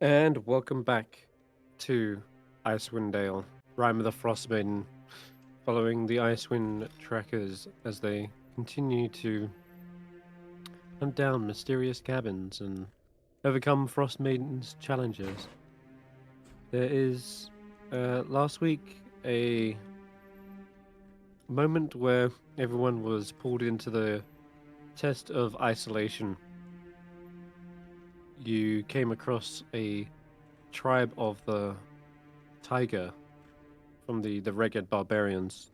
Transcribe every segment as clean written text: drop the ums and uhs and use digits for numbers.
And welcome back to Icewindale, Rime of the Frostmaiden, following the Icewind Trekkers as they continue to hunt down mysterious cabins and overcome Frostmaiden's challenges. There is, last week, a moment where everyone was pulled into the test of isolation. You came across a tribe of the tiger from the Reged barbarians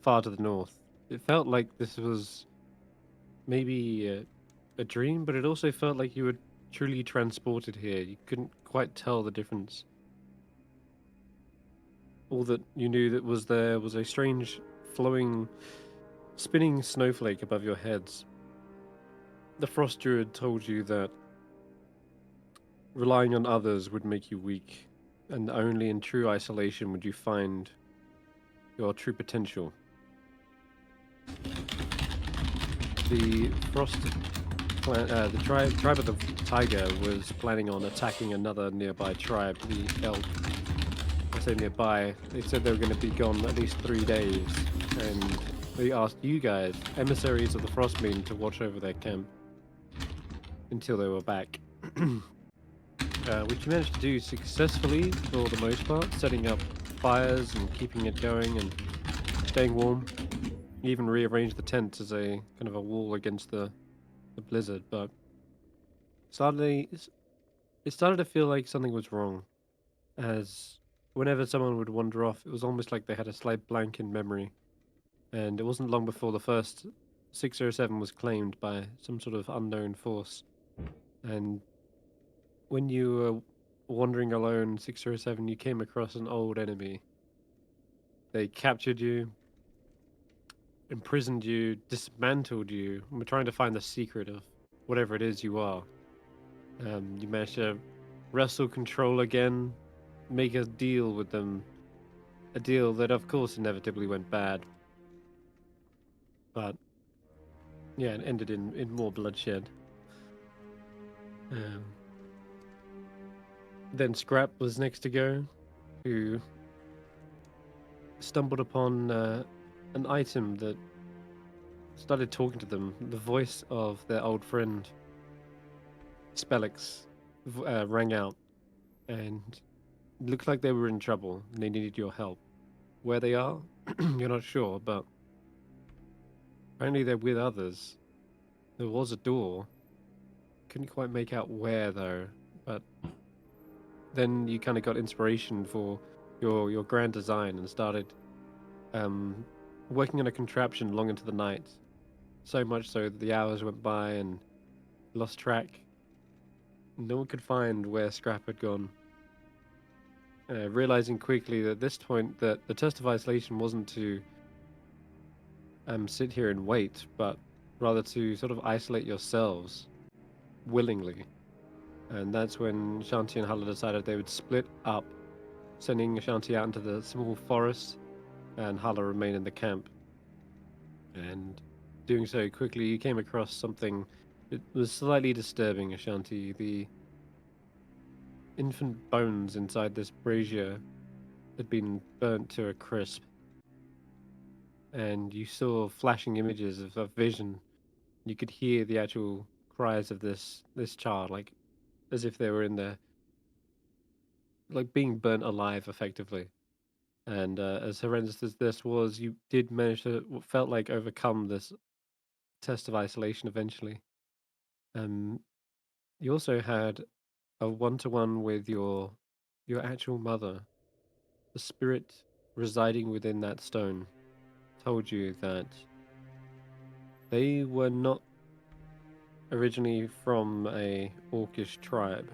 far to the north. It felt like this was maybe a dream, but it also felt like you were truly transported here. You couldn't quite tell the difference. All that you knew that was there was a strange, flowing, spinning snowflake above your heads. The Frost Druid told you that relying on others would make you weak, and only in true isolation would you find your true potential. The Frost the tribe of the tiger was planning on attacking another nearby tribe, the elk. I say nearby. They said they were going to be gone at least 3 days, and they asked you guys, emissaries of the Frostmaiden, to watch over their camp until they were back. Which you managed to do successfully for the most part, setting up fires and keeping it going and staying warm. You even rearranged the tent as a kind of a wall against the blizzard, but suddenly it started to feel like something was wrong, as whenever someone would wander off, it was almost like they had a slight blank in memory, and it wasn't long before the first 607 was claimed by some sort of unknown force. And when you were wandering alone, 607, you came across an old enemy. They captured you, imprisoned you, dismantled you, and were trying to find the secret of whatever it is you are. You managed to wrestle control again, make a deal with them. A deal that, of course, inevitably went bad. But, yeah, it ended in more bloodshed. Um, then Skrapp was next to go, who stumbled upon an item that started talking to them. The voice of their old friend, Spellix, rang out, and it looked like they were in trouble and they needed your help. Where they are, you're not sure, but apparently they're with others. There was a door. Couldn't quite make out where though, but then you kind of got inspiration for your grand design and started um, working on a contraption long into the night. So much so that the hours went by and lost track. No one could find where Skrapp had gone. Realizing quickly that at this point that the test of isolation wasn't to sit here and wait, but rather to sort of isolate yourselves willingly. And that's when Ashanti and Hulla decided they would split up, sending Ashanti out into the small forest and Hulla remain in the camp. And doing so quickly, you came across something that was slightly disturbing, Ashanti. The infant bones inside this brazier had been burnt to a crisp. And you saw flashing images of a vision. You could hear the actual cries of this child, like as if they were in there, like being burnt alive, effectively. And as horrendous as this was, you did manage to what felt like overcome this test of isolation eventually. Um, you also had a one-to-one with your actual mother. The spirit residing within that stone told you that they were not originally from a orcish tribe,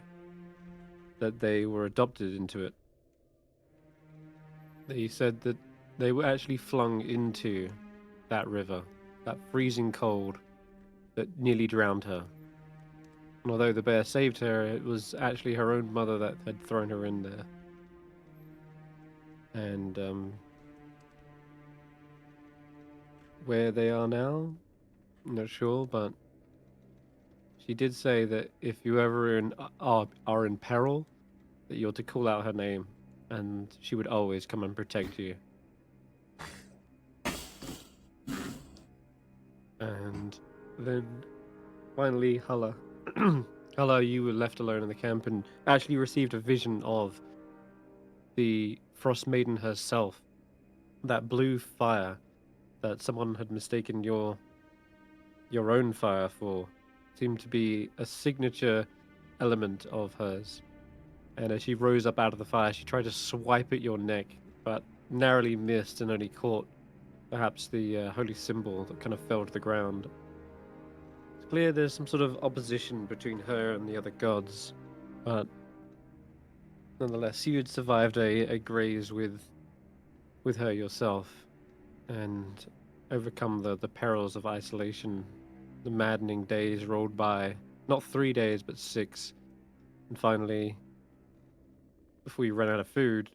that they were adopted into it. They said that they were actually flung into that river, that freezing cold that nearly drowned her. And although the bear saved her, it was actually her own mother that had thrown her in there. And where they are now, I'm not sure, but She did say that if you ever are in peril, that you're to call out her name, and she would always come and protect you. And then finally, Hulla. Hulla, you were left alone in the camp and actually received a vision of the Frostmaiden herself. That blue fire that someone had mistaken your own fire for seemed to be a signature element of hers. And as she rose up out of the fire, she tried to swipe at your neck, but narrowly missed and only caught perhaps the holy symbol that kind of fell to the ground. It's clear there's some sort of opposition between her and the other gods, but nonetheless, you had survived a graze with her yourself and overcome the perils of isolation. The maddening days rolled by, not 3 days, but 6. And finally, before you ran out of food,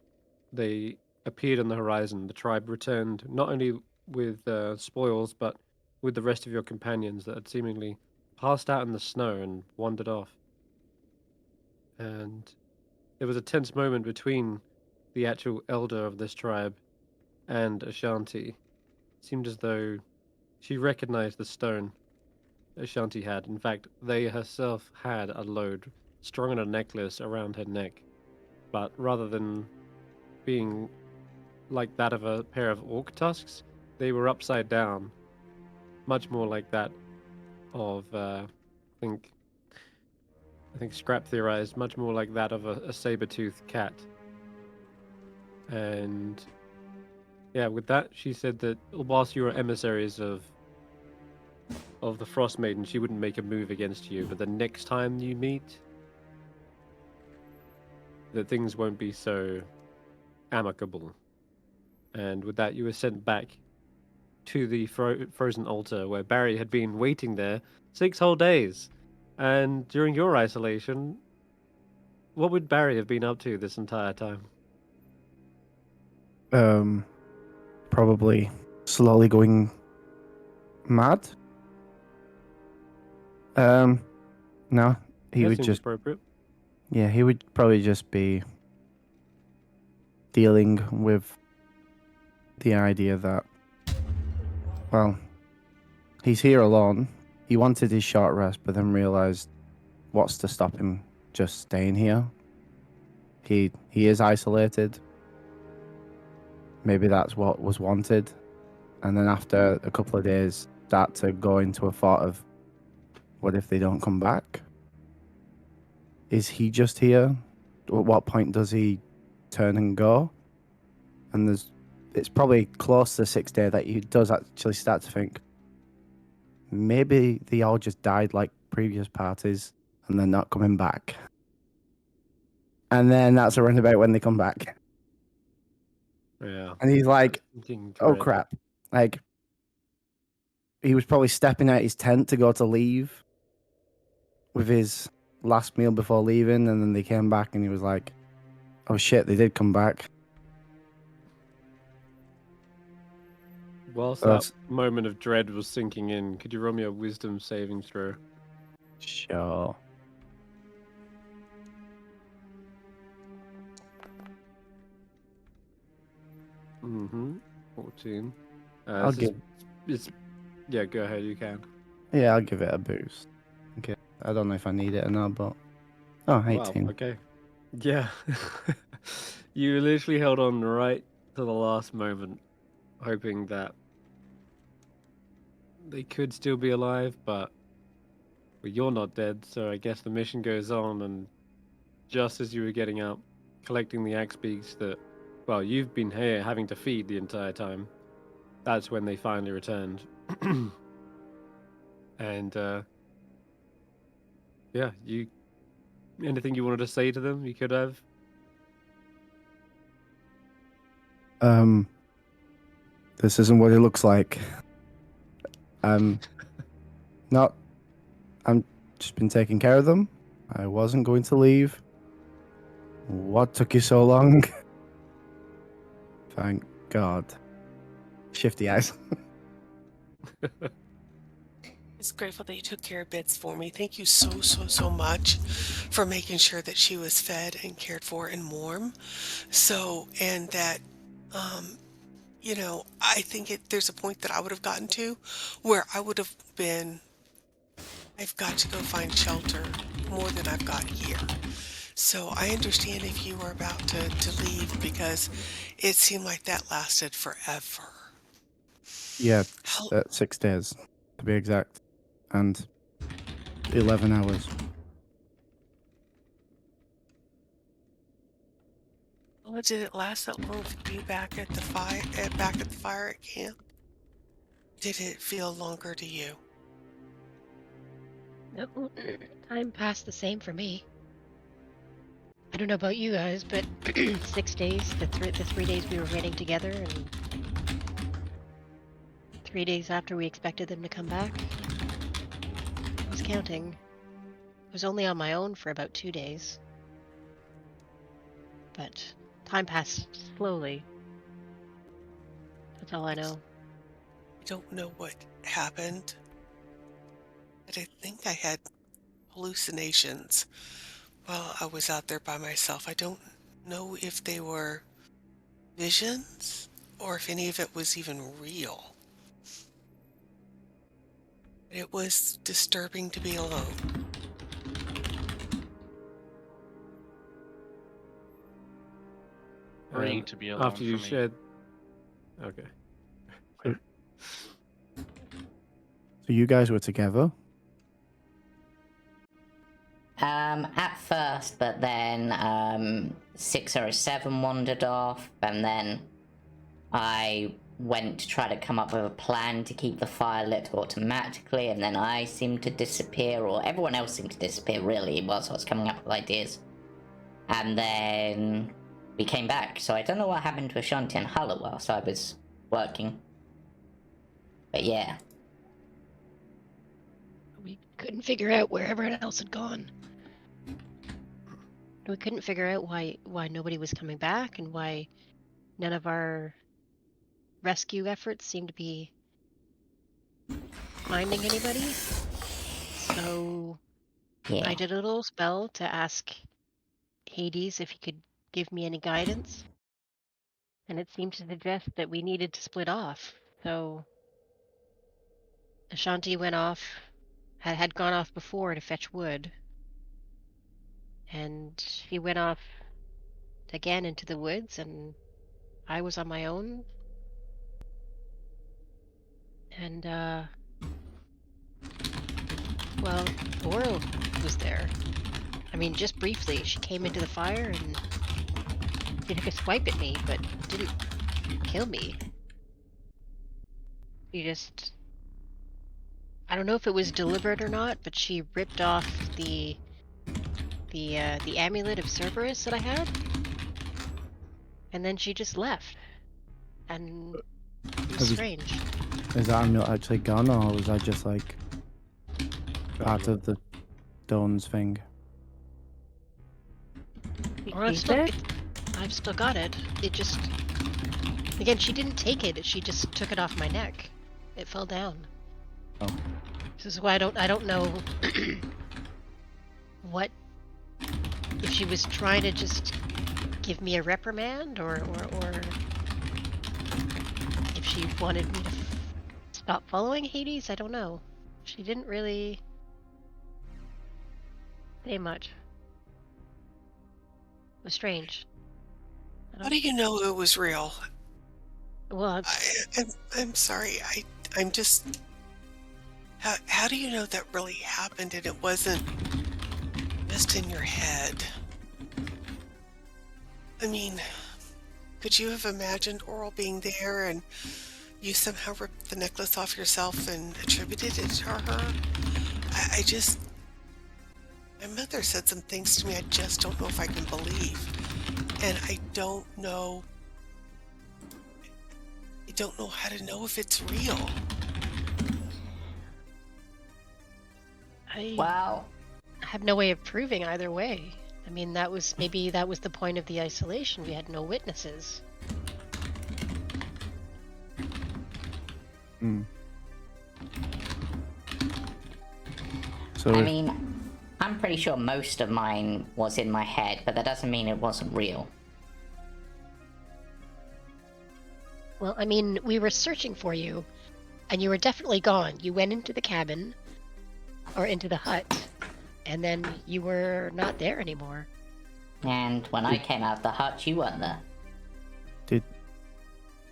they appeared on the horizon. The tribe returned not only with spoils, but with the rest of your companions that had seemingly passed out in the snow and wandered off. And there was a tense moment between the actual elder of this tribe and Ashanti. It seemed as though she recognized the stone Ashanti had. In fact, they herself had a load strung on a necklace around her neck. But rather than being like that of a pair of orc tusks, they were upside down, much more like that of think I think Skrapp theorized much more like that of a saber-toothed cat. And yeah, with that, she said that whilst you were emissaries of the Frostmaiden, she wouldn't make a move against you. But the next time you meet, that things won't be so amicable. And with that, you were sent back to the frozen altar where Barry had been waiting there 6 whole days. And during your isolation, what would Barry have been up to this entire time? Probably slowly going mad. No, he That would seems just, appropriate. yeah, he would probably just be dealing with the idea that, well, he's here alone. He wanted his short rest, but then realized what's to stop him just staying here. He is isolated. Maybe that's what was wanted. And then after a couple of days, start to go into a thought of, what if they don't come back? Is he just here? At what point does he turn and go? And it's probably close to the 6th day that he does actually start to think, maybe they all just died like previous parties and they're not coming back. And then that's around about when they come back. Yeah. And he's like, oh Dread. crap. Like, he was probably stepping out his tent to go to leave with his last meal before leaving. And then they came back and he was like, oh shit, they did come back. Whilst that moment of dread was sinking in, could you roll me a wisdom saving throw? Sure. Mm-hmm. 14. I'll give. Yeah, go ahead. You can. Yeah, I'll give it a boost. Okay. I don't know if I need it or not, but. Oh, 18. Wow, okay. Yeah. You literally held on right to the last moment, hoping that they could still be alive, but well, you're not dead, so I guess the mission goes on. And just as you were getting up, collecting the axe beaks that, well, you've been here having to feed the entire time, that's when they finally returned. And yeah, anything you wanted to say to them, you could have. This isn't what it looks like. I'm just been taking care of them. I wasn't going to leave. What took you so long? Thank God. Shifty eyes. just grateful that you took care of Bits for me. Thank you so much for making sure that she was fed and cared for and warm. So, and that, I think there's a point that I would have gotten to where I would have been, I've got to go find shelter more than I've got here. So I understand if you were about to leave because it seemed like that lasted forever. Yeah, How, 6 days to be exact, and 11 hours. well, did it last that long for you back at the fire at camp? Did it feel longer to you? No, time passed the same for me. I don't know about you guys, but 6 days, the 3 days we were waiting together, and 3 days after we expected them to come back, I was counting. I was only on my own for about 2 days. But time passed slowly. That's all I know. I don't know what happened, but I think I had hallucinations while I was out there by myself. I don't know if they were visions or if any of it was even real. It was disturbing to be alone. Freeing to be alone After you for me. shared. Okay. So you guys were together? At first, but then 607 wandered off, and then I went to try to come up with a plan to keep the fire lit automatically, and then I seemed to disappear, or everyone else seemed to disappear, really, whilst I was coming up with ideas. And then we came back, so I don't know what happened to Ashanti and Hulla whilst I was working. But yeah. We couldn't figure out where everyone else had gone. We couldn't figure out why nobody was coming back and why none of our rescue efforts seemed to be finding anybody. So Yeah. I did a little spell to ask Hades if he could give me any guidance. And it seemed to suggest that we needed to split off. So Ashanti went off, had gone off before to fetch wood. And he went off again into the woods, and I was on my own. And, well, Laura was there. I mean, just briefly, she came into the fire and she took a swipe at me, but didn't kill me. She just... I don't know if it was deliberate or not, but she ripped off the amulet of Cerberus that I had, and then she just left. And it was strange. Is that amulet actually gone, or was that just like part of the Dawn's thing? Or I've still got it. It just... Again, she didn't take it, she just took it off my neck. It fell down. Oh. This is why I don't know what... If she was trying to just give me a reprimand, or if she wanted me to stop following Hades, I don't know. She didn't really say much. It was strange. How do you know it was real? Well, I'm sorry. I'm just... How do you know that really happened and it wasn't just in your head? I mean, could you have imagined Oral being there and you somehow ripped the necklace off yourself and attributed it to her? I just... My mother said some things to me I just don't know if I can believe. And I don't know how to know if it's real. Wow. I have no way of proving either way. I mean, maybe that was the point of the isolation. We had no witnesses. So I if- mean, I'm pretty sure most of mine was in my head, but that doesn't mean it wasn't real. Well, I mean, we were searching for you, and you were definitely gone. You went into the cabin, or into the hut, and then you were not there anymore. And when I came out of the hut, you weren't there.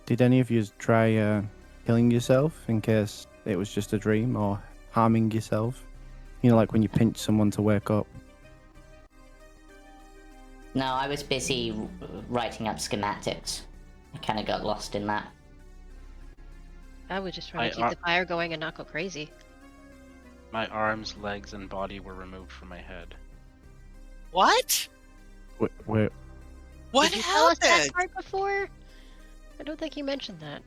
did any of you try killing yourself in case it was just a dream, or harming yourself? You know, like when you pinch someone to wake up. No, I was busy writing up schematics. I kind of got lost in that. I was just trying to keep the fire going and not go crazy. My arms, legs, and body were removed from my head. What? Wait, What Did you tell us that happened? part before? I don't think you mentioned that.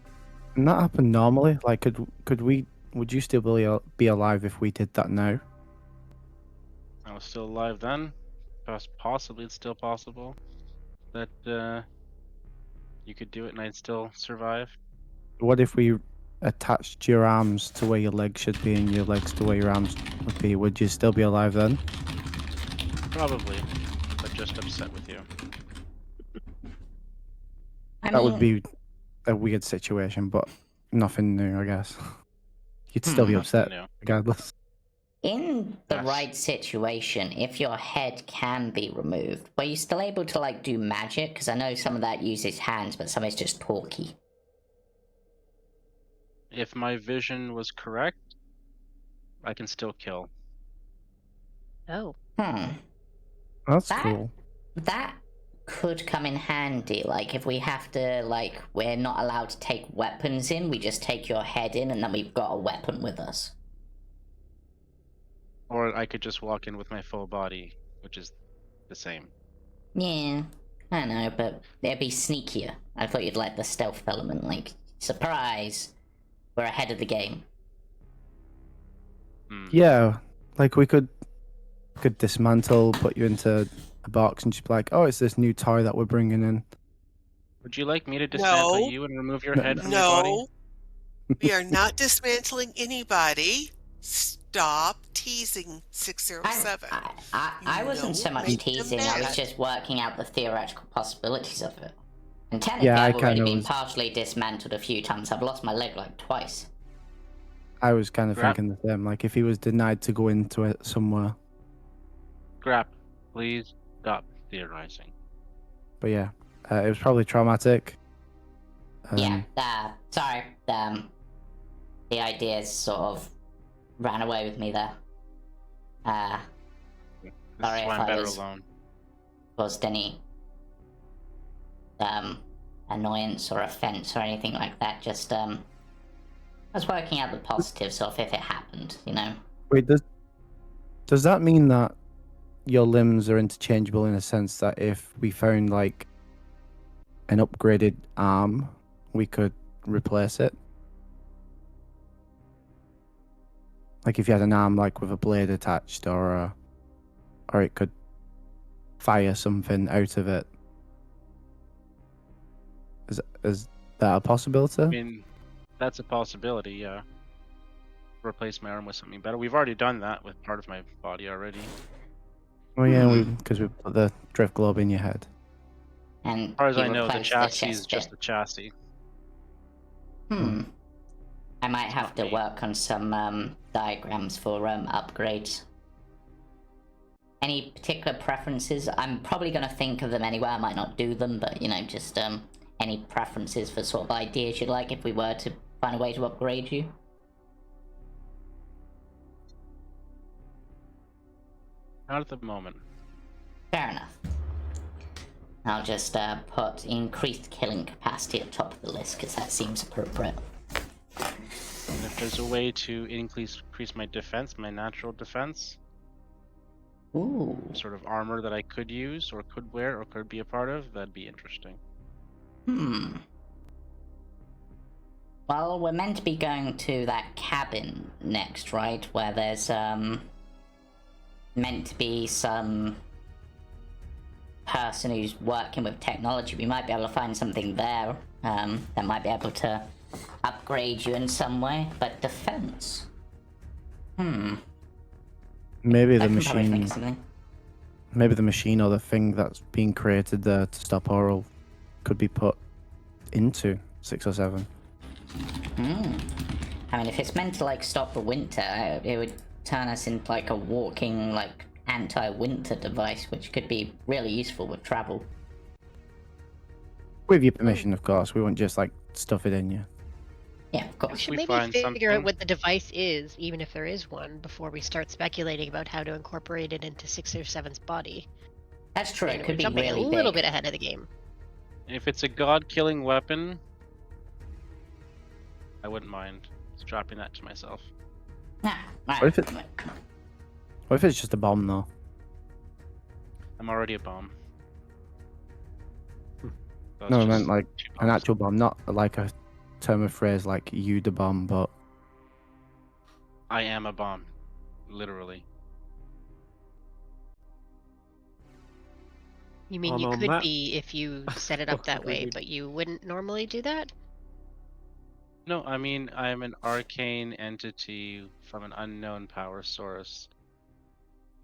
and that happened normally? Like, would you still be alive if we did that now? I was still alive then. Possibly it's still possible that you could do it and I'd still survive. What if we attached your arms to where your legs should be and your legs to where your arms would be? Would you still be alive then? Probably, but just upset with you. That would be a weird situation, but nothing new, I guess. You'd still be upset new. regardless. In the Yes. right situation, if your head can be removed, were you still able to, like, do magic? Because I know some of that uses hands, but some is just talky. If my vision was correct, I can still kill. Oh. That's That- cool. That could come in handy, like, if we have to, like, we're not allowed to take weapons in, we just take your head in and then we've got a weapon with us. Or I could just walk in with my full body, which is the same. Yeah, I know, but it'd be sneakier. I thought you'd like the stealth element, like, surprise, we're ahead of the game. Yeah, like we could dismantle, put you into a box, and just be like, "Oh, it's this new toy that we're bringing in." Would you like me to dismantle No. you and remove your head from your body? No. We are not dismantling anybody. Stop teasing 607. I wasn't so much Make them teasing, I was mad. just working out the theoretical possibilities of it. And technically, Yeah, I I've already kinda been was- partially dismantled a few times. I've lost my leg like twice. I was kind of Crap. thinking the same. Like if he was denied to go into it somewhere, Skrapp, please stop theorizing. but yeah, it was probably traumatic. Yeah, sorry. The ideas sort of ran away with me there. This Sorry is if why I I'm better was- alone. Caused any annoyance or offense or anything like that. Just I was working out the positives of if it happened, you know. Wait, does that mean that your limbs are interchangeable in a sense that if we found like an upgraded arm, we could replace it? Like if you had an arm like with a blade attached, or it could fire something out of it. Is that a possibility? I mean, that's a possibility, yeah. Replace my arm with something better. We've already done that with part of my body already. Oh yeah, because we put the drift globe in your head. And As far as you I know, the replace chassis is chest just bit. a chassis. I might have not to me. work on some diagrams for upgrades. Any particular preferences? I'm probably going to think of them anyway. I might not do them, but you know, just any preferences for sort of ideas you'd like if we were to find a way to upgrade you? Not at the moment. Fair enough. I'll just put increased killing capacity at the top of the list because that seems appropriate. And if there's a way to increase my defense, my natural defense, Ooh. sort of armor that I could use or could wear or could be a part of, that'd be interesting. Well, we're meant to be going to that cabin next, right? Where there's meant to be some person who's working with technology. We might be able to find something there that might be able to upgrade you in some way. But defense? Not Maybe I the can probably think machine. of something. Maybe the machine or the thing that's being created there to stop Oral could be put into 607. I mean, if it's meant to like stop the winter, it would turn us into like a walking like anti-winter device, which could be really useful with travel. With your permission, of course. We won't just like stuff it in you. Yeah, of We course. should we maybe find figure out something- what the device is, even if there is one, before we start speculating about how to incorporate it into 607's body. That's true. And It we're could be jumping really a little big. bit ahead of the game. If it's a god-killing weapon, I wouldn't mind strapping that to myself. Nah, What if it- What if it's just a bomb, though? I'm already a bomb. That's No, I just meant like 2 an bombs. actual bomb, not like a term of phrase like you the bomb, but I am a bomb, literally. You mean And you on could that- be if you set it up that way, Agreed. but you wouldn't normally do that? No, I mean I'm an arcane entity from an unknown power source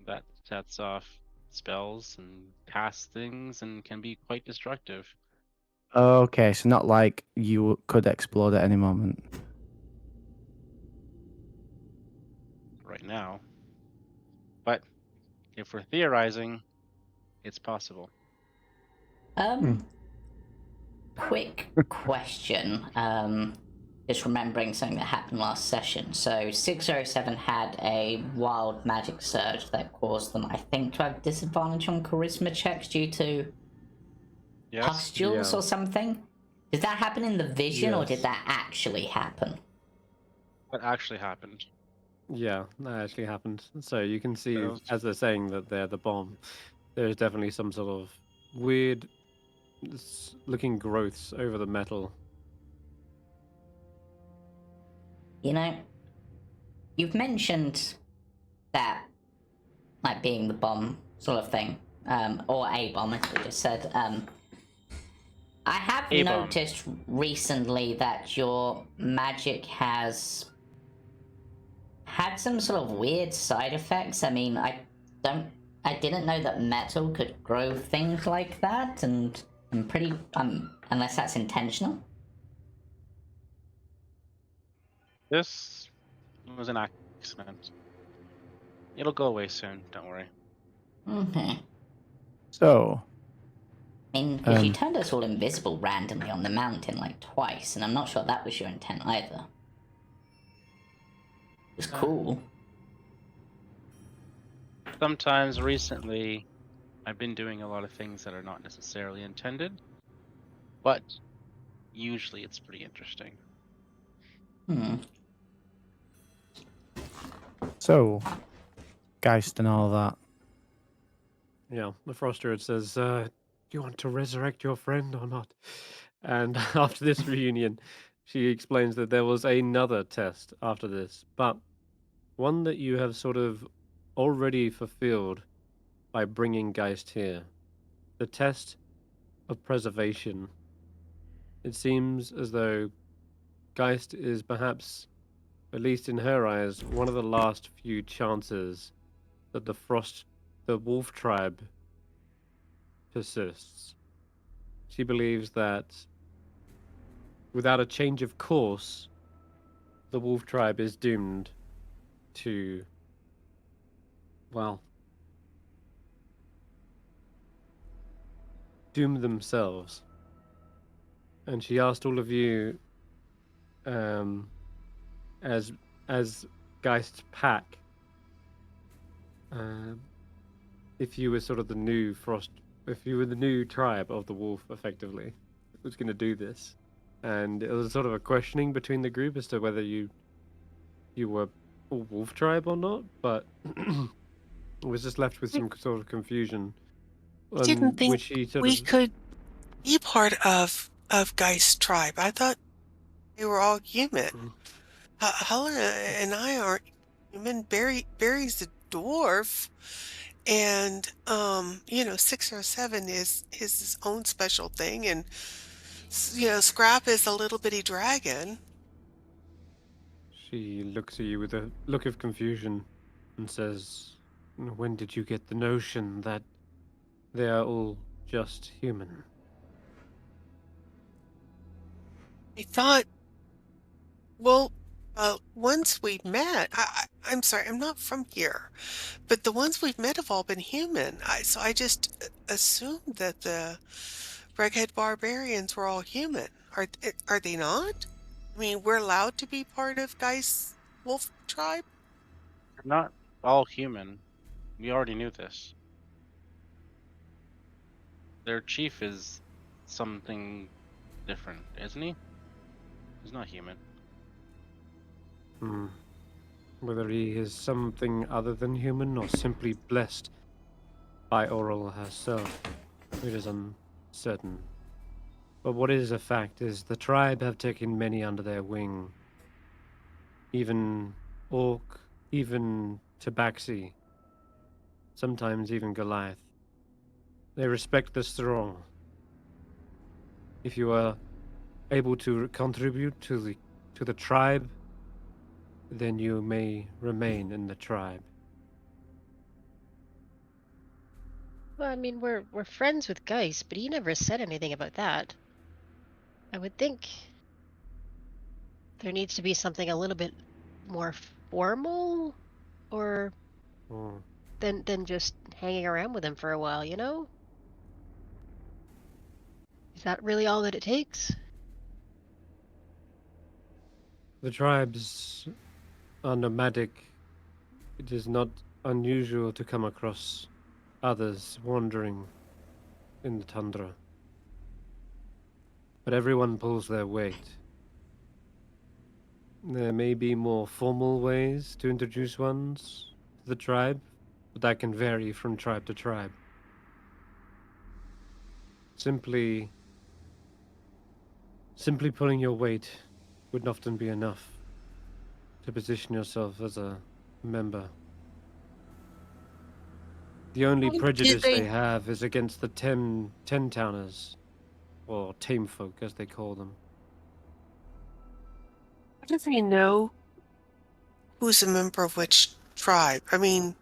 that sets off spells and casts things and can be quite destructive. okay, so not like you could explode at any moment. Right now. But if we're theorizing, it's possible. Quick question. Just remembering something that happened last session. So 607 had a wild magic surge that caused them, I think, to have disadvantage on charisma checks due to Yes. pustules Yeah. or something. Did that happen in the vision, or Yes. did that actually happen? That actually happened. Yeah, that actually happened. So you can see, So- as they're saying that they're the bomb, there's definitely some sort of weird looking growths over the metal. You know, you've mentioned that, like being the bomb sort of thing, or a bomb, as we just said. I have A bomb. noticed recently that your magic has had some sort of weird side effects. I mean, I didn't know that metal could grow things like that, and I'm pretty, unless that's intentional. This was an accident. It'll go away soon, don't worry. Okay. So, I mean, because you Um. turned us all invisible randomly on the mountain like twice, and I'm not sure that was your intent either. It was cool. Sometimes recently, I've been doing a lot of things that are not necessarily intended, but usually it's pretty interesting. so, Geist and all that. Yeah, the Frost Druid says, do you want to resurrect your friend or not? And after this reunion, she explains that there was another test after this, but one that you have sort of already fulfilled by bringing Geist here. The test of preservation. It seems as though Geist is perhaps, at least in her eyes, one of the last few chances that the wolf tribe persists. She believes that without a change of course, the wolf tribe is doomed to, well, doom themselves. And she asked all of you, as Geist's pack, if you were sort of the new if you were the new tribe of the wolf, effectively, who's going to do this. And it was sort of a questioning between the group as to whether you were a wolf tribe or not, but it was just left with some sort of confusion. I didn't which think she sort we of, could be part of Geist's tribe. I thought they were all human. Hulla and I aren't human. Barry's a dwarf, and 607 is his own special thing, and Skrapp is a little bitty dragon. she looks at you with a look of confusion and says, When did you get the notion that they are all just human? I thought, well, once we met, I'm sorry, I'm not from here, but the ones we've met have all been human. So I just assumed that the Reghead barbarians were all human. Are they not? I mean, we're allowed to be part of Guy's wolf tribe? They're not all human. We already knew this. Their chief is something different, isn't he? He's not human. Hmm. Whether he is something other than human or simply blessed by Oral herself, it is uncertain. But what is a fact is the tribe have taken many under their wing. Even Orc, even Tabaxi, sometimes even Goliath. They respect the strong. If you are able to contribute to the tribe, then you may remain in the tribe. Well, I mean, we're friends with Geist, but he never said anything about that. I would think there needs to be something a little bit more formal, or Hmm. than just hanging around with him for a while, you know? Is that really all that it takes? The tribes are nomadic. It is not unusual to come across others wandering in the tundra. But everyone pulls their weight. There may be more formal ways to introduce ones to the tribe, but that can vary from tribe to tribe. Simply pulling your weight would often be enough to position yourself as a member. The only Did prejudice they they have is against the ten-towners, or tame folk as they call them. How do they know who's a member of which tribe? I mean,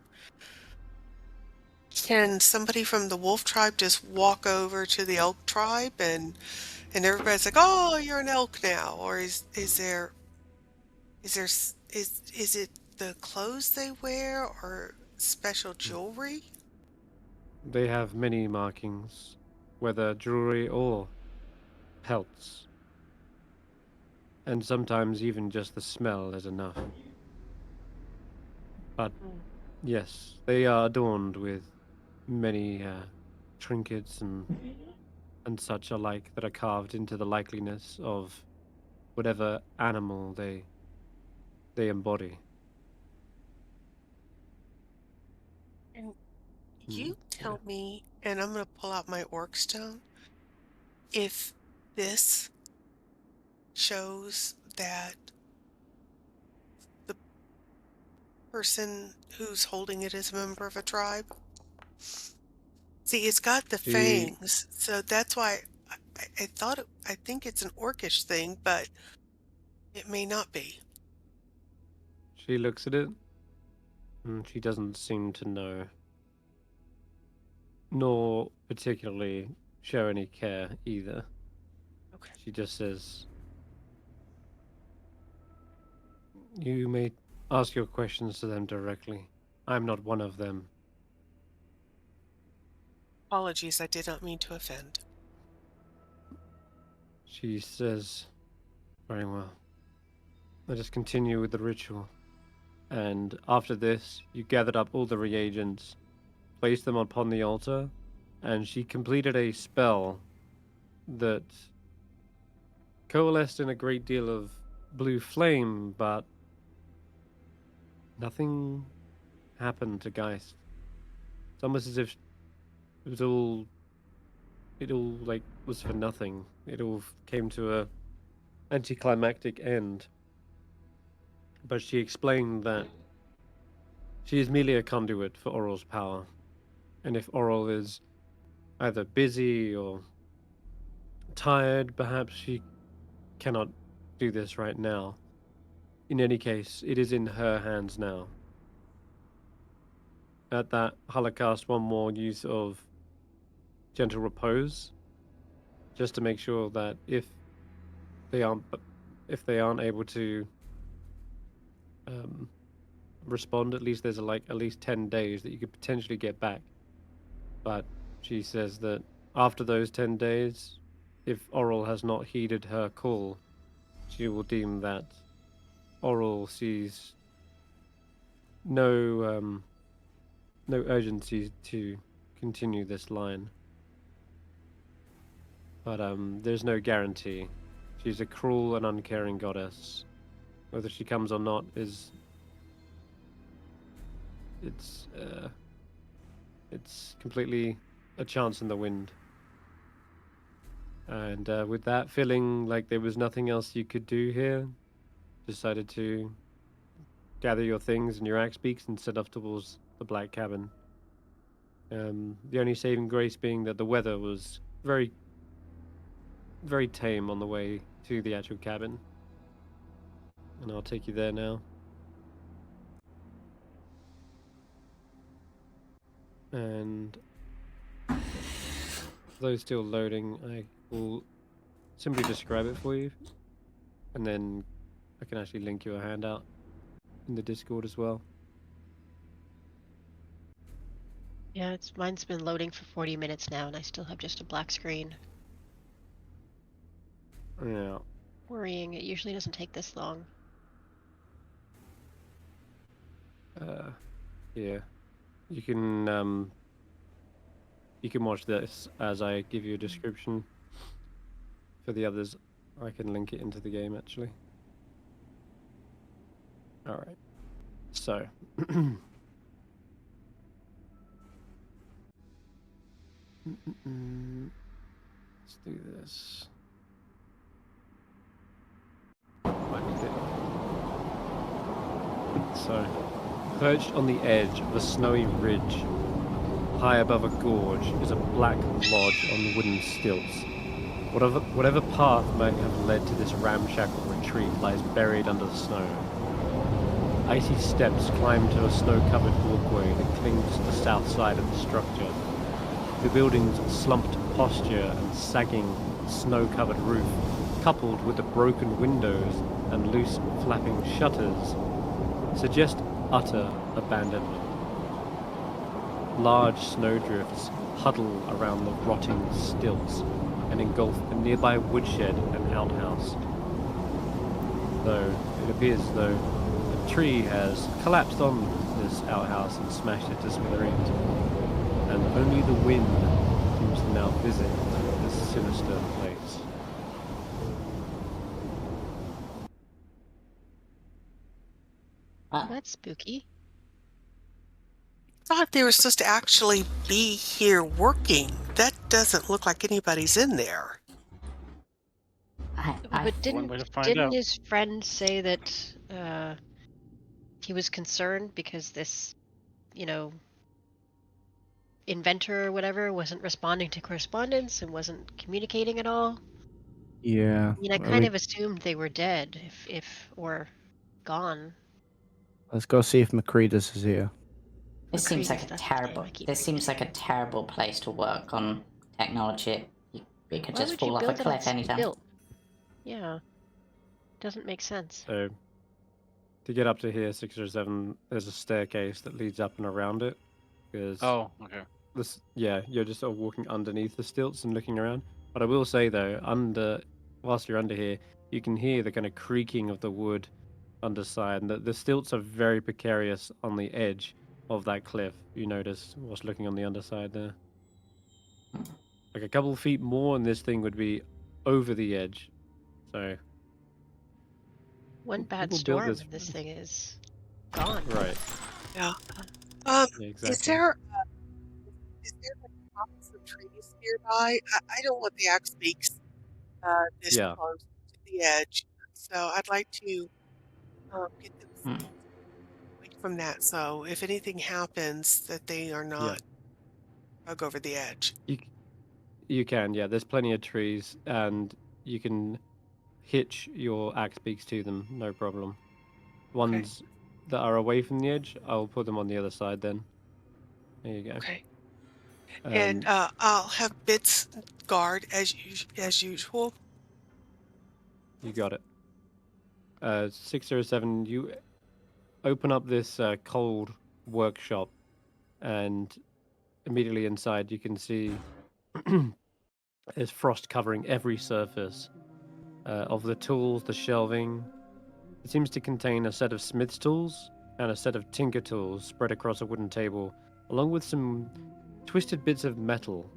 can somebody from the wolf tribe just walk over to the elk tribe and everybody's like, "Oh, you're an elk now," or is it the clothes they wear or special jewelry? They have many markings, whether jewelry or pelts, and sometimes even just the smell is enough. But yes, they are adorned with many trinkets and such alike that are carved into the likeliness of whatever animal they embody. And Mm, you tell me, and I'm going to pull out my orc stone, if this shows that the person who's holding it is a member of a tribe. See, it's got the She fangs, so that's why I thought I think it's an orcish thing, but it may not be. she looks at it and she doesn't seem to know, nor particularly show any care either. Okay. She just says, "You may ask your questions to them directly. I'm not one of them." Apologies, I did not mean to offend. She says, "Very well. Let us continue with the ritual." And after this, you gathered up all the reagents, placed them upon the altar, and she completed a spell that coalesced in a great deal of blue flame, but nothing happened to Geist. It's almost as if it was all like was for nothing. It all came to a anticlimactic end. But she explained that she is merely a conduit for Oral's power, and if Oral is either busy or tired, perhaps she cannot do this right now. In any case, it is in her hands now. at that, Hulla cast one more use of Gentle Repose, just to make sure that if they aren't able to respond, at least there's at least 10 days that you could potentially get back. But she says that after those 10 days, if Oral has not heeded her call, she will deem that Oral sees no urgency to continue this line. But there's no guarantee. She's a cruel and uncaring goddess. Whether she comes or not is it's completely a chance in the wind. And with that, feeling like there was nothing else you could do here, decided to gather your things and your axe beaks and set off towards the black cabin. The only saving grace being that the weather was very, very tame on the way to the actual cabin. And I'll take you there now. And though still loading, I will simply describe it for you, and then I can actually link you a handout in the Discord as well. Yeah, mine's been loading for 40 minutes now, and I still have just a black screen. Yeah. Worrying. It usually doesn't take this long. Yeah. You can watch this as I give you a description. For the others, I can link it into the game actually. All right. So. Let's do this. So, perched on the edge of a snowy ridge, high above a gorge, is a black lodge on wooden stilts. Whatever path might have led to this ramshackle retreat lies buried under the snow. Icy steps climb to a snow-covered walkway that clings to the south side of the structure. The building's slumped posture and sagging, snow-covered roof, coupled with the broken windows and loose, flapping shutters, suggest utter abandonment. Large snowdrifts huddle around the rotting stilts and engulf a nearby woodshed and outhouse. Though it appears as though a tree has collapsed on this outhouse and smashed it to smithereens, and only the wind seems to now visit this sinister place. That's spooky. I thought they were supposed to actually be here working. That doesn't look like anybody's in there. But One way to didn't find out. his friend say that he was concerned because this, inventor or whatever wasn't responding to correspondence and wasn't communicating at all? Yeah. I mean, I kind of assumed they were dead, or gone. Let's go see if Macreedus is here. This seems like Macreedus, a that's his name, terrible. I keep This seems like forgetting. a terrible place to work on technology. We could Why just would fall you off a build it on cliff anytime. stilt? Yeah, doesn't make sense. So, to get up to here, 6 or 7, there's a staircase that leads up and around it. Because Okay. you're just sort of walking underneath the stilts and looking around. But I will say though, whilst you're under here, you can hear the kind of creaking of the wood underside, and the stilts are very precarious on the edge of that cliff. You notice whilst looking on the underside there. Like a couple of feet more, and this thing would be over the edge. So One bad people built storm, this and this thing is gone. right. Yeah. Yeah, Is exactly. there like pockets of trees nearby? I don't want the axe beaks this Yeah. close to the edge, so I'd like to get them away from that. So if anything happens, that they are not dug over the edge. You can, yeah. There's plenty of trees, and you can hitch your axe beaks to them, no problem. Ones that are away from the edge, I'll put them on the other side then. There you go. Okay. And I'll have Bits guard as usual. You got it. 607, you open up this cold workshop, and immediately inside you can see there's frost covering every surface of the tools, the shelving. It seems to contain a set of smith's tools and a set of tinker tools spread across a wooden table, along with some twisted bits of metal.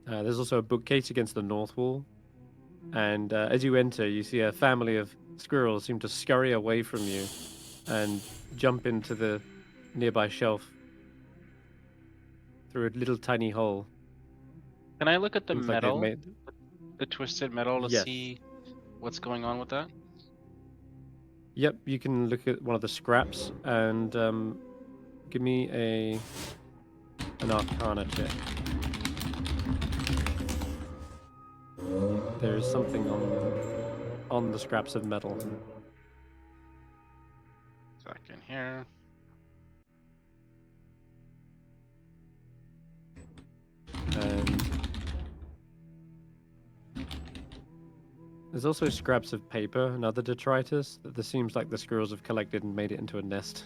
There's also a bookcase against the north wall, and as you enter, you see a family of squirrels seem to scurry away from you and jump into the nearby shelf through a little tiny hole. Can I look at the Seems like they've metal, made. the twisted metal, to Yes. see what's going on with that? Yep, you can look at one of the scraps and give me an Arcana check. There is something on the scraps of metal. Second here. And there's also scraps of paper and other detritus that there seems like the squirrels have collected and made it into a nest.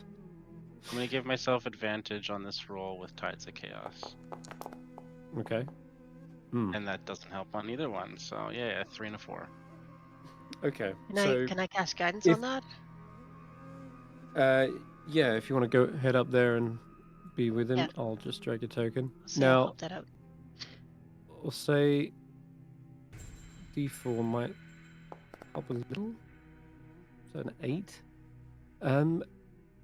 I'm gonna give myself advantage on this roll with Tides of Chaos, Okay. and that doesn't help on either one. So yeah, 3 and a 4. Okay. Can I cast guidance if- on that? Yeah, if you want to go head up there and be with him, Yeah. I'll just drag a token. So Now, I'll pop that out. I'll say D4 might help a little. So an 8.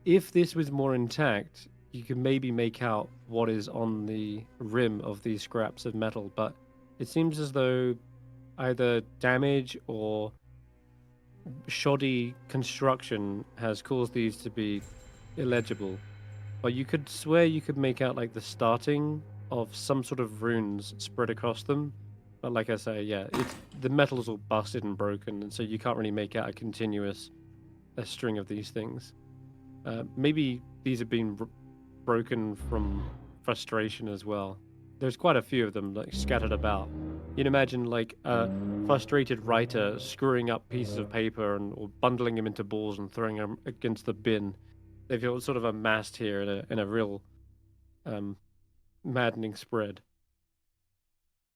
If this was more intact, you could maybe make out what is on the rim of these scraps of metal, but it seems as though either damage or shoddy construction has caused these to be illegible. But you could swear you could make out like the starting of some sort of runes spread across them. But like I say, yeah, the metal's all busted and broken, and so you can't really make out a string of these things. Maybe these have been broken from frustration as well. There's quite a few of them like scattered about. You'd imagine like a frustrated writer screwing up pieces of paper or bundling them into balls and throwing them against the bin. They've all sort of amassed here in a real maddening spread.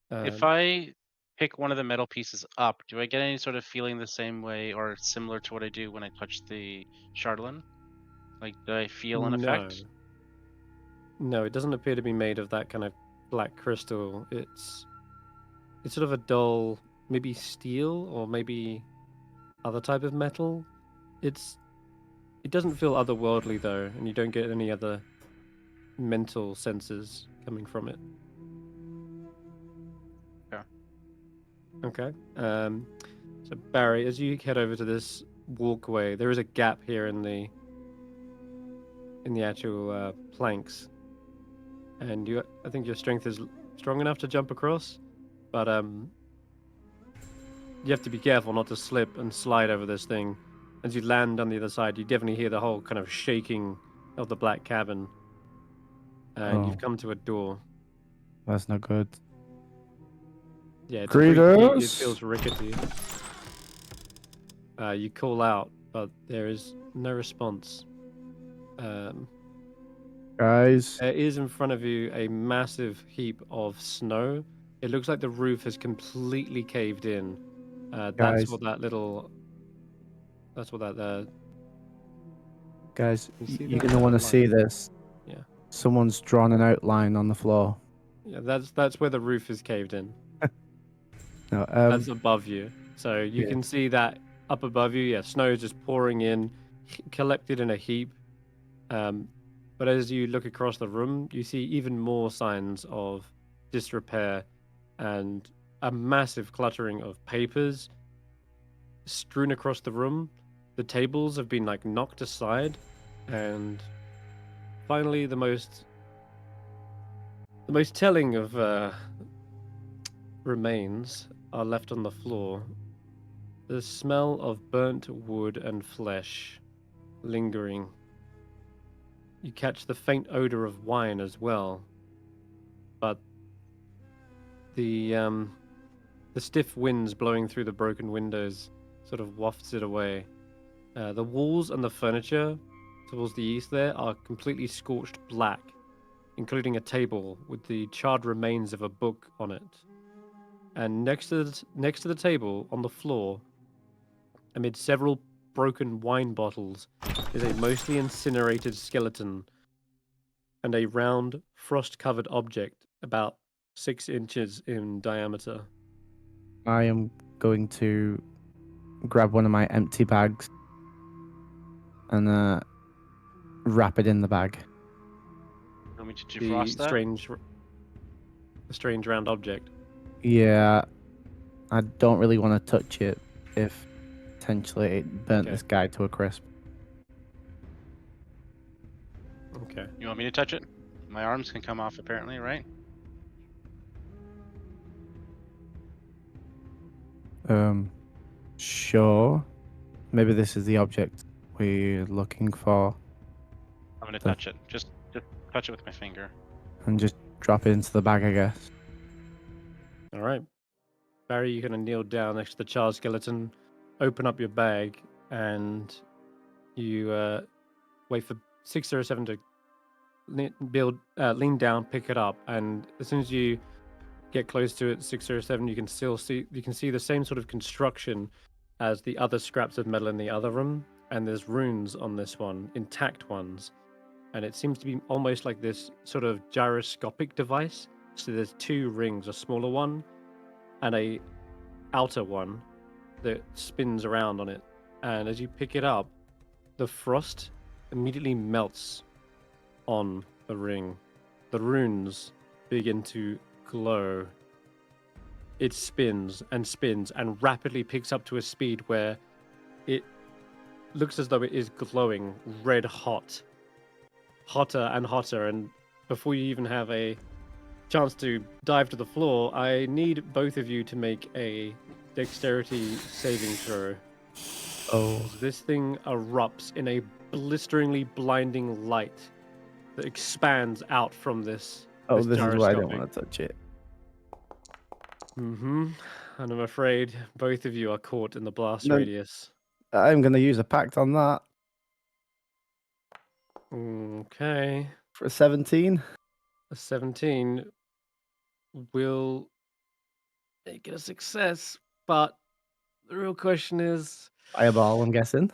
If I pick one of the metal pieces up, do I get any sort of feeling the same way or similar to what I do when I touch the Chardolin? Like, do I feel an effect? No, it doesn't appear to be made of that kind of black crystal. It's sort of a dull, maybe steel or maybe other type of metal. It doesn't feel otherworldly though, and you don't get any other mental senses coming from it. Yeah. Okay. So Barry, as you head over to this walkway, there is a gap here in the actual planks, and I think your strength is strong enough to jump across, but you have to be careful not to slip and slide over this thing. As you land on the other side, you definitely hear the whole kind of shaking of the black cabin, and you've come to a door. That's not good. Yeah, it's Greetings. It feels rickety. You call out, but there is no response. Guys, There is in front of you a massive heap of snow. It looks like the roof has completely caved in. That's Guys. what that little. That's what that. guys, You see you're that? gonna want to That see line? this. Yeah. Someone's drawn an outline on the floor. Yeah, that's where the roof is caved in. No, That's above you, so you yeah. can see that up above you. Yeah, snow is just pouring in, collected in a heap. But as you look across the room, you see even more signs of disrepair and a massive cluttering of papers strewn across the room. The tables have been like knocked aside, and finally, the most telling of remains are left on the floor. The smell of burnt wood and flesh lingering. you catch the faint odor of wine as well, but the stiff winds blowing through the broken windows sort of wafts it away. The walls and the furniture towards the east there are completely scorched black, including a table with the charred remains of a book on it. And next to the table, on the floor, amid several broken wine bottles, is a mostly incinerated skeleton and a round, frost-covered object about 6 inches in diameter. I am going to grab one of my empty bags and wrap it in the bag. Want me to The defrost that? strange round object. Yeah, I don't really want to touch it if potentially it burnt Okay. this guy to a crisp. Okay. You want me to touch it? My arms can come off apparently, right? Sure. Maybe this is the object we're looking for, I'm gonna touch it. Just touch it with my finger. and just drop it into the bag, I guess. All right. Barry, you're going to kneel down next to the charred skeleton, open up your bag, and you wait for 607 to lean down, pick it up, and as soon as you get close to it, 607, you can see the same sort of construction as the other scraps of metal in the other room, and there's runes on this one, intact ones, and it seems to be almost like this sort of gyroscopic device. So there's 2 rings, a smaller one and a outer one that spins around on it. And as you pick it up, the frost immediately melts on the ring. The runes begin to glow. It spins and rapidly picks up to a speed where it looks as though it is glowing red hot. Hotter and hotter, and before you even have a chance to dive to the floor, I need both of you to make a dexterity saving throw. Oh, This thing erupts in a blisteringly blinding light that expands out from this. this is why I don't gyroscopic. want to touch it. And I'm afraid both of you are caught in the blast No. radius. I'm going to use a pact on that Okay. for a 17. A 17 will make it a success, but the real question is, Fireball, I'm guessing.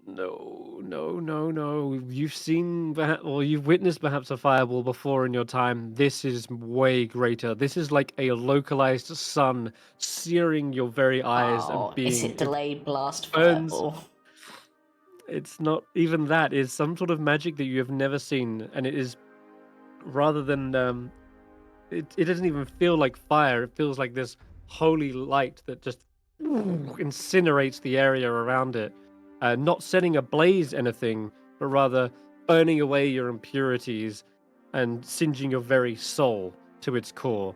no. You've witnessed perhaps a fireball before in your time. This is way greater. This is like a localized sun searing your very eyes and being. Is it delayed blast burns. fireball? It's not even that. It's some sort of magic that you have never seen, and it is rather than it doesn't even feel like fire. It feels like this holy light that just incinerates the area around it, not setting ablaze anything, but rather burning away your impurities and singeing your very soul to its core.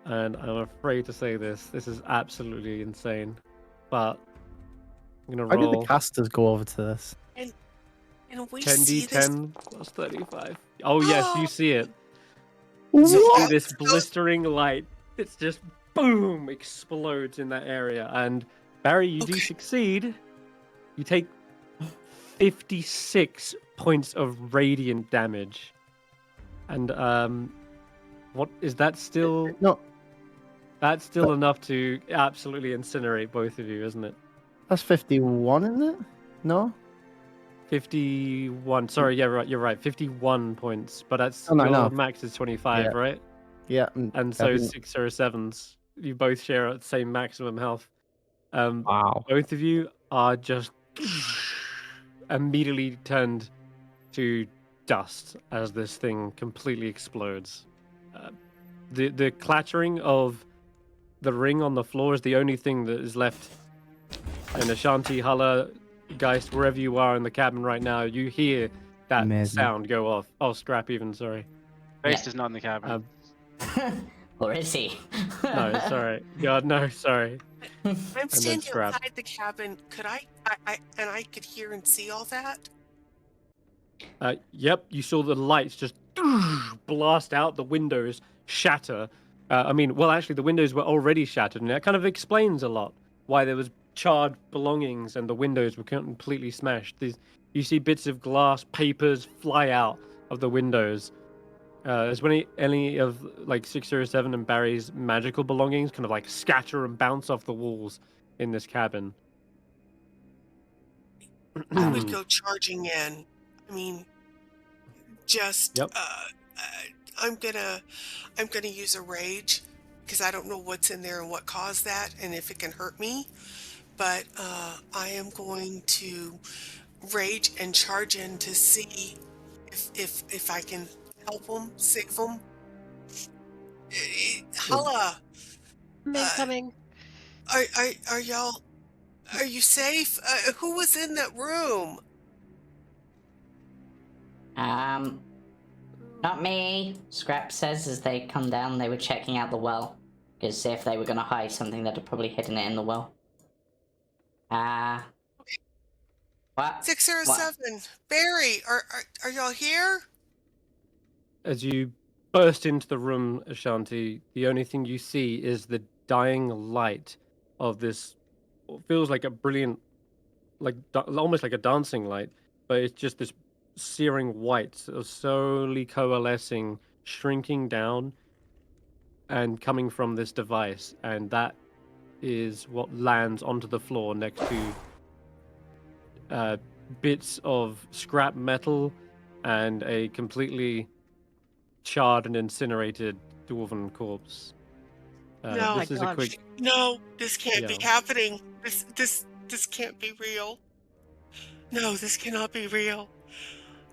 And I'm afraid to say this is absolutely insane, but I'm gonna Why did roll the casters go over to this? And we see this. 10d10 plus 35. Oh yes, you see it. What? You see this blistering light. It's just boom, explodes in that area. And Barry, you do Okay. succeed. You take 56 points of radiant damage. And what is that still? No, That's still enough to absolutely incinerate both of you, isn't it? that's 51, isn't it? No? 51. Sorry, yeah, right. You're right. 51 points, but that's Oh, no, your no. max is 25, Yeah. right? Yeah. And so definitely. 607s. You both share the same maximum health. Wow. Both of you are just immediately turned to dust as this thing completely explodes. The clattering of the ring on the floor is the only thing that is left. And Ashanti, Hulla, Geist, wherever you are in the cabin right now, you hear that Amazing. sound go off. Oh, Skrapp even, sorry. Christ is not in the cabin. Or is he? No, sorry. God, no, sorry. I'm standing Skrapp. outside the cabin. Could I could hear and see all that? Yep, you saw the lights just blast out, the windows shatter. Actually, the windows were already shattered, and that kind of explains a lot why there was charred belongings and the windows were completely smashed. You see bits of glass, papers fly out of the windows. As when any of like 607 and Barry's magical belongings kind of like scatter and bounce off the walls in this cabin. I would go charging in. I mean, just Yep. I'm gonna use a rage because I don't know what's in there and what caused that and if it can hurt me. But I am going to rage and charge in to see if I can help them, save them. Hulla, I'm incoming. are y'all? Are you safe? Who was in that room? Not me, Skrapp says as they come down. They were checking out the well. Because if they were going to hide something, they'd have probably hidden it in the well. What? 607, Barry, are y'all here? As you burst into the room, Ashanti, the only thing you see is the dying light of this. What feels like a brilliant, almost like a dancing light, but it's just this searing white, slowly coalescing, shrinking down, and coming from this device, and that is what lands onto the floor next to bits of scrap metal and a completely charred and incinerated dwarven corpse. No. This is a quick. No, this can't be Yeah. happening. This can't be real. No, this cannot be real.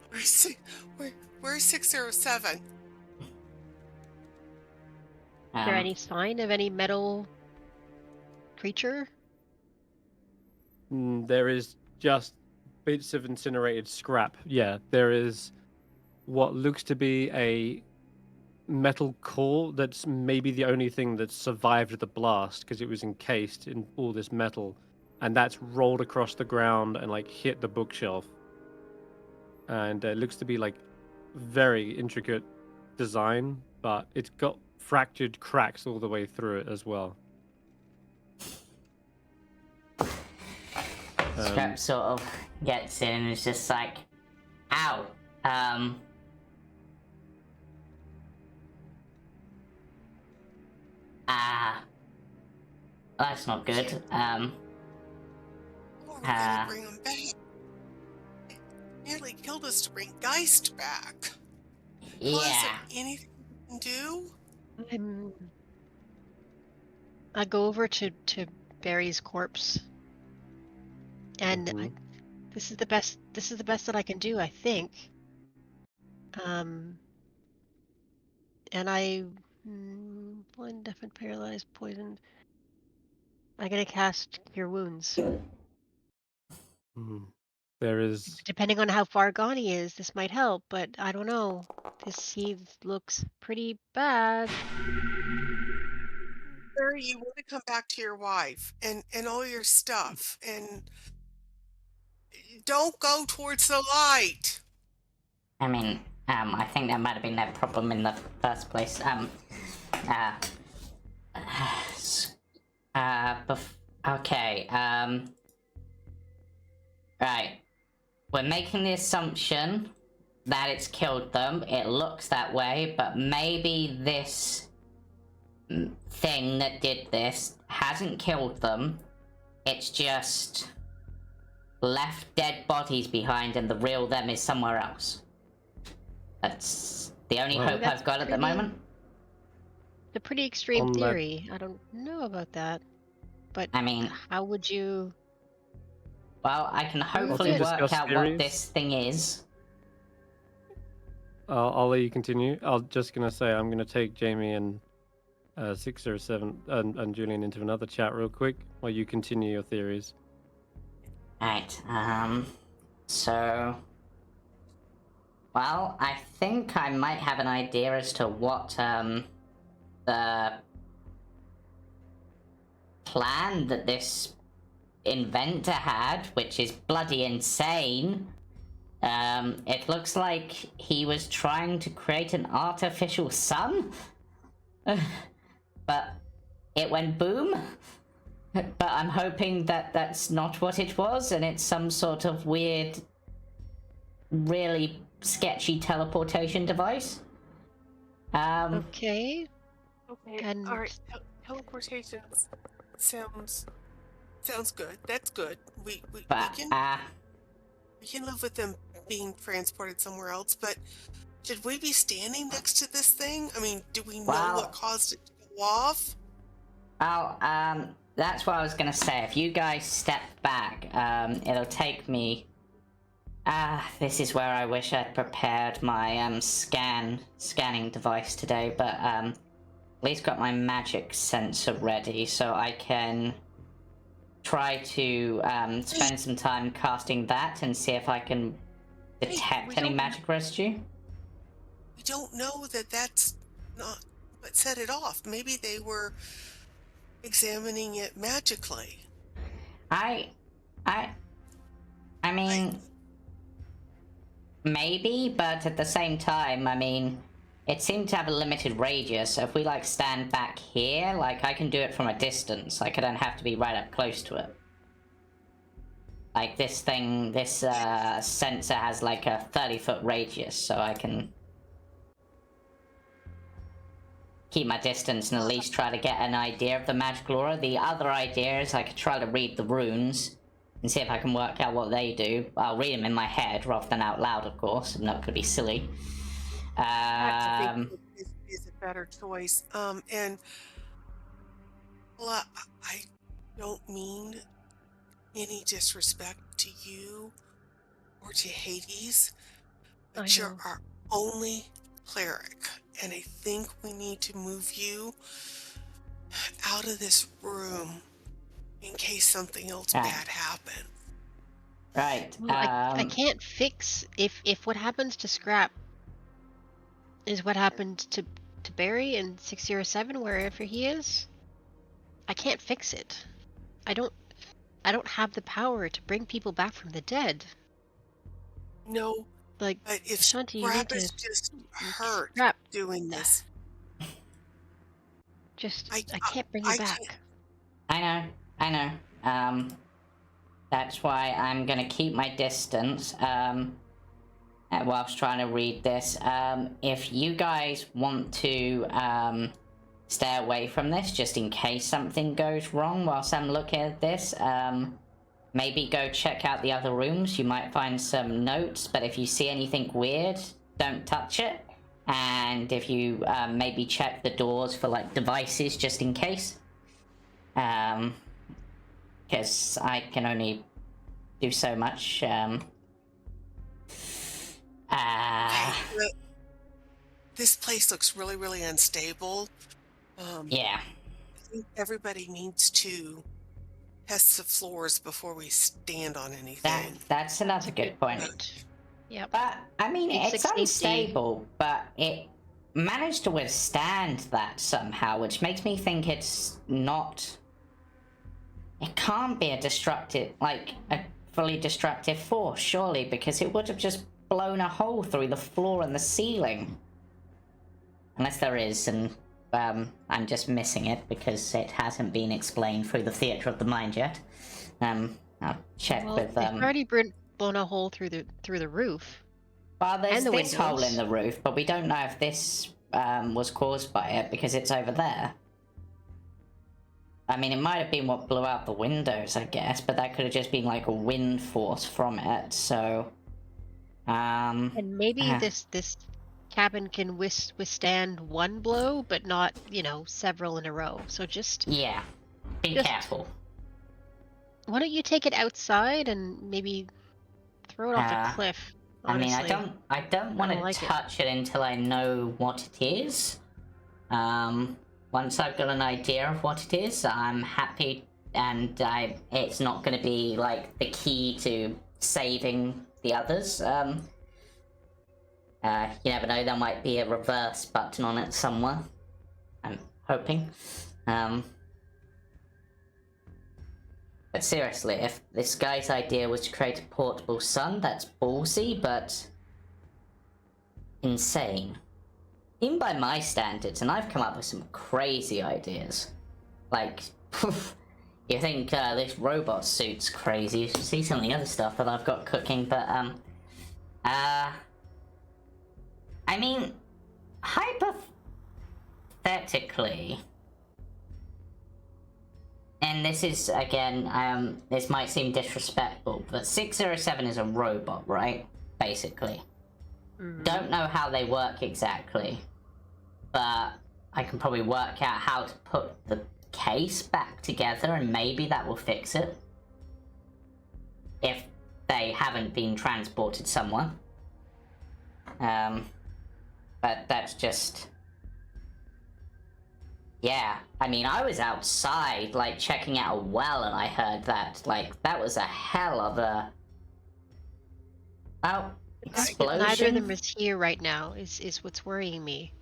Where's 607? Is there any sign of any metal creature? There is just bits of incinerated scrap. Yeah, there is what looks to be a metal core that's maybe the only thing that survived the blast because it was encased in all this metal, and that's rolled across the ground and like hit the bookshelf. And it looks to be like very intricate design, but it's got fractured cracks all the way through it as well. Skrapp sort of gets in and is just like, ow. That's not good. Oh, we're gonna bring him back. It nearly killed us to bring Geist back. Well, is there Yeah. anything we can do? I go over to Barry's corpse, and Mhm. this is the best that I can do, I think. And I blind, deafened, paralyzed, poisoned. I'm gonna cast Cure Wounds. There is. Depending on how far gone he is, this might help, but I don't know. He looks pretty bad. Barry, you want to come back to your wife and all your stuff, and don't go towards the light. I mean, I think that might have been their problem in the first place. Okay, right. We're making the assumption that it's killed them. It looks that way, but maybe this thing that did this hasn't killed them. It's just left dead bodies behind, and the real them is somewhere else. That's the only hope I've got at the moment. It's a pretty extreme theory. I don't know about that. But I mean, how would you... Well, I can hopefully work out what this thing is. I'll let you continue. I'm just going to say I'm going to take Jamey and 607 and Julian into another chat real quick while you continue your theories. Right, so... Well, I think I might have an idea as to what, the plan that this inventor had, which is bloody insane. It looks like he was trying to create an artificial sun, but it went boom. But I'm hoping that that's not what it was, and it's some sort of weird, really sketchy teleportation device. Okay. Okay. And- All right. Teleportation sounds good. That's good. We But can live with them being transported somewhere else. But should we be standing next to this thing? I mean, do we know Well- what caused it to go off? That's what I was gonna say. If you guys step back, it'll take me. This is where I wish I'd prepared my scanning device today, but at least got my magic sensor ready, so I can try to spend some time casting that and see if I can detect we any don't- magic residue. We don't know that that's not what set it off. Maybe they were examining it magically. I mean, maybe, but at the same time, I mean, it seemed to have a limited radius, so if we, like, stand back here, like, I can do it from a distance. Like, I don't have to be right up close to it. Like, this sensor has, like, a 30-foot radius, so I can keep my distance and at least try to get an idea of the magical aura. The other idea is I could try to read the runes and see if I can work out what they do. I'll read them in my head rather than out loud, of course. I'm not going to be silly. I think is a better choice. And well, I don't mean any disrespect to you or to Hades, but I you're know. our only cleric, and I think we need to move you out of this room in case something else bad happens. Right. Well, I can't fix if what happens to Skrapp is what happened to Barry in 607, wherever he is. I can't fix it. I don't have the power to bring people back from the dead. No, Like, but if Ashanti, you Skrapp need is to just hurt Skrapp. doing this, Just I can't bring you I back. can't- I know. That's why I'm gonna keep my distance, whilst trying to read this. If you guys want to, stay away from this, just in case something goes wrong whilst I'm looking at this, maybe go check out the other rooms. You might find some notes, but if you see anything weird, don't touch it. And if you, maybe check the doors for, like, devices, just in case. Because I can only do so much. but this place looks really, really unstable. Yeah. I think everybody needs to test the floors before we stand on anything. That's another good point. Right. Yep. But, I mean, Basic it's safety. unstable, but it managed to withstand that somehow, which makes me think it's not... It can't be a destructive, like, a fully destructive force, surely, because it would have just blown a hole through the floor and the ceiling. Unless there is, and I'm just missing it because it hasn't been explained through the theatre of the mind yet. I'll check Well, with they've already blown a hole through the roof. Well, there's and the this hole windows. in the roof, but we don't know if this was caused by it because it's over there. I mean, it might have been what blew out the windows, I guess, but that could have just been like a wind force from it. So, And maybe this cabin can withstand one blow, but not, several in a row. So just yeah, be Just- careful. why don't you take it outside and maybe throw it off the cliff? Honestly. I mean, I don't want to like it. touch it until I know what it is. Once I've got an idea of what it is, I'm happy, and it's not going to be like the key to saving the others. You never know, there might be a reverse button on it somewhere. I'm hoping. But seriously, if this guy's idea was to create a portable sun, that's ballsy, but insane. Even by my standards, and I've come up with some crazy ideas. Like, you think this robot suit's crazy, you should see some of the other stuff that I've got cooking, but, I mean, hypothetically, and this is, again, this might seem disrespectful, but 607 is a robot, right? Basically. Don't know how they work exactly, but I can probably work out how to put the case back together, and maybe that will fix it. If they haven't been transported somewhere. But that's just... Yeah, I mean, I was outside, like, checking out a well, and I heard that. Like, that was a hell of a... Oh, explosion? Neither of them is here right now, is what's worrying me.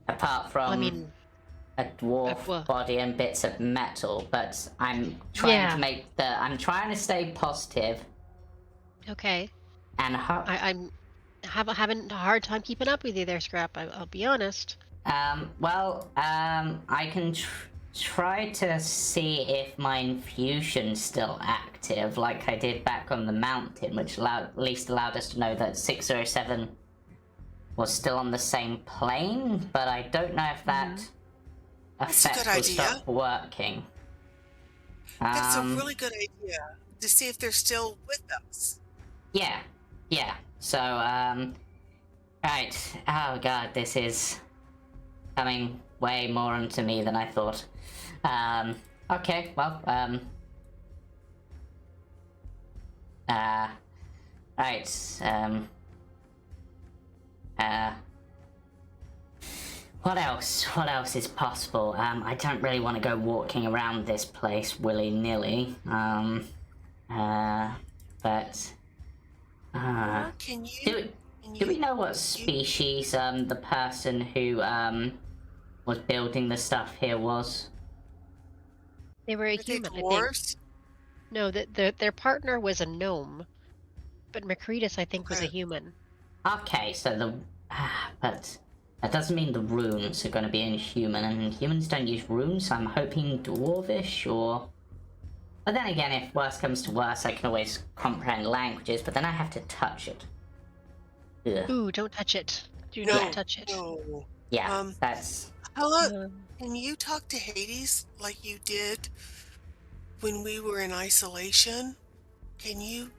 Apart from I mean, a dwarf body and bits of metal, but I'm trying to make the... I'm trying to stay positive. Okay. And I'm having a hard time keeping up with you there, Skrapp. I'll be honest. I can try to see if my infusion's still active, like I did back on the mountain, which at least allowed us to know that 607 was still on the same plane, but I don't know if that effect will stop working. That's a really good idea, to see if they're still with us. Yeah. So, right. Oh god, this is coming way more onto me than I thought. Okay, well, right, what else is possible? I don't really want to go walking around this place willy-nilly, but, Can you... Do we know what species, the person who, was building the stuff here was? They were a human, I think. No, their partner was a gnome, but Makritis, I think, was a human. Okay, so but that doesn't mean the runes are going to be inhuman, and humans don't use runes, so I'm hoping dwarvish, or... But then again, if worse comes to worse, I can always comprehend languages, but then I have to touch it. Ugh. Ooh, don't touch it. Do not touch it. No. Yeah, that's... Hello, can you talk to Hades like you did when we were in isolation? Can you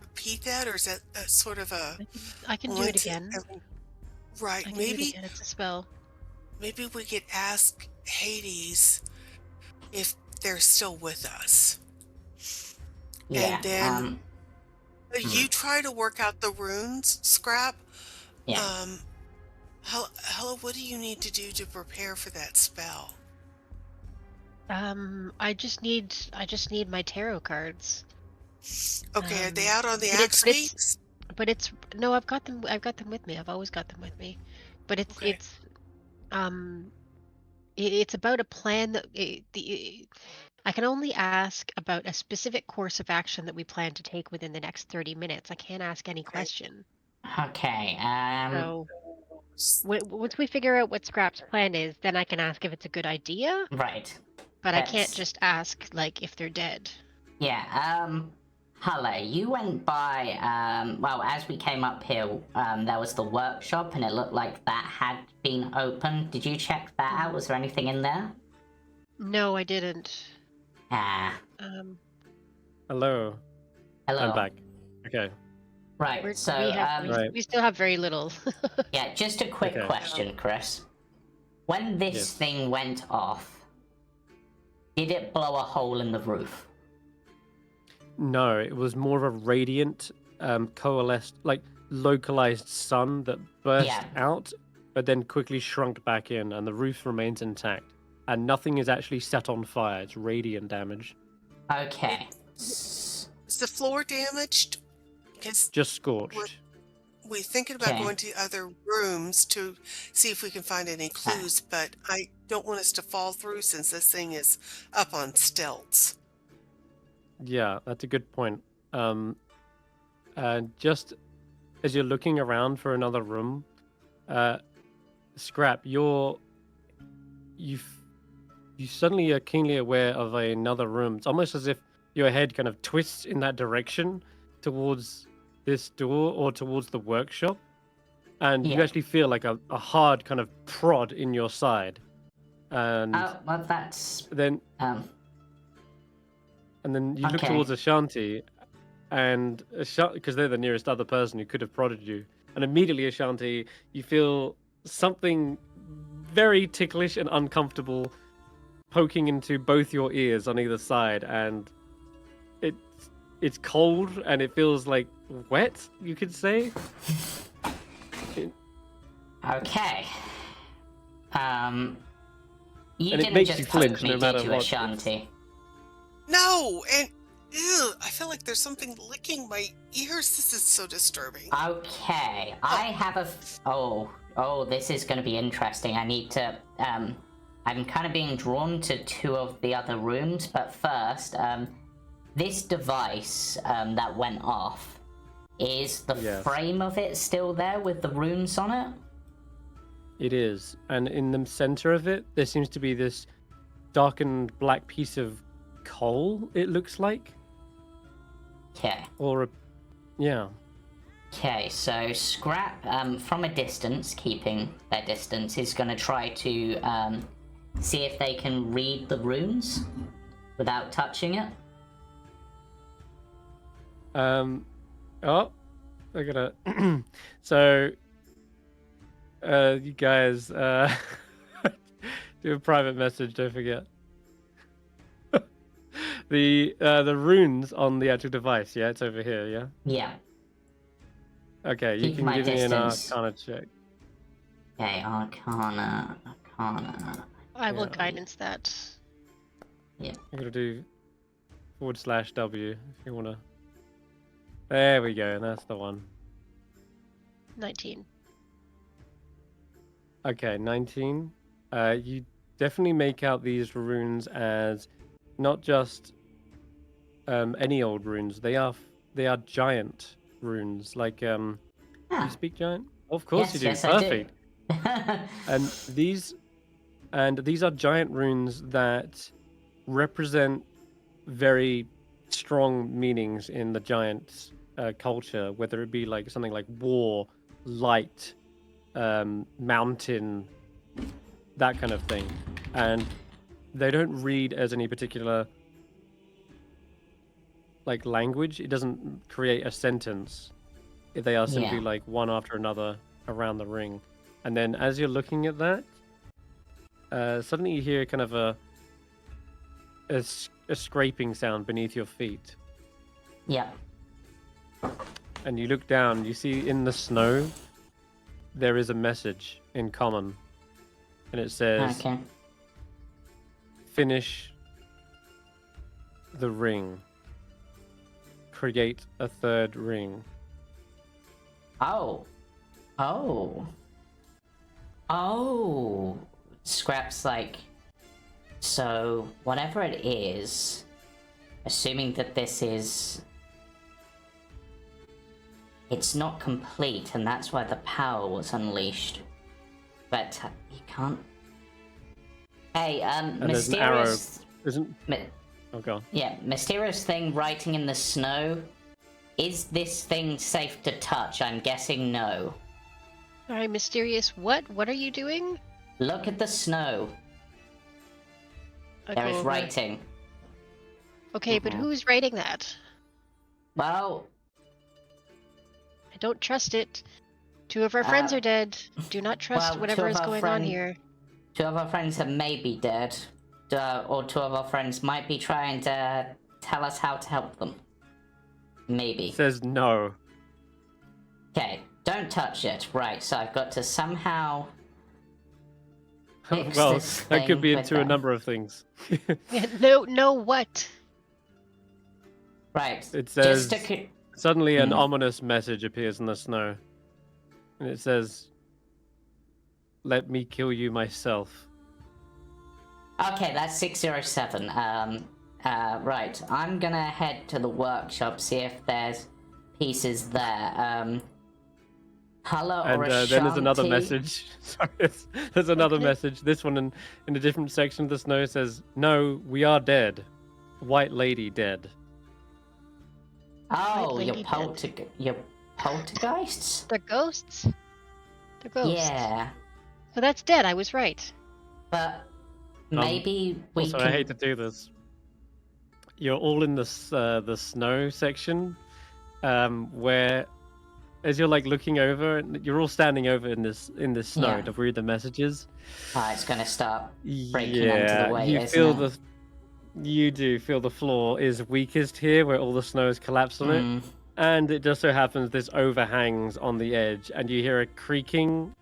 repeat that, or is that sort of a... I can do it again. Right, I can do it again. It's a spell. Maybe we could ask Hades if they're still with us. Yeah, and then you try to work out the runes, Skrapp. Yeah. Hello, what do you need to do to prepare for that spell? I just need my tarot cards. Okay, are they out on the axe weeks? But it's no, I've got them with me. I've always got them with me. But it's about a plan that I can only ask about a specific course of action that we plan to take within the next 30 minutes. I can't ask any question. Okay, So once we figure out what Skrapp's plan is, then I can ask if it's a good idea. Right. But I can't just ask, like, if they're dead. Yeah, Hulla, you went by, well, as we came up here, there was the workshop, and it looked like that had been open. Did you check that out? Was there anything in there? No, I didn't. Hello. I'm back. Okay. Right, we still have very little. Yeah, just a quick question, Chris. When this thing went off, did it blow a hole in the roof? No, it was more of a radiant, coalesced, like localized sun that burst out, but then quickly shrunk back in, and the roof remains intact. And nothing is actually set on fire. It's radiant damage. Okay. Is the floor damaged? Just scorched. We're thinking about going to other rooms to see if we can find any clues, but I don't want us to fall through since this thing is up on stilts. Yeah, that's a good point. And just as you're looking around for another room, Skrapp, you suddenly are keenly aware of another room. It's almost as if your head kind of twists in that direction towards this door or towards the workshop, and you Yeah. actually feel like a hard kind of prod in your side, and Oh, well, that's then um. you look Okay. towards Ashanti, and because they're the nearest other person who could have prodded you, and immediately Ashanti, you feel something very ticklish and uncomfortable poking into both your ears on either side, and it's cold and it feels like wet, you could say. Okay. You And it didn't makes just you poke flinch me, no matter did you, what. Ashanti? No, and ew, I feel like there's something licking my ears. This is so disturbing. Okay, I have a. Oh, this is going to be interesting. I need to. I'm kind of being drawn to two of the other rooms, but first, this device that went off, is the Yes. frame of it still there with the runes on it? It is, and in the center of it, there seems to be this darkened black piece of coal. It looks like, Okay. yeah. Okay, so Skrapp, from a distance, keeping their distance, is going to try to see if they can read the runes without touching it. Oh, I gotta. So, you guys, do a private message. Don't forget. The runes on the actual device. Yeah, it's over here. Yeah. Yeah. Okay, you Keep can my give me an distance. Arcana check. Okay, Arcana. I will Yeah. guidance that. I'm gonna do /W if you wanna. There we go. That's the one. 19. Okay, 19. You definitely make out these runes as not just any old runes. They are giant runes. Like you Ah, speak giant? Of course you do. yes, Perfect. I do. And these are giant runes that represent very strong meanings in the giant culture, whether it be like something like war, light, mountain, that kind of thing. And they don't read as any particular like language. It doesn't create a sentence. They are simply Yeah. like one after another around the ring. And then as you're looking at that, suddenly you hear kind of a scraping sound beneath your feet. Yep. And you look down, you see in the snow, there is a message in common. And it says, Okay. finish the ring. Create a third ring. Oh. Scrap's like, so whatever it is, assuming that this is, it's not complete, and that's why the power was unleashed. But you can't. Hey, And there's an arrow. mysterious. Isn't? Oh god. Yeah, mysterious thing writing in the snow. Is this thing safe to touch? I'm guessing no. Sorry, mysterious. What? What are you doing? Look at the snow. I There go is over. writing. Okay, but who's writing that? Well, I don't trust it. Two of our friends are dead. Do not trust well, whatever two is of our going on friend- here. two of our friends are maybe dead. Or two of our friends might be trying to tell us how to help them. Maybe. It says no. Okay, don't touch it. Right, so I've got to somehow fix Well, this that could thing be with into a them. number of things. No, what? Right. It says Just to... suddenly an ominous message appears in the snow. And it says, let me kill you myself. Okay, that's 607. Right. I'm gonna head to the workshop, see if there's pieces there. Hulla or And Ashanti? then there's another message. Sorry, there's another Okay. message. This one in a different section of the snow says, "No, we are dead. White lady dead." Oh, White your lady dead. your poltergeists? They're ghosts. They're ghosts. Yeah, So that's dead. I was right. but maybe we Also, can. I hate to do this. You're all in this the snow section, where as you're like looking over, you're all standing over in this snow Yeah. to read the messages. It's gonna start breaking Yeah, under the weight, you isn't feel it? you do feel the floor is weakest here, where all the snow has collapsed on it, and it just so happens this overhangs on the edge, and you hear a creaking,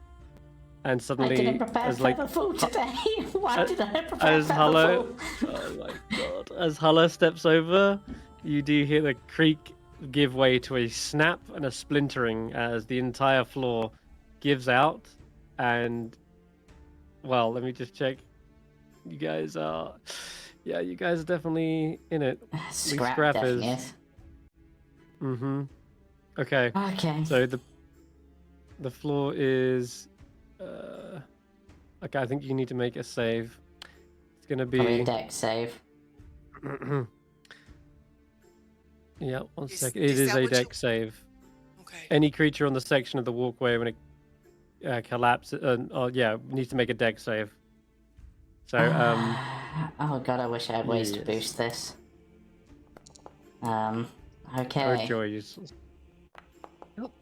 and I suddenly, didn't prepare as like feather food today. Why did I prepare as feather Hulla, food? oh my god, as Hulla steps over, you do hear the creak give way to a snap and a splintering as the entire floor gives out, and well, let me just check. You guys are, yeah, you guys are definitely in it. Skrapp Skrapp definitely is. is. Mm-hmm. Okay. Okay. So the floor is. Okay, I think you need to make a save. It's gonna Probably a be. deck save. Yeah, one Is- second. It is is that a what you- deck save. Okay. Any creature on the section of the walkway when it collapses, needs to make a deck save. So Oh god, I wish I had ways to yes. boost this. Oh Okay. joy, you. Nope.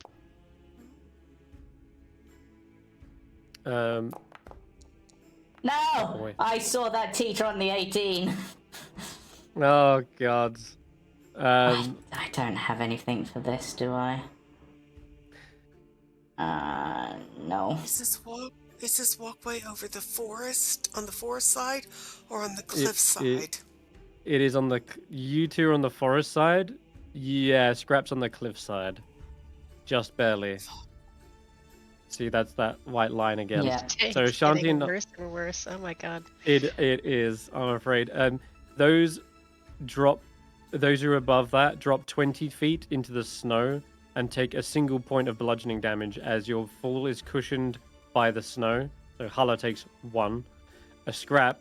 No! boy. I saw that teacher on the 18. Oh god. I don't have anything for this, do I? No. Is this walkway over the forest, on the forest side, or on the cliff side? It is on the. You two are on the forest side. Yeah, Skrapp's on the cliff side. Just barely. See, that's that white line again. Yeah. It's So Ashanti getting and worse and worse. Oh my god. it is. I'm afraid. Those who are above that drop 20 feet into the snow and take a single point of bludgeoning damage as your fall is cushioned by the snow. So Hulla takes 1. A Skrapp,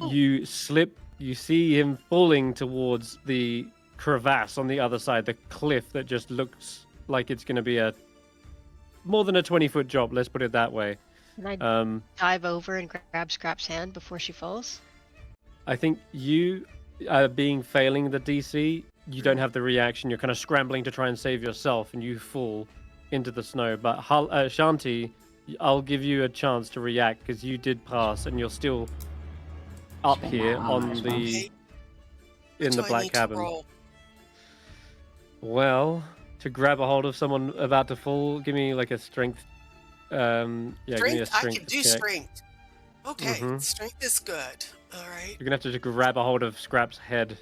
you slip. You see him falling towards the crevasse on the other side, the cliff that just looks like it's going to be a more than a 20-foot drop. Let's put it that way. Can I dive over and grab Scrap's hand before she falls? I think you, being failing the DC, you don't have the reaction. You're kind of scrambling to try and save yourself, and you fall into the snow. But Ashanti, I'll give you a chance to react because you did pass, and you're still up Spend here that armor on as well. the What in do the I black need to cabin. roll? Well, to grab a hold of someone about to fall, give me like a strength. Give me a Strength? I strength can do check. strength. Okay, Mhm. strength is good. All right. You're gonna have to just grab a hold of Scrap's head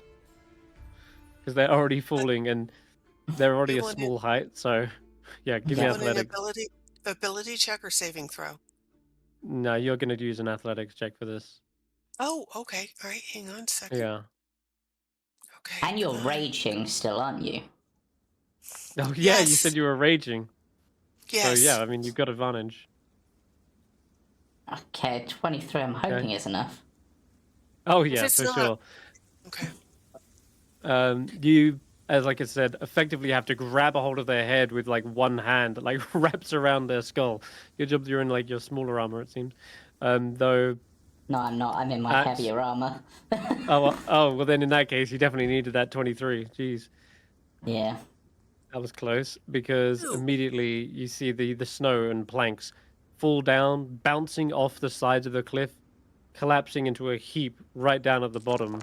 because they're already falling and they're already You a want small height. So, yeah, give me You want an athletics. ability check or saving throw? No, you're gonna use an athletics check for this. Oh, okay. All right, hang on a second. Yeah. Okay. And you're raging still, aren't you? Oh yeah, you Yes. said you were raging. Yes. So yeah, I mean you've got advantage. Okay, 23 I'm hoping is enough. Oh yeah, it's for not- sure. Okay. You, as like I said, effectively have to grab a hold of their head with like one hand that like wraps around their skull. Good job you're in like your smaller armor, it seems. Though. No, I'm not. I'm in my That's- heavier armor. Well then in that case you definitely needed that 23. Jeez. Yeah. That was close because Ew. immediately you see the snow and planks fall down, bouncing off the sides of the cliff, collapsing into a heap right down at the bottom,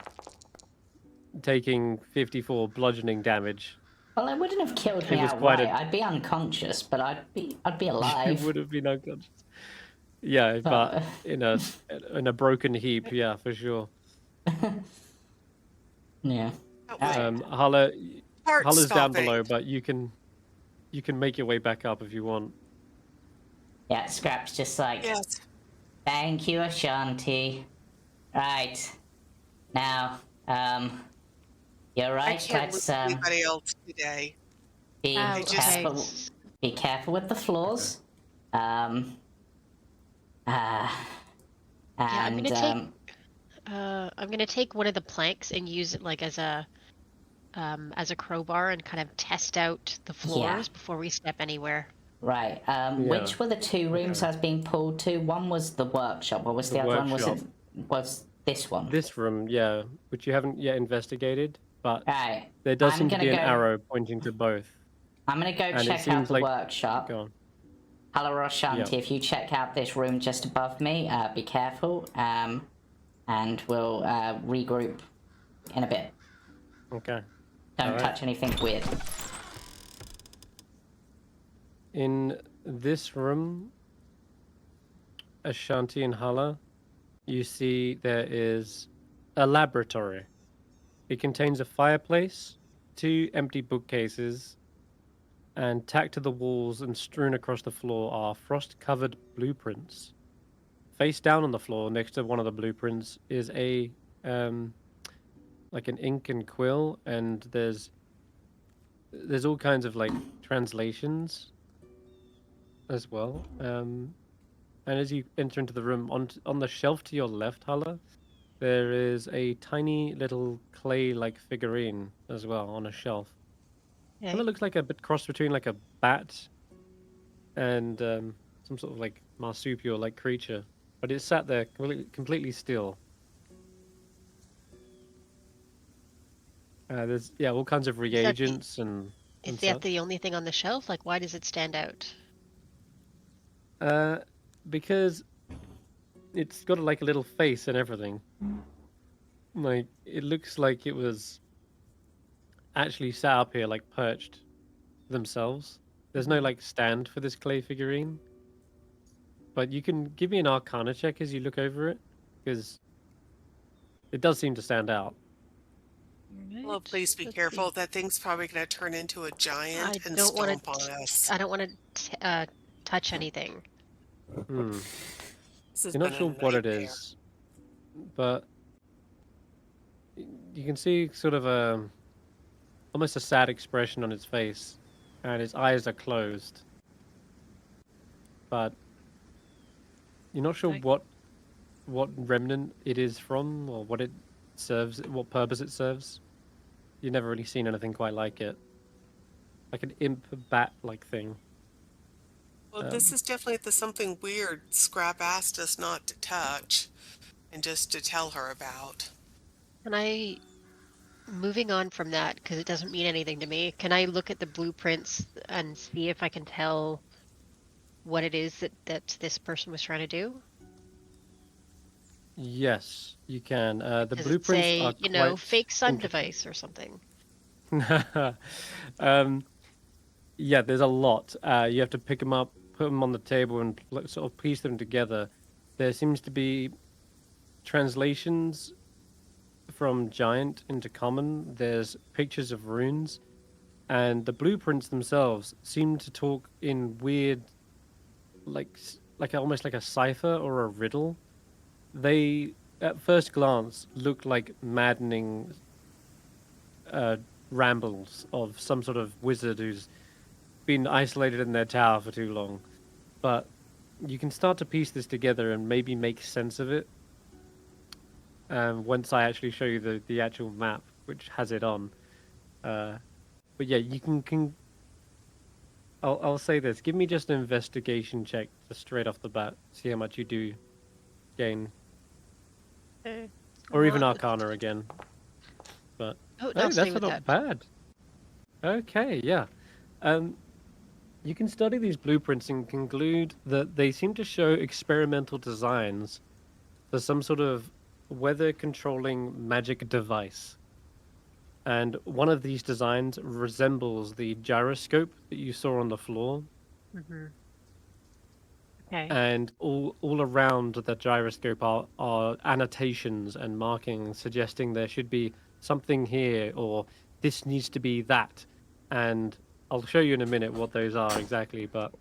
taking 54 bludgeoning damage. Well, it wouldn't have killed me It was quite outright. a- I'd be unconscious, but I'd be You alive. would have been unconscious. Yeah, but in a broken heap, yeah, for sure. Yeah. That was Hulla's down heart-stopping. below, but you can make your way back up if you want. Yeah, Scrap's just like, Yes. thank you, Ashanti. Right. Now, You're I right. can't Let's lose anybody else today. be Oh, I just- okay. careful. Be careful with the floors. And Yeah, I'm gonna take one of the planks and use it like as a crowbar and kind of test out the floors before we step anywhere. right. Which were the two rooms I was being pulled to? One was the workshop. What was the other one? Was this one? This room, yeah, which you haven't yet investigated, but Right. there does I'm seem to gonna be an go- arrow pointing to both. I'm gonna go And it check out seems the like- workshop. Go on. Hulla or Ashanti, if you check out this room just above me, be careful. And we'll regroup in a bit. Okay. Don't Alright. touch anything weird. In this room, Ashanti and Hulla, you see there is a laboratory. It contains a fireplace, 2 empty bookcases, and tacked to the walls and strewn across the floor are frost-covered blueprints. Face down on the floor, next to one of the blueprints, is a like an ink and quill, and there's all kinds of like translations as well. And as you enter into the room, on the shelf to your left, Hulla, there is a tiny little clay-like figurine as well on a shelf. Kind of looks like a bit cross between like a bat and some sort of like marsupial-like creature, but it's sat there completely still. There's all kinds of reagents and Is such. that the only thing on the shelf? Like, why does it stand out? Because it's got like a little face and everything. Like, it looks like it was actually sat up here, like perched themselves. There's no like stand for this clay figurine. But you can give me an Arcana check as you look over it, because it does seem to stand out. Well, please be careful. That thing's probably going to turn into a giant and don't wanna stomp on us. I don't want to touch anything. This has You're not been a sure what it nightmare. is, but you can see sort of almost a sad expression on its face, and its eyes are closed. But you're not sure what remnant it is from, or what it serves, what purpose it serves. You've never really seen anything quite like it, like an imp bat-like thing. Well, this is definitely something weird Skrapp asked us not to touch and just to tell her about. Can I, moving on from that, because it doesn't mean anything to me, can I look at the blueprints and see if I can tell what it is that this person was trying to do? Yes, you can. The Does it blueprints say, are quite fake sun intricate. device or something? Yeah, there's a lot. You have to pick them up, put them on the table, and sort of piece them together. There seems to be translations from Giant into Common. There's pictures of runes, and the blueprints themselves seem to talk in weird, like almost like a cipher or a riddle. They, at first glance, look like maddening rambles of some sort of wizard who's been isolated in their tower for too long. But you can start to piece this together and maybe make sense of it once I actually show you the actual map, which has it on. But yeah, you can I'll say this. Give me just an investigation check just straight off the bat. See how much you do gain. Or even Arcana again. But Oh, hey, I'll stay that's with not that. bad. Okay, yeah. You can study these blueprints and conclude that they seem to show experimental designs for some sort of weather-controlling magic device. And one of these designs resembles the gyroscope that you saw on the floor. Mm-hmm. Okay. And all around the gyroscope are annotations and markings suggesting there should be something here, or this needs to be that. And I'll show you in a minute what those are exactly, but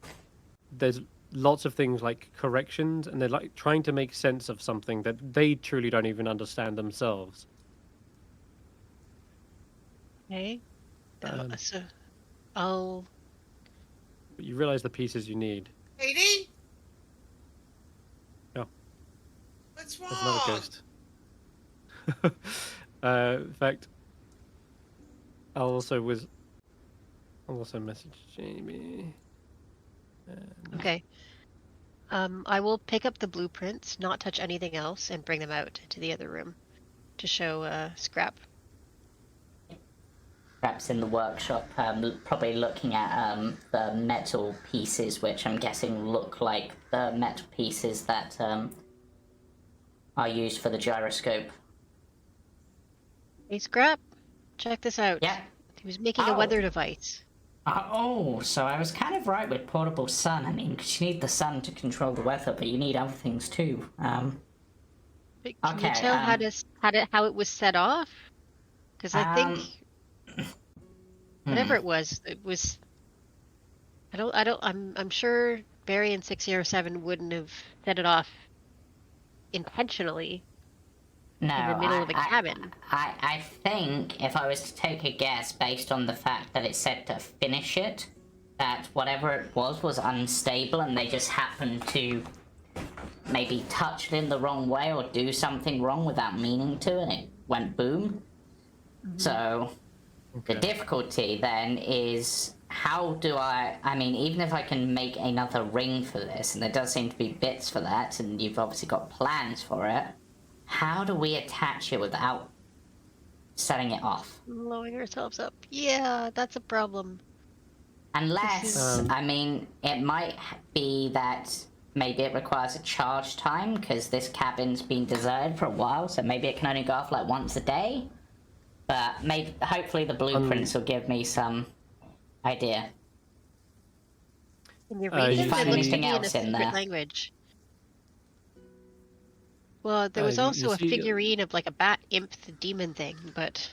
there's lots of things like corrections, and they're like trying to make sense of something that they truly don't even understand themselves. Okay. Um, So I'll. but you realize the pieces you need. Katie? Oh. What's There's another wrong? ghost. In fact, I'll also message Jamey. And Okay. I will pick up the blueprints, not touch anything else, and bring them out into the other room to show Skrapp. Perhaps in the workshop, probably looking at the metal pieces, which I'm guessing look like the metal pieces that are used for the gyroscope. Hey, Skrapp, check this out. Yeah. He was making a Oh. weather device. Oh, so I was kind of right with portable sun. I mean, 'cause you need the sun to control the weather, but you need other things too. But can you Okay, tell how it was set off? Because I think whatever it was. I'm sure Barry and 607 wouldn't have set it off intentionally No, in the middle of a cabin. I think if I was to take a guess based on the fact that it said to finish it, that whatever it was unstable and they just happened to maybe touch it in the wrong way or do something wrong without meaning to, and it went boom. So the difficulty then is, how do I mean, even if I can make another ring for this, and there does seem to be bits for that, and you've obviously got plans for it, how do we attach it without setting it off? Blowing ourselves up. Yeah, that's a problem. Unless, I mean, it might be that maybe it requires a charge time, because this cabin's been deserted for a while, so maybe it can only go off like once a day. But maybe, hopefully the blueprints will give me some idea. Can you read you it? find It looks to anything be in a else in secret there? language. Well, there was you also a see- figurine of like a bat imp the demon thing, but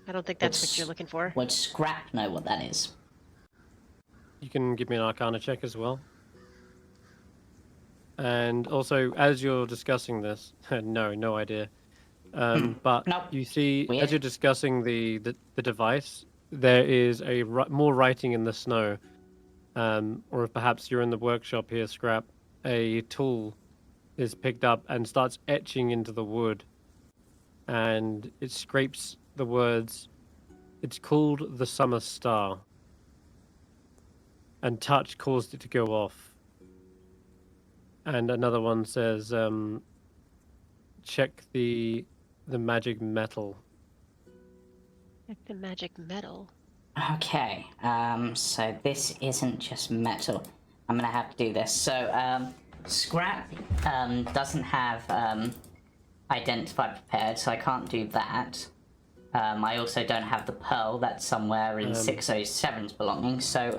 I don't think that's what you're looking for. Would Skrapp know what that is? You can give me an Arcana check as well. And also, as you're discussing this, no idea. But Nope. you see, Weird. as you're discussing the device, there is more writing in the snow. Or if perhaps you're in the workshop here, Skrapp, a tool is picked up and starts etching into the wood. And it scrapes the words, "It's called the Summer Star." And touch caused it to go off. And another one says, check the magic metal. Like the magic metal. Okay, so this isn't just metal. I'm gonna have to do this. So, Skrapp doesn't have identify prepared, so I can't do that. I also don't have the pearl that's somewhere in 607's belongings, so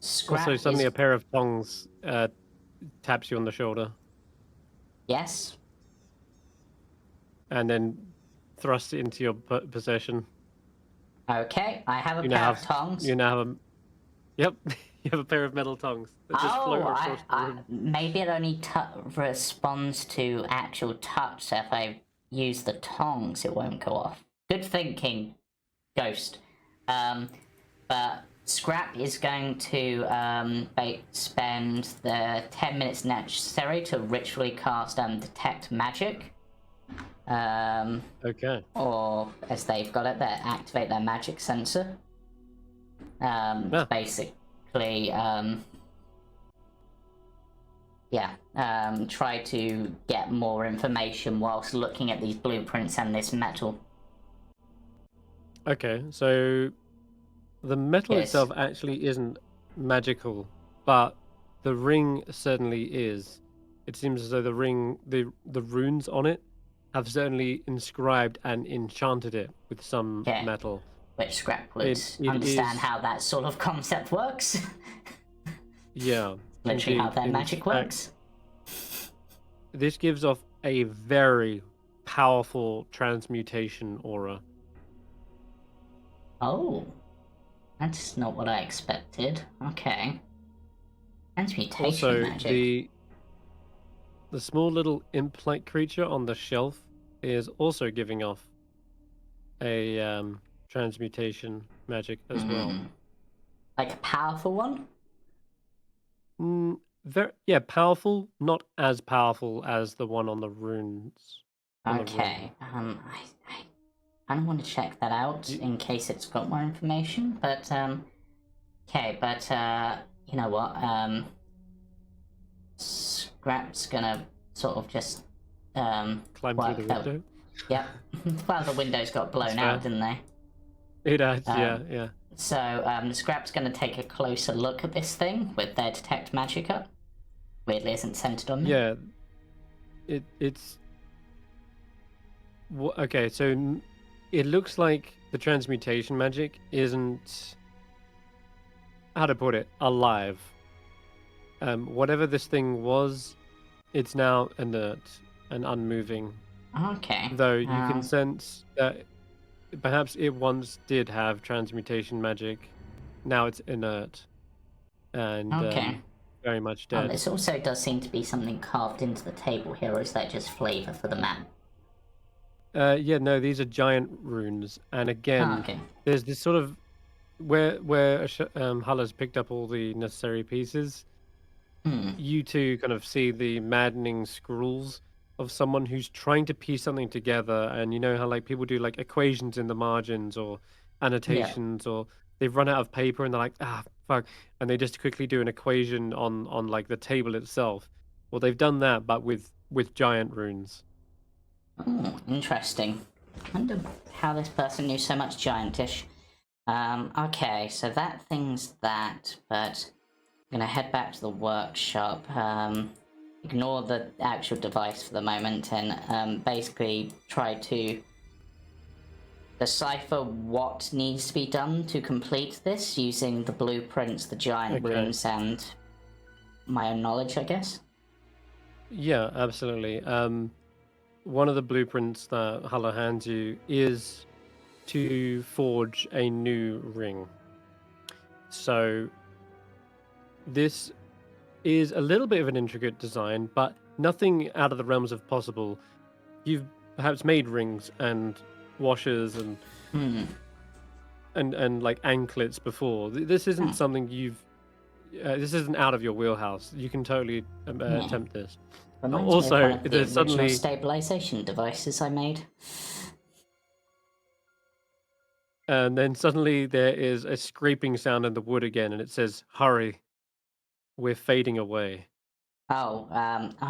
Skrapp Also, suddenly is... a pair of tongs taps you on the shoulder Yes? and then thrusts it into your possession. Okay, I have a You pair now of tongs. You now have Yep, you have a pair of metal tongs that just float across the room. Maybe it only responds to actual touch, so if I use the tongs, it won't go off. Good thinking, Ghost. But Skrapp is going to spend the 10 minutes necessary to ritually cast Detect Magic. Okay. Or, as they've got it, activate their magic sensor. Basically, try to get more information whilst looking at these blueprints and this metal. Okay, so the metal Yes. itself actually isn't magical, but the ring certainly is. It seems as though the ring, the runes on it, have certainly inscribed and enchanted it with some metal. Which Skrapp would It understand is- how that sort of concept works. Yeah. Literally how indeed. their In magic fact, works. This gives off a very powerful transmutation aura. Oh. That's not what I expected. Okay. Transmutation Also, magic. the small little imp-like creature on the shelf is also giving off a transmutation magic as well. Like a powerful one? Powerful, not as powerful as the one on the runes. Okay. I kind of want to check that out in case it's got more information. But okay. But you know what? Skrapp's gonna sort of just Climb through the window. Yep. Well, the windows got blown out, didn't they? It has, yeah. So Skrapp's gonna take a closer look at this thing with their detect magic up. Weirdly, isn't centered on me. Yeah. It's. Okay, so it looks like the transmutation magic isn't. How to put it? Alive. Whatever this thing was, it's now inert and unmoving. Okay. Though you can sense that perhaps it once did have transmutation magic. Now it's inert and very much dead. This also does seem to be something carved into the table here, or is that just flavor for the map? No, these are giant runes, and again, there's this sort of where Hulla's picked up all the necessary pieces. You two kind of see the maddening scrawls of someone who's trying to piece something together, and you know how like people do like equations in the margins or annotations, or they've run out of paper and they're like, fuck, and they just quickly do an equation on like the table itself. Well, they've done that, but with giant runes. Interesting. I wonder how this person knew so much giantish. Okay, so that thing's that, but I'm gonna head back to the workshop. Ignore the actual device for the moment and basically try to decipher what needs to be done to complete this using the blueprints, the giant runes, and my own knowledge, I guess. Yeah, absolutely. One of the blueprints that Hulla hands you is to forge a new ring. So this is a little bit of an intricate design, but nothing out of the realms of possible. You've perhaps made rings and washers and like anklets before. This isn't something you've. This isn't out of your wheelhouse. You can totally attempt this. Also, there's suddenly stabilization devices I made. And then suddenly there is a scraping sound in the wood again, and it says, "Hurry, we're fading away." Oh,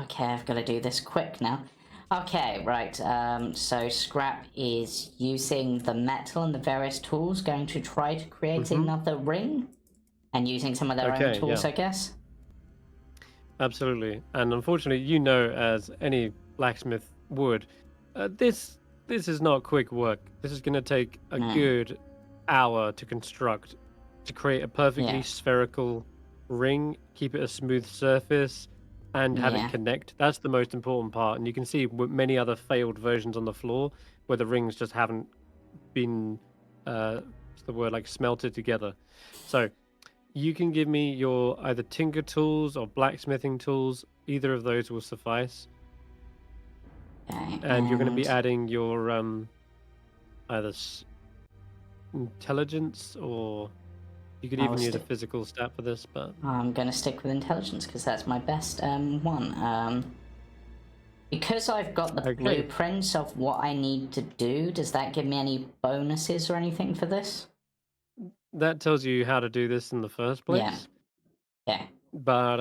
okay, I've got to do this quick now. Okay, right, so Skrapp is using the metal and the various tools, going to try to create another ring, and using some of their own tools, I guess? Absolutely, and unfortunately, you know, as any blacksmith would, this is not quick work. This is going to take a good hour to construct, to create a perfectly spherical ring, keep it a smooth surface, and have it connect. That's the most important part. And you can see many other failed versions on the floor where the rings just haven't been, what's the word, like smelted together. So you can give me your either tinker tools or blacksmithing tools. Either of those will suffice. And you're going to be adding your either intelligence, or you could even use a physical stat for this, but I'm going to stick with intelligence because that's my best one. Because I've got the blueprints of what I need to do, does that give me any bonuses or anything for this? That tells you how to do this in the first place. Yeah. But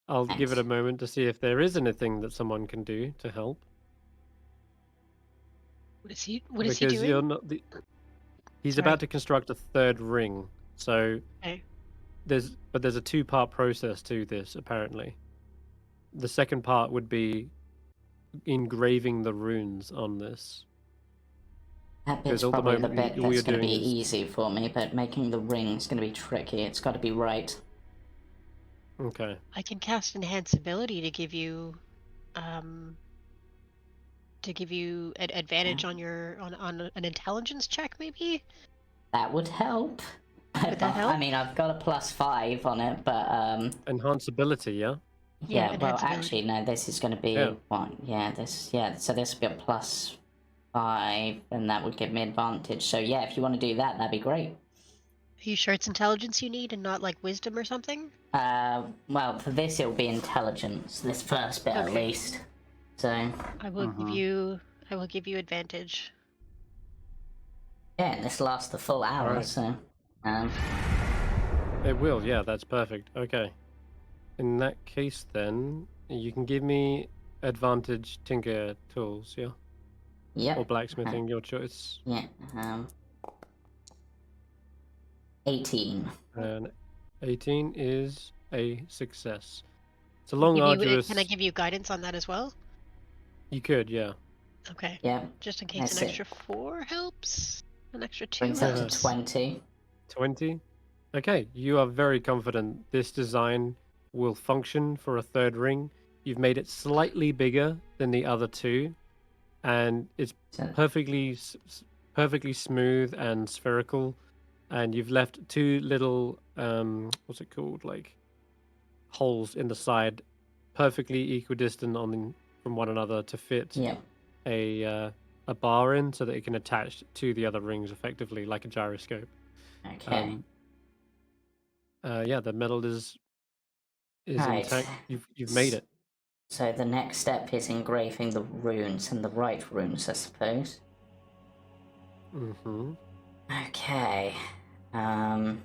I'll give it a moment to see if there is anything that someone can do to help. What is he doing? You're not he's about to construct a third ring. So there's a two-part process to this, apparently. The second part would be engraving the runes on this. That bit's probably the bit that's going to be easy for me, but making the ring's going to be tricky. It's got to be right. Okay. I can cast Enhance Ability to give you an advantage on your on an intelligence check, maybe. That would help. Would that help? I mean, I've got a +5 on it, but Enhance Ability, yeah. Yeah. Well, actually, no. This is going to be one. Yeah. So this will be a +5 5, and that would give me advantage. So yeah, if you want to do that, that'd be great. Are you sure it's intelligence you need and not like wisdom or something? Well, for this it'll be intelligence. This first bit at Okay. least. So I will give you. I will give you advantage. yeah, and this lasts the full hour. Alright. So It will, yeah, that's perfect. Okay. In that case, then, you can give me advantage tinker tools, yeah? yep. Or blacksmithing, your choice. Yeah. 18. And 18 is a success. It's a long, arduous... Can I give you guidance on that as well? You could, yeah. Okay. Yeah. Just in case That's an it. extra 4 helps. An extra 2 Brings up to helps. 20. 20? Okay, you are very confident this design will function for a third ring. You've made it slightly bigger than the other two, and it's So, perfectly smooth and spherical. And you've left 2 little what's it called, like holes in the side, perfectly equidistant from one another to fit yeah. a bar in, so that it can attach to the other rings effectively, like a gyroscope. Okay. Yeah, the metal is Right. intact. You've made it. So the next step is engraving the runes, and the right runes, I suppose. Mm-hmm. Okay. And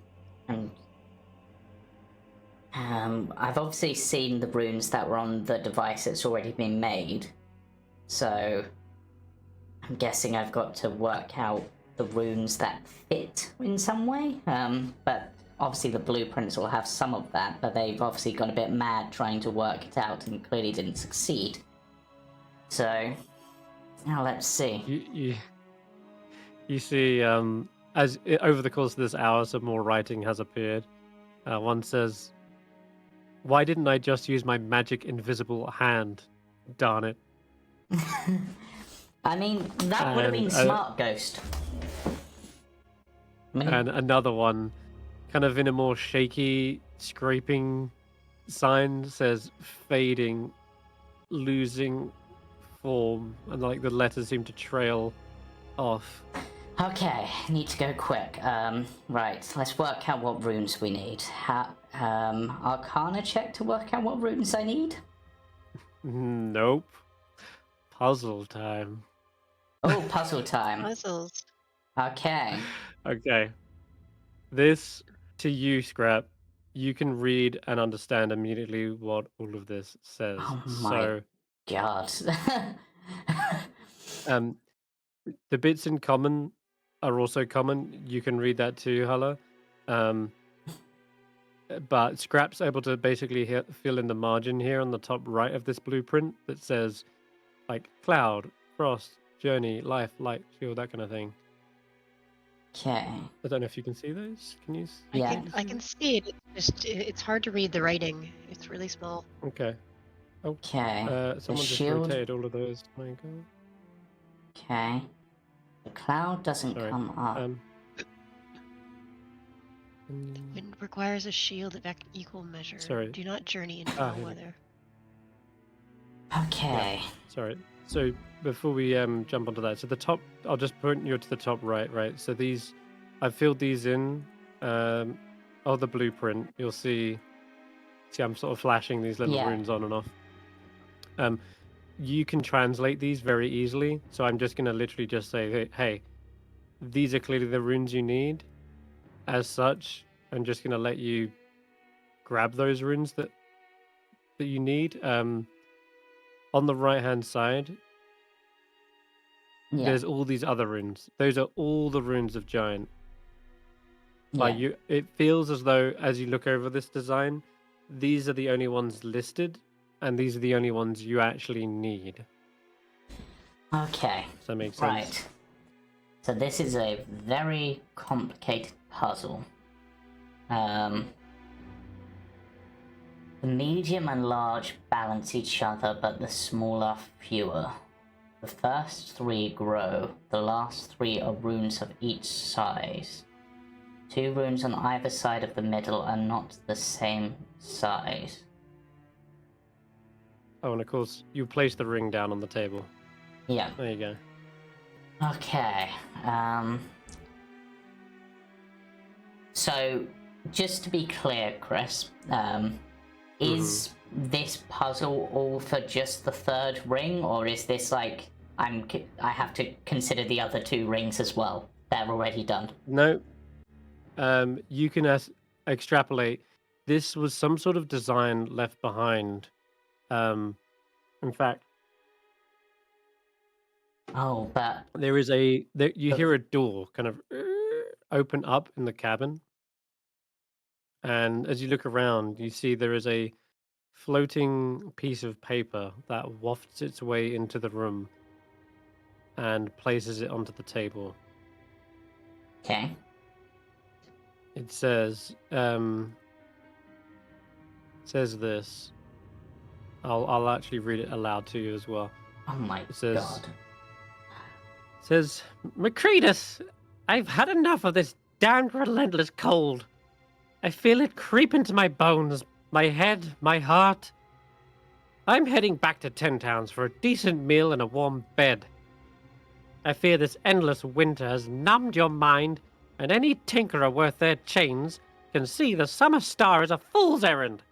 I've obviously seen the runes that were on the device that's already been made, so I'm guessing I've got to work out the runes that fit in some way. But obviously the blueprints will have some of that, but they've obviously gone a bit mad trying to work it out and clearly didn't succeed. So now let's see. You see, over the course of this hour, some more writing has appeared. One says, "Why didn't I just use my magic invisible hand? Darn it!" I mean, that would have been And, smart, Ghost. I mean, And another one, kind of in a more shaky, scraping sign, says, "Fading, losing form," and like the letters seem to trail off. okay, need to go quick. Right, let's work out what runes we need. Arcana check to work out what runes I need? Nope. Puzzle time. Oh, puzzle time. Puzzles. Okay. Okay. This, to you, Skrapp, you can read and understand immediately what all of this says. Oh my So, god. the bits in common are also common. You can read that too, Hulla. But Skrapp's able to basically fill in the margin here on the top right of this blueprint that says, like, cloud, frost, journey, life, light, shield, that kind of thing. Okay. I don't know if you can see those. Can you? Yeah. I can see it. It's hard to read the writing. It's really small. Okay. Okay. Someone just shield- rotated all of those. My God. Okay. The cloud doesn't Sorry. come up. Wind requires a shield of equal measure. Sorry. Do not journey in Ah, foul here we weather. Okay. Sorry. So before we jump onto that, so the top, I'll just point you to the top right. So these, I've filled these in. Oh, the blueprint. You'll see. I'm sort of flashing these little Yeah. runes on and off. You can translate these very easily. So I'm just gonna literally just say, hey, these are clearly the runes you need. As such, I'm just gonna let you grab those runes that you need. On the right hand side, Yeah. there's all these other runes. Those are all the runes of Giant. Yeah. It feels as though, as you look over this design, these are the only ones listed, and these are the only ones you actually need. Okay. Does that make sense? Right. So this is a very complicated puzzle. The medium and large balance each other, but the small are fewer. The first 3 grow, the last 3 are runes of each size. 2 runes on either side of the middle are not the same size. Oh, and of course, you place the ring down on the table. Yeah. There you go. Okay. So, just to be clear, Chris, is this puzzle all for just the third ring, or is this like I have to consider the other 2 rings as well? They're already done. No. You can extrapolate. This was some sort of design left behind. In fact, Oh, but there is you hear a door kind of open up in the cabin, and as you look around, you see there is a floating piece of paper that wafts its way into the room and places it onto the table. okay. It says this. I'll actually read it aloud to you as well. Oh my It says, god. says, Macretus, I've had enough of this damned relentless cold. I feel it creep into my bones, my head, my heart. I'm heading back to Ten Towns for a decent meal and a warm bed. I fear this endless winter has numbed your mind, and any tinkerer worth their chains can see the summer star is a fool's errand.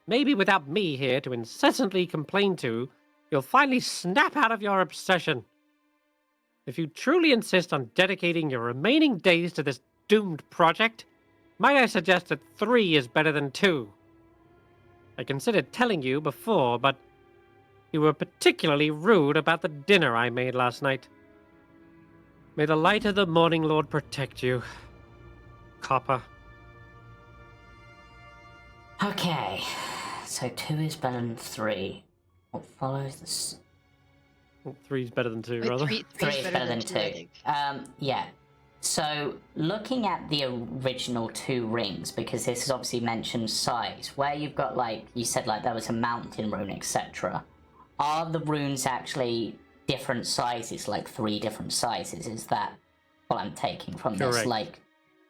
Maybe without me here to incessantly complain to, you'll finally snap out of your obsession. If you truly insist on dedicating your remaining days to this doomed project, might I suggest that 3 is better than 2? I considered telling you before, but you were particularly rude about the dinner I made last night. May the light of the Morning Lord protect you, Copper. Okay, so 2 is better than 3. What follows this? 3 is better than 2, Wait, rather. 3 three's is better than 2. I think. Yeah. So, looking at the original 2 rings, because this is obviously mentioned size, where you've got, like, you said, like, there was a mountain rune, etc. Are the runes actually different sizes, like 3 different sizes? Is that what I'm taking from this? Correct. Like,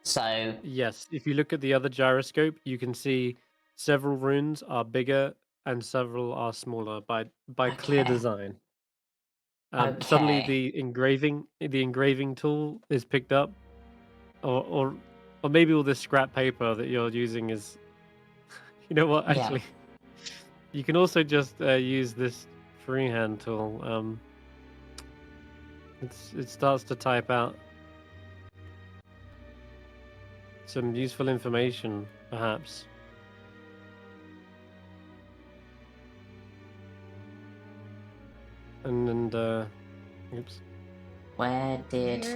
so... Yes, if you look at the other gyroscope, you can see several runes are bigger and several are smaller by clear Okay. design. Suddenly Okay. the engraving tool is picked up, or maybe all this scrap paper that you're using is, you know what? Yeah. Actually, you can also just use this freehand tool. It starts to type out some useful information, perhaps. And oops. Where did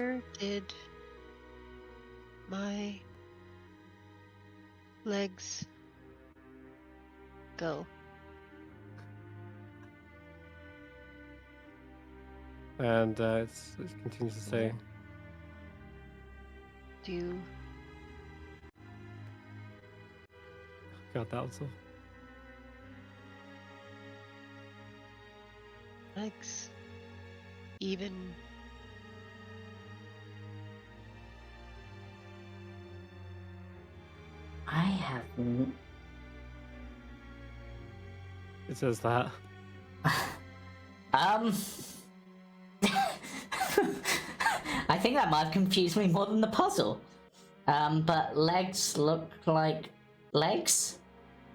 my legs go? And it continues to say, Do God, that was all. legs even I have It says that. I think that might have confused me more than the puzzle. But legs look like legs?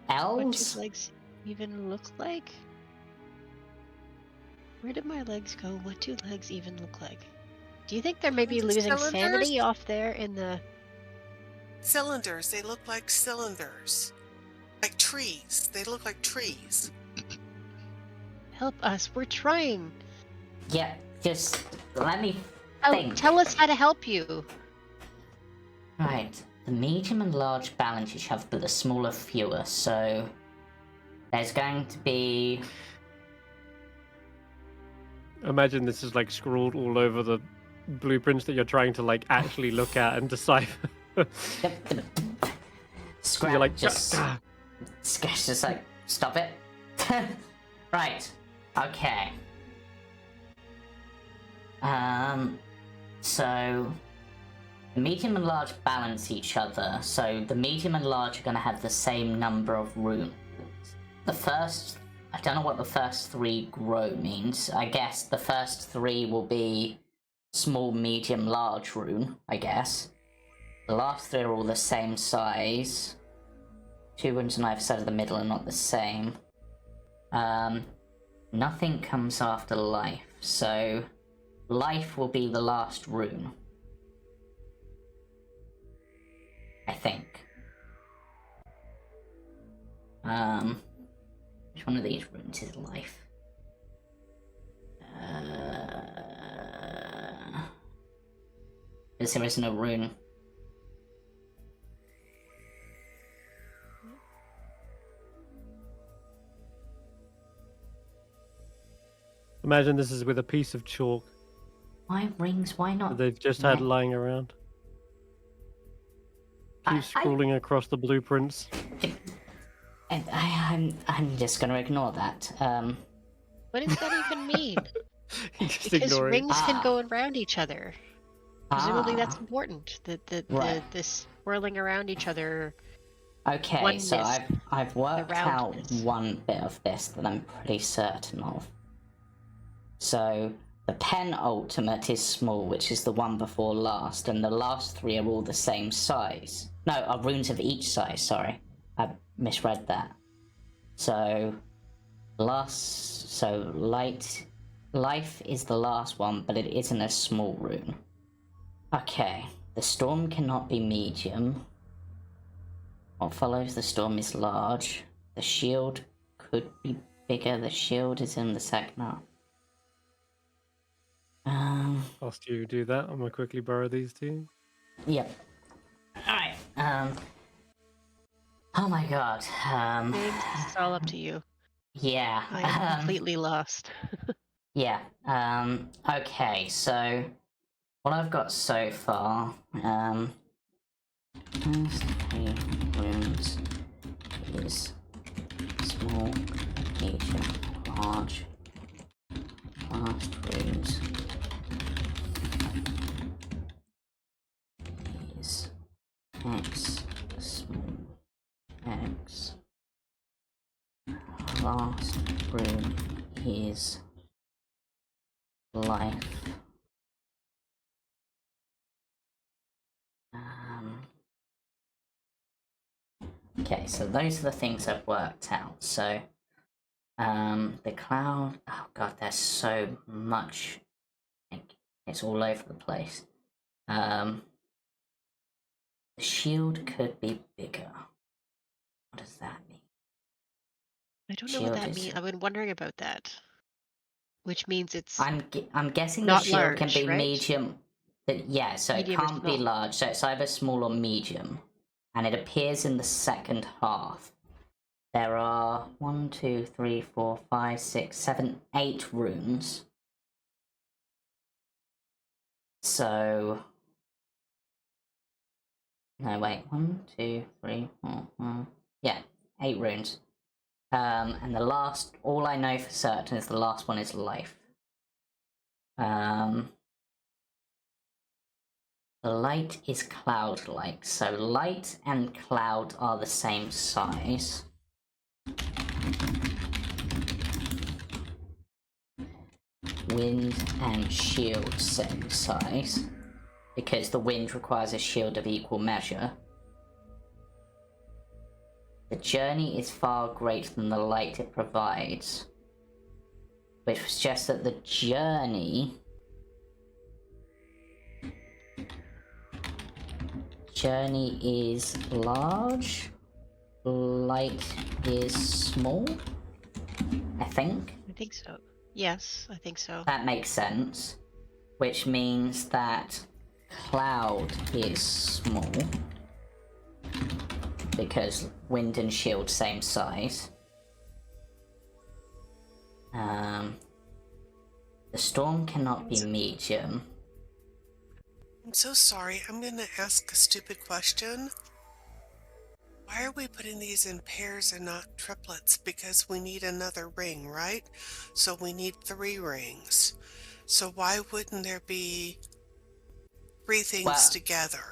what Elves? do legs even look like? Where did my legs go? What do legs even look like? Do you think they're maybe losing sanity Cylinders? off there in the... Cylinders. They look like cylinders. Like trees. They look like trees. Help us, we're trying. Yeah, just let me Oh, think. tell us how to help you. Right, the medium and large balance each other, but the smaller fewer, so there's going to be... Imagine this is like scrawled all over the blueprints that you're trying to like actually look at and decipher. Skrapp You're like, just like, stop it. Right, okay. So the medium and large balance each other, so the medium and large are going to have the same number of runes. The first, I don't know what the first 3 grow means. I guess the first 3 will be small, medium, large rune, I guess. The last three are all the same size. 2 runes on either side of the middle are not the same. Nothing comes after life, so life will be the last rune. I think. Which one of these runes is life? Because there isn't a rune. Imagine this is with a piece of chalk Why rings? Why that not? they've just had Yeah. lying around. Keep scrolling across the blueprints. I'm just gonna ignore that. What does that even mean? Just Because ignore it. rings can go around each other. Presumably that's Ah. important. Right. The swirling around each other. Okay, so oneness, I've worked out roundness. one bit of this that I'm pretty certain of. So the penultimate is small, which is the one before last, and the last three are all the same size. No, are runes of each size, sorry. I misread that. So life is the last one, but it isn't a small rune. Okay, the storm cannot be medium. What follows the storm is large. The shield could be bigger. The shield is in the second half. Whilst you do that, I'm gonna quickly borrow these two. Yep. Alright, oh my god, James, it's all up to you. yeah, I am completely lost. yeah, okay, so what I've got so far, first 3 runes is small, medium, large. Last runes is X, small, X. Last rune is life. Okay, so those are the things I've worked out. So, the cloud. Oh god, there's so much. Like, it's all over the place. The shield could be bigger. What does that mean? I don't know what Shield that is- means. I've been wondering about that. Which means it's I'm guessing not the shield can large, be right? medium. Yeah, so Medium or it can't be small. large. So it's either small or medium, and it appears in the second half. There are 1, 2, 3, 4, 5, 6, 7, 8 runes. So no, wait. 1, 2, 3, 4, 5. Yeah, 8 runes. And the last, all I know for certain is the last one is life. The light is cloud-like, so light and cloud are the same size. Wind and shield same size, because the wind requires a shield of equal measure. The journey is far greater than the light it provides, which suggests that the journey is large, light is small, I think. I think so. Yes, I think so. That makes sense, which means that cloud is small, because wind and shield same size. The storm cannot be medium. I'm so sorry. I'm going to ask a stupid question. Why are we putting these in pairs and not triplets? Because we need another ring, right? So we need 3 rings. So why wouldn't there be 3 things together?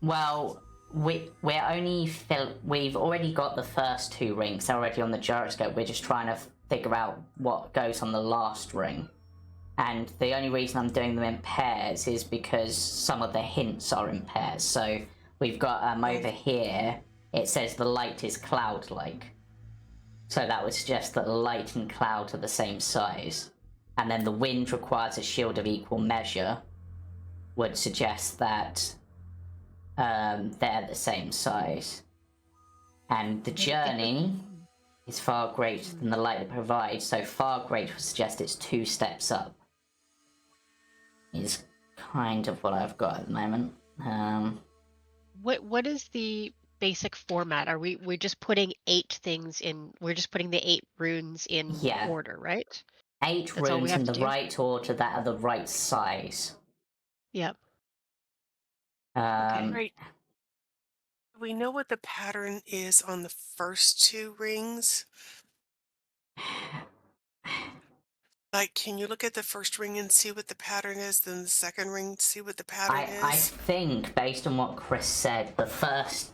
Well, we've already got the first 2 rings. They're already on the gyroscope. We're just trying to figure out what goes on the last ring. And the only reason I'm doing them in pairs is because some of the hints are in pairs. So we've got over here, it says the light is cloud-like. So that would suggest that light and cloud are the same size. And then the wind requires a shield of equal measure, would suggest that they're the same size. And the journey is far greater than the light it provides, so far greater would suggest it's 2 steps up. Is kind of what I've got at the moment. What is the basic format? Are we're just putting 8 things in? We're just putting the 8 runes in order, right? 8 That's all we runes have in to the do? right order that are the right size. Yep. Right. Do we know what the pattern is on the first 2 rings? Like, can you look at the first ring and see what the pattern is, then the second ring, see what the pattern I is? think, based on what Chris said, the first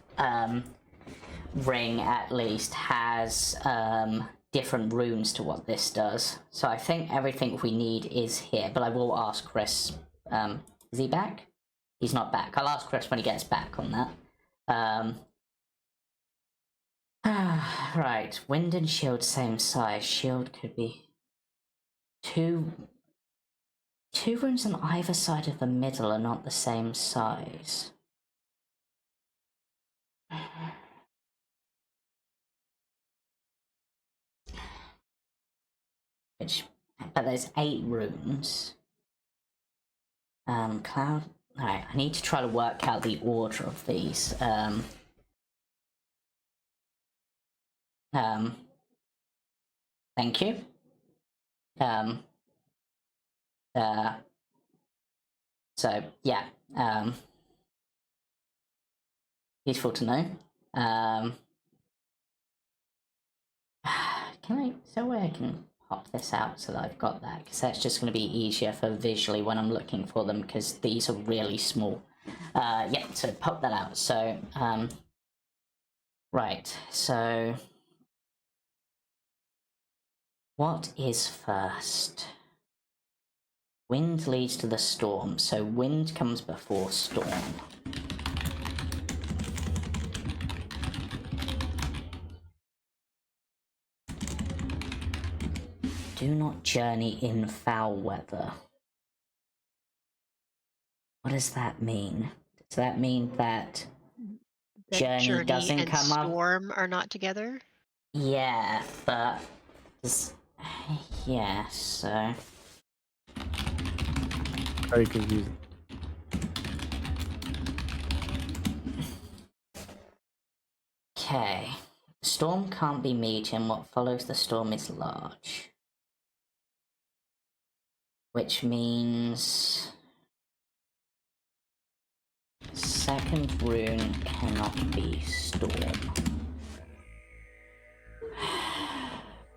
ring at least has different runes to what this does. So I think everything we need is here, but I will ask Chris. Is he back? He's not back. I'll ask Chris when he gets back on that. Right, wind and shield same size. Shield could be two runes on either side of the middle are not the same size. But there's 8 runes. Cloud. Alright, I need to try to work out the order of these. Thank you. So yeah, useful to know. Is there a way I can pop this out so that I've got that? Because that's just going to be easier for visually when I'm looking for them, because these are really small. Yeah, so pop that out. So, right, so what is first? Wind leads to the storm, so wind comes before storm. Do not journey in foul weather. What does that mean? Does that mean that journey doesn't and come up? storm are not together? Yeah, but yeah, so Very confusing. okay. Storm can't be medium. What follows the storm is large, which means second rune cannot be storm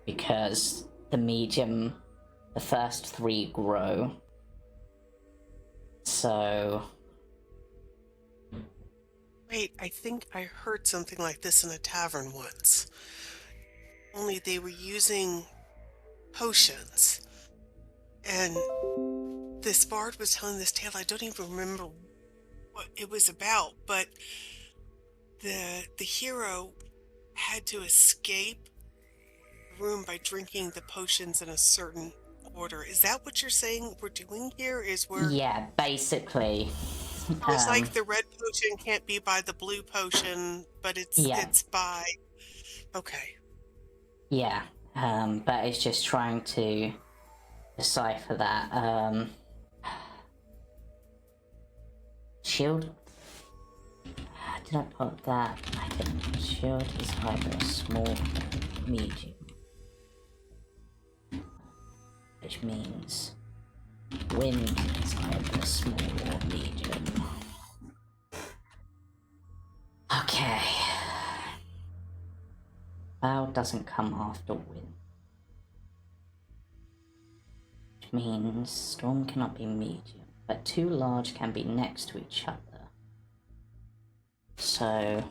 because the medium, the first 3 grow. So Wait, I think I heard something like this in a tavern once. Only they were using potions. And this bard was telling this tale. I don't even remember what it was about, but the hero had to escape the room by drinking the potions in a certain order. Is that what you're saying we're doing here? Is we're yeah, basically. it's like the red potion can't be by the blue potion, but it's by. Okay. Yeah, but it's just trying to decipher that. Shield. Did I put that? I didn't. Shield is either small or medium, which means wind is either small or medium. Okay. Cloud doesn't come after wind, which means storm cannot be medium, but 2 large can be next to each other. So,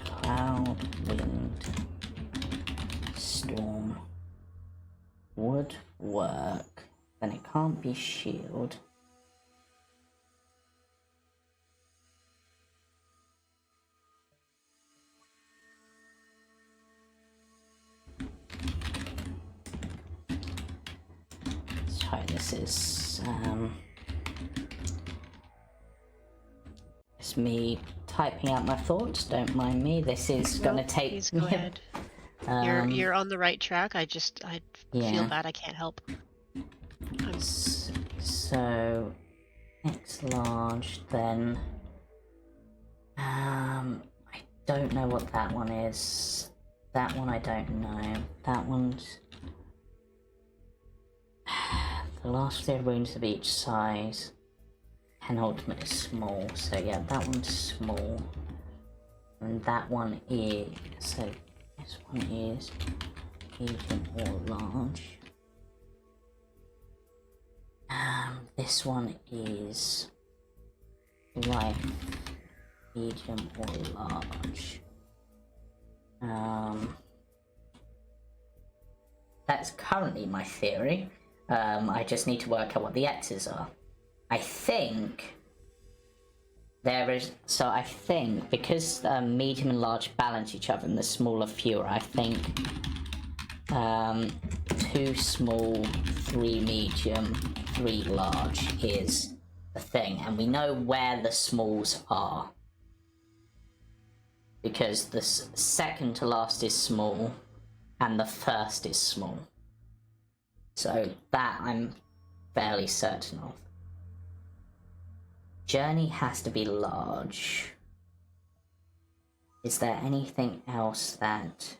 cloud, wind, storm would work. then it can't be shield. Sorry, this is it's me typing out my thoughts. Don't mind me. This is gonna take. Please go ahead. You're on the right track. I feel yeah. bad I can't help. So X large, then I don't know what that one is. That one I don't know. That one's the last 3 runes of each size. Penultimate is small, so yeah, that one's small. And that one is, so this one is medium or large. This one is light, medium or large. That's currently my theory. I just need to work out what the X's are. I think there is, so I think because medium and large balance each other and the smaller fewer, I think 2 small, 3 medium, 3 large is the thing, and we know where the smalls are because the second to last is small and the first is small, so that I'm fairly certain of. Journey has to be large. Is there anything else that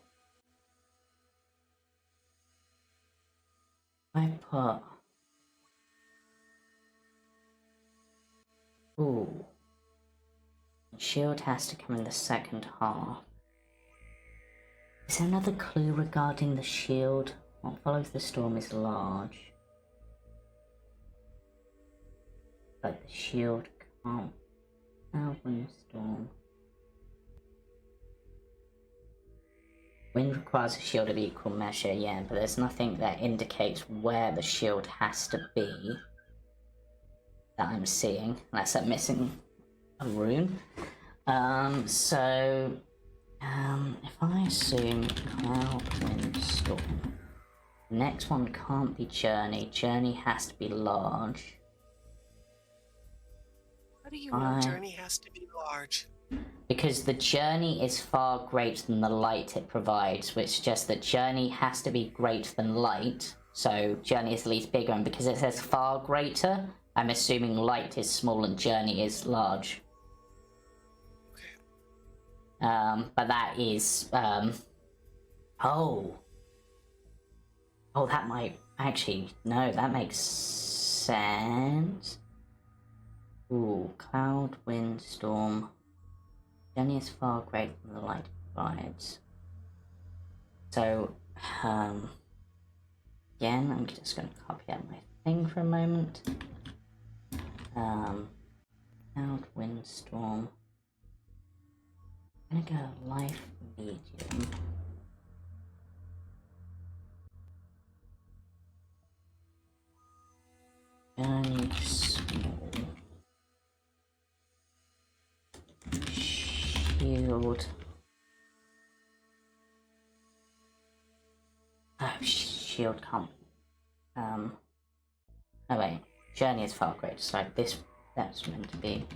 I put? Ooh. Shield has to come in the second half. Is there another clue regarding the shield? What follows the storm is large. But the shield can't. Wind storm. Wind requires a shield of equal measure, yeah, but there's nothing that indicates where the shield has to be that I'm seeing, unless I'm missing a rune. If I assume cloud, wind, storm, the next one can't be journey. Journey has to be large. How do you know journey has to be large? Because the journey is far greater than the light it provides, which suggests that journey has to be greater than light. So journey is at least bigger, and because it says far greater, I'm assuming light is small and journey is large. But that is, oh, that might, actually, no, that makes sense. Ooh, cloud, wind, storm. Journey is far greater than the light provides. So, again, I'm just going to copy out my thing for a moment. Cloud, wind, storm. I'm gonna go life medium. Journey small. Shield. Oh, shield can't. Oh wait, journey is far greater. So that's meant to be.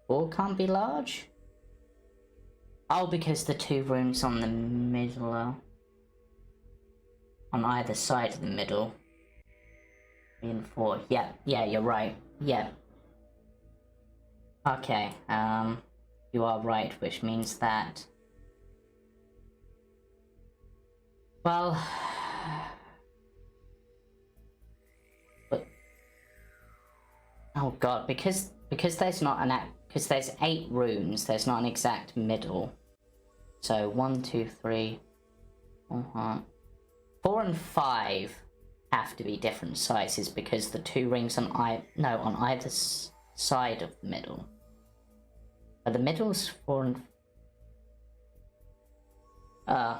Or can't be large? Oh, because the 2 rooms on the middle are on either side of the middle. 3 and 4. Yeah, you're right. Yeah. Okay, you are right, which means that... Well... But... Oh god, because there's not an because there's 8 runes, there's not an exact middle. So 1, 2, 3, 4 and 5 have to be different sizes because the 2 rings on either side of the middle. But the middle's 4 and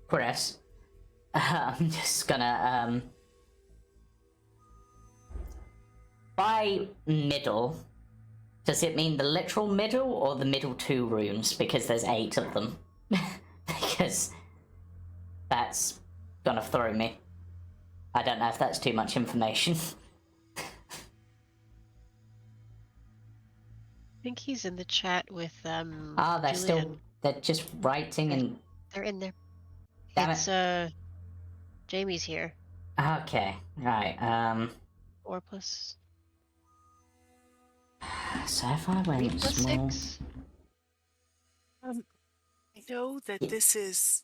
Chris, I'm just gonna, by middle, does it mean the literal middle or the middle 2 runes? Because there's 8 of them. Because that's gonna throw me. I don't know if that's too much information. I think he's in the chat with They're Julian. still, they're just writing and... They're in there. Damn It's Jamey's here. Okay, right, 4 plus so if I 3 went plus small... 6. I know that this is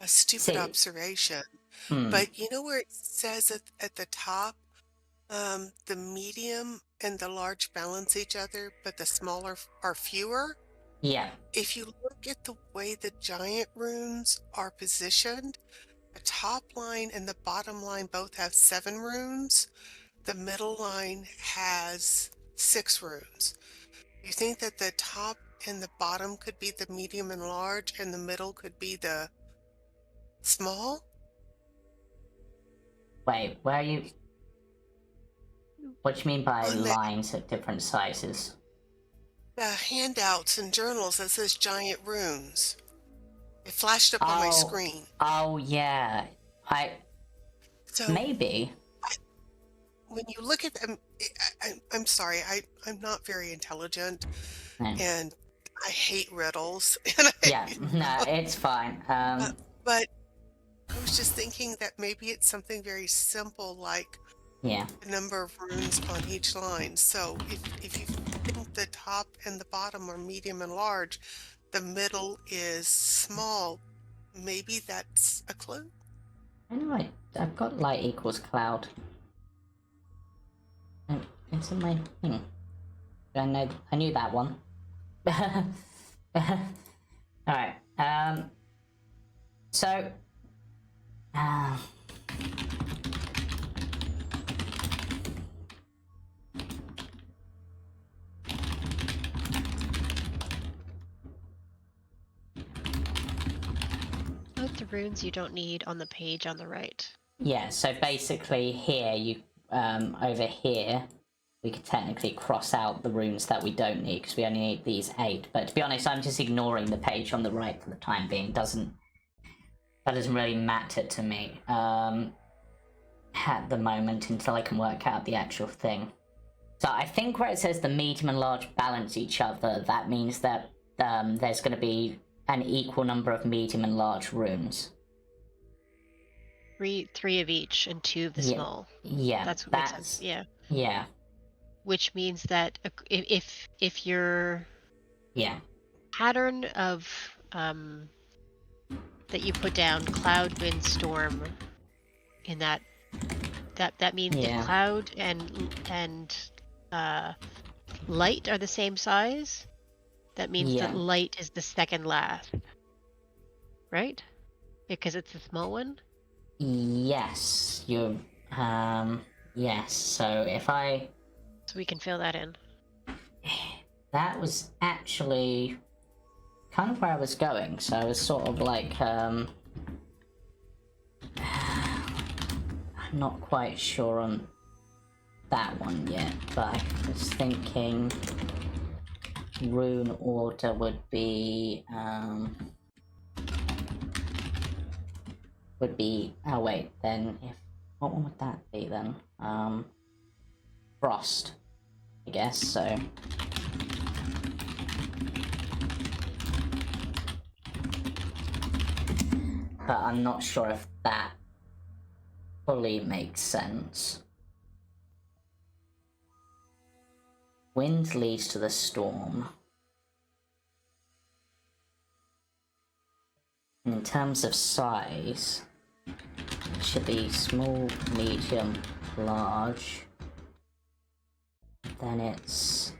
a stupid See. observation, Hmm. but you know where it says at the top, the medium and the large balance each other, but the smaller are fewer? Yeah. If you look at the way the giant runes are positioned, the top line and the bottom line both have 7 runes. The middle line has 6 runes. You think that the top and the bottom could be the medium and large, and the middle could be the small? Wait, where are you... What do you mean by On the- lines at different sizes? The handouts and journals that says giant runes. It flashed up on my screen. Oh, yeah. So Maybe. when you look at them, I'm sorry, I'm not very intelligent, Yeah. and I hate riddles. Yeah, no, it's fine. But I was just thinking that maybe it's something very simple, like Yeah. the number of runes on each line. So if you think the top and the bottom are medium and large, the middle is small, maybe that's a clue? I know I've got light equals cloud. And it's in my thing. I knew that one. Alright, so... Note the runes you don't need on the page on the right. Yeah, so basically here, over here, we could technically cross out the runes that we don't need, because we only need these 8. But to be honest, I'm just ignoring the page on the right for the time being. That doesn't really matter to me, at the moment, until I can work out the actual thing. So I think where it says the medium and large balance each other, that means that there's going to be an equal number of medium and large runes. 3 of each and 2 of the Yeah. small. Yeah, That's what makes sense. Yeah. Yeah. Which means that if your Yeah. pattern of that you put down, cloud, wind, storm, in that means Yeah. if cloud and light are the same size, that means Yeah. that light is the second last, right? Because it's the small one. Yes, yes, so if I... So we can fill that in. That was actually kind of where I was going, so I was sort of like, I'm not quite sure on that one yet, but I was thinking rune order would be, oh wait, then what one would that be then? Frost, I guess, so. But I'm not sure if that fully makes sense. Wind leads to the storm. In terms of size, it should be small, medium, large. Then it's...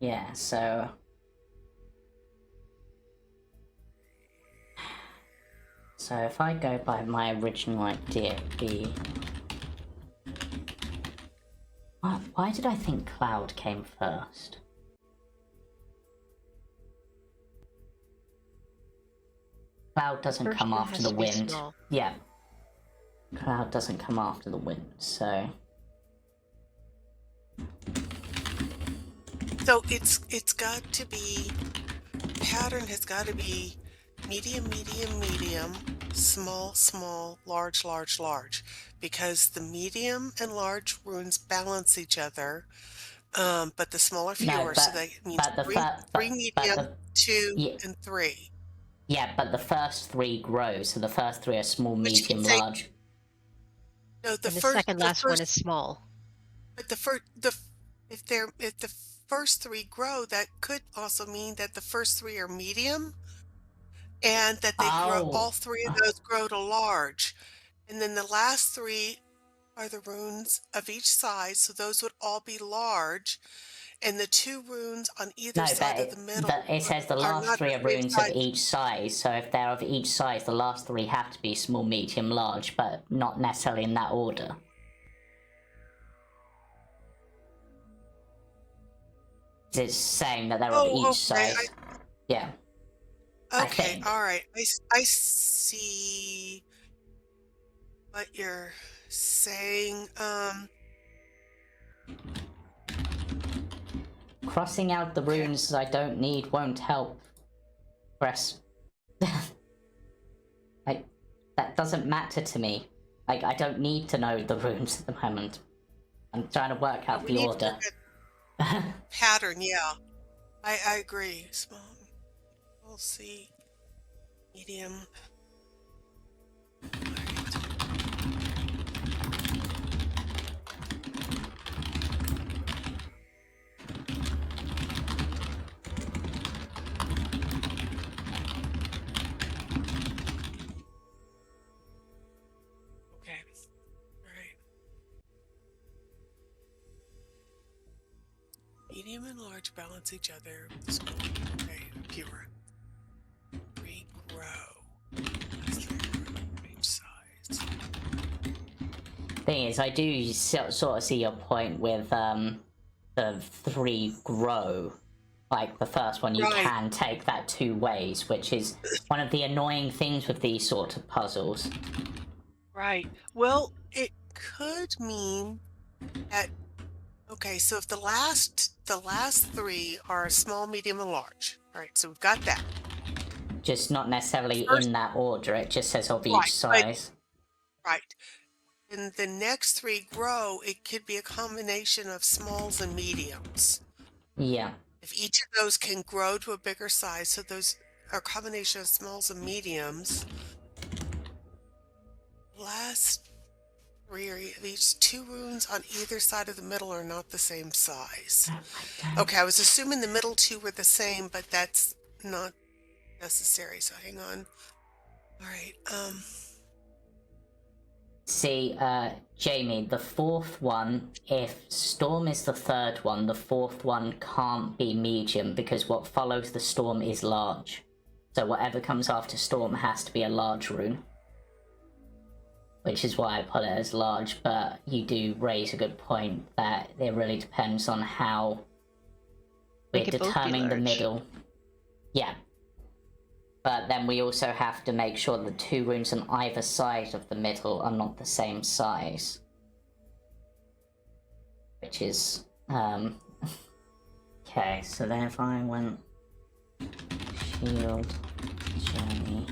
Yeah, so... So if I go by my original idea, it'd be... Why did I think Cloud came first? Cloud doesn't First come one after has the to be wind. small. Yeah. Cloud doesn't come after the wind, so... So it's got to be, pattern has got to be medium, medium, medium, small, small, large, large, large, because the medium and large runes balance each other, but the smaller fewer, so that means but the three medium, two, yeah, and three. yeah, but the first three grow, so the first three are small, But you could medium, say, large. no, And the second last one is small. but if the first three grow, that could also mean that the first three are medium, and that they grow, all three of those grow to large, and then the last three are the runes of each size, so those would all be large, and the two runes on either side of the middle it says the are last not three the are same runes size. of each size, so if they're of each size, the last three have to be small, medium, large, but not necessarily in that order. It's saying that they're of each size. Yeah. Okay, all right. I see what you're saying. Crossing out the runes I don't need won't help. Press. Like, that doesn't matter to me. Like, I don't need to know the runes at the moment. I'm trying to work out the order. Pattern, yeah. I agree. Small, we'll see. Medium. Okay. All right. Medium and large balance each other. Small, okay, fewer. Regrow. Each size. Thing is, I do sort of see your point with the three grow. Like the first one, you can take that two ways, which is one of the annoying things with these sort of puzzles. Right. Well, it could mean that. Okay, so if the last three are small, medium, and large. All right, so we've got that. Just not necessarily in that order. It just says of each size. Right. And the next three grow. It could be a combination of smalls and mediums. Yeah. If each of those can grow to a bigger size, so those are a combination of smalls and mediums. Last three are of each. Two runes on either side of the middle are not the same size. Okay, I was assuming the middle two were the same, but that's not necessary, so hang on. All right, See, Jamey, the fourth one, if Storm is the third one, the fourth one can't be medium because what follows the Storm is large. So whatever comes after Storm has to be a large rune. Which is why I put it as large, but you do raise a good point that it really depends on how we're determining the middle. Yeah. But then we also have to make sure the two runes on either side of the middle are not the same size. Which is, okay, so then if I went... Shield... Jamey...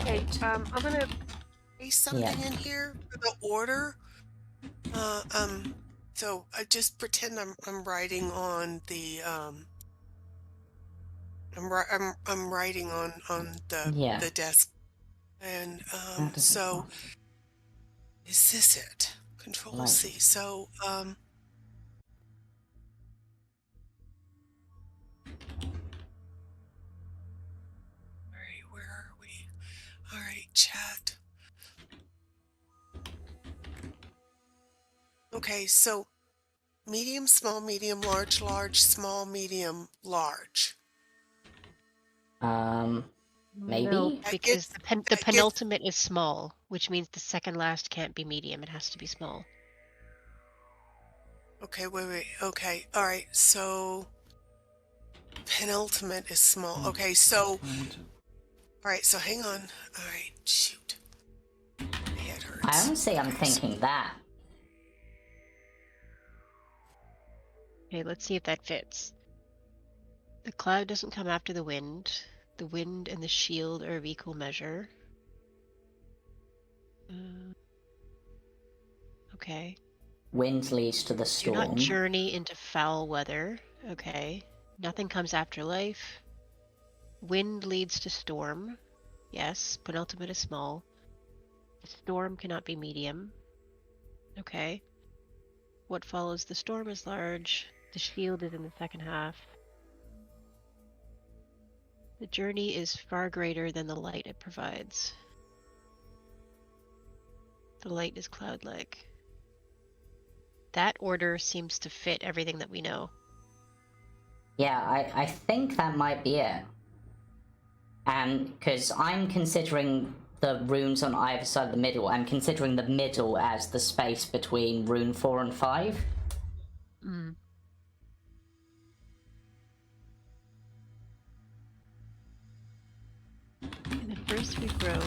okay, I'm gonna paste something in here for the order. So I just pretend I'm writing on the, I'm writing on the desk, and so is this it? Control C. So all right, where are we? All right, chat. Okay, so Medium, small, medium, large, large, small, medium, large. Maybe? No, That because gets- the that gets- penultimate is small, which means the second last can't be medium. It has to be small. Okay, wait. Okay, all right. So penultimate is small. Okay, so all right. So hang on. All right, shoot. My head hurts. I honestly am Okay, thinking that. Okay, let's see if that fits. The cloud doesn't come after the wind. The wind and the shield are of equal measure. Okay. Wind leads to the Do storm. not journey into foul weather. Okay. Nothing comes after life. Wind leads to storm. Yes. Penultimate is small. The storm cannot be medium. Okay. What follows the storm is large. The shield is in the second half. The journey is far greater than the light it provides. The light is cloud-like. That order seems to fit everything that we know. Yeah, I think that might be it. And because I'm considering the runes on either side of the middle, I'm considering the middle as the space between rune 4 and 5. Mm. And at first we grow.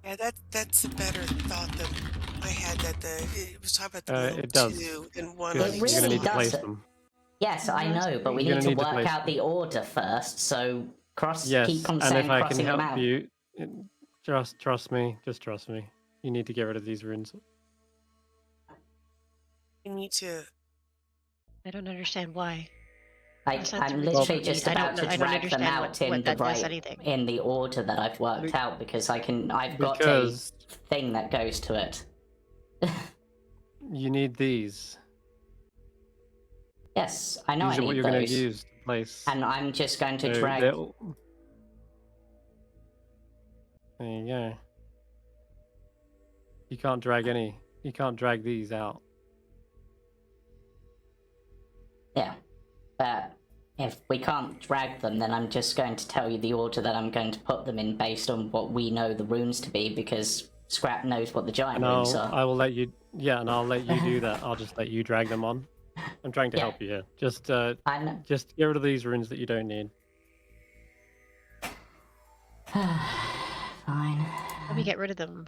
Yeah, that's a better thought than I had. That it was talking about the middle It does. two and one. Because It you're gonna really need to place does. them. Yes, I Yes, know, but we You're need gonna to need to work place out the order first, so Yes, keep on and saying if I can crossing them help out. you, trust me. Just trust me. You need to get rid of these runes. You need to. I don't understand why. I'm literally just I don't about know- to I don't drag them understand out what in the that does right anything. in the order that I've worked out because I've got a Because thing that goes to it. you need these. Yes, I know These I are what need you're going those. to use to place. And I'm just going to So drag. there you go. You can't drag any. You can't drag these out. Yeah, but if we can't drag them, then I'm just going to tell you the order that I'm going to put them in based on what we know the runes to be, because Skrapp knows what the giant And runes are. I will let you. Yeah, and I'll let you do that. I'll just let you drag them on. I'm trying to Yeah. help you here. Just I know. just get rid of these runes that you don't need. Fine. Let me get rid of them.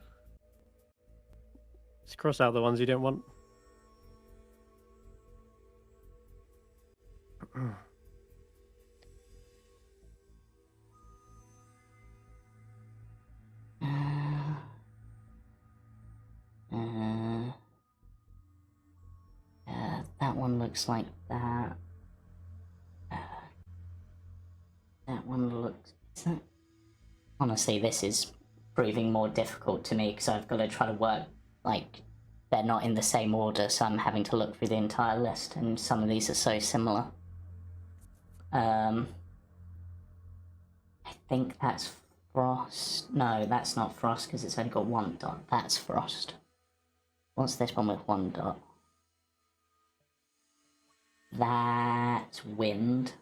Just cross out the ones you don't want. That one looks like that. That one looks. Is that... Honestly, this is proving more difficult to me because I've got to try to work. Like, they're not in the same order, so I'm having to look through the entire list, and some of these are so similar. I think that's Frost. No, that's not Frost because it's only got one dot. That's Frost. What's this one with one dot? That's Wind.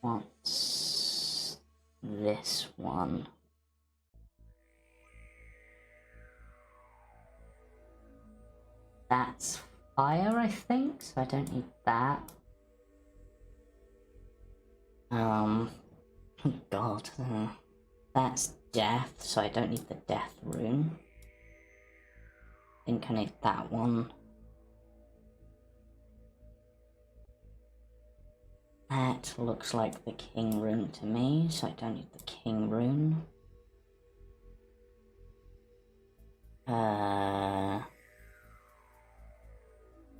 What's this one? That's Fire, I think, so I don't need that. Oh God. That's Death, so I don't need the Death rune. I think I need that one. That looks like the King rune to me, so I don't need the King rune.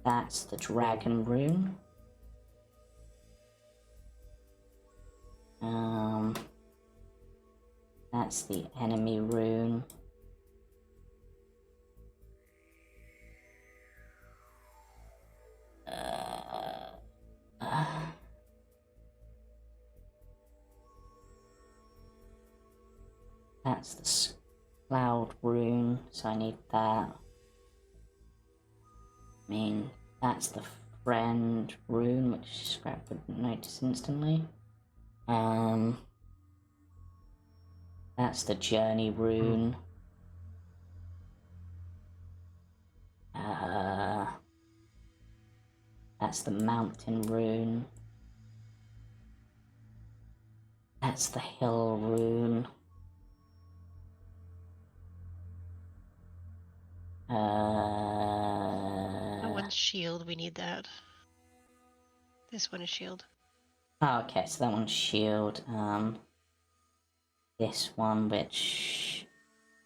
That's the Dragon rune. That's the enemy rune. That's the Cloud rune, so I need that. I mean, that's the friend rune, which Skrapp would notice instantly. That's the journey rune. That's the mountain rune. That's the hill rune. That one's shield. We need that. This one is shield. Oh, okay, so that one's shield. This one, which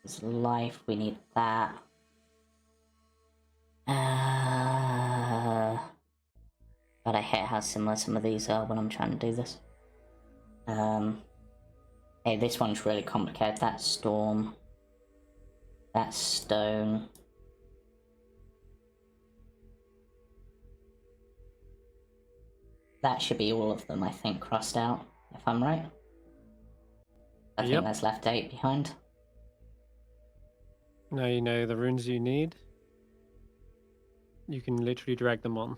is life, we need that. But I hate how similar some of these are when I'm trying to do this. Hey, this one's really complicated. That's storm. That's stone. That should be all of them, I think, crossed out, if I'm right. I think that's left 8 behind. Now you know the runes you need. You can literally drag them on.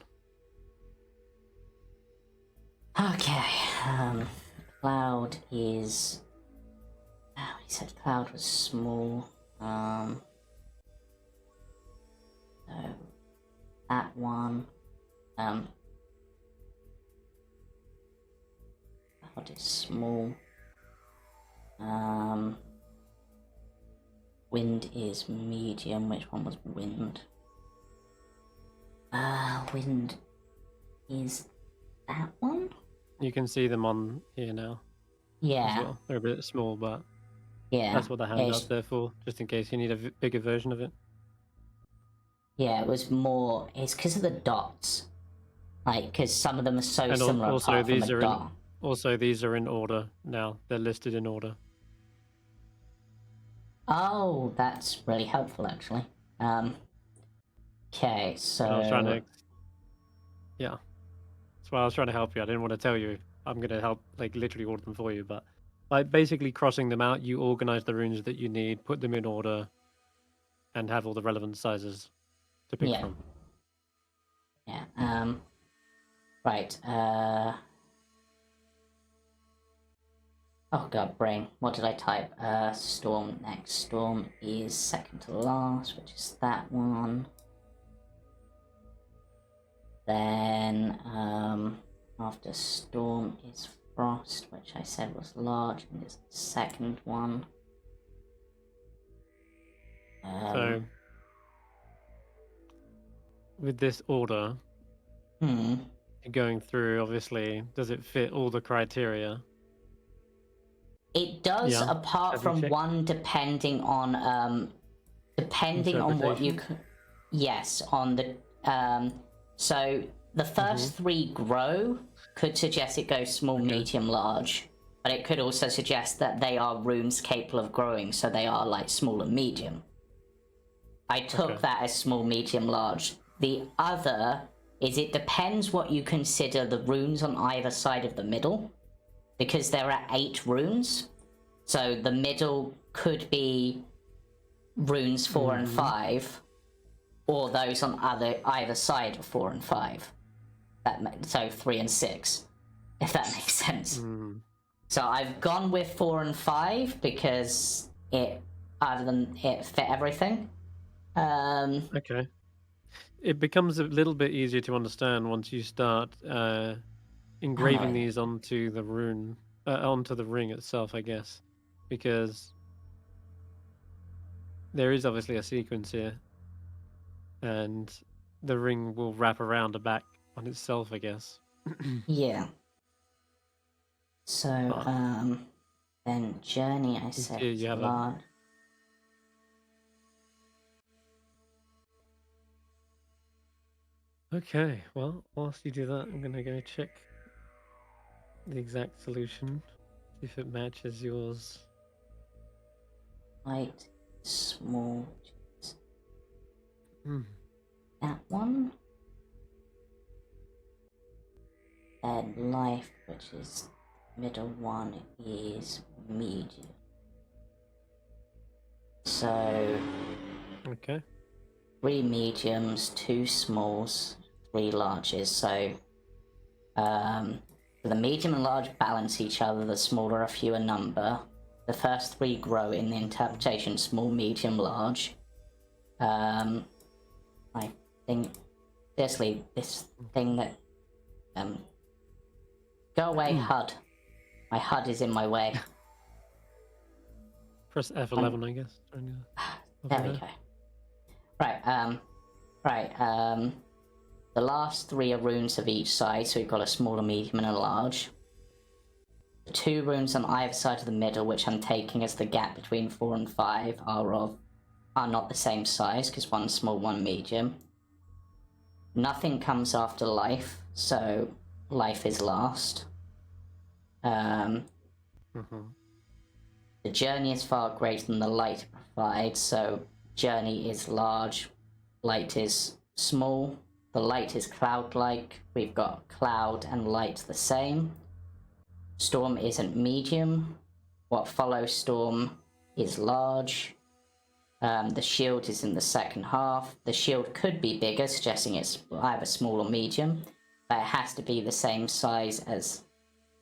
Okay, Cloud is... Oh, he said Cloud was small. So... That one. Cloud is small. Wind is medium. Which one was wind? Wind is that one? You can see them on here now. Yeah. As well. They're a bit small, but Yeah. that's what the handout's there for, just in case you need a bigger version of it. Yeah, it was more... It's because of the dots. Like, because some of them are so similar also apart these from a are dot. Also, these are in order now. They're listed in order. Oh, that's really helpful, actually. Okay, so... I was trying to... Yeah. That's why I was trying to help you. I didn't want to tell you. I'm going to help, like, literally order them for you, but... Like, basically crossing them out, you organize the runes that you need, put them in order, and have all the relevant sizes to pick from. Yeah, right, Oh god, brain. What did I type? Storm next. Storm is second to last, which is that one. Then, after Storm is Frost, which I said was large, and is the second one. So, with this order, going through, obviously, does it fit all the criteria? It does, Yeah. apart from one depending on what you can... Yes, on the... So, the first 3 grow could suggest it goes small, medium, large. But it could also suggest that they are runes capable of growing, so they are, like, small and medium. I took that as small, medium, large. The other is it depends what you consider the runes on either side of the middle. Because there are 8 runes, so the middle could be runes 4 and 5, or those on either side of 4 and 5. So 3 and 6, if that makes sense. So I've gone with 4 and 5 because it fit everything. Okay. It becomes a little bit easier to understand once you start engraving these onto the rune, onto the ring itself, I guess, because there is obviously a sequence here, and the ring will wrap around the back on itself, I guess. Yeah. So, then journey, I said, you have large. Okay, well, whilst you do that, I'm going to go check the exact solution, see if it matches yours. Light, small. Hmm. That one. And life, which is middle one, is medium. So. Okay. 3 mediums, 2 smalls, 3 larges. So the medium and large balance each other, the small are a fewer number. The first 3 grow in the interpretation small, medium, large. I think, seriously, this thing that, go away, HUD. My HUD is in my way. Press F11, I guess. There we go. Right, the last 3 are runes of each side, so we've got a small, a medium, and a large. The 2 runes on either side of the middle, which I'm taking as the gap between 4 and 5, are not the same size, because one's small, one medium. Nothing comes after life, so life is last. The journey is far greater than the light provides, so journey is large, light is small. The light is cloud-like. We've got cloud and light the same. Storm isn't medium. What follows storm is large. The shield is in the second half. The shield could be bigger, suggesting it's either small or medium, but it has to be the same size as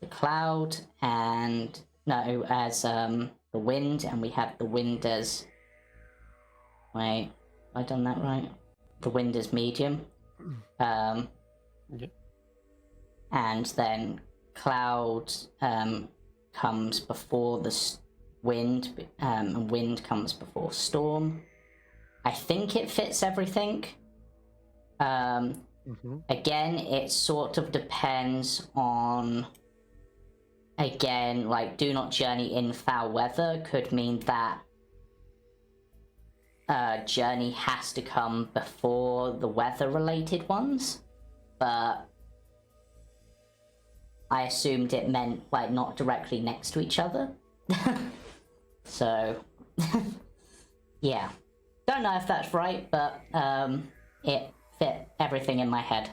the cloud and as the wind, and we have the wind as, wait, have I done that right? The wind is medium. Yeah. And then cloud comes before the wind, and wind comes before storm. I think it fits everything. Again, it sort of depends on, again, like, do not journey in foul weather could mean that journey has to come before the weather-related ones, but I assumed it meant, like, not directly next to each other. So, yeah. Don't know if that's right, but it fit everything in my head.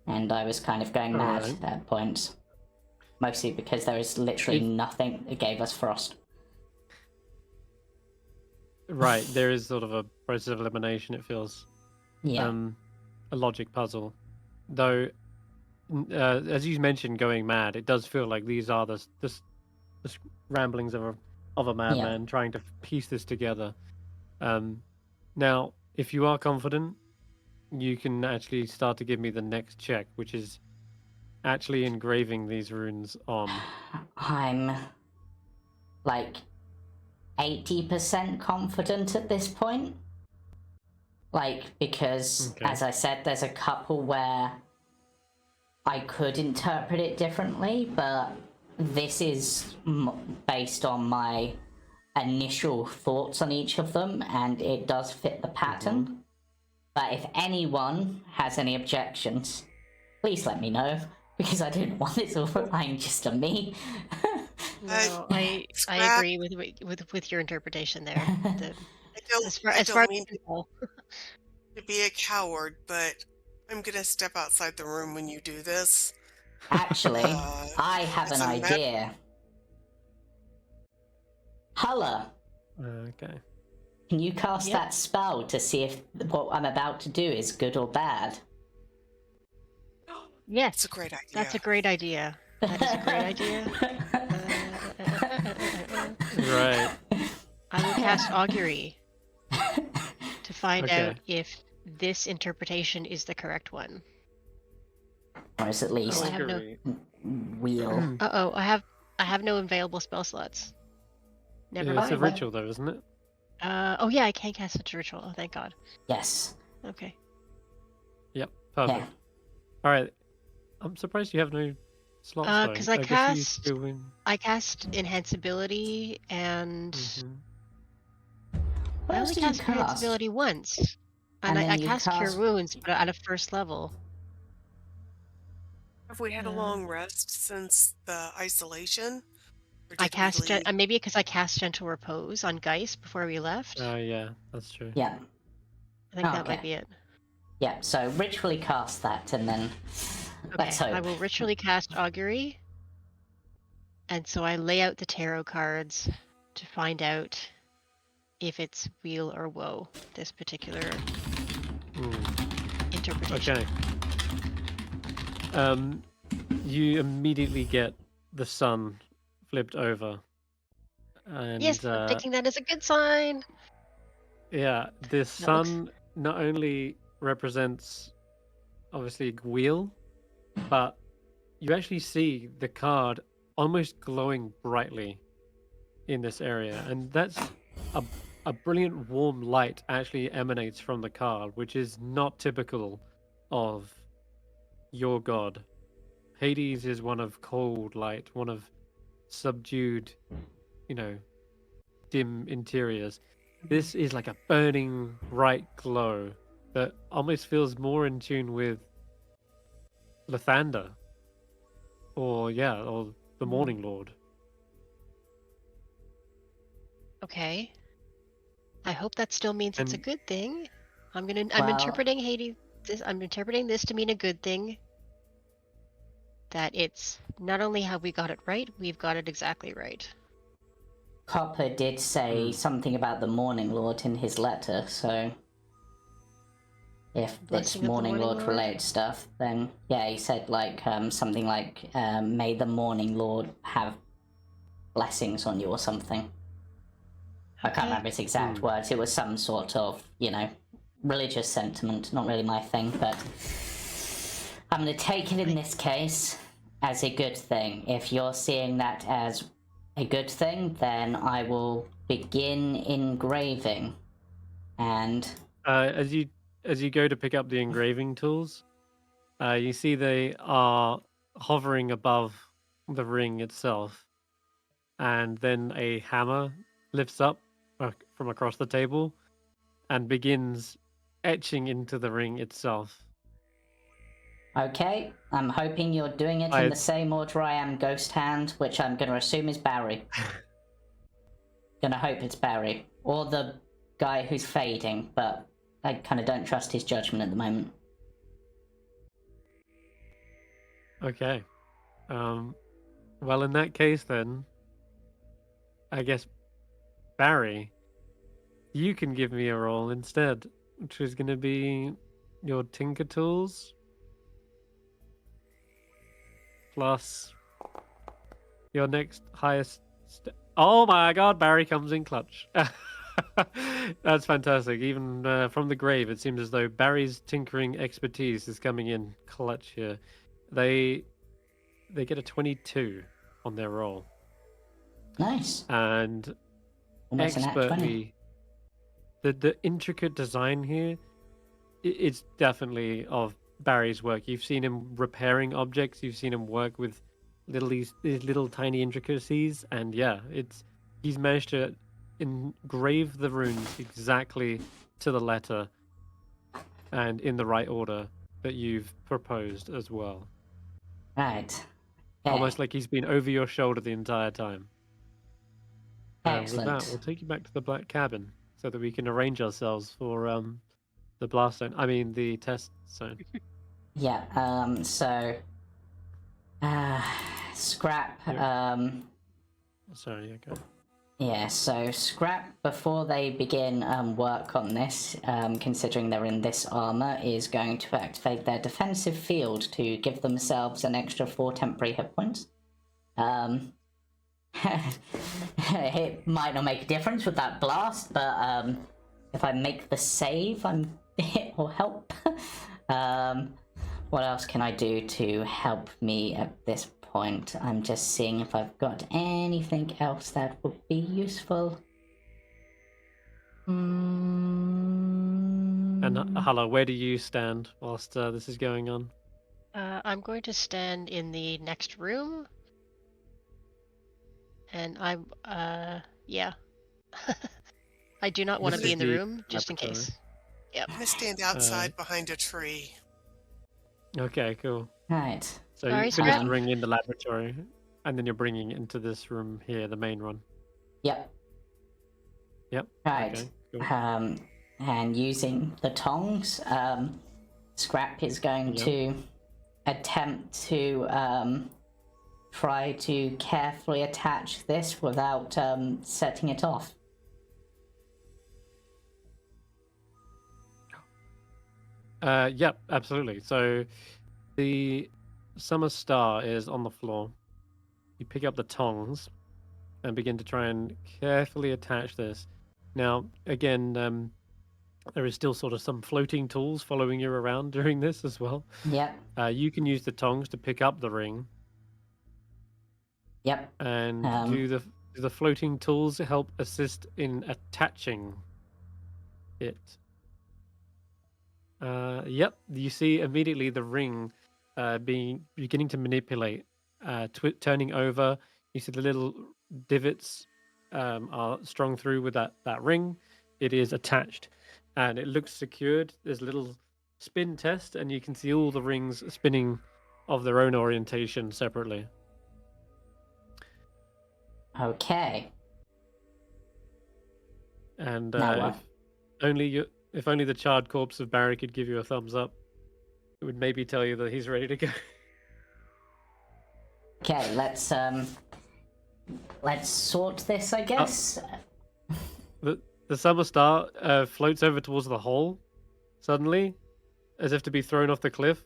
And I was kind of going mad at points. Mostly because there is literally nothing that gave us frost. Right, there is sort of a process of elimination, it feels. Yeah. A logic puzzle. Though, as you mentioned, going mad, it does feel like these are the ramblings of a madman trying to piece this together. Now, if you are confident, you can actually start to give me the next check, which is actually engraving these runes on. I'm like 80% confident at this point. Like, because, as I said, there's a couple where I could interpret it differently, but this is based on my initial thoughts on each of them, and it does fit the pattern. But if anyone has any objections, please let me know, because I didn't want this all relying just on me. No, I agree with your interpretation there. I don't mean to be a coward, but I'm gonna step outside the room when you do this. Actually, I have an idea. Hulla, Okay. can you cast that spell to see if what I'm about to do is good or bad? Yes, It's a great idea. that's a great idea. That is a great idea. Right. I will cast augury to find out if this interpretation is the correct one. Or is at least I have no. wheel. I have no available spell slots. Never It's mind. a ritual, though, isn't it? Oh yeah, I can cast such a ritual. Oh, thank God. Yes. Okay. Yep. Perfect. Yeah. All right. I'm surprised you have no slots. Because though. I guess you cast still win. I cast Enhanceability and What I else only did you cast cast? Enhanceability once, and And I then you cast Cure cast- Wounds, but at a first level. Have we had a long rest since the isolation? Or I did we cast leave? maybe because I cast Gentle Repose on Geist before we left. Oh, yeah, that's true. Yeah. I think that okay. might be it. Yeah, so ritually cast that, and then let's hope. I will ritually cast Augury, and so I lay out the tarot cards to find out if it's weal or woe, this particular Hmm. interpretation. Okay. You immediately get the sun flipped over, and Yes, I'm taking that as a good sign. yeah, the looks- sun not only represents obviously wheel, but you actually see the card almost glowing brightly in this area, and that's a brilliant warm light actually emanates from the card, which is not typical of your god. Hades is one of cold light, one of subdued, you know, dim interiors. This is like a burning bright glow that almost feels more in tune with Lathander, or the Morning Lord. Okay. I hope that still means it's a And- good thing. I'm Well- interpreting Hades. I'm interpreting this to mean a good thing. That it's not only have we got it right, we've got it exactly right. Copper did say something about the Morning Lord in his letter, so if it's Blessing of the Morning Morning Lord Lord? related stuff, then yeah, he said like something like may the Morning Lord have blessings on you or something. I can't Okay. remember his exact words. It was some sort of, religious sentiment. Not really my thing, but I'm going to take it in this case as a good thing. If you're seeing that as a good thing, then I will begin engraving. And as you go to pick up the engraving tools, you see they are hovering above the ring itself, and then a hammer lifts up from across the table and begins etching into the ring itself. okay, I'm hoping you're doing it in the same order I am Ghost Hand, which I'm going to assume is Barry. Gonna hope it's Barry. Or the guy who's fading, but I kind of don't trust his judgment at the moment. Okay. Well, in that case, then, I guess, Barry, you can give me a roll instead, which is going to be your Tinker Tools plus your next highest. Oh my God, Barry comes in clutch. That's fantastic. Even from the grave, it seems as though Barry's tinkering expertise is coming in clutch here. They get a 22 on their roll. Nice. And Almost an at 20. expertly, the intricate design here, it's definitely of Barry's work. You've seen him repairing objects. You've seen him work with these little tiny intricacies, and yeah, he's managed to engrave the runes exactly to the letter and in the right order that you've proposed as well. Right. Okay. Almost like he's been over your shoulder the entire time. And with Excellent. that, we'll take you back to the black cabin so that we can arrange ourselves for the blast zone. I mean, the test zone. Yeah, so Skrapp, Sorry, okay. yeah, so Skrapp, before they begin work on this, considering they're in this armor, is going to activate their defensive field to give themselves an extra 4 temporary hit points. It might not make a difference with that blast, but if I make the save, it will help. What else can I do to help me at this point? I'm just seeing if I've got anything else that would be useful. And Hulla, where do you stand whilst this is going on? I'm going to stand in the next room. And yeah. I do not want to This be is in the the room, just in laboratory. case. Yep. I'm gonna stand outside behind a tree. Okay, cool. Right. So Sorry, you finish Skrapp? the ring in the laboratory, and then you're bringing it into this room here, the main one. Yep. Yep. Right. Okay, cool. And using the tongs, Skrapp is going to attempt to try to carefully attach this without setting it off. Yep, absolutely. So the summer star is on the floor. You pick up the tongs and begin to try and carefully attach this. Now, again, there is still sort of some floating tools following you around during this as well. Yep. You can use the tongs to pick up the ring, Yep. and do the floating tools help assist in attaching it? Yep. You see immediately the ring beginning to manipulate, turning over. You see the little divots are strung through with that ring. It is attached, and it looks secured. There's a little spin test, and you can see all the rings spinning of their own orientation separately. Okay. And Now what? if only the charred corpse of Barry could give you a thumbs up, it would maybe tell you that he's ready to go. Okay, let's sort this, I guess. The summer star floats over towards the hole suddenly, as if to be thrown off the cliff,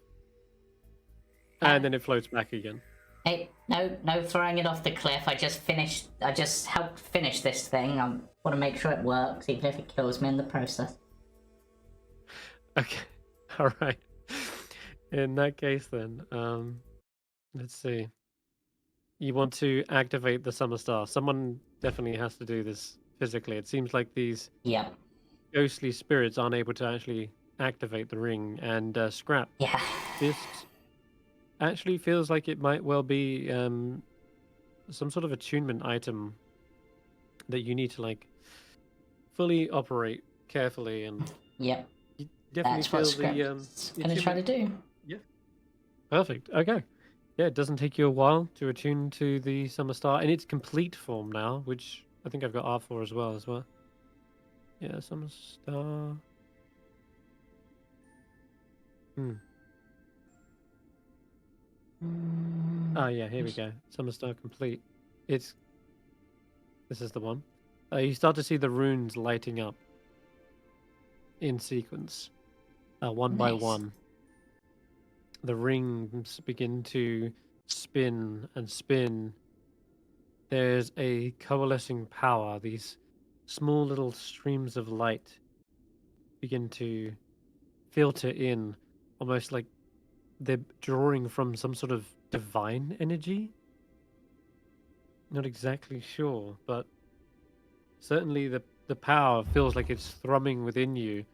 and then it floats back again. Hey, no throwing it off the cliff. I just helped finish this thing. I want to make sure it works, even if it kills me in the process. Okay, all right. In that case, then, let's see. You want to activate the summer star. Someone definitely has to do this physically. It seems like these Yep. ghostly spirits aren't able to actually activate the ring. And Skrapp, Yeah. this actually feels like it might well be some sort of attunement item that you need to like fully operate carefully, and Yep. you definitely That's what feel Skrapp's the gonna try to attunement. do. Yeah, perfect. Okay, yeah, it doesn't take you a while to attune to the summer star in its complete form now, which I think I've got R for as well. Yeah, summer star. Oh yeah, here we go. Summer star complete. This is the one. You start to see the runes lighting up in sequence, one by Nice. one. The rings begin to spin and spin. There's a coalescing power. These small little streams of light begin to filter in, almost like they're drawing from some sort of divine energy. Not exactly sure, but certainly the power feels like it's thrumming within you.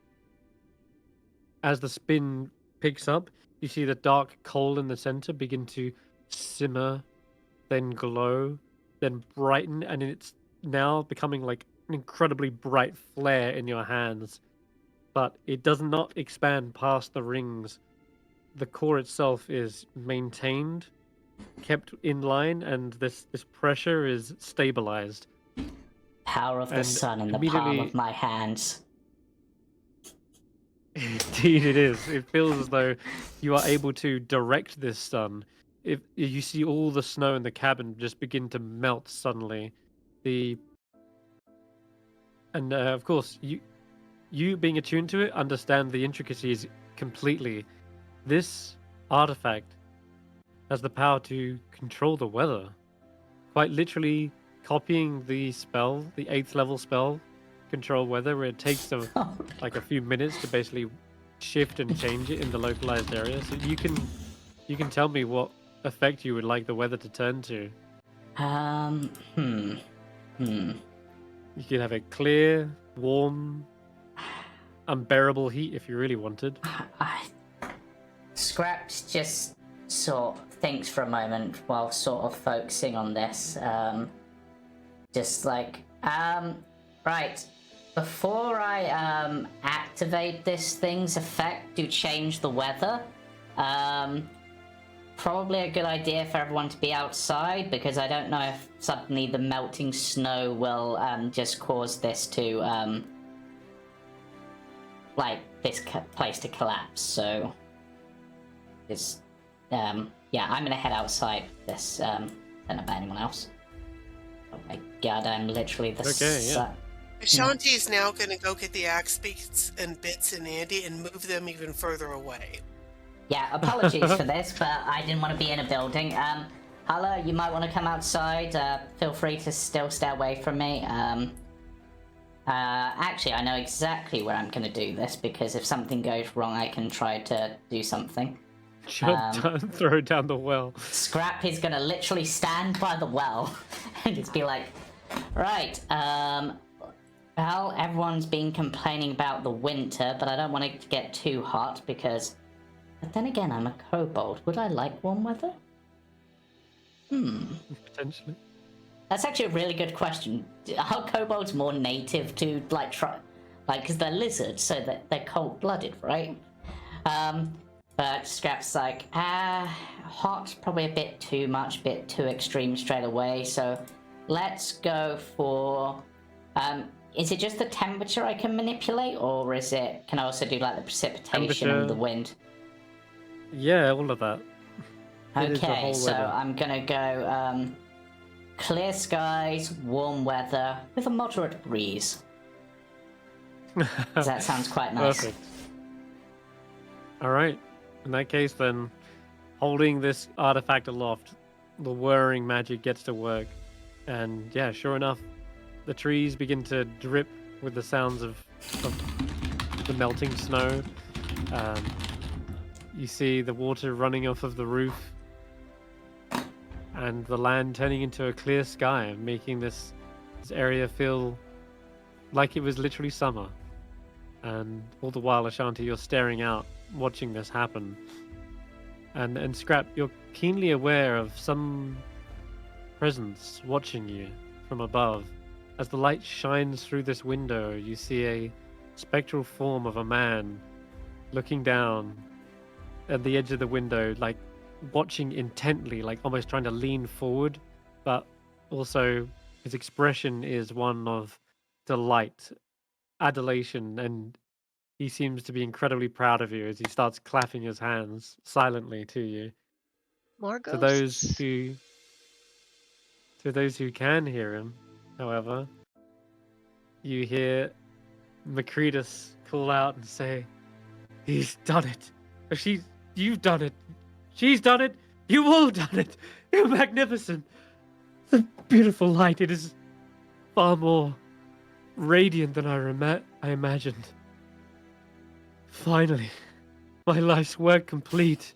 As the spin picks up, you see the dark coal in the center begin to simmer, then glow, then brighten, and it's now becoming like an incredibly bright flare in your hands. But it does not expand past the rings. The core itself is maintained, kept in line, and this pressure is stabilized. Power of the And sun in the palm immediately- of my hands. Indeed, it is. It feels as though you are able to direct this sun. If you see all the snow in the cabin just begin to melt suddenly, of course you being attuned to it understand the intricacies completely. This artifact has the power to control the weather, quite literally copying the spell, the 8th level spell, control weather, where it takes like a few minutes to basically shift and change it in the localized area. So you can tell me what effect you would like the weather to turn to. You could have a clear, warm, unbearable heat if you really wanted. Skrapp just sort of thinks for a moment while sort of focusing on this. Just like, right. Before I activate this thing's effect to change the weather, probably a good idea for everyone to be outside, because I don't know if suddenly the melting snow will just cause this to like this place to collapse. So it's yeah, I'm gonna head outside this. I don't know about anyone else. Oh my god, I'm literally the Okay, yeah. Ashanti is now going to go get the axe beaks and bits and Andy and move them even further away. Yeah, apologies for this, but I didn't want to be in a building. Hulla, you might want to come outside. Feel free to still stay away from me. Actually, I know exactly where I'm going to do this, because if something goes wrong, I can try to do something. Throw down the well. Skrapp is going to literally stand by the well and just be like, right, well, everyone's been complaining about the winter, but I don't want it to get too hot, because... But then again, I'm a kobold. Would I like warm weather? Potentially. That's actually a really good question. Are kobolds more native to, like, because they're lizards, so that they're cold-blooded, right? But Skrapp's like, hot, probably a bit too much, a bit too extreme straight away, so let's go for, is it just the temperature I can manipulate, or is it, can I also do, like, the precipitation and the wind? Yeah, all of that. Okay, so I'm gonna go, clear skies, warm weather, with a moderate breeze. That sounds quite nice. Perfect. Alright, in that case then, holding this artifact aloft, the whirring magic gets to work. And yeah, sure enough, the trees begin to drip with the sounds of the melting snow. You see the water running off of the roof, and the land turning into a clear sky, making this area feel like it was literally summer. And all the while, Ashanti, you're staring out, watching this happen. And Skrapp, you're keenly aware of some presence watching you from above. As the light shines through this window, you see a spectral form of a man looking down at the edge of the window, like watching intently, like almost trying to lean forward, but also his expression is one of delight, adulation, and he seems to be incredibly proud of you as he starts clapping his hands silently to you. More To ghosts. those who can hear him, however, you hear Macretus call out and say, "He's done it. You've done it. She's done it. You've all done it. You're magnificent. The beautiful light. It is far more radiant than I imagined. Finally, my life's work complete."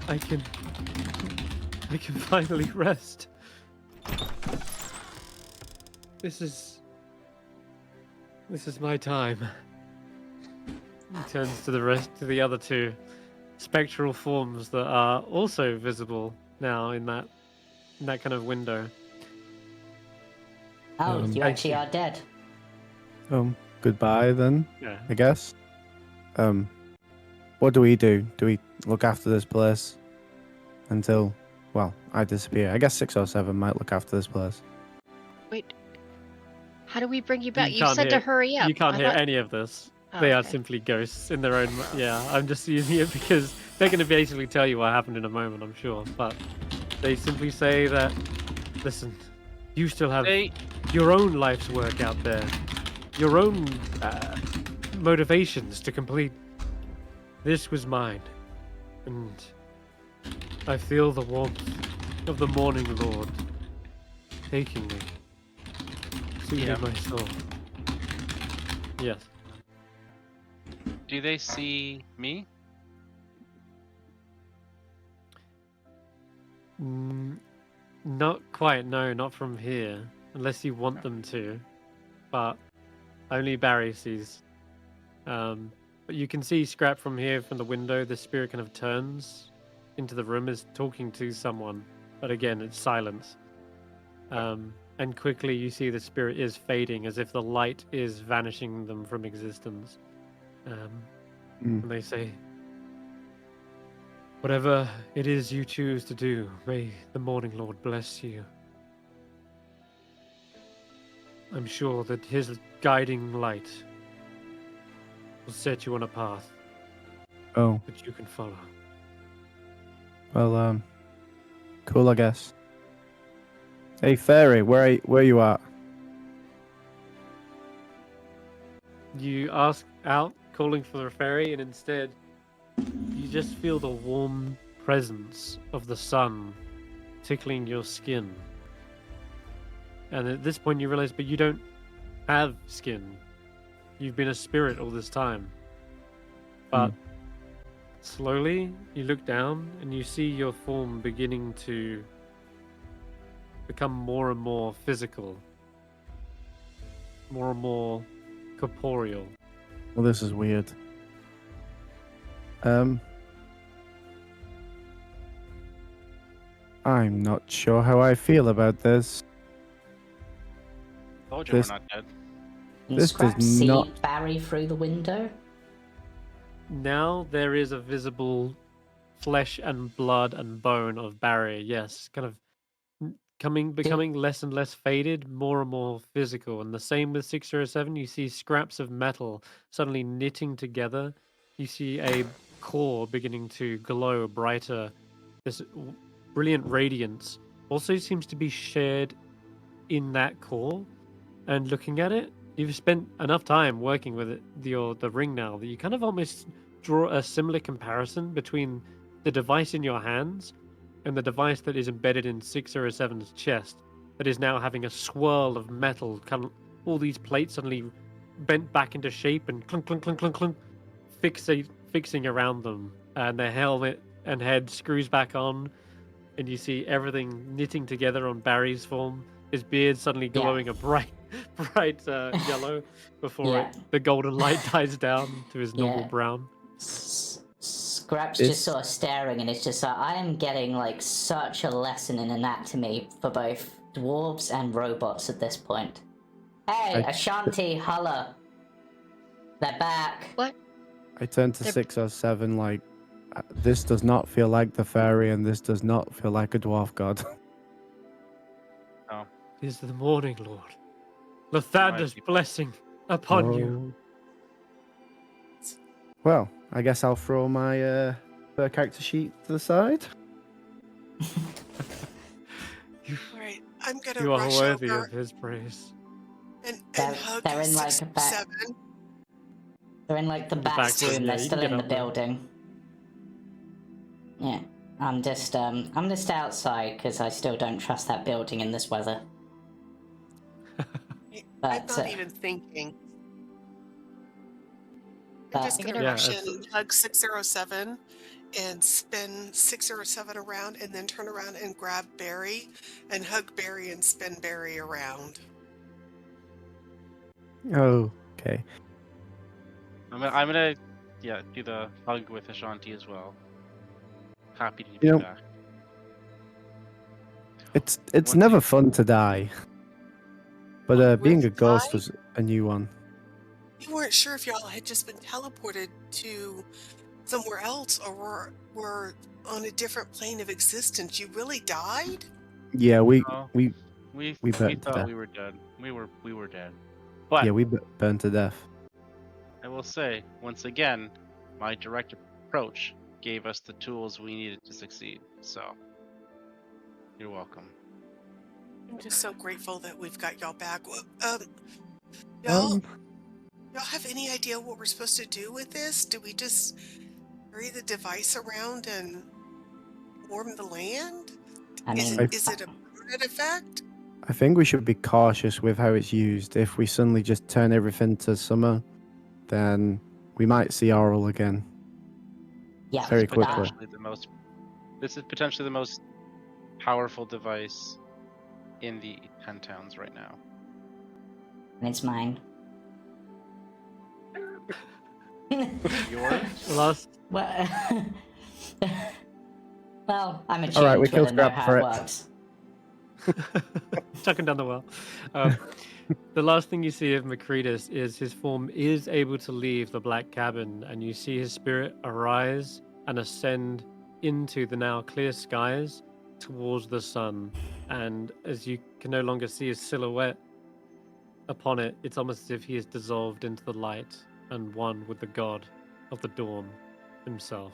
I can finally rest. This is my time. He turns to the other two spectral forms that are also visible now in that kind of window. Oh, you actually are dead. Goodbye then, Yeah. I guess. What do? Do we look after this place until, well, I disappear? I guess 607 might look after this place. Wait. How do we bring you back? You can't said to hurry up. You can't I hear thought- any of this. Oh, They are okay. simply ghosts in their own. Yeah, I'm just using it because they're going to basically tell you what happened in a moment, I'm sure. But they simply say that, listen, you still have your own life's work out there, your own motivations to complete. This was mine, and I feel the warmth of the morning Lord taking me, soothing my soul. Yes. Do they see me? Not quite, no, not from here. Unless you want them to. But only Barry sees. But you can see Skrapp from here, from the window. The spirit kind of turns into the room, is talking to someone. But again, it's silence. And quickly you see the spirit is fading, as if the light is vanishing them from existence. And they say, "Whatever it is you choose to do, may the Morning Lord bless you. I'm sure that his guiding light will set you on a path that you can follow." Well, cool, I guess. Hey, fairy, where you at? You ask out, calling for the fairy, and instead, you just feel the warm presence of the sun tickling your skin. And at this point, you realize, but you don't have skin. You've been a spirit all this time. But slowly, you look down and you see your form beginning to become more and more physical, more and more corporeal. Well, this is weird. I'm not sure how I feel about this. Told you This- we're not dead. Can This does Skrapp see not- Barry through the window? Now there is a visible flesh and blood and bone of Barry. Yes, kind of becoming less and less faded, more and more physical. And the same with 607. You see scraps of metal suddenly knitting together. You see a core beginning to glow brighter. This brilliant radiance also seems to be shared in that core. And looking at it, you've spent enough time working with it, the ring now, that you kind of almost draw a similar comparison between the device in your hands and the device that is embedded in 607's chest, that is now having a swirl of metal, kind of all these plates suddenly bent back into shape and clunk, clunk, clunk, clunk, clunk, fixing around them. And the helmet and head screws back on, and you see everything knitting together on Barry's form. His beard suddenly glowing a bright yellow before the golden light dies down to his normal brown. Skrapp's just sort of staring, and it's just like, I am getting like such a lesson in anatomy for both dwarves and robots at this point. Hey, Ashanti, Hulla. They're back. What? I turn to 607 like, this does not feel like the fairy, and this does not feel like a dwarf god. Oh. It is the morning, Lord. Lathander's blessing upon you. Well, I guess I'll throw my character sheet to the side. Alright, I'm gonna You are rush worthy over of his praise. and hug They're in like 607. They're in like the back back room, room. yeah, They're you still can in get the up there. building. Yeah, I'm just outside because I still don't trust that building in this weather. I'm not even thinking. I'm just gonna Yeah, rush in and hug 607 and spin 607 around and then turn around and grab Barry and hug Barry and spin Barry around. Oh, okay. I'm gonna do the hug with Ashanti as well. Happy to be back. It's never fun to die. But being a ghost die? was a new one. You weren't sure if y'all had just been teleported to somewhere else or were on a different plane of existence. You really died? Yeah, we thought death. we were dead. We were dead. But yeah, we burned to death. I will say, once again, my direct approach gave us the tools we needed to succeed. So, you're welcome. I'm just so grateful that we've got y'all back. Y'all have any idea what we're supposed to do with this? Do we just carry the device around and warm the land? I mean, is it a permanent effect? I think we should be cautious with how it's used. If we suddenly just turn everything to summer, then we might see Oral again. Yeah, very quickly. This is potentially the most powerful device in the 10 towns right now. And it's mine. Yours? Well, I'm a All right, we to it killed and know Skrapp how for it it. works. Chucking down the well. The last thing you see of Macretus is his form is able to leave the black cabin, and you see his spirit arise and ascend into the now clear skies towards the sun. And as you can no longer see his silhouette upon it, it's almost as if he is dissolved into the light and one with the god of the dawn himself.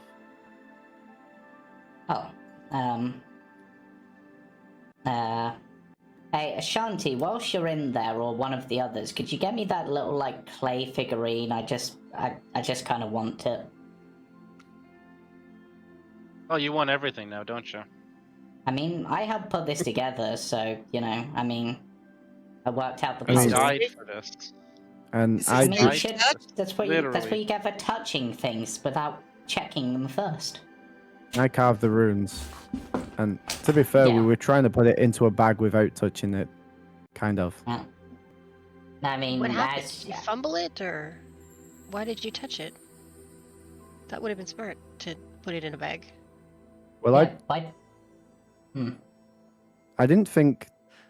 Hey, Ashanti, whilst you're in there, or one of the others, could you get me that little, like, clay figurine? I just kind of want it. Oh, you want everything now, don't you? I mean, I helped put this together, so, you know, I mean, I worked out the I mean- You puzzle. died for this. And This I is I mean, did- you should, that's what Literally. you get for touching things without checking them first. I carved the runes. And to be fair, Yeah. we were trying to put it into a bag without touching it. Kind of. I mean, What happened? as Did you fumble it, or why did you touch it? That would have been smart to put it in a bag. Well, yeah, I didn't think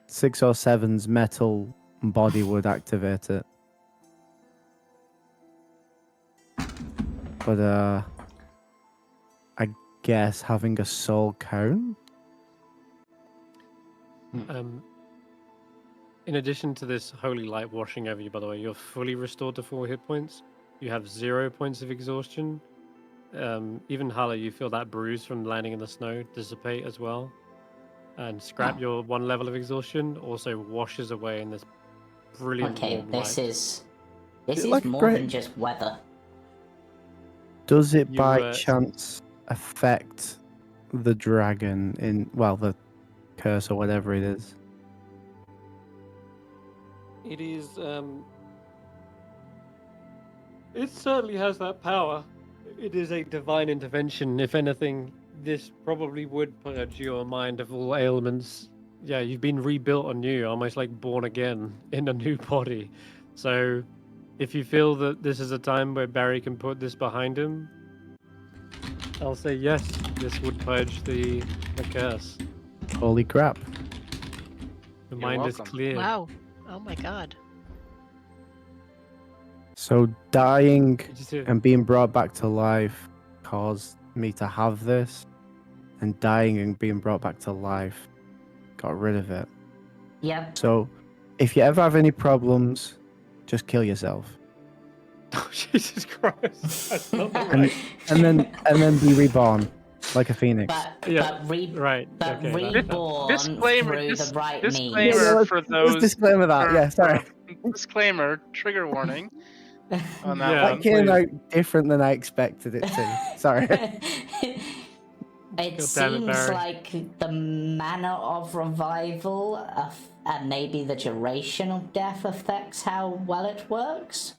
607's metal body would activate it. But, I guess having a soul count? In addition to this holy light washing over you, by the way, you're fully restored to 4 hit points. You have 0 points of exhaustion. Even Hulla, you feel that bruise from landing in the snow dissipate as well. And Skrapp, your 1 level of exhaustion also washes away in this brilliant okay, warm this light. is like more great- than just weather. Does it You, by chance affect the dragon in, well, the curse or whatever it is? It is, it certainly has that power. It is a divine intervention. If anything, this probably would purge your mind of all ailments. Yeah, you've been rebuilt anew, almost like born again in a new body. So, if you feel that this is a time where Barry can put this behind him, I'll say yes, this would purge the curse. Holy crap. The You're mind is welcome. clear. Wow. Oh my god. So dying Did you see it? and being brought back to life caused me to have this, and dying and being brought back to life got rid of it. Yep. So if you ever have any problems, just kill yourself. Oh, Jesus Christ. That's not the And, right. and then be reborn like a phoenix. But Yeah, but Right. but okay, reborn Disclaimer, through the right disclaimer means. let's- for let's those. disclaimer that, for- yeah, sorry. for- disclaimer, trigger warning on that Yeah. That one. came please. out different than I expected it to. Sorry. It damn it, seems Barry. like the manner of revival and maybe the duration of death affects how well it works.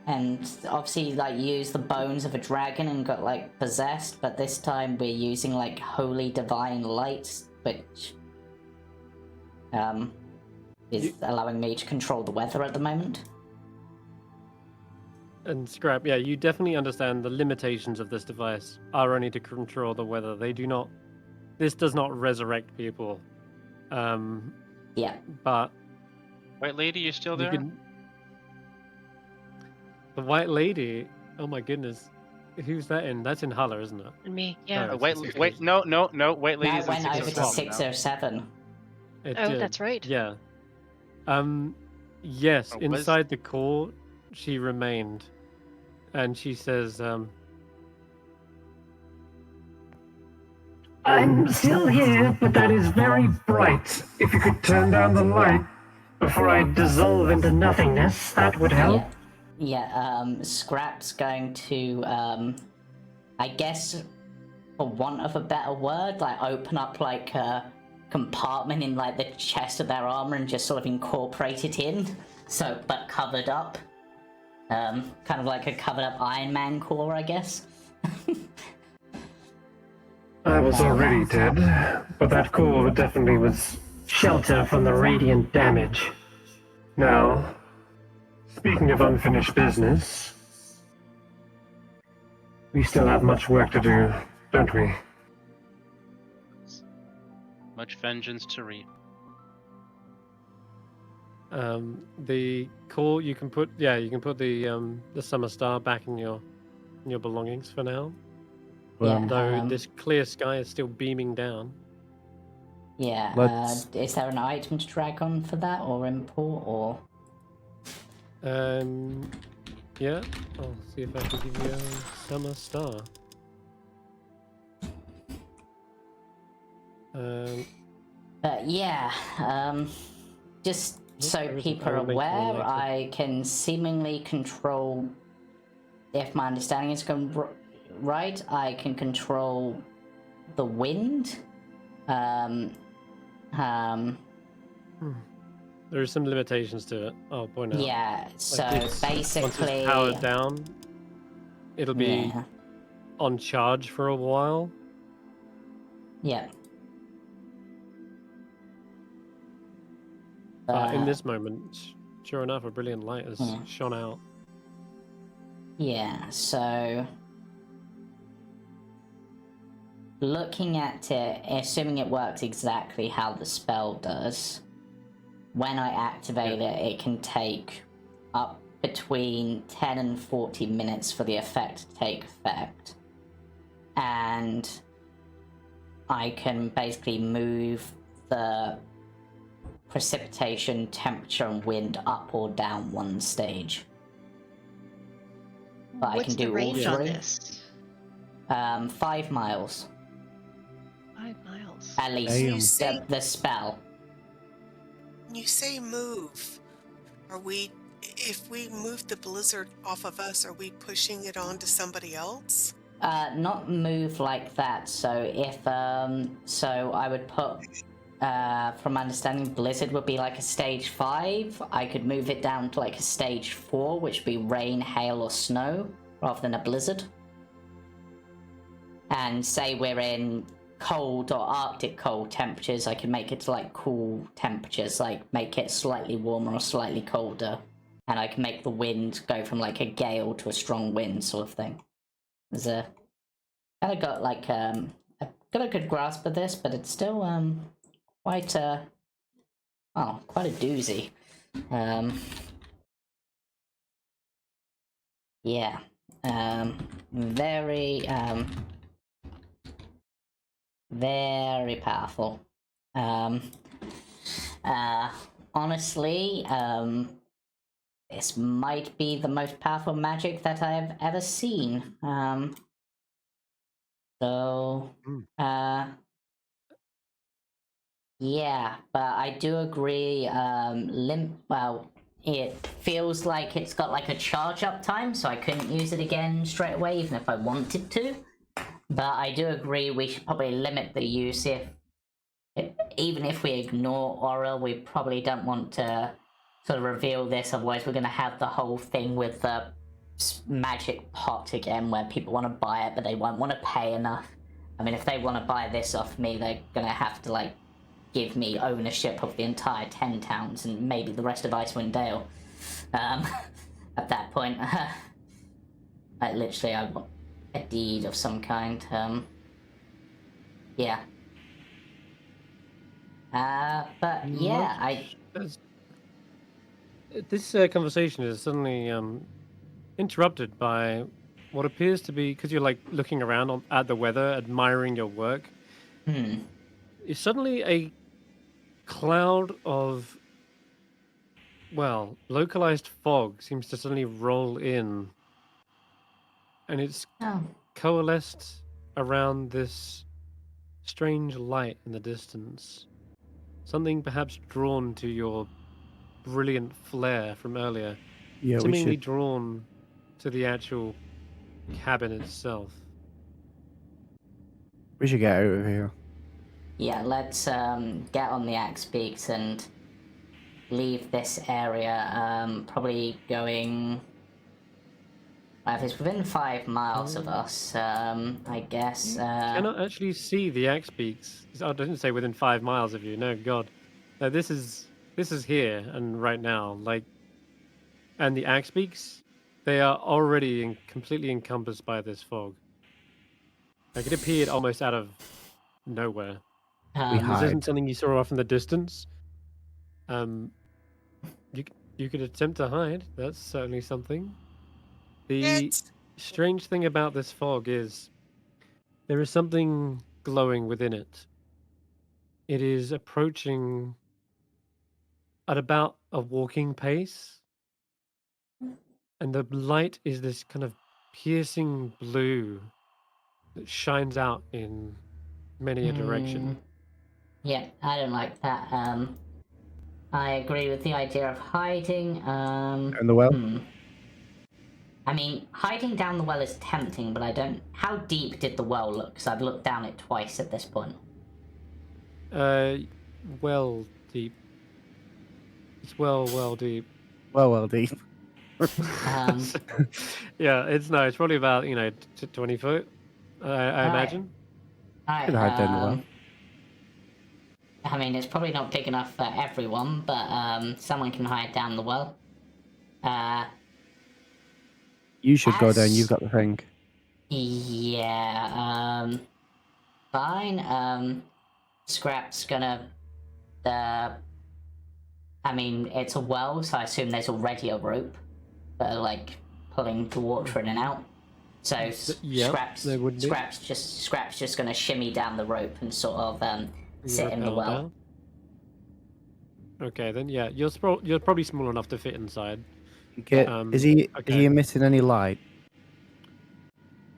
And obviously, like, use the bones of a dragon and got, like, possessed, but this time we're using, like, holy divine light, which is allowing me to control the weather at the moment. And Skrapp, yeah, you definitely understand the limitations of this device are only to control the weather. They do not. This does not resurrect people. Yeah. But White lady, you still you there? can. The White Lady. Oh my goodness, who's that in? That's in Hulla, isn't it? And me, yeah. No. Wait, it's wait, no, white Now lady's it went in over to 607 now. 607. It Oh, did. that's right. Yeah. Yes, Oh, was- inside the core, she remained, and she says, I'm still here, but that is very bright. If you could turn down the light before I dissolve into nothingness, that would help. Scrap's going to, I guess, for want of a better word, like, open up, like, a compartment in, like, the chest of their armor and just sort of incorporate it in, so, but covered up. Kind of like a covered up Iron Man core, I guess. I was already dead, but that core definitely was shelter from the radiant damage. Now, speaking of unfinished business, we still have much work to do, don't we? Much vengeance to reap. the core you can put. Yeah, you can put the summer star back in your belongings for now. Yeah, Though this clear sky is still beaming down. Yeah, Let's- is there an item to drag on for that, or import, or... Yeah, I'll see if I can give you a summer star. But yeah, just Yep, so there is an people are elevator aware, later. I can seemingly control, if my understanding is right, I can control the wind. There are some limitations to it. I'll point out. Yeah, so Once it's basically, powered down, it'll be yeah, on charge for a while. yeah. But in this moment, sure enough, a brilliant light has Yeah. shone out. Yeah, so looking at it, assuming it works exactly how the spell does, when I activate it, it can take up between 10 and 40 minutes for the effect to take effect. And I can basically move the precipitation, temperature, and wind up or down one stage. But What's I can the do all range on three. this? 5 miles. 5 miles. At least Damn. You say, the spell. when you say move, if we move the blizzard off of us, are we pushing it on to somebody else? Not move like that. So if so I would put from my understanding, blizzard would be like a stage 5. I could move it down to like a stage 4, which would be rain, hail, or snow, rather than a blizzard. And say we're in cold or arctic cold temperatures, I could make it to like cool temperatures, like make it slightly warmer or slightly colder, and I can make the wind go from like a gale to a strong wind sort of thing. There's a kind of got like I've got a good grasp of this, but it's still quite a doozy. Yeah, very very powerful. Honestly, this might be the most powerful magic that I've ever seen. Yeah, but I do agree, it feels like it's got like a charge up time, so I couldn't use it again straight away, even if I wanted to. But I do agree we should probably limit the use even if we ignore Aura, we probably don't want to sort of reveal this, otherwise we're going to have the whole thing with the magic pot again, where people want to buy it, but they won't want to pay enough. I mean, if they want to buy this off me, they're going to have to, like, give me ownership of the entire 10 towns and maybe the rest of Icewindale. At that point, I want a deed of some kind. Yeah. But yeah, This conversation is suddenly interrupted by what appears to be, because you're like looking around at the weather, admiring your work. Is suddenly a cloud of, well, localized fog seems to suddenly roll in, and it's coalesced around this strange light in the distance. Something perhaps drawn to your brilliant flare from earlier. Yeah, we Seemingly should. drawn to the actual cabin itself. We should get out of here. Yeah, let's get on the axe beaks and leave this area. Probably going. If it's within 5 miles of us, I guess. Cannot actually see the axe beaks. I didn't say within 5 miles of you. No, God. No, this is here and right now. Like, and the axe beaks, they are already completely encompassed by this fog. Like, it appeared almost out of nowhere. We This hide. isn't something you saw off in the distance. You could attempt to hide. That's certainly something. The strange thing about this fog is there is something glowing within it. It is approaching at about a walking pace, and the light is this kind of piercing blue that shines out in many a direction. Yeah, I don't like that. I agree with the idea of hiding. In the well? I mean, hiding down the well is tempting, but I don't. How deep did the well look? Because I've looked down it twice at this point. Well deep. It's well deep. Well, deep. Yeah, it's probably about 20 foot. I imagine. Alright, Could hide down the well. I mean, it's probably not big enough for everyone, but someone can hide down the well. You should go down. You've got the thing. Yeah. Fine. Skrapp's gonna. I mean, it's a well, so I assume there's already a rope for like pulling the water in and out. So Skrapp's just gonna shimmy down the rope and sort of sit in the well. Down? Okay, then yeah, you're probably small enough to fit inside. Is he emitting any light?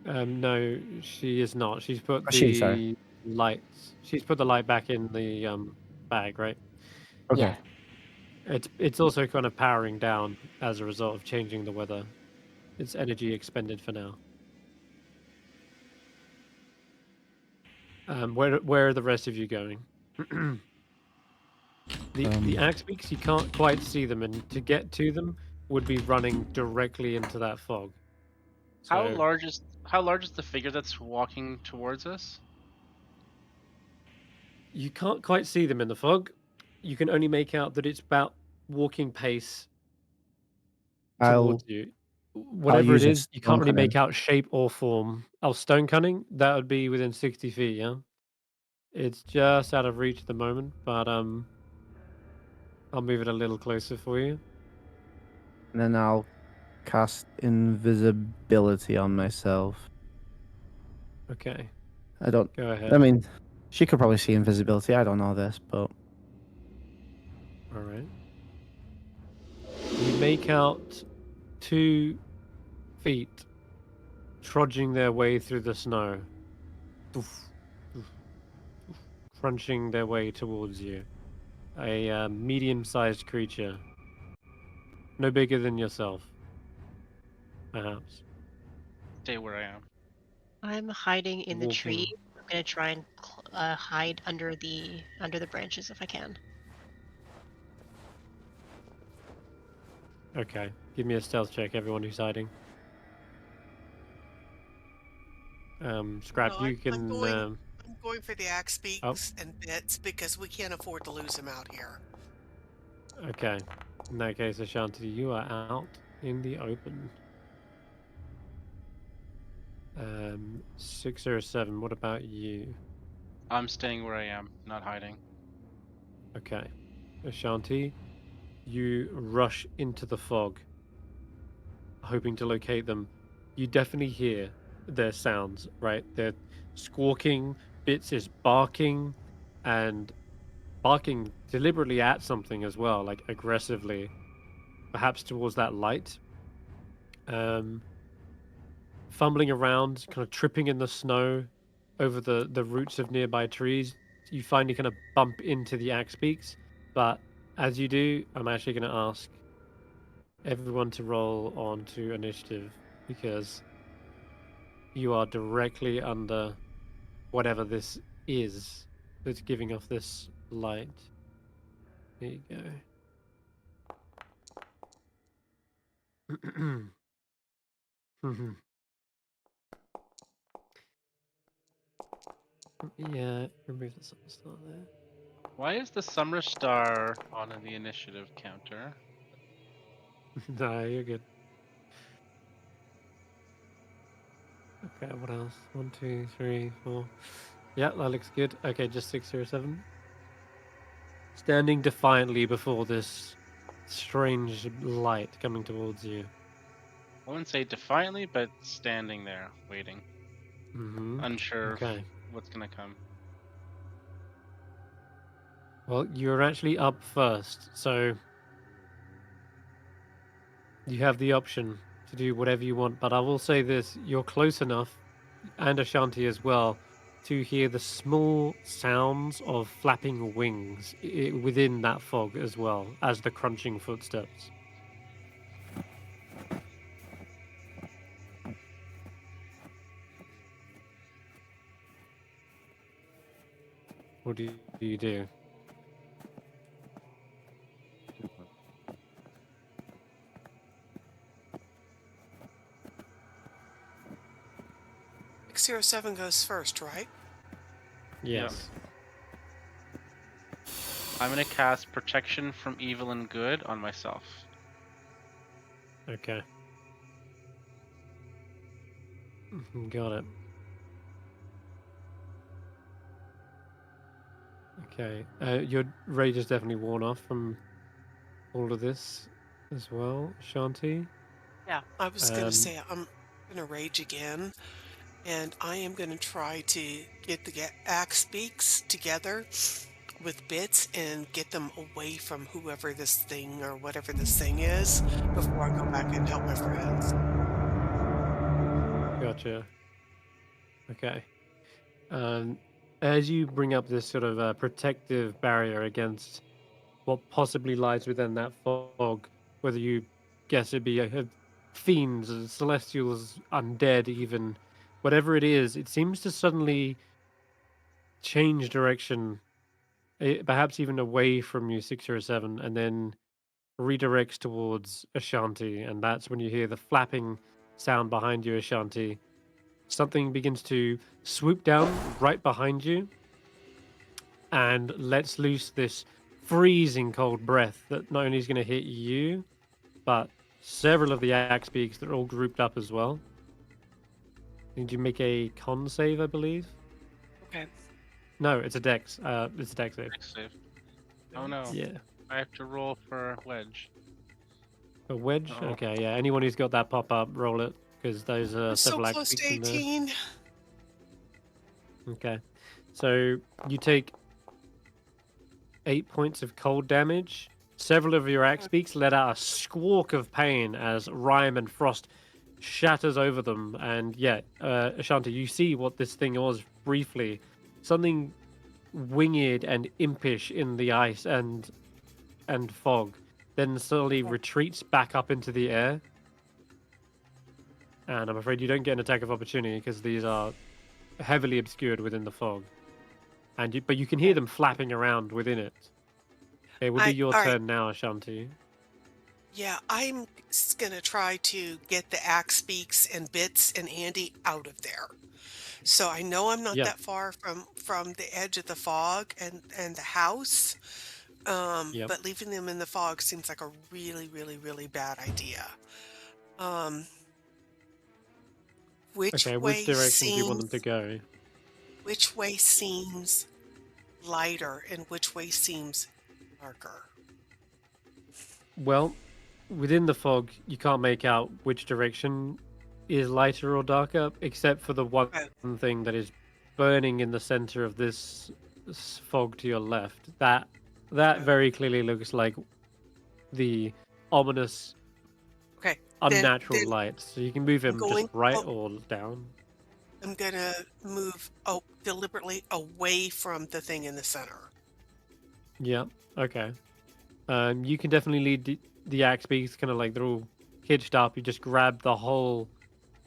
No, she is not. She's put Sorry. lights. She's put the light back in the bag, right? Okay. Yeah. It's also kind of powering down as a result of changing the weather. It's energy expended for now. Where are the rest of you going? The axe beaks, you can't quite see them, and to get to them would be running directly into that fog. So, how large is the figure that's walking towards us? You can't quite see them in the fog. You can only make out that it's about walking pace towards you. Whatever it is, you can't really make out shape or form. Oh, stone cunning? That would be within 60 feet, yeah? It's just out of reach at the moment, but I'll move it a little closer for you. And then I'll cast invisibility on myself. Okay. Go ahead. I mean, she could probably see invisibility. I don't know this, but... Alright. You make out 2 feet trudging their way through the snow. Crunching their way towards you. A medium-sized creature. No bigger than yourself. Perhaps. Stay where I am. I'm hiding in the tree. I'm gonna try and hide under the branches if I can. Okay. Give me a stealth check, everyone who's hiding. Skrapp, you can... I'm going for the axe beaks and bits because we can't afford to lose them out here. Okay. In that case, Ashanti, you are out in the open. 6 or 7. What about you? I'm staying where I am, not hiding. Okay. Ashanti, you rush into the fog, hoping to locate them. You definitely hear their sounds, right? They're squawking, Bits is barking, and barking deliberately at something as well, like aggressively, perhaps towards that light. Fumbling around, kind of tripping in the snow over the roots of nearby trees. You finally kind of bump into the axe beaks, but as you do, I'm actually going to ask everyone to roll on to initiative because you are directly under whatever this is that's giving off this light. There you go. Yeah, remove the summer star there. Why is the summer star on the initiative counter? No, you're good. Okay, what else? 1, 2, 3, 4. Yeah, that looks good. Okay, just 6 or 7. Standing defiantly before this strange light coming towards you. I wouldn't say defiantly, but standing there, waiting. Unsure what's gonna come. Well, you're actually up first, so you have the option to do whatever you want, but I will say this, you're close enough, and Ashanti as well, to hear the small sounds of flapping wings within that fog as well as the crunching footsteps. What do you do? X07 goes first, right? Yes. I'm gonna cast Protection from Evil and Good on myself. Okay. Got it. Okay. Your rage is definitely worn off from all of this as well, Ashanti. Yeah. I was going to Um, say I'm going to rage again, and I am going to try to get the axe beaks together with bits and get them away from whoever this thing or whatever this thing is before I go back and help my friends. Gotcha. Okay. As you bring up this sort of protective barrier against what possibly lies within that fog, whether you guess it be fiends, celestials, undead, even whatever it is, it seems to suddenly change direction, perhaps even away from you, 607, and then redirects towards Ashanti. And that's when you hear the flapping sound behind you, Ashanti. Something begins to swoop down right behind you and lets loose this freezing cold breath that not only is going to hit you, but several of the axe beaks that are all grouped up as well. Need you make a con save, I believe? Okay. No, it's a dex. It's a dex save. Next save. Oh no. Yeah. I have to roll for wedge. A wedge? Uh-oh. Okay, yeah. Anyone who's got that pop up, roll it. Because those are I'm so several axe close to beaks in there. 18. Okay. So you take 8 points of cold damage. Several of your axe beaks let out a squawk of pain as Rime and Frost shatters over them. And yeah, Ashanti, you see what this thing was briefly. Something winged and impish in the ice and fog. Then slowly retreats back up into the air. And I'm afraid you don't get an attack of opportunity because these are heavily obscured within the fog. But you can hear them flapping around within it. It will be your all right. turn now, Ashanti. Yeah, I'm going to try to get the axe beaks and bits and Andy out of there. So I know I'm not Yeah. that far from the edge of the fog and the house. Yep. But leaving them in the fog seems like a really, really, really bad idea. Which Okay, way which direction do you want them to go? Which way seems lighter and which way seems darker? Well, within the fog, you can't make out which direction is lighter or darker, except for the one thing that is burning in the center of this fog to your left. That very clearly looks like the ominous, Okay. unnatural then light. So you can move him going- just right or down. I'm going to move deliberately away from the thing in the center. Yeah. Okay. You can definitely lead the axe beaks, kind of like they're all hitched up. You just grab the whole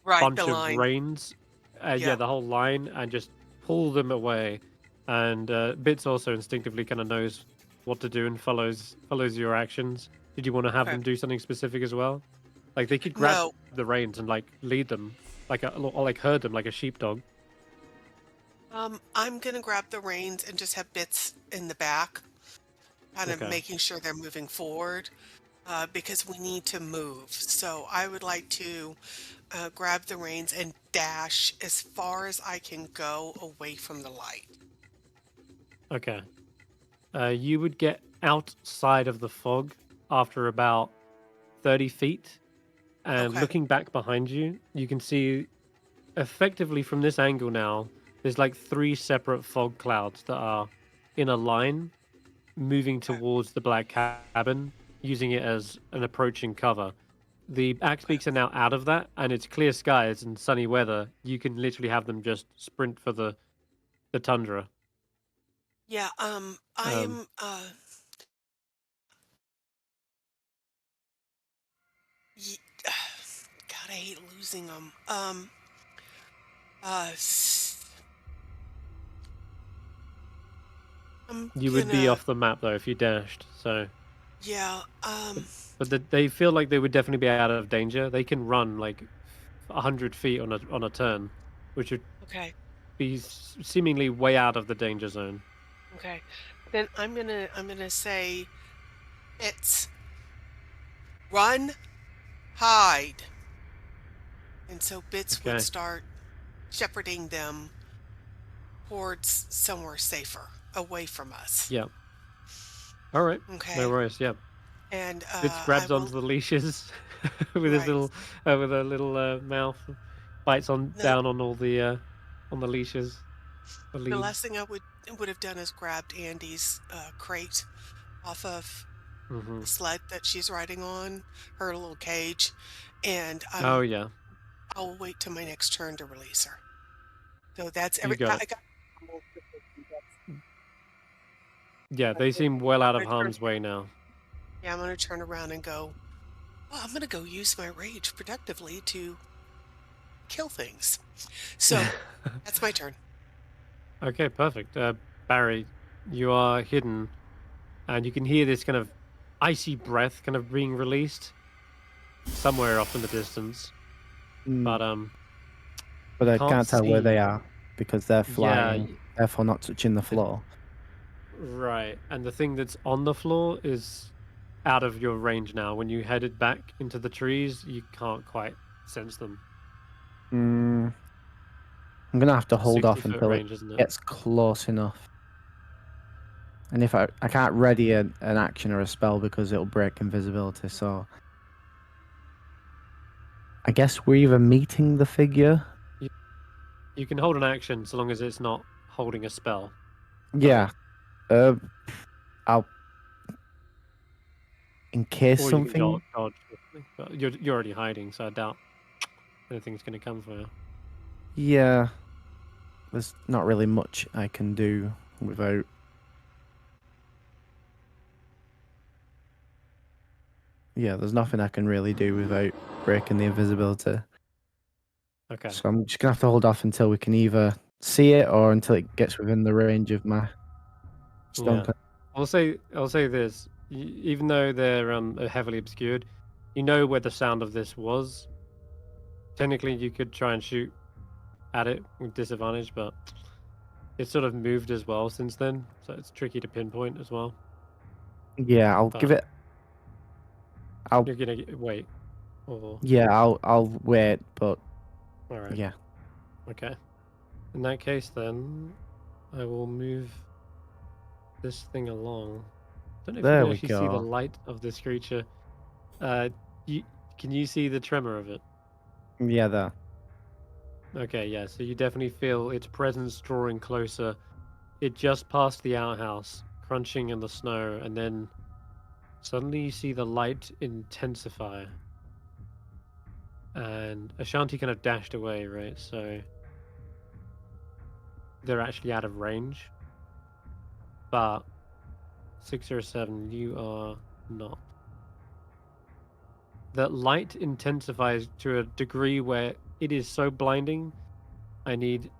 bunch the of line. reins, Yeah. the whole line, and just pull them away. And Bits also instinctively kind of knows what to do and follows your actions. Did you want to have them do something specific as well? Like they could grab the reins and like lead them, or herd them like a sheepdog. I'm going to grab the reins and just have bits in the back, kind of making sure they're moving forward, because we need to move. So I would like to grab the reins and dash as far as I can go away from the light. Okay. You would get outside of the fog after about 30 feet. And looking back behind you, you can see effectively from this angle now, there's like 3 separate fog clouds that are in a line moving towards the black cabin, using it as an approaching cover. The axe beaks are now out of that, and it's clear skies and sunny weather. You can literally have them just sprint for the the tundra. Yeah, I am, ye God, I hate losing them. I'm You would be gonna, off the map though if you dashed. So, yeah, but they feel like they would definitely be out of danger. They can run like 100 feet on a turn, which would okay, be seemingly way out of the danger zone. okay. Then I'm gonna say it's run, hide. And so Bits would Okay. start shepherding them towards somewhere safer, away from us. Yeah. All right. Okay. No worries. Yeah. And Bits I grabs will. onto the leashes with his Right. little with a little mouth, bites on No, down on all the on the leashes, the the last leads. thing I would have done is grabbed Andy's crate off of Hmm. the sled that she's riding on, her little cage, and Oh yeah, I'll wait till my next turn to release her. So that's you got I it. got. Yeah, they seem well out of I'm gonna turn- harm's way now. Yeah, I'm gonna turn around and go. Well, I'm gonna go use my rage productively to kill things. So that's my turn. Okay, perfect. Barry, you are hidden, and you can hear this kind of icy breath kind of being released somewhere off in the distance. But But you I can't can't tell where see. they are because they're Yeah, flying, therefore not touching the floor. right. And the thing that's on the floor is out of your range now. When you headed back into the trees, you can't quite sense them. I'm gonna have to hold off 60-foot until it range, isn't it? gets close enough. And if I can't ready an action or a spell because it'll break invisibility, so I guess we're either meeting the figure. You can hold an action so long as it's not holding a spell. Yeah. I'll in case Or you can something. dodge. Or something. But you're already hiding, so I doubt anything's going to come for you. Yeah. There's not really much I can do without. Yeah, there's nothing I can really do without breaking the invisibility. Okay. So I'm just gonna have to hold off until we can either see it or until it gets within the range of my stone. Yeah. I'll say this. Even though they're heavily obscured, you know where the sound of this was. Technically, you could try and shoot at it with disadvantage, but it's sort of moved as well since then, so it's tricky to pinpoint as well. Yeah, I'll give But it. I'll you're gonna wait, or yeah, I'll wait, but all right, yeah. okay. In that case, then I will move this thing along. Don't know if you There can we actually see the go. light of this creature. You can you see the tremor of it? Yeah, there. Okay, yeah. So you definitely feel its presence drawing closer. It just passed the outhouse, crunching in the snow, and then suddenly you see the light intensify. And Ashanti kind of dashed away, right? So they're actually out of range. But 6 or 7, you are not. The light intensifies to a degree where it is so blinding. I need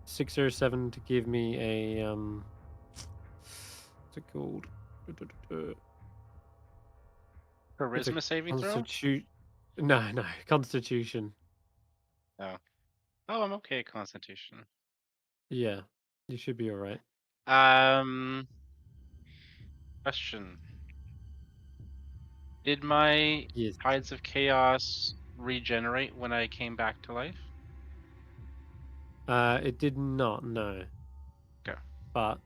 6 or 7 to give me a what's it called? It's a Charisma saving throw? No, Constitution. Oh. Oh, I'm okay at Constitution. Yeah, you should be all right. Question. Did my Yes. Tides of Chaos regenerate when I came back to life? It did not, no. Okay. But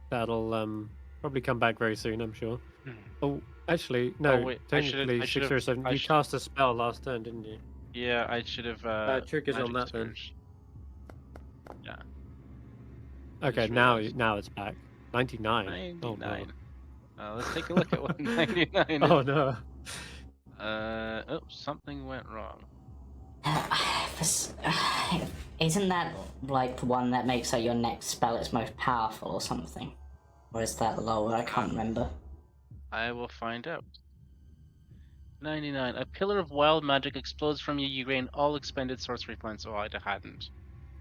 that'll probably come back very soon, I'm sure. Oh, actually, Oh, no. wait, Technically, I 6 should've- or 7. I You should- cast a spell last turn, didn't you? Yeah, I should have. Triggers on Magic that then. Surge. Yeah. Okay, Just now realized. it's back. 99. Oh 99. no. Let's take a look at what 99 is. Oh no. Something went wrong. Isn't that like the one that makes like your next spell its most powerful or something? Or is that lower? I can't remember. I will find out. 99. A pillar of wild magic explodes from you. You gain all expended sorcery points. Oh, I hadn't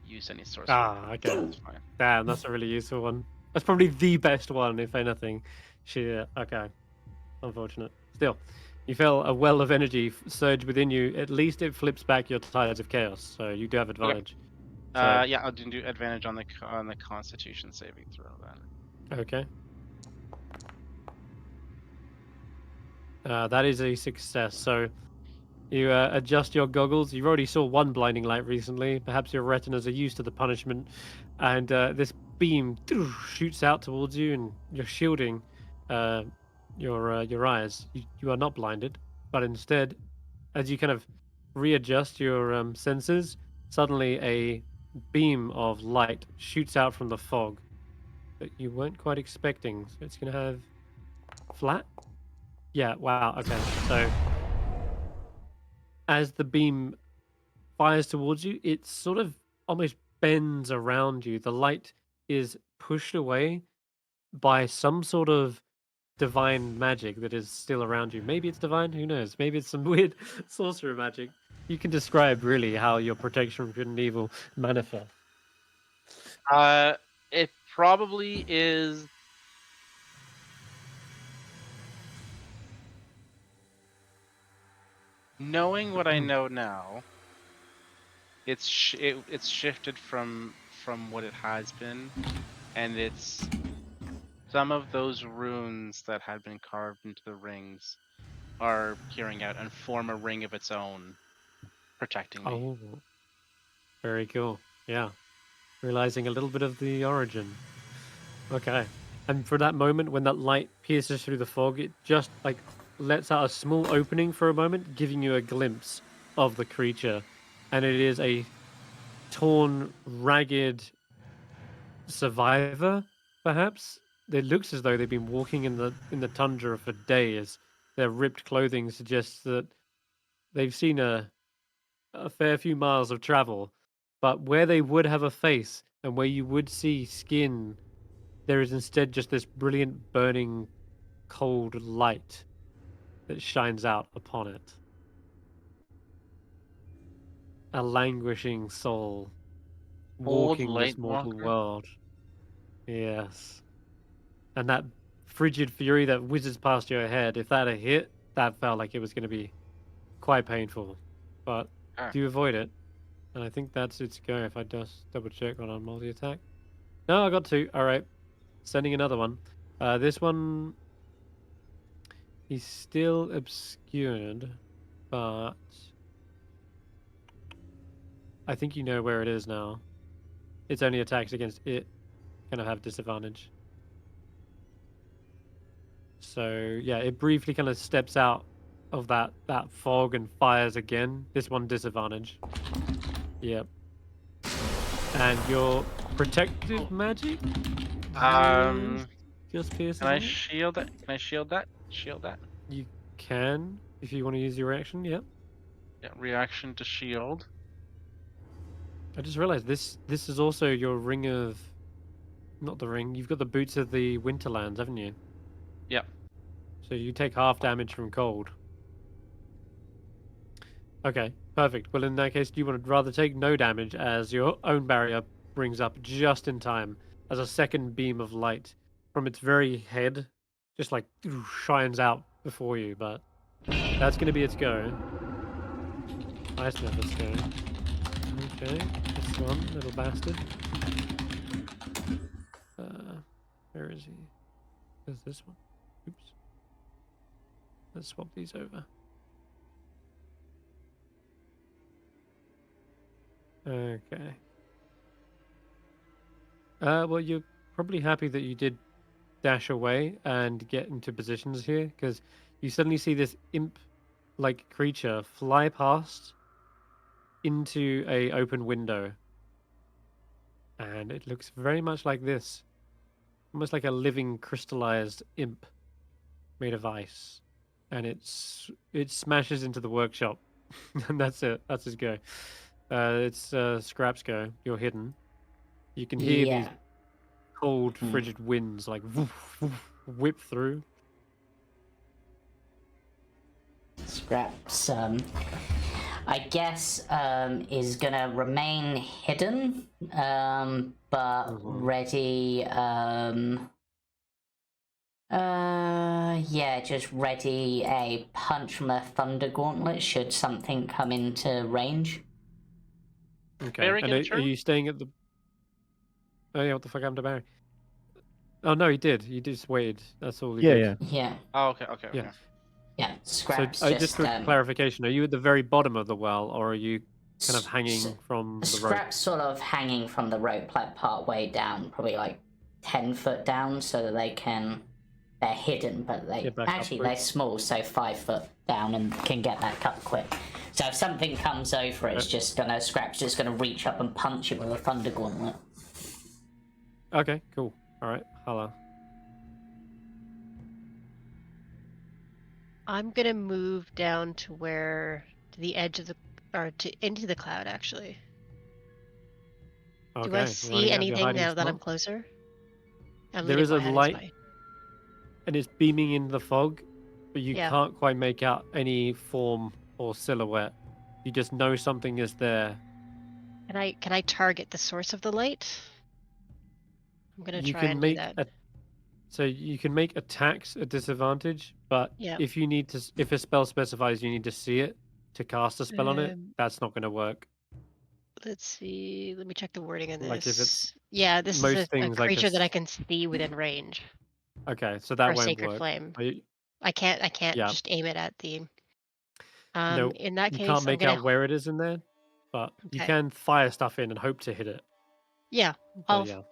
used any sorcery points. Okay. That's fine. Damn, that's a really useful one. That's probably the best one, if anything. Shit. Okay. Unfortunate. Still, you feel a well of energy surge within you. At least it flips back your tides of chaos, so you do have advantage. So, Yeah, I'll do advantage on the Constitution saving throw then. okay. That is a success. So you adjust your goggles. You already saw one blinding light recently. Perhaps your retinas are used to the punishment, and this beam shoots out towards you, and you're shielding your eyes. You are not blinded, but instead, as you kind of readjust your senses, suddenly a beam of light shoots out from the fog that you weren't quite expecting. So it's going to have flat. Yeah, wow, okay. So as the beam fires towards you, it sort of almost bends around you. The light is pushed away by some sort of divine magic that is still around you. Maybe it's divine, who knows? Maybe it's some weird sorcerer magic. You can describe really how your protection from good and evil manifests. It probably is. Knowing what I know now, it's shifted from what it has been, and it's some of those runes that had been carved into the rings are peering out and form a ring of its own, protecting me. Oh, very cool. Yeah. Realizing a little bit of the origin. Okay. And for that moment, when that light pierces through the fog, it just like lets out a small opening for a moment, giving you a glimpse of the creature. And it is a torn, ragged survivor, perhaps. It looks as though they've been walking in the tundra for days. Their ripped clothing suggests that they've seen a fair few miles of travel. But where they would have a face and where you would see skin, there is instead just this brilliant, burning, cold light that shines out upon it. A languishing soul Old walking this light mortal walker? world. Yes. And that frigid fury that whizzes past your head, if that had hit, that felt like it was going to be quite painful. But do you avoid it? And I think that's its go if I just double check on multi-attack. No, I got two. All right. Sending another one. This one is still obscured, but I think you know where it is now. Its only attacks against it kind of have disadvantage. So yeah, it briefly kind of steps out of that fog and fires again. This one disadvantage. Yep. And your protective magic? Just pierces. Can I shield that? Can I shield that? Shield that? You can, if you want to use your reaction, yep. Yeah, reaction to shield. I just realized this is also your ring of... Not the ring, you've got the boots of the Winterlands, haven't you? Yep. So you take half damage from cold. Okay, perfect. Well, in that case, do you want to rather take no damage as your own barrier brings up just in time as a second beam of light from its very head just like shines out before you, but that's going to be its go. Ice Never's go. Okay, this one, little bastard. Where is he? There's this one. Oops. Let's swap these over. Okay. Well, you're probably happy that you did dash away and get into positions here, because you suddenly see this imp-like creature fly past into a open window. And it looks very much like this. Almost like a living crystallized imp made of ice. And it smashes into the workshop. And that's it. That's his go. It's Skrapp's go. You're hidden. You can hear these Yeah. cold, frigid winds like woof, woof, whip through. Scraps, I guess, is gonna remain hidden, but ready, yeah, just ready a punch from a thunder gauntlet should something come into range. Okay. Barry And get a are turn? you staying at the? Oh yeah, what the fuck happened to Barry? Oh no, he did. He just waited. That's all he Yeah, did. yeah. Yeah, Oh, okay, okay, Yeah. okay. yeah, So Scraps just for clarification, are you at the very bottom of the well, or are you kind of hanging from the rope? Scraps sort of hanging from the rope, like part way down, probably like 10 foot down, so that they're hidden, but Get back up they're quick. small, so 5 foot down and can get back up quick. So if something comes over, it's just gonna Scraps just gonna reach up and punch it with a thunder gauntlet. Okay, cool. All right, Hulla. I'm gonna move down to the edge of the, or into the cloud actually. Okay. Do I running see out of your anything hiding now that I'm spot. closer? I'm There gonna is go a ahead and light, spy. and it's beaming into the fog, but you Yeah. can't quite make out any form or silhouette. You just know something is there. Can I target the source of the light? I'm gonna You try can and do make that. so you can make attacks a disadvantage, but Yeah. if you need to, if a spell specifies you need to see it to cast a spell on it, that's not going to work. Let's see. Let me check the wording on this. Like if it's yeah, this is most a things like creature that this. I can see within range. Okay, so Or that a won't sacred work. flame. Are you- I can't Yeah. just aim it at the. No, In that you case, can't I'm make gonna. out where it is in there, but you Okay. can fire stuff in and hope to hit it. Yeah, But yeah.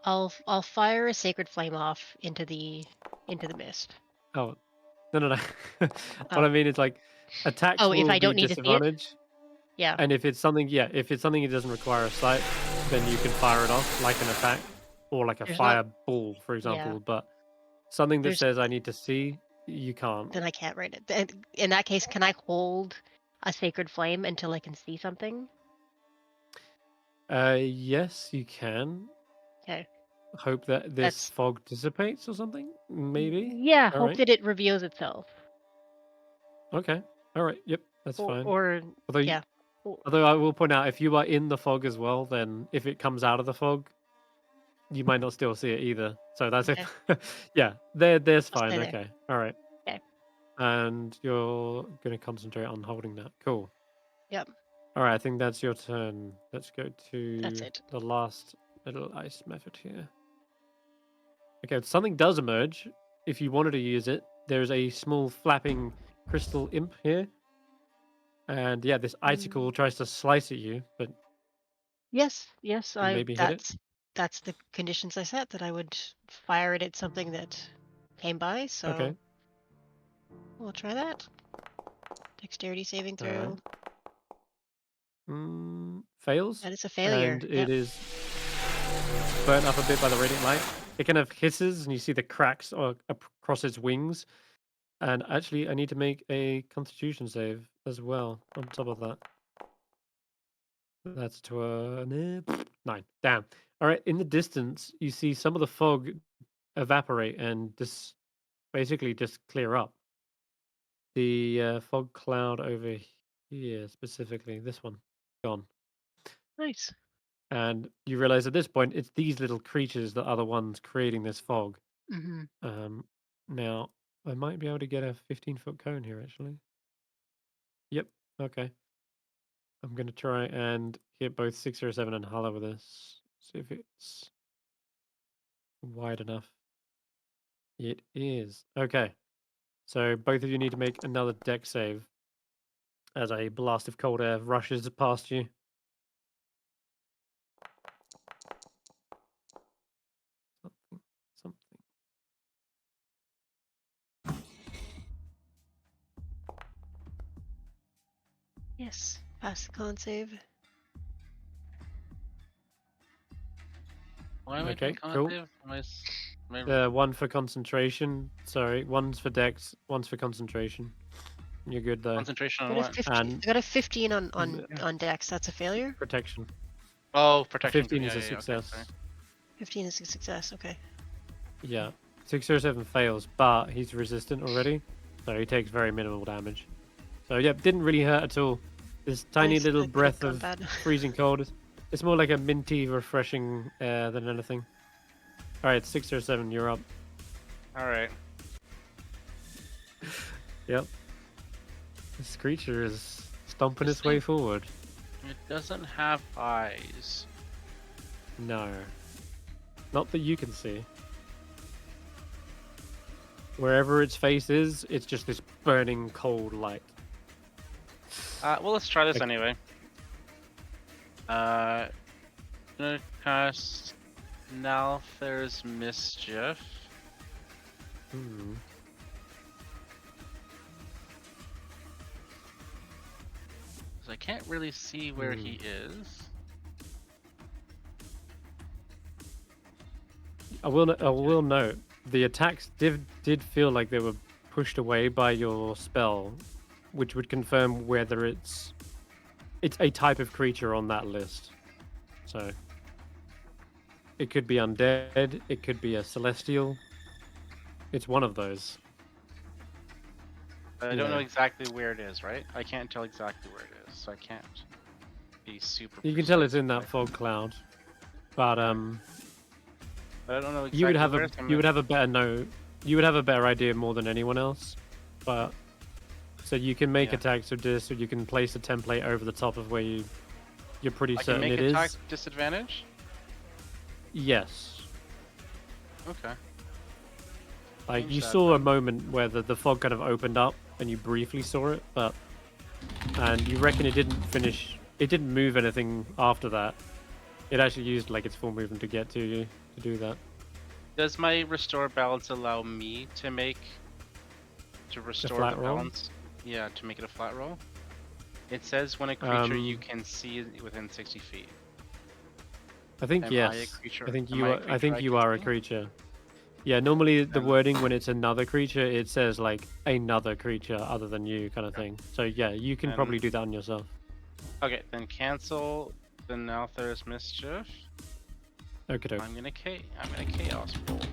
I'll fire a sacred flame off into the mist. Oh, no. What Oh. I mean is like attacks Oh, if will I be don't need to see it? disadvantage. Yeah. And if it's something, if it's something that doesn't require a sight, then you can fire it off like an attack or like a There's not- fireball, for example. Yeah. But something that There's- says I need to see, you can't. Then I can't write it. In that case, can I hold a sacred flame until I can see something? Yes, you can. Okay. Hope that this That's- fog dissipates or something. Maybe. Yeah. All Hope right. that it reveals itself. Okay. All right. Yep. That's fine. Or Although, yeah. although I will point out, if you are in the fog as well, then if it comes out of the fog, you might not still see it either. So that's Okay. it. Yeah. There's I'll fine. stay there. Okay. All right. Okay. And you're going to concentrate on holding that. Cool. Yep. All right, I think that's your turn. Let's go to That's it. the last little ice method here. Okay, something does emerge. If you wanted to use it, there's a small flapping crystal imp here. And yeah, this icicle tries to slice at you, but Yes. maybe hit it. That's the conditions I set, that I would fire it at something that came by. So Okay. we'll try that. Dexterity saving throw. Fails. That is a failure. And it is burnt up a bit by the radiant light. It kind of hisses, and you see the cracks across its wings. And actually, I need to make a Constitution save as well on top of that. That's to a 9. Damn. All right. In the distance, you see some of the fog evaporate and just basically just clear up. The fog cloud over here, specifically this one, gone. Nice. And you realize at this point, it's these little creatures that are the ones creating this fog. Mm-hmm. Now, I might be able to get a 15-foot cone here, actually. Yep. Okay. I'm going to try and hit both 607 and Hulla with this. See if it's wide enough. It is. Okay. So both of you need to make another deck save as a blast of cold air rushes past you. Something. Yes. Pass the con save. Why am I Okay, doing cool. conclave? Am I- One for concentration. Sorry, one's for dex, one's for concentration. You're good though. Concentration on I got a what? 15. And- I got a 15 on Dex. That's a failure. Protection. Oh, protection. 15 yeah, is a yeah, okay, success. sorry. 15 is a success. Okay. Yeah. 607 fails, but he's resistant already, so he takes very minimal damage. So yeah, didn't really hurt at all. This tiny Nice, little that could've breath gone of bad. freezing cold. It's more like a minty, refreshing air than anything. All right, 607, you're up. All right. Yep. This creature is stomping This its way thing- forward. It doesn't have eyes. No. Not that you can see. Wherever its face is, it's just this burning cold light. Well, let's try this Like- anyway. Gonna cast Nalther's Mischief. Hmm. 'Cause I can't really see where he is. I will note the attacks did feel like they were pushed away by your spell, which would confirm whether it's a type of creature on that list. So it could be undead, it could be a celestial. It's one of those. But I don't know Yeah. exactly where it is, right? I can't tell exactly where it is, so I can't be super. You can tell it's in precise. that fog cloud, but But I don't know exactly you would have where, a so I'm you would gonna- have a better you would have a better idea more than anyone else. But so you can make Yeah. attacks with this, or you can place a template over the top of where you're pretty I can certain make it is. attack disadvantage. Yes. Okay. Like Change you that saw a then. moment where the fog kind of opened up and you briefly saw it, and you reckon it didn't finish. It didn't move anything after that. It actually used like its full movement to get to you to do that. Does my restore balance allow me to restore flat the roll? balance? Yeah, to make it a flat roll. It says when a creature you Um, can see is within 60 feet. I think Am I a yes. creature- I think am you I a are. I creature think I you can are a see? creature. Yeah. Normally the Um, wording when it's another creature, it says like another creature other than you kind of thing. So yeah, you can probably And- do that on yourself. Okay, then cancel the Nalther's Mischief. Okay, doke. I'm gonna Chaos Bolt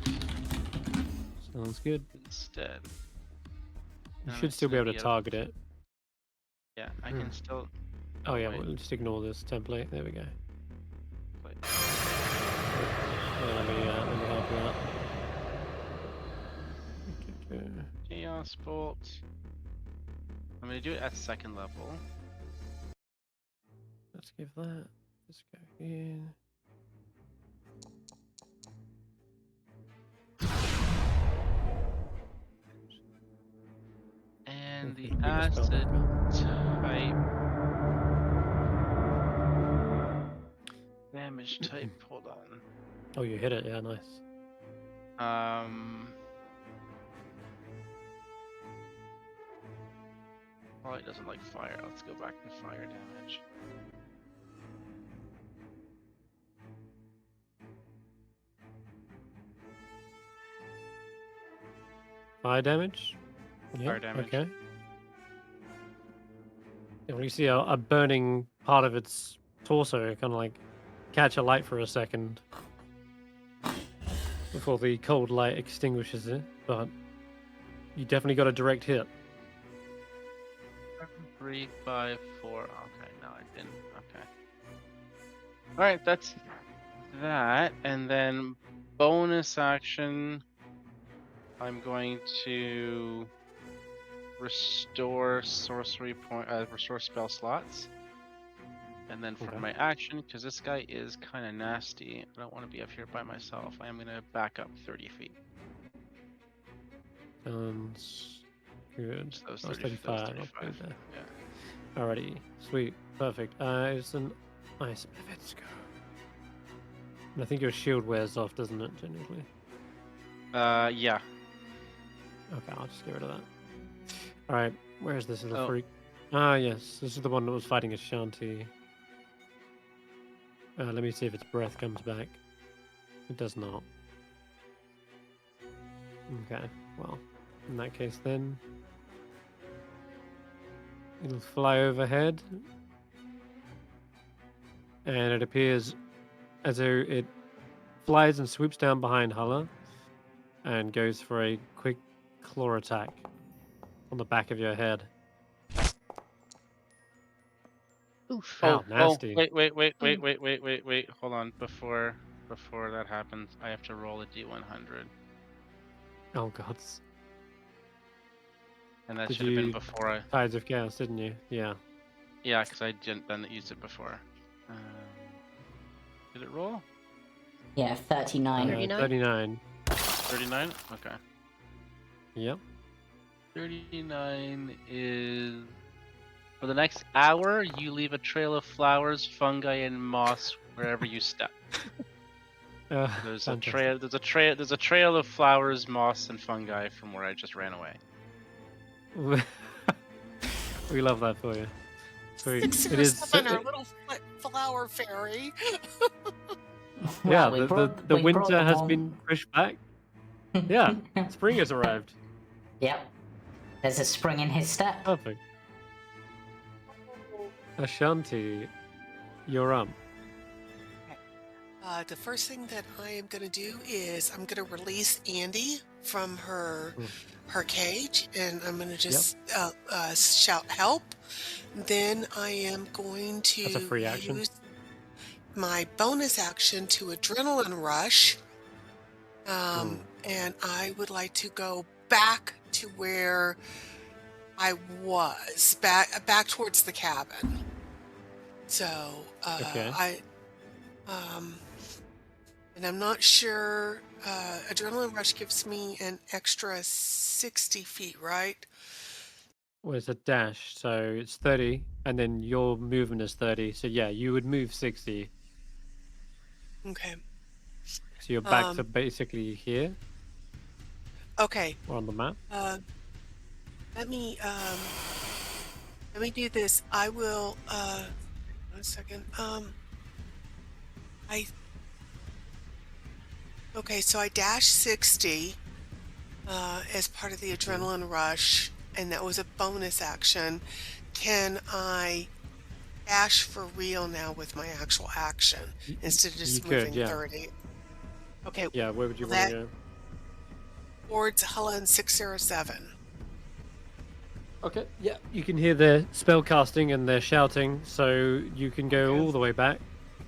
Sounds good. instead. You And should it's still be gonna able to a- target it. Yeah, I Hmm. can still. Oh yeah, wait. we'll just ignore this template. There we go. Wait. Yeah, let me help you out. Chaos Bolt. I'm gonna do it at second level. Let's give that. Let's go here. And the Hopefully bring the spell acid back up. type. Damage type, hold on. Oh, you hit it. Yeah, nice. Probably doesn't like fire. Let's go back to fire damage. Fire damage? Yeah, Fire damage. Okay. And we see a burning part of its torso kind of like catch a light for a second before the cold light extinguishes it, but you definitely got a direct hit. 3, 5, 4. Okay, no, I didn't. Okay. Alright, that's that. And then bonus action, I'm going to restore restore spell slots. And then for Okay. my action, because this guy is kind of nasty, I don't want to be up here by myself. I am going to back up 30 feet. Sounds good. So that was That was 30 that was 35. I'll put it 35. there. Yeah. Alrighty, sweet, perfect. It's an ice. Let's go. And I think your shield wears off, doesn't it? Technically. Yeah. Okay, I'll just get rid of that. All right, where is this little Oh. freak? Ah, yes, this is the one that was fighting Ashanti. Let me see if its breath comes back. It does not. Okay, well, in that case then, It'll fly overhead, and it appears as though it flies and swoops down behind Hulla and goes for a quick claw attack on the back of your head. Oof. Wow, nasty. Wait. Hold on. Before that happens, I have to roll a d100. Oh, gods. And that Did should have been you- before I... Tides of Chaos, didn't you? Yeah. Yeah, because I didn't then use it before. Did it roll? Yeah, 39. 39? 39. 39? Okay. Yep. 39 is... For the next hour, you leave a trail of flowers, fungi, and moss wherever you step. There's a fantastic. There's a trail of flowers, moss, and fungi from where I just ran away. We love that for you. Sweet. 6 It or is. 7, our little flower fairy. Yeah, Well, we the brought winter them has all. been pushed back. Yeah, spring has arrived. Yep. There's a spring in his step. Perfect. Ashanti, you're up. The first thing that I am going to do is I'm going to release Andy from her cage, and I'm going to just shout help. Then I am going to That's a free action. use my bonus action to adrenaline rush, and I would like to go back to where I was, back towards the cabin. So Okay. and I'm not sure. Adrenaline rush gives me an extra 60 feet, right? Well, it's a dash, so it's 30, and then your movement is 30. So yeah, you would move 60. Okay. So you're back to basically here, Okay. or on the map. Let me do this. I will 1 second. Okay, so I dash 60 as part of the adrenaline rush, and that was a bonus action. Can I dash for real now with my actual action instead of just You could, moving yeah. 30? Okay, Yeah, where would you Well, want to go? towards Hulla and 607. Okay, yeah. You can hear their spell casting and their shouting, so you can go Okay. all the way back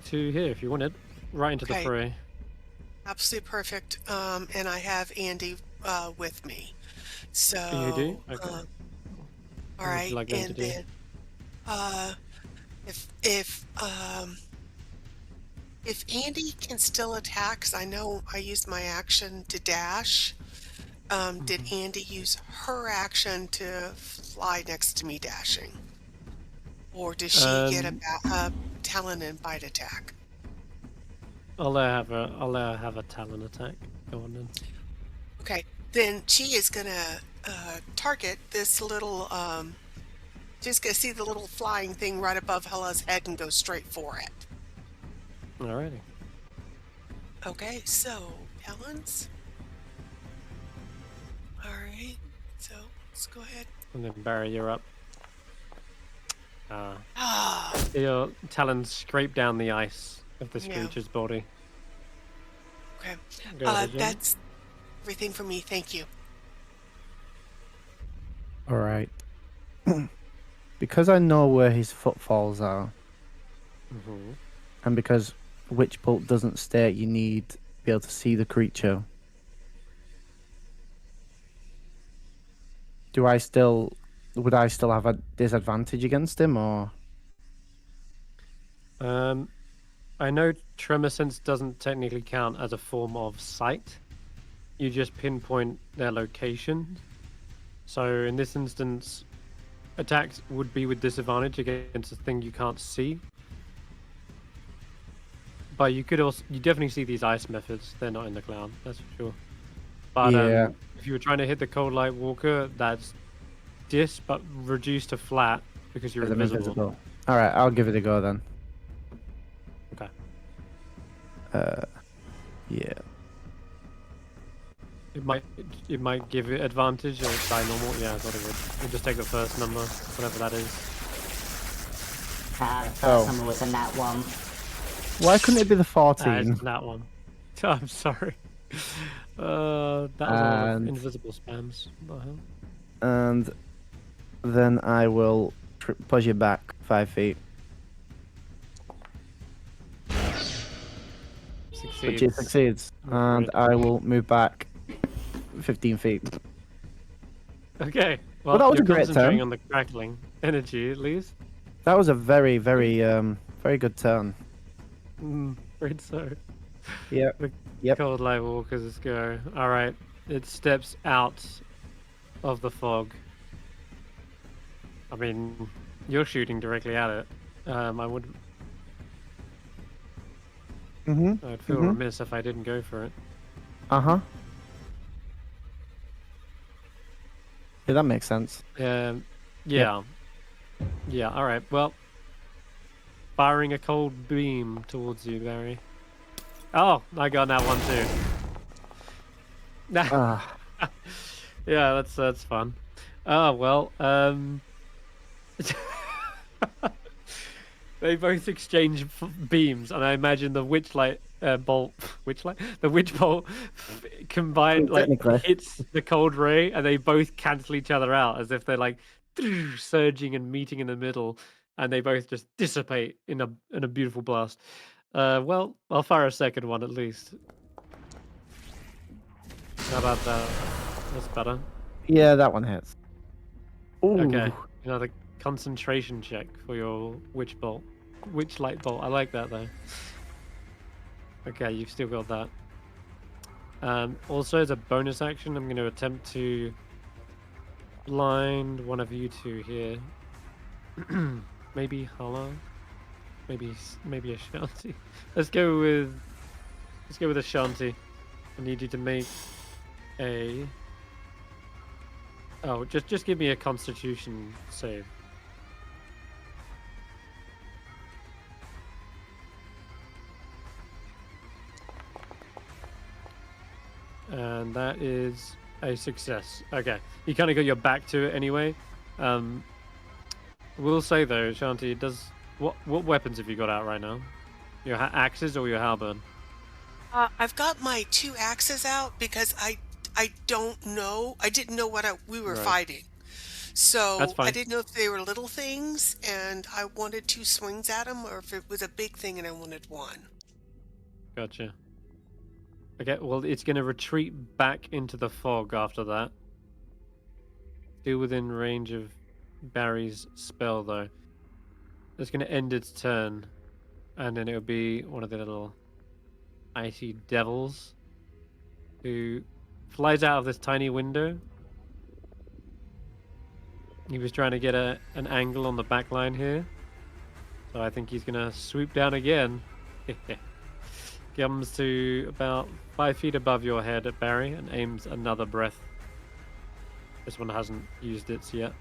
to here if you wanted, right into the Okay. fray. Absolutely perfect. And I have Andy with me. So You do? Okay. all What would right, you like them to and do? then if Andy can still attack, 'cause I know I used my action to dash. Did Andy use her action to fly next to me dashing, or does she get a talon and bite attack? I'll let her have a talon attack. Go on then. Okay, then she is gonna target this little. She's gonna see the little flying thing right above Hulla's head and go straight for it. Alrighty. Okay, so talons. All right, so let's go ahead. And then Barry, you're up. Ah, Your talons scrape down the ice of this Yeah. creature's body. okay. Go ahead, Jamey. That's everything for me. Thank you. All right. Because I know where his footfalls are, Mhm. and because Witch Bolt doesn't state you need to be able to see the creature, would I still have a disadvantage against him, or? I know Tremor Sense doesn't technically count as a form of sight. You just pinpoint their location. So in this instance, attacks would be with disadvantage against a thing you can't see. But you definitely see these ice methods. They're not in the cloud, that's for sure. But Yeah. if you were trying to hit the Cold Light Walker, that's but reduced to flat because you're Is it invisible. All right, I'll give it a go then. Okay. Yeah. It might give it advantage or die normal. Yeah, I thought it would. We'll just take the first number, whatever that is. The first Oh. number was a nat 1. Why couldn't it be the 14? It's that one. I'm sorry. That was a lot of And- invisible spams. What the hell? And then I will push you back 5 feet, which it succeeds. And Great. I will move back 15 feet. Okay. Well, that was you're a great concentrating turn. on the crackling energy at least. That was a very, very, very good turn. Afraid so. Yep. The Yep. cold light walkers go. All right. It steps out of the fog. I mean, you're shooting directly at it. I would. I'd feel remiss if I didn't go for it. Uh-huh. Yeah, that makes sense. Yeah. Yeah. All right. Well, firing a cold beam towards you, Barry. Oh, I got that one too. Ah. Yeah, that's fun. Oh well. They both exchange beams, and I imagine the witchlight bolt, the witch bolt combined like Technically. hits the cold ray, and they both cancel each other out as if they're like surging and meeting in the middle, and they both just dissipate in a beautiful blast. Well, I'll fire a second one at least. How about that? That's better. Yeah, that one hits. Ooh. Okay, another concentration check for your witchlight bolt. I like that though. Okay, you've still got that. Also, as a bonus action, I'm going to attempt to blind one of you two here. Maybe Hulla, maybe Ashanti. Let's go with Ashanti. I need you to make a. Oh, just give me a Constitution save. And that is a success. Okay, you kind of got your back to it anyway. We'll say though, Shanti, it does. What weapons have you got out right now? Your axes or your halberd? I've got my 2 axes out because I don't know. I didn't know what we were Right. fighting. So That's fine. I didn't know if they were little things and I wanted 2 swings at them, or if it was a big thing and I wanted 1. Gotcha. Okay, well, it's going to retreat back into the fog after that. Still within range of Barry's spell, though. It's going to end its turn, and then it'll be one of the little icy devils who flies out of this tiny window. He was trying to get an angle on the back line here, so I think he's going to swoop down again. Comes to about 5 feet above your head at Barry and aims another breath. This one hasn't used its yet.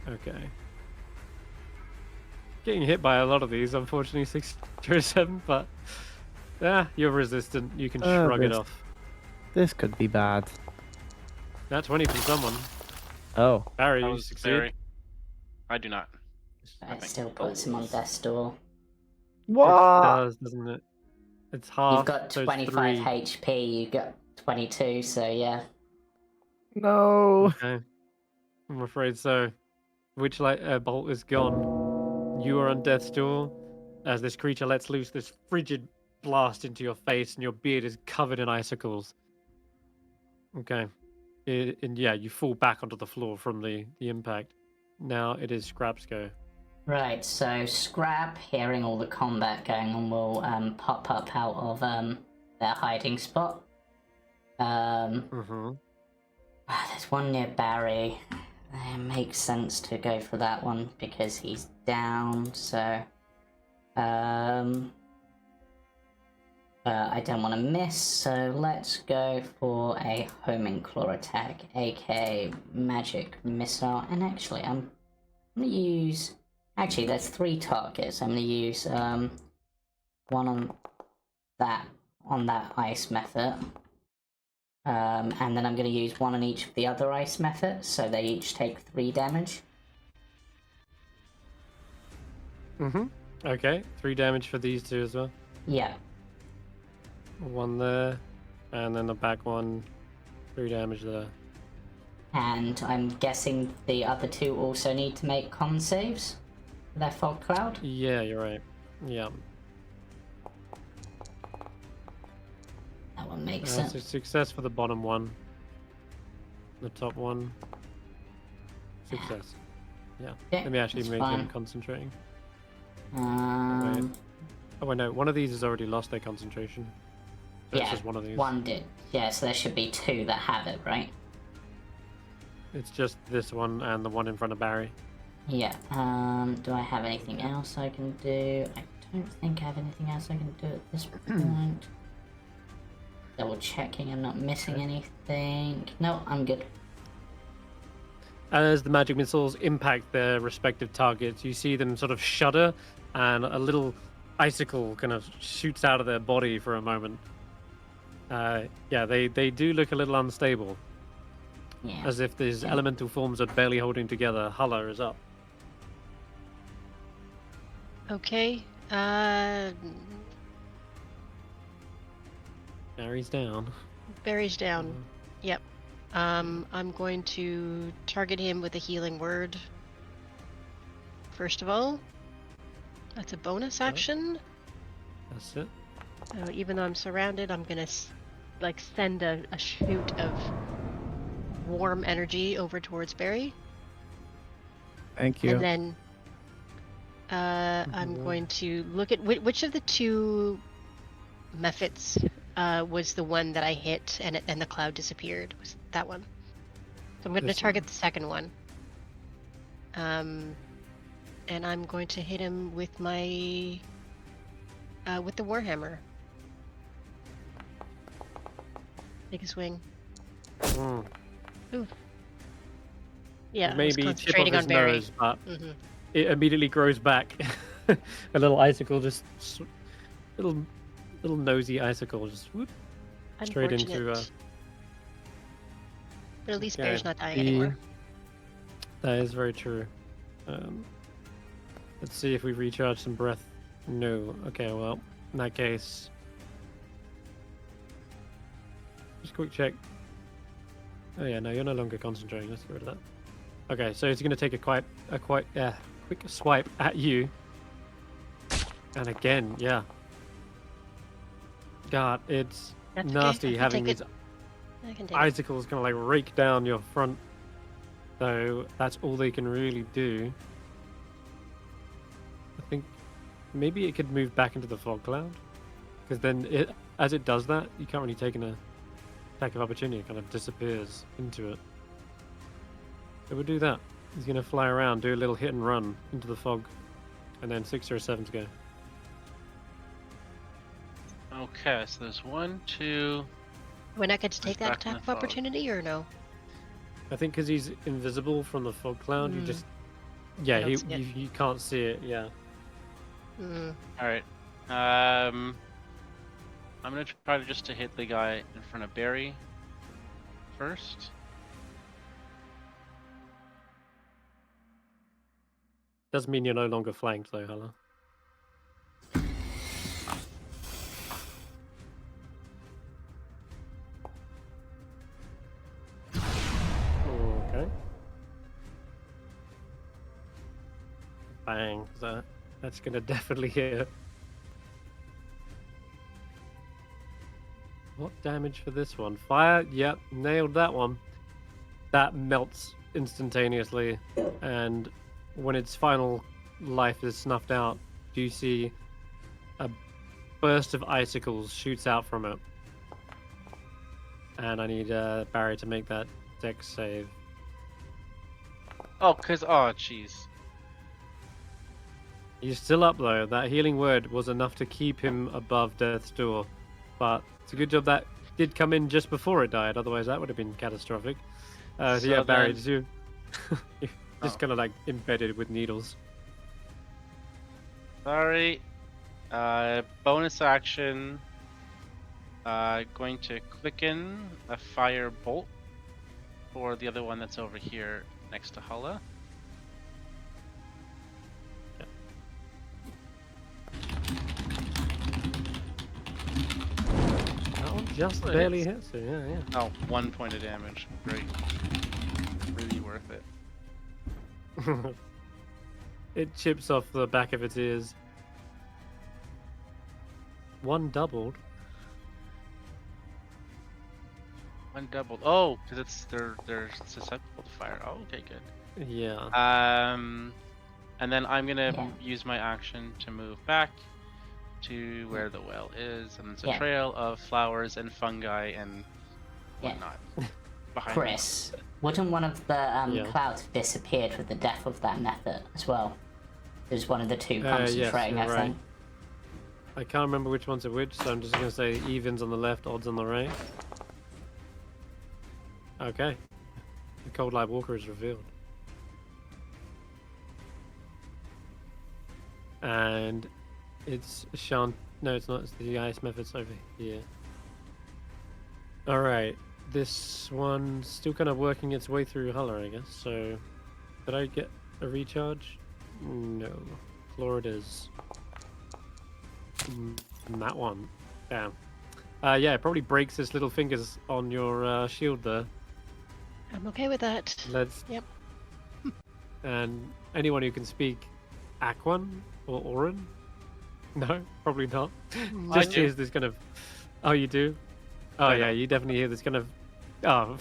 Okay. Getting hit by a lot of these, unfortunately, 607, but yeah, you're resistant. You can shrug it off. This could be bad. Nat 20 from someone. Oh. Barry, That you was succeed. very. I do not. It still puts him on death's door. It What? does, doesn't it? It's half. You've got so it's 25 3. HP, you got 22, so yeah. No. Okay. I'm afraid so. Witchlight bolt is gone. You are on death's door as this creature lets loose this frigid blast into your face, and your beard is covered in icicles. Okay. And yeah, you fall back onto the floor from the impact. Now it is Skrapp's go. Right, so Skrapp, hearing all the combat going on, will pop up out of their hiding spot. There's one near Barry. It makes sense to go for that one because he's down, so I don't want to miss, so let's go for a homing claw attack, aka magic missile. And actually, I'm gonna use. Actually, there's 3 targets. I'm gonna use one on that on that ice method. And then I'm going to use 1 on each of the other ice methods, so they each take 3 damage. Okay, 3 damage for these 2 as well. Yeah. 1 there, and then the back one, 3 damage there. And I'm guessing the other 2 also need to make con saves for their fog cloud. Yeah, you're right. Yeah. That one makes So sense. success for the bottom one. The top one. Success. Yeah. Yeah, Let me actually that's make fine. him concentrating. Um, Oh wait, no. One of these has already lost their concentration. So it's yeah, just one of these. 1 did. Yeah, so there should be 2 that have it, right? It's just this one and the one in front of Barry. Yeah. Do I have anything else I can do? I don't think I have anything else I can do at this point. Double checking I'm not missing anything. No, I'm good. As the magic missiles impact their respective targets, you see them sort of shudder, and a little icicle kind of shoots out of their body for a moment. Yeah, they do look a little unstable, Yeah. as if these elemental forms are barely holding together. Hulla is up. Okay. Barry's down. Barry's down. Yep. I'm going to target him with a healing word. First of all, that's a bonus action. That's it. So even though I'm surrounded, I'm gonna send a shoot of warm energy over towards Barry, Thank you. and then I'm going to look at which of the 2 methods was the one that I hit and the cloud disappeared. Was that one? So I'm going to This target the second one. And I'm going to hit him with my with the warhammer. Take a swing. Mm. Ooh. Yeah, I was Maybe tip off concentrating his on Barry. nose, but Mhm. it immediately grows back. A little icicle, just little nosy icicle, just whoop, straight into. Unfortunate. But at least Okay, Barry's not dying anymore. That is very true. Let's see if we recharge some breath. No. Okay, well, in that case, just quick check. Oh yeah, no, you're no longer concentrating. Let's get rid of that. Okay, so it's going to take a quick swipe at you. And again, yeah. God, it's That's okay, nasty I can having take these I can take it. icicles kind of like rake down your front. So that's all they can really do. I think maybe it could move back into the fog cloud, because then as it does that, you can't really take an attack of opportunity. It kind of disappears into it. So we'll do that. He's gonna fly around, do a little hit and run into the fog, and then 6 or 7 to go. Okay, so there's 1, 2. We're not going to take that back in attack the of fog. opportunity, or no? I think because he's invisible from the fog cloud, you just I don't see it. you can't see it. Yeah. Mm. All right. I'm gonna try to hit the guy in front of Barry first. Doesn't mean you're no longer flanked though, Hulla. Okay. Bang. That's gonna definitely hit. What damage for this one? Fire? Yep, nailed that one. That melts instantaneously, and when its final life is snuffed out, you see a burst of icicles shoots out from it. And I need Barry to make that dex save. Oh, jeez. He's still up though. That healing word was enough to keep him above death's door. But it's a good job that did come in just before it died. Otherwise, that would have been catastrophic. So So yeah, Barry, then- did you just Oh. kind of like embedded with needles? Sorry. Bonus action. Going to quicken a fire bolt for the other one that's over here next to Hulla. That one just Well, it barely hits. hits it. Yeah, Oh, 1 point of damage. Great. Really worth it. yeah. It chips off the back of its ears. One doubled. One doubled. Oh, because it's they're susceptible to fire. Oh, okay, good. Yeah. And then I'm gonna Yeah. use my action to move back to where the well is, and it's a Yeah. trail of flowers and fungi and Yeah. whatnot behind. Chris, wouldn't one of the Yeah. clouds have disappeared with the death of that method as well? It was one of the two Yes, concentrating, you're I right. think. I can't remember which one's at which, so I'm just gonna say evens on the left, odds on the right. Okay. The Cold Light Walker is revealed. And it's Ashanti. No, it's not. It's the ice methods over here. Alright. This one's still kind of working its way through Hulla, I guess. So, did I get a recharge? No. Florida's. That one. Damn. Yeah, it probably breaks its little fingers on your shield there. I'm okay with that. Let's. Yep. And anyone who can speak Aquan or Orin? No, probably not. I Just do. hears this kind of. Oh, you do? Oh, I yeah, know. you definitely hear this kind of. Oh,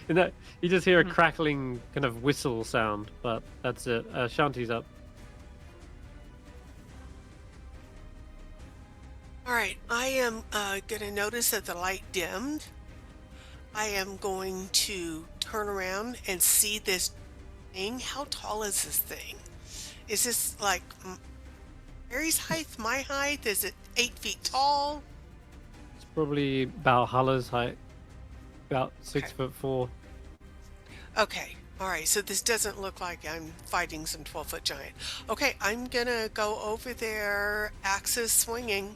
in that, you just hear a crackling kind of whistle sound, but that's it. Shanti's up. All right, I am going to notice that the light dimmed. I am going to turn around and see this thing. How tall is this thing? Is this like Mary's height, my height? Is it 8 feet tall? It's probably about Hulla's height, about 6'4". Okay, all right, so this doesn't look like I'm fighting some 12-foot giant. Okay, I'm going to go over there, axes swinging.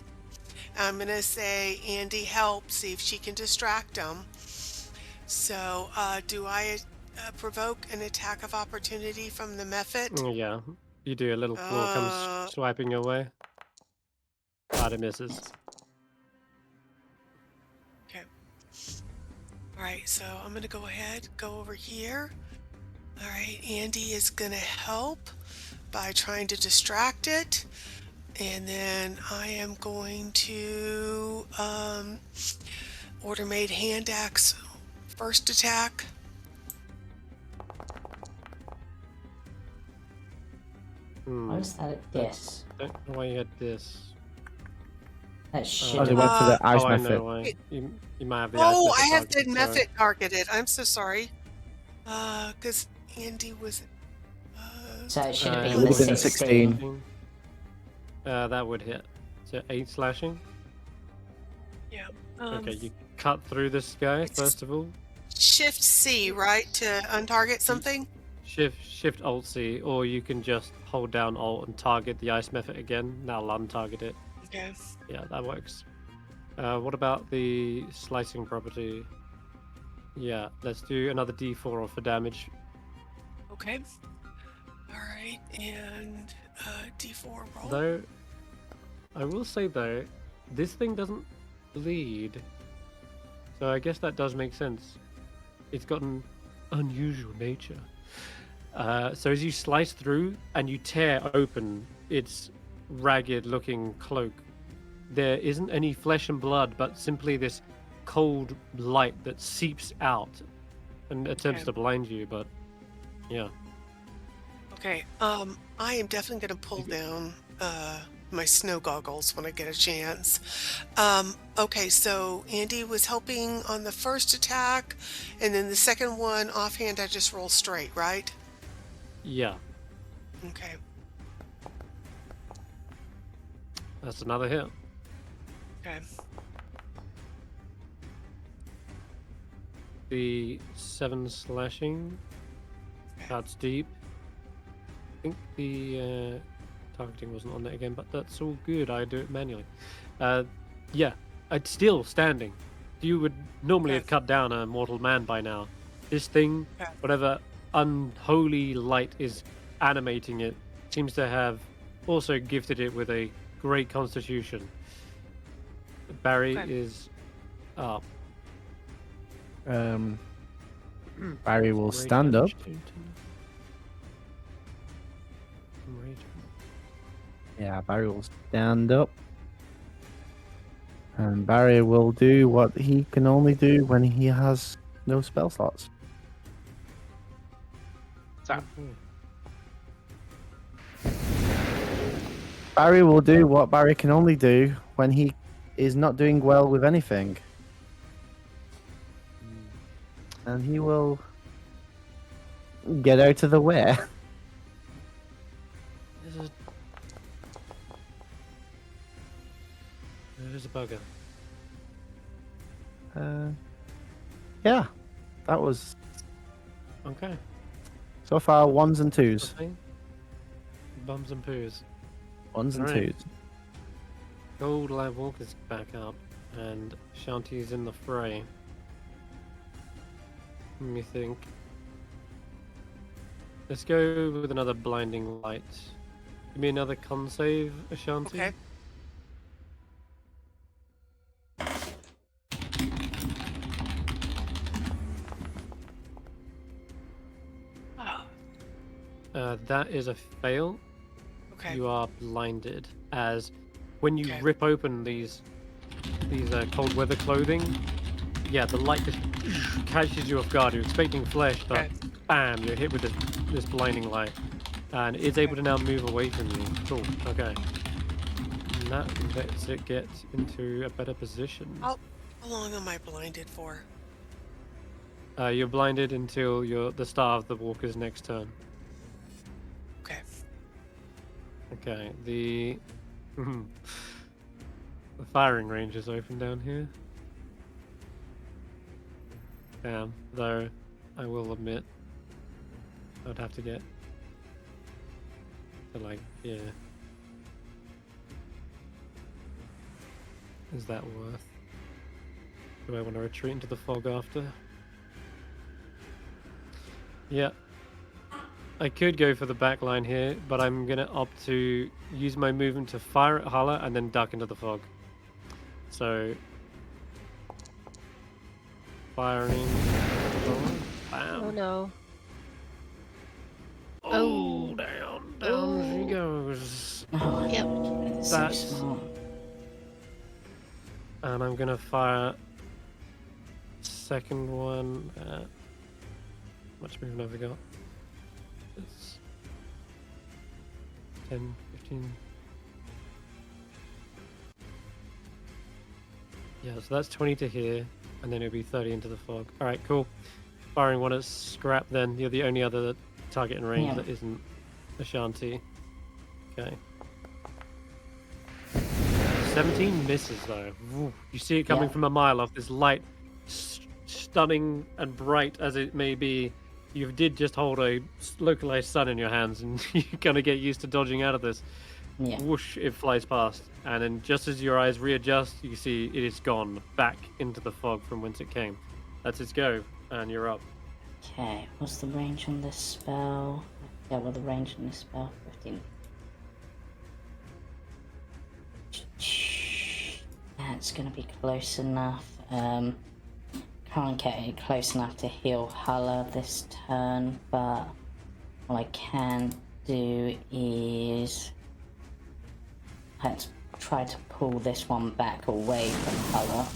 I'm going to say, Andy, help, see if she can distract him. So, do I provoke an attack of opportunity from the method? Yeah, you do. A little claw comes swiping your way. But it misses. Okay. All right, so I'm going to go ahead, go over here. All right, Andy is going to help by trying to distract it. And then I am going to order made hand axe first attack. Why is that at this? Don't know why you had this. That should Oh, they have went for the ice oh, I method. know why. You might have the Oh, ice I have targeted, the method targeted. I'm so sorry. Because Andy was. So it should have it been would the have been a 16. 16. That would hit. So 8 slashing. Yeah. Okay, you cut through this guy first of all. Shift C, right, to untarget something? Shift Alt C, or you can just hold down Alt and target the ice method again. That'll untarget it. Okay. Yeah, that works. What about the slicing property? Yeah, let's do another D4 for damage. Okay. All right, and D4 roll. Though, I will say though, this thing doesn't bleed. So I guess that does make sense. It's got an unusual nature. So as you slice through and you tear open its ragged looking cloak, there isn't any flesh and blood, but simply this cold light that seeps out and attempts Okay. to blind you, but yeah. Okay. I am definitely going to pull down my snow goggles when I get a chance. Okay, so Andy was helping on the first attack, and then the second one offhand I just roll straight, right? Yeah, Okay. that's another hit. Okay. The 7 slashing. That's deep. I think the targeting wasn't on it again, but that's all good. I do it manually. Yeah. It's still standing. You would normally Okay. have cut down a mortal man by now. This thing, Okay. whatever unholy light is animating it, seems to have also gifted it with a great constitution. Barry Okay. is up. Barry will Rage stand up. damage to- Rage. Yeah, Barry will stand up. And Barry will do what he can only do when he has no spell slots. Stop. Barry will do what Barry can only do when he is not doing well with anything. And he will get out of the way. There's a bugger. Yeah, that was Okay. so far ones and twos. Nothing. Bums and poos. Ones and Alright. twos. Gold Live Walker's back up, and Ashanti's in the fray. Let me think. Let's go with another blinding light. Give me another con save, Ashanti. Okay. That is a fail. Okay. You are blinded, as when you Okay. rip open these cold weather clothing, yeah, the light just catches you off guard. You're expecting flesh, but Okay. bam, you're hit with this blinding light, and it's able to now move away from you. Cool. Okay. And that lets it get into a better position. How long am I blinded for? You're blinded until the start of the walker's next turn. Okay. Okay, the firing range is open down here. Damn, though I will admit I'd have to get to, like, yeah. Is that worth? Do I want to retreat into the fog after? Yeah. I could go for the back line here, but I'm going to opt to use my movement to fire at Hulla and then duck into the fog. So, firing. Bam. Oh no. Oh, down she goes. Oh, Yep. so That's- smart. And I'm going to fire second one at... How much movement have I got? It's 10, 15... Yeah, so that's 20 to here, and then it'll be 30 into the fog. Alright, cool. Firing one at Skrapp then. You're the only other target in range Yeah. that isn't Ashanti. Okay. 17 misses though. Woo. You see it coming Yeah. from a mile off. This light, stunning and bright as it may be, you did just hold a localized sun in your hands, and you're gonna get used to dodging out of this. Yeah. Whoosh! It flies past, and then just as your eyes readjust, you see it is gone back into the fog from whence it came. That's its go, and you're up. Okay, what's the range on this spell? Yeah, what the range on this spell? 15. That's gonna be close enough. Can't get it close enough to heal Hulla this turn, but what I can do is let's try to pull this one back away from Hulla.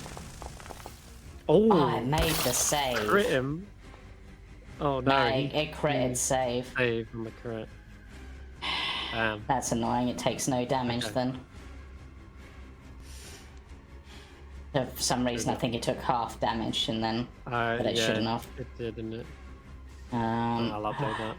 Oh, Oh, I made the save. crit him. Oh no, No, he it critted save. saved from the crit. That's annoying, it takes no damage Okay. then. For some reason I think it took half damage and then but it yeah, shouldn't have. It did, didn't it? Um, I'll update that.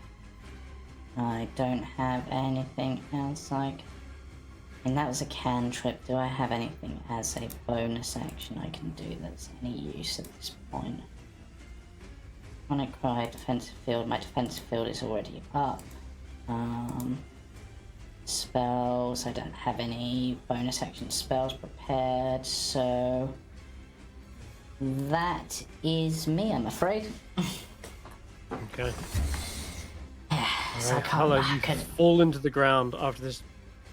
I don't have anything else like... I mean, that was a cantrip. Do I have anything as a bonus action I can do that's any use at this point? Chronic Cry, defensive field. My defensive field is already up. Spells. I don't have any bonus action spells prepared, so that is me, I'm afraid. Okay. So I Alright, can't Hulla, back you and fall into the ground after this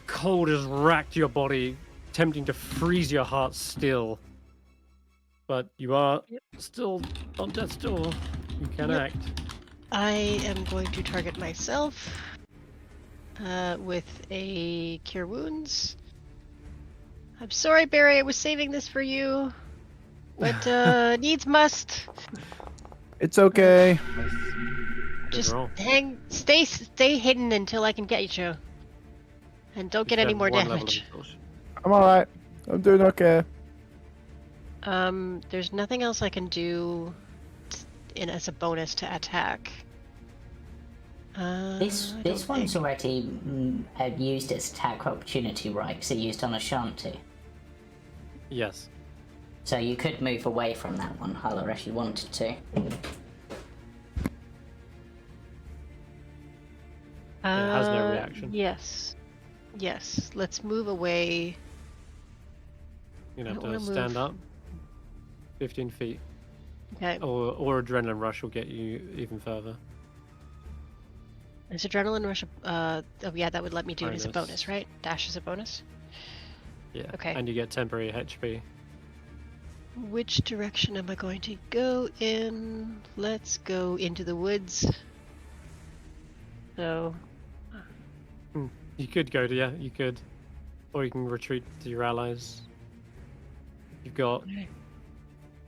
cold has racked your body, tempting to freeze your heart still. But you are still on death's door. You can Yep. act. I am going to target myself with a Cure Wounds. I'm sorry, Barry, I was saving this for you. But needs must. It's okay. Good Just roll. stay hidden until I can get you. And don't get You any have more one level of damage. exhaustion. I'm alright. I'm doing okay. There's nothing else I can do as a bonus to attack. this I this don't one's think. already used its attack opportunity, right? Because it used on Ashanti. Yes. So you could move away from that one, Hulla, if you wanted to. It has no reaction. Yes. Yes. Let's move away. You're I gonna don't have to wanna stand move. up 15 feet. Okay. Or Adrenaline Rush will get you even further. Is Adrenaline Rush oh yeah, that would let me do it as a Bonus. bonus, right? Dash is a bonus? Yeah. Okay. And you get temporary HP. Which direction am I going to go in? Let's go into the woods. So, You could go to, yeah, you could. Or you can retreat to your allies. You've got, okay.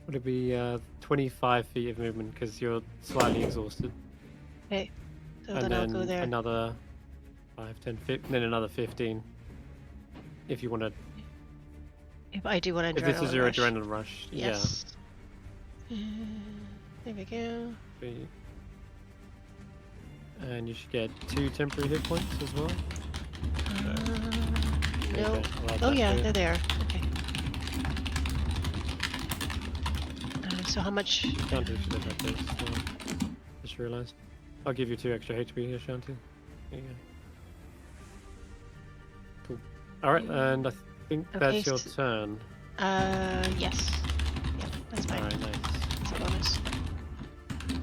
would it be 25 feet of movement because you're slightly exhausted. Okay. So And then I'll go there. another 5, 10, 15, then another 15. If you want to, If I do want to if this is your rush. Adrenaline Rush, Yes. There we go. yeah. And you should get 2 temporary hit points as well. There you No. go, I'll add Oh that yeah, to it. they're there. Okay. So how much? Ashanti should have had this. Just realised. I'll give you 2 extra HP, Ashanti. There you go. Cool. Alright, and I think Okay, that's your turn. Yes. Yeah, that's fine. Alright, nice. It's a bonus.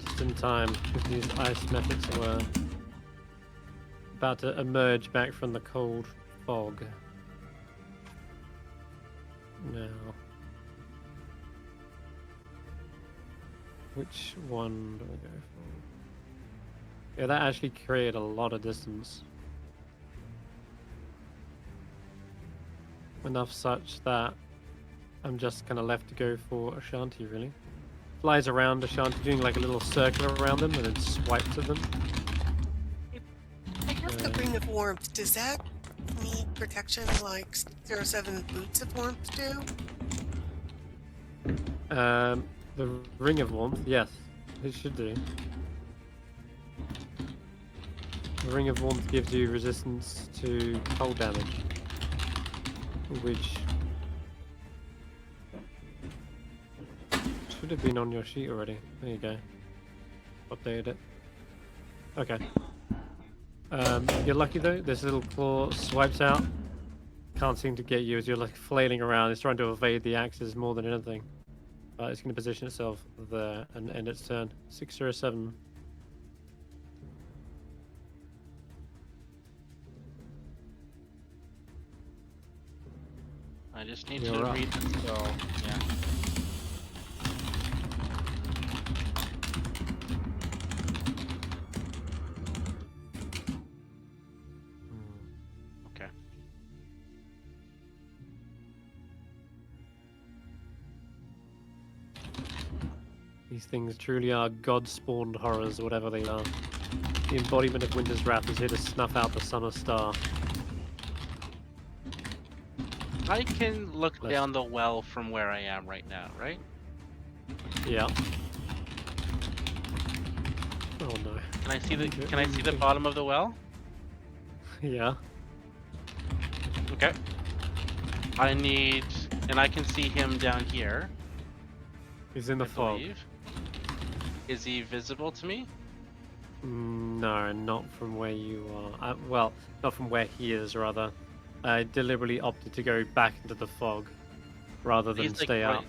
Just in time, because these ice methods were about to emerge back from the cold fog. Now, which one do we go for? Yeah, that actually created a lot of distance. Enough such that I'm just kind of left to go for Ashanti, really. Flies around Ashanti, doing like a little circle around them, and then swipes at them. I guess the Ring of Warmth, does that need protection like 07 Boots of Warmth do? The Ring of Warmth, yes, it should do. The Ring of Warmth gives you resistance to cold damage, which should have been on your sheet already. There you go. Updated it. Okay. You're lucky though. This little claw swipes out. Can't seem to get you as you're like flailing around. It's trying to evade the axes more than anything. It's going to position itself there and end its turn. 6 or a 7. I just need You're to up. read the spell. Yeah. Okay. These things truly are god-spawned horrors, whatever they are. The embodiment of Winter's Wrath is here to snuff out the sun or star. I can look Bless. down the well from where I am right now, right? Yeah. Oh no. Can I see the Okay, Can I see the bottom of the well? Yeah. Okay. I need, and I can see him down here. He's in the I fog. believe. Is he visible to me? No, not from where you are. Well, not from where he is, rather. I deliberately opted to go back into the fog rather than He's like stay right. out.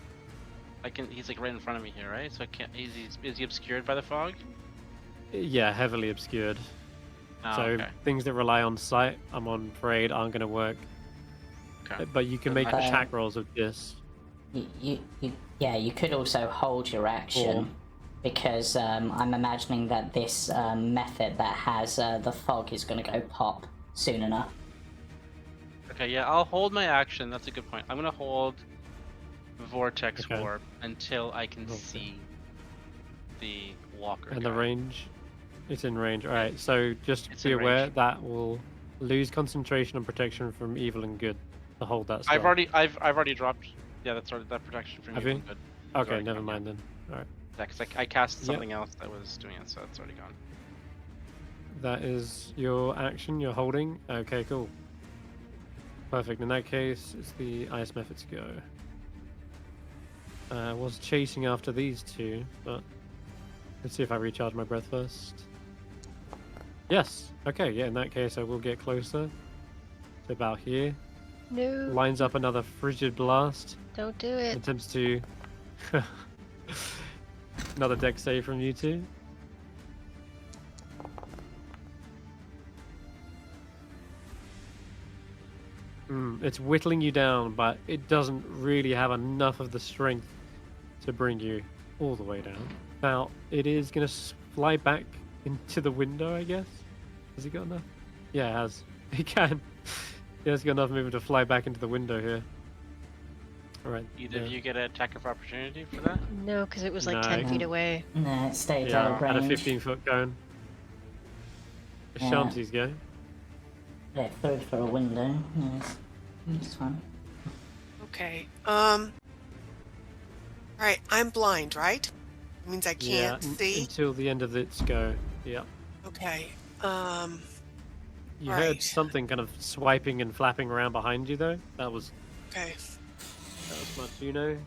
He's like right in front of me here, right? So I can't. Is he obscured by the fog? Yeah, heavily obscured. Oh, So okay. things that rely on sight, I'm afraid, aren't going to work. Okay. But you can Then make I- attack rolls with this. You could also hold your action, because I'm imagining that this method that has the fog is going to go pop soon enough. Okay, yeah, I'll hold my action. That's a good point. I'm gonna hold Vortex Okay. Orb until I can Okay. see the walker. And the guy. range? It's in range. Alright, so just It's be in aware range. that will lose concentration and protection from evil and good to hold that spell. I've already dropped. Yeah, that's already that protection from Have evil you? and good. It's Okay, already never gone, yeah. mind then. Alright. Yeah, because I cast Yep. something else that was doing it, so it's already gone. That is your action you're holding. Okay, cool. Perfect. In that case, it's the ice methods go. I was chasing after these two, but let's see if I recharge my breath first. Yes. Okay, yeah, in that case, I will get closer. To about here. No, Lines up another frigid blast. don't do it. Attempts to. Another deck save from you two. It's whittling you down, but it doesn't really have enough of the strength to bring you all the way down. Now, it is going to fly back into the window, I guess. Has it got enough? Yeah, it has. It can. It has got enough movement to fly back into the window here. Alright. Either of you get an attack of opportunity for that? No, because it was like No. 10 feet away. No, it stayed Yeah, out of at a range. 15-foot cone. Yeah. Ashanti's go. Yeah, through for a window. Nice. It's fun. Okay. Right, I'm blind, right? It means I can't see. Until the end of its go. Yeah. Okay. You Right. heard something kind of swiping and flapping around behind you, though. That was Okay. much, you know.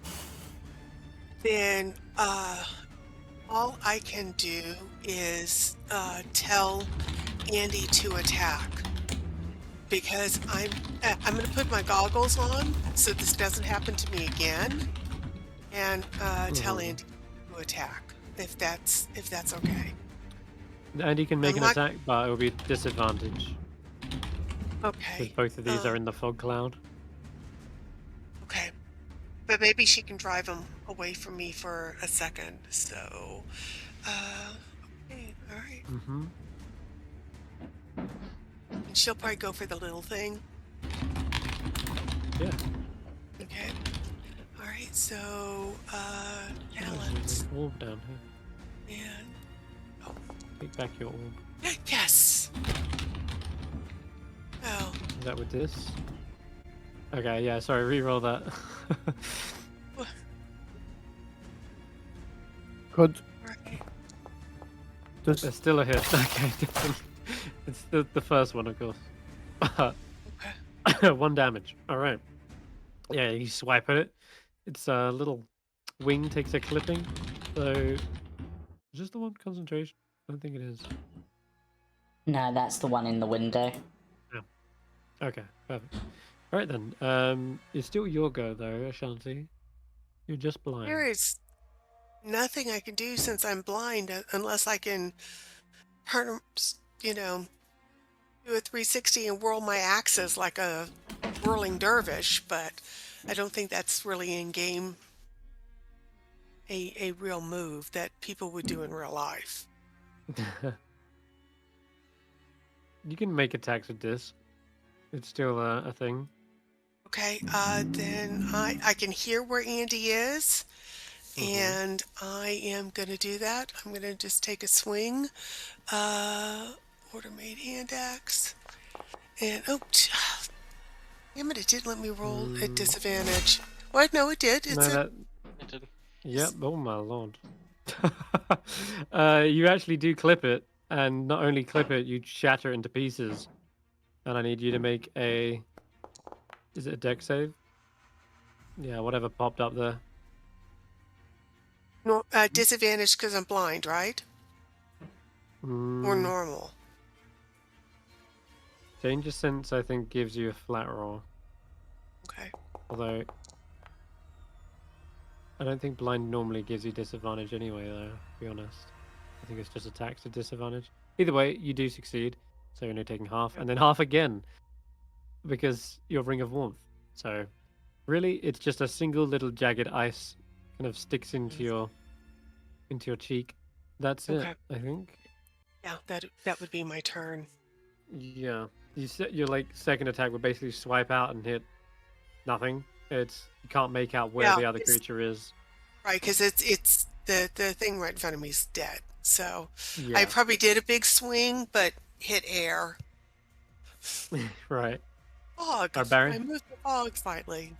Then, all I can do is tell Andy to attack, because I'm going to put my goggles on so this doesn't happen to me again, and tell Andy to attack if that's okay. Andy can make I'm an not- attack, but it will be a disadvantage Okay. because both of these are in the fog cloud. Okay. But maybe she can drive him away from me for a second. So, okay, all right. Mm-hmm. And she'll probably go for the little thing. Yeah. Okay. All right. So, There's talents an orb down here. and Take back your orb. yes. Oh, Is that with this? Okay, yeah, sorry, re-roll that. Good. right. Just There's still a hit. Okay, it's the first one, of course. Okay. 1 damage. Alright. Yeah, you swipe at it. Its little wing takes a clipping. So, is this the one concentration? I don't think it is. No, that's the one in the window. Okay, perfect. Alright then. It's still your go though, Ashanti. You're just blind. There is nothing I can do since I'm blind unless I can turn, do a 360 and whirl my axes like a whirling dervish, but I don't think that's really in game a real move that people would do in real life. You can make attacks with this. It's still a thing. Okay, then I can hear where Andy is, and I am going to do that. I'm going to just take a swing. Order made hand axe. And, damn it, it did let me roll at disadvantage. What? No, it did. No, It's that. It did. Yep. Oh my lord. You actually do clip it, and not only clip it, you shatter it into pieces. And I need you to make a. Is it a deck save? Yeah, whatever popped up there. no, disadvantage because I'm blind, right? or normal? Danger sense, I think, gives you a flat roll. Okay. Although, I don't think blind normally gives you disadvantage anyway, though, to be honest. I think it's just attacks to disadvantage. Either way, you do succeed. So you're only taking half, and then half again, because you're Ring of Warmth. So, really, it's just a single little jagged ice kind of sticks into your cheek. That's Okay. it, I think. Yeah, that would be my turn. Yeah. Your like second attack would basically swipe out and hit nothing. You can't make out where the other creature is. Right, because it's the thing right in front of me is dead. So Yeah. I probably did a big swing, but hit air. Right. Fog. Barbarian? I moved the fog slightly.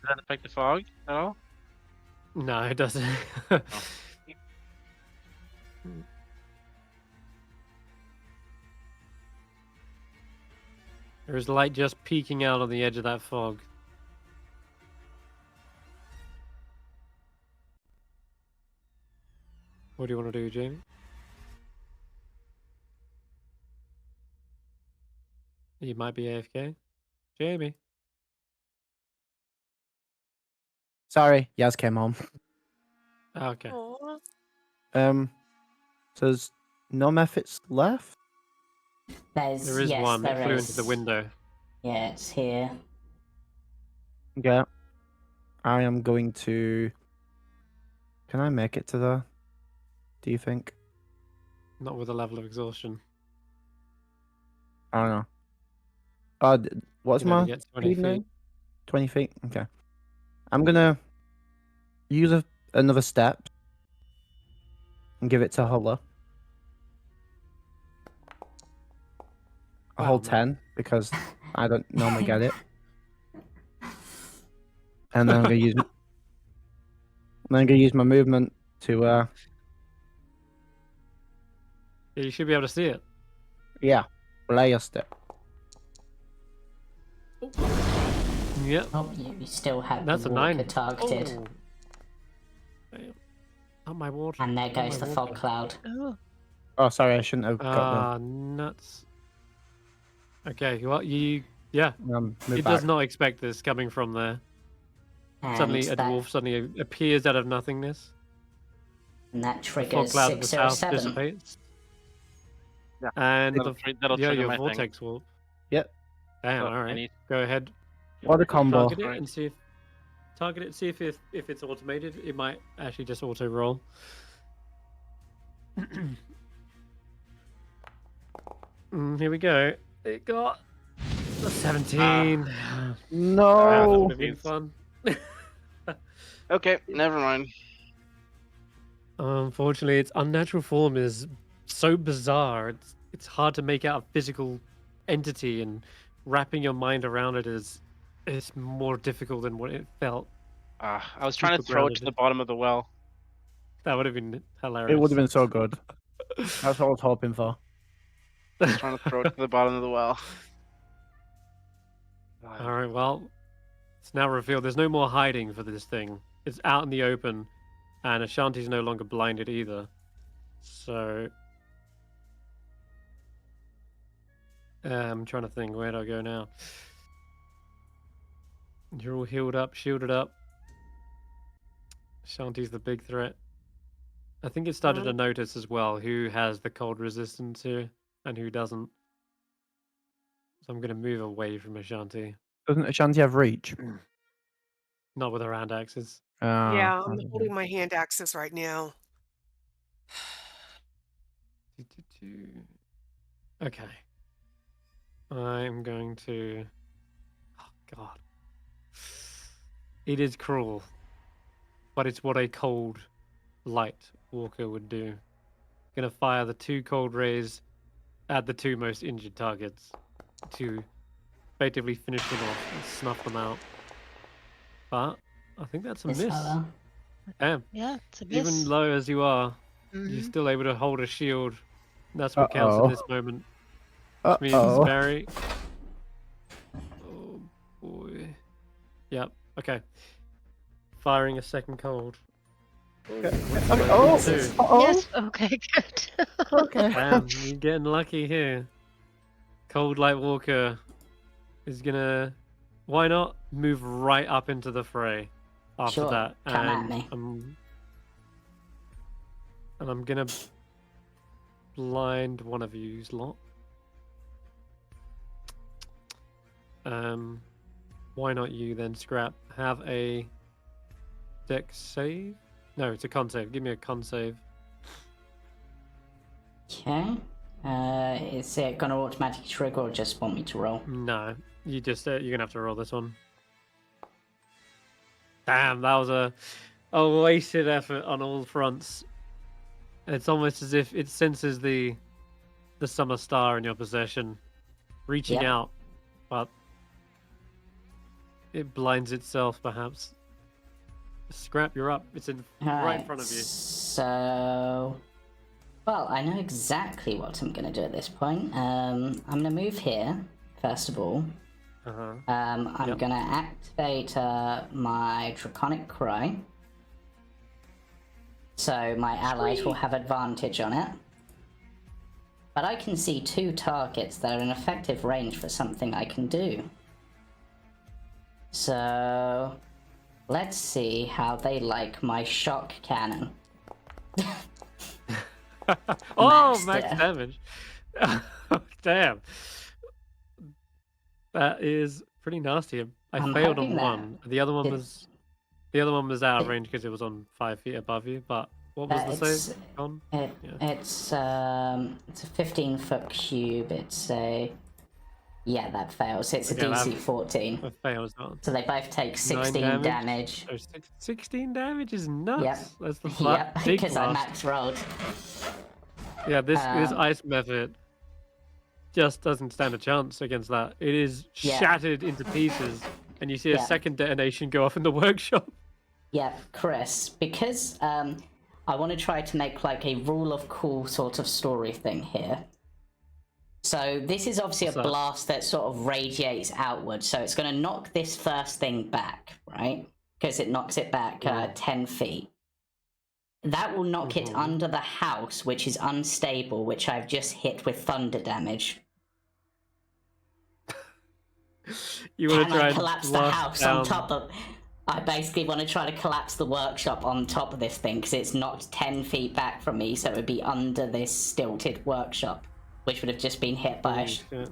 Does that affect the fog at all? No, it doesn't. There is light just peeking out on the edge of that fog. What do you want to do, Jamie? You might be AFK. Jamie. Sorry, Yaz came home. Okay. Aw. So there's no methods left? There is one. It flew into the window. Yeah, it's here. Yeah. I am going to... Can I make it to there? Do you think? Not with a level of exhaustion. I don't know. What's You can only my get 20 speed now? feet. 20 feet? Okay. I'm going to use another step and give it to Hulla. A Wow, whole man. 10 because I don't normally get it. And then I'm going to use my movement to Yeah, you should be able to see it. layer step. Yep. Oh, you still have That's the a walker 9. targeted. Oh. Damn. Not my water. And there not goes my the water. fog cloud. Oh, sorry, I shouldn't have got Ah, nuts. Okay, well, yeah. move It back. does not expect this coming from there. And Suddenly, a that, dwarf suddenly appears out of nothingness. and that The fog triggers cloud of the 6 or south 7. dissipates. Yeah. And That'll trigger your my thing. vortex will. Yep. Damn, So, alright. I need- Go ahead. What a combo. Target it Right. and see if it's automated. It might actually just auto roll. Here we go. It got a 17. That No. would have been fun. Okay, never mind. Unfortunately, its unnatural form is so bizarre. It's hard to make out a physical entity, and wrapping your mind around it is more difficult than what it felt. I was trying to Super throw it to grounded. the bottom of the well. That would have been hilarious. It would have been so good. That's what I was hoping for. I was trying to throw it to the bottom of the well. All right, well, it's now revealed there's no more hiding for this thing. It's out in the open, and Ashanti's no longer blinded either. So, I'm trying to think, where do I go now? You're all healed up, shielded up. Ashanti's the big threat. I think it started to notice as well who has the cold resistance here and who doesn't. So I'm going to move away from Ashanti. Doesn't Ashanti have reach? Not with her hand axes. Yeah, I'm holding my hand axes right now. Okay. I'm going to... Oh, God. It is cruel, but it's what a cold light walker would do. Gonna fire the 2 cold rays at the 2 most injured targets to effectively finish them off and snuff them out. But I think that's a It's miss. Hulla. Damn. Yeah, it's a miss. Even low as you are, you're Mhm. still able to hold a shield. That's what counts in this moment. Which means Uh-oh. Barry. Oh boy. Yep. Okay. Firing a second cold. Oh, Two. Yes. Okay. Good. okay. Damn, you're getting lucky here. Cold Light Walker is gonna. Why not move right up into the fray after Sure, that? come at and me. I'm gonna blind one of you's lot. Why not you then, Skrapp? Have a dex save? No, it's a con save. Give me a con save. Okay. Is it gonna automatically trigger or just want me to roll? No, you just you're gonna have to roll this one. Damn, that was a wasted effort on all fronts. It's almost as if it senses the summer star in your possession, reaching Yep. out, but it blinds itself, perhaps. Skrapp, you're up. It's right in front of you. So, well, I know exactly what I'm gonna do at this point. I'm gonna move here first of all. Uh-huh. I'm Yep. gonna activate my Draconic Cry, so my allies will have advantage on it. But I can see 2 targets that are in effective range for something I can do. So, let's see how they like my shock cannon. Oh, Maxed max it. damage. Damn. That is pretty nasty. I I'm failed hoping on that one. The other one it- was out of range because it was on 5 feet above you. But what was the save? On? It's a 15-foot cube. It's a that fails. It's Okay, a DC 14. It fails on. So they both take 16 9 damage. So 16 damage is nuts. Yep. That's the Yep, big because I blast. max rolled. Yeah, this Um, ice method just doesn't stand a chance against that. It is Yeah. shattered into pieces, and you see a Yeah. second detonation go off in the workshop. Yeah, Chris, because I want to try to make like a rule of cool sort of story thing here. So this is obviously What's a that? blast that sort of radiates outward, so it's going to knock this first thing back, right? Because it knocks it back 10 feet. That will knock it under the house, which is unstable, which I've just hit with thunder damage. You want Can to try I and collapse the blast house down... on top of... I basically want to try to collapse the workshop on top of this thing, because it's knocked 10 feet back from me, so it would be under this stilted workshop, which would have just been hit by a... Shit.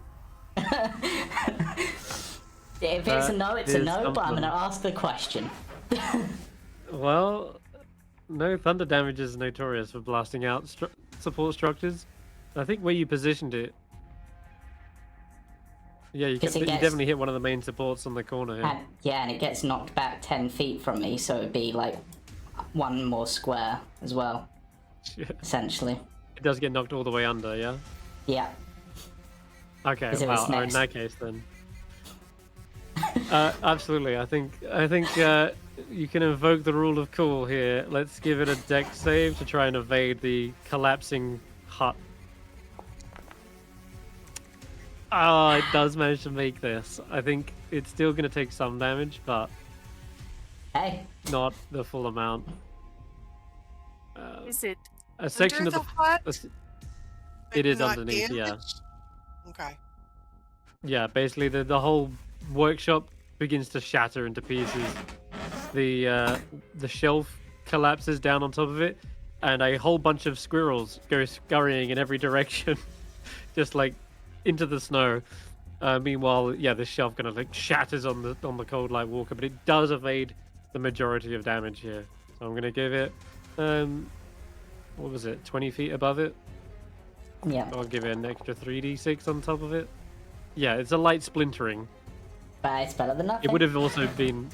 If it's a no, it's a is no, but I'm going to something. ask the question. Well, no, thunder damage is notorious for blasting out support structures. I think where you positioned it... Yeah, you, 'Cause it you gets- definitely hit one of the main supports on the corner here. And it gets knocked back 10 feet from me, so it would be like one more square as well, Shit. essentially. It does get knocked all the way under, yeah? Yeah. Okay, 'Cause it was well, in next. that case then. Absolutely, I think you can invoke the rule of cool here. Let's give it a dex save to try and evade the collapsing hut. Oh, it does manage to make this. I think it's still going to take some damage, but Hey, not the full amount. Is it A section under of the the... hut? It but is not underneath, yeah. damaged? Okay. Yeah, basically the whole workshop begins to shatter into pieces. The shelf collapses down on top of it, and a whole bunch of squirrels go scurrying in every direction, just like into the snow. Meanwhile, yeah, the shelf kind of like shatters on the Cold Light Walker, but it does evade the majority of damage here. So I'm gonna give it, what was it, 20 feet above it? yeah. I'll give it an extra 3d6 on top of it. Yeah, it's a light splintering. But it's better than nothing. It would have also been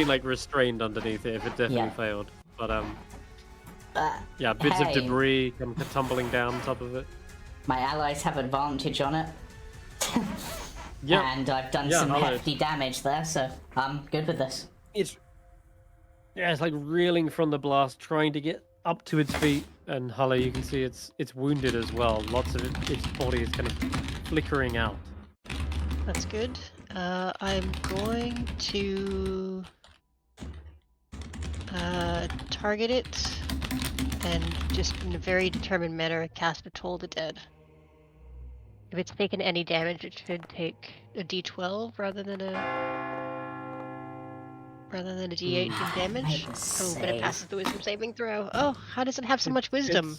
like restrained underneath it if it definitely Yeah. failed. But Uh, yeah, bits of hey. debris come tumbling down on top of it. My allies have advantage on it. Yeah, And I've done Yeah, some hello. hefty damage there, so I'm good with this. it's like reeling from the blast, trying to get up to its feet. And Hulla, you can see it's wounded as well. Lots of its body is kind of flickering out. That's good. I'm going to target it and just in a very determined manner cast a Toll the Dead. If it's taken any damage, it should take a D12 rather than a D8 in damage. Make a Oh, but it save. passes the wisdom saving throw. Oh, how does it have so much wisdom?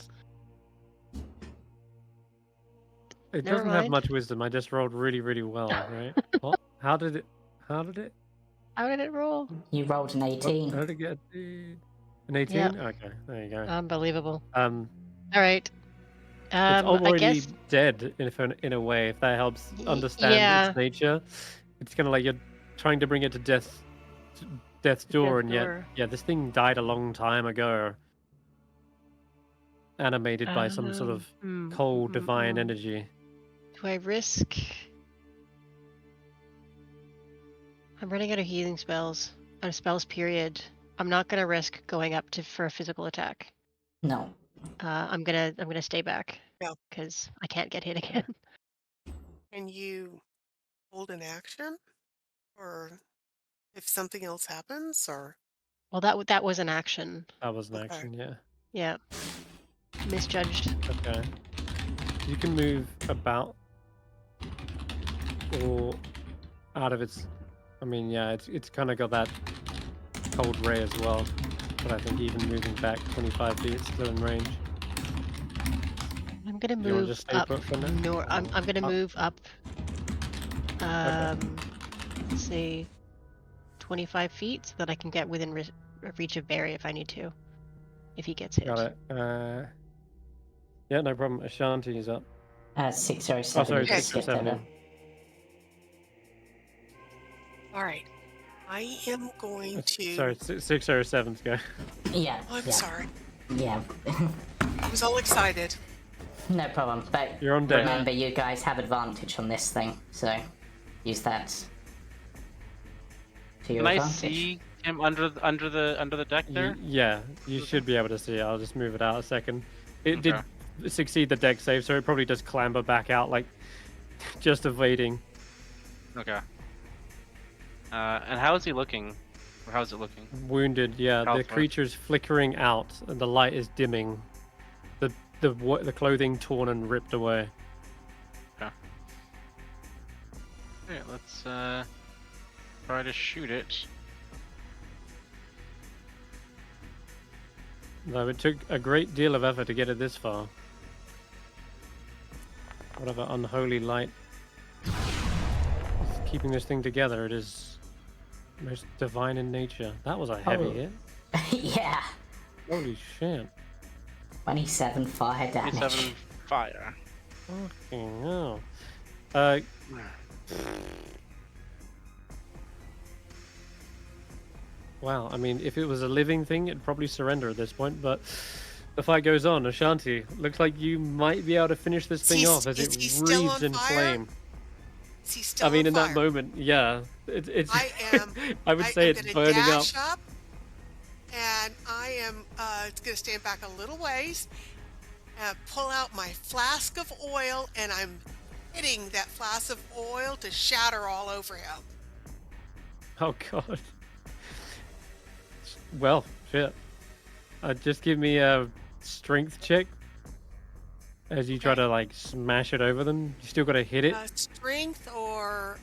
It Never doesn't have mind. much wisdom. I just rolled really, really well, right? What? How did it? How did it roll? You rolled an 18. How did it get an 18? Yeah. Okay, there you go. Unbelievable. All right. It's I already guess dead in a way. If that helps understand yeah. its nature, it's kind of like you're trying to bring it to death's door, and yet this thing died a long time ago, animated by some sort of cold divine energy. Do I risk? I'm running out of healing spells. Out of spells, period. I'm not gonna risk going up for a physical attack. No. I'm gonna stay back. Yeah. Because I can't get hit again. Can you hold an action, or if something else happens, or? Well, that was an action. That was an Okay. action, yeah. Yeah. Misjudged. Okay. You can move about or out of its. I mean, yeah, it's kind of got that cold ray as well. But I think even moving back 25 feet, it's still in range. I'm gonna Do you want to move just stay up. put for now? I'm gonna Up. move up. Let's see, 25 feet, so that I can get within reach of Barry if I need to. If he gets hit. Got it. Yeah, no problem. Ashanti is up. 607. Oh, sorry, you just 607. skipped Yeah. All right. I am going to. Sorry, 607's go. over. Yeah. Oh, I'm yeah. sorry. Yeah. I was all excited. No problem. But You're on deck. remember, you guys have advantage on this thing, so use that to your Can I advantage. see him under the deck there? Yeah, you should be able to see it. I'll just move it out a second. It Okay. did succeed the deck save, so it probably does clamber back out, like just evading. Okay. And how is he looking? Or how is it looking? Wounded, yeah. The Health-wise. creature's flickering out, and the light is dimming. The clothing torn and ripped away. Okay, let's try to shoot it. Though it took a great deal of effort to get it this far. Whatever unholy light is keeping this thing together, it is most divine in nature. That was a heavy Oh. hit. Yeah. Holy shit. 27 fire damage. 27 fire. Fucking hell. Wow, I mean, if it was a living thing, it'd probably surrender at this point, but the fight goes on. Ashanti, looks like you might be able to finish this thing off as is it he still wreathes on in fire? flame. Is he still I mean, on in fire? that moment, yeah. It's I am. I would say am it's gonna burning up. dash up, and I am going to stand back a little ways, pull out my flask of oil, and I'm hitting that flask of oil to shatter all over him. Oh god. Well, shit. Just give me a strength check as you try Okay. to like smash it over them. You still got to hit it. Strength or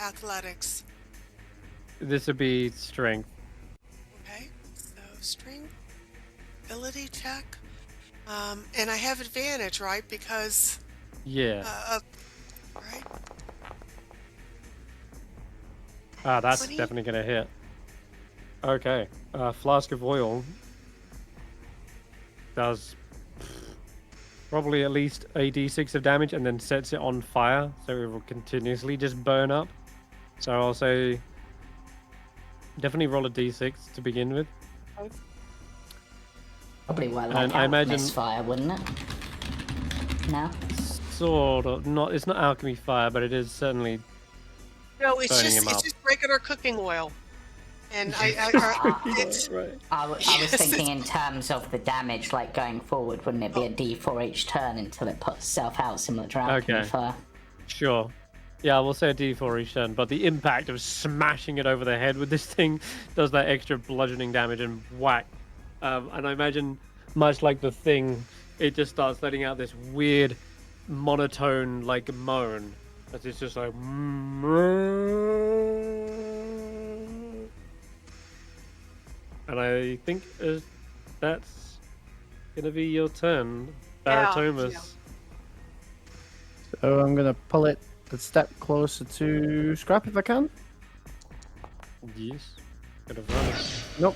athletics? This would be strength. Okay, so strength, ability check, and I have advantage, right? Because Yeah. right. That's 20? definitely gonna hit. Okay. Flask of oil does probably at least a d6 of damage and then sets it on fire, so it will continuously just burn up. So I'll say definitely roll a d6 to begin with. Probably well And like I imagine- fire, wouldn't it? No? Sort of. Not. It's not alchemy fire, but it is certainly. No, it's Burning him just up. regular cooking oil, and it's Right. I was Yes. thinking in terms of the damage, like going forward, wouldn't it be a D4 each turn until it puts itself out, similar to alchemy Okay. fire? Sure. Yeah, we'll say a D4 each turn, but the impact of smashing it over the head with this thing does that extra bludgeoning damage and whack. And I imagine, much like the thing, it just starts letting out this weird monotone like moan as it's just like. And I think that's gonna be your turn, Barritomus. Yeah. So I'm gonna pull it a step closer to Skrapp if I can. Yes. Good advantage. Nope.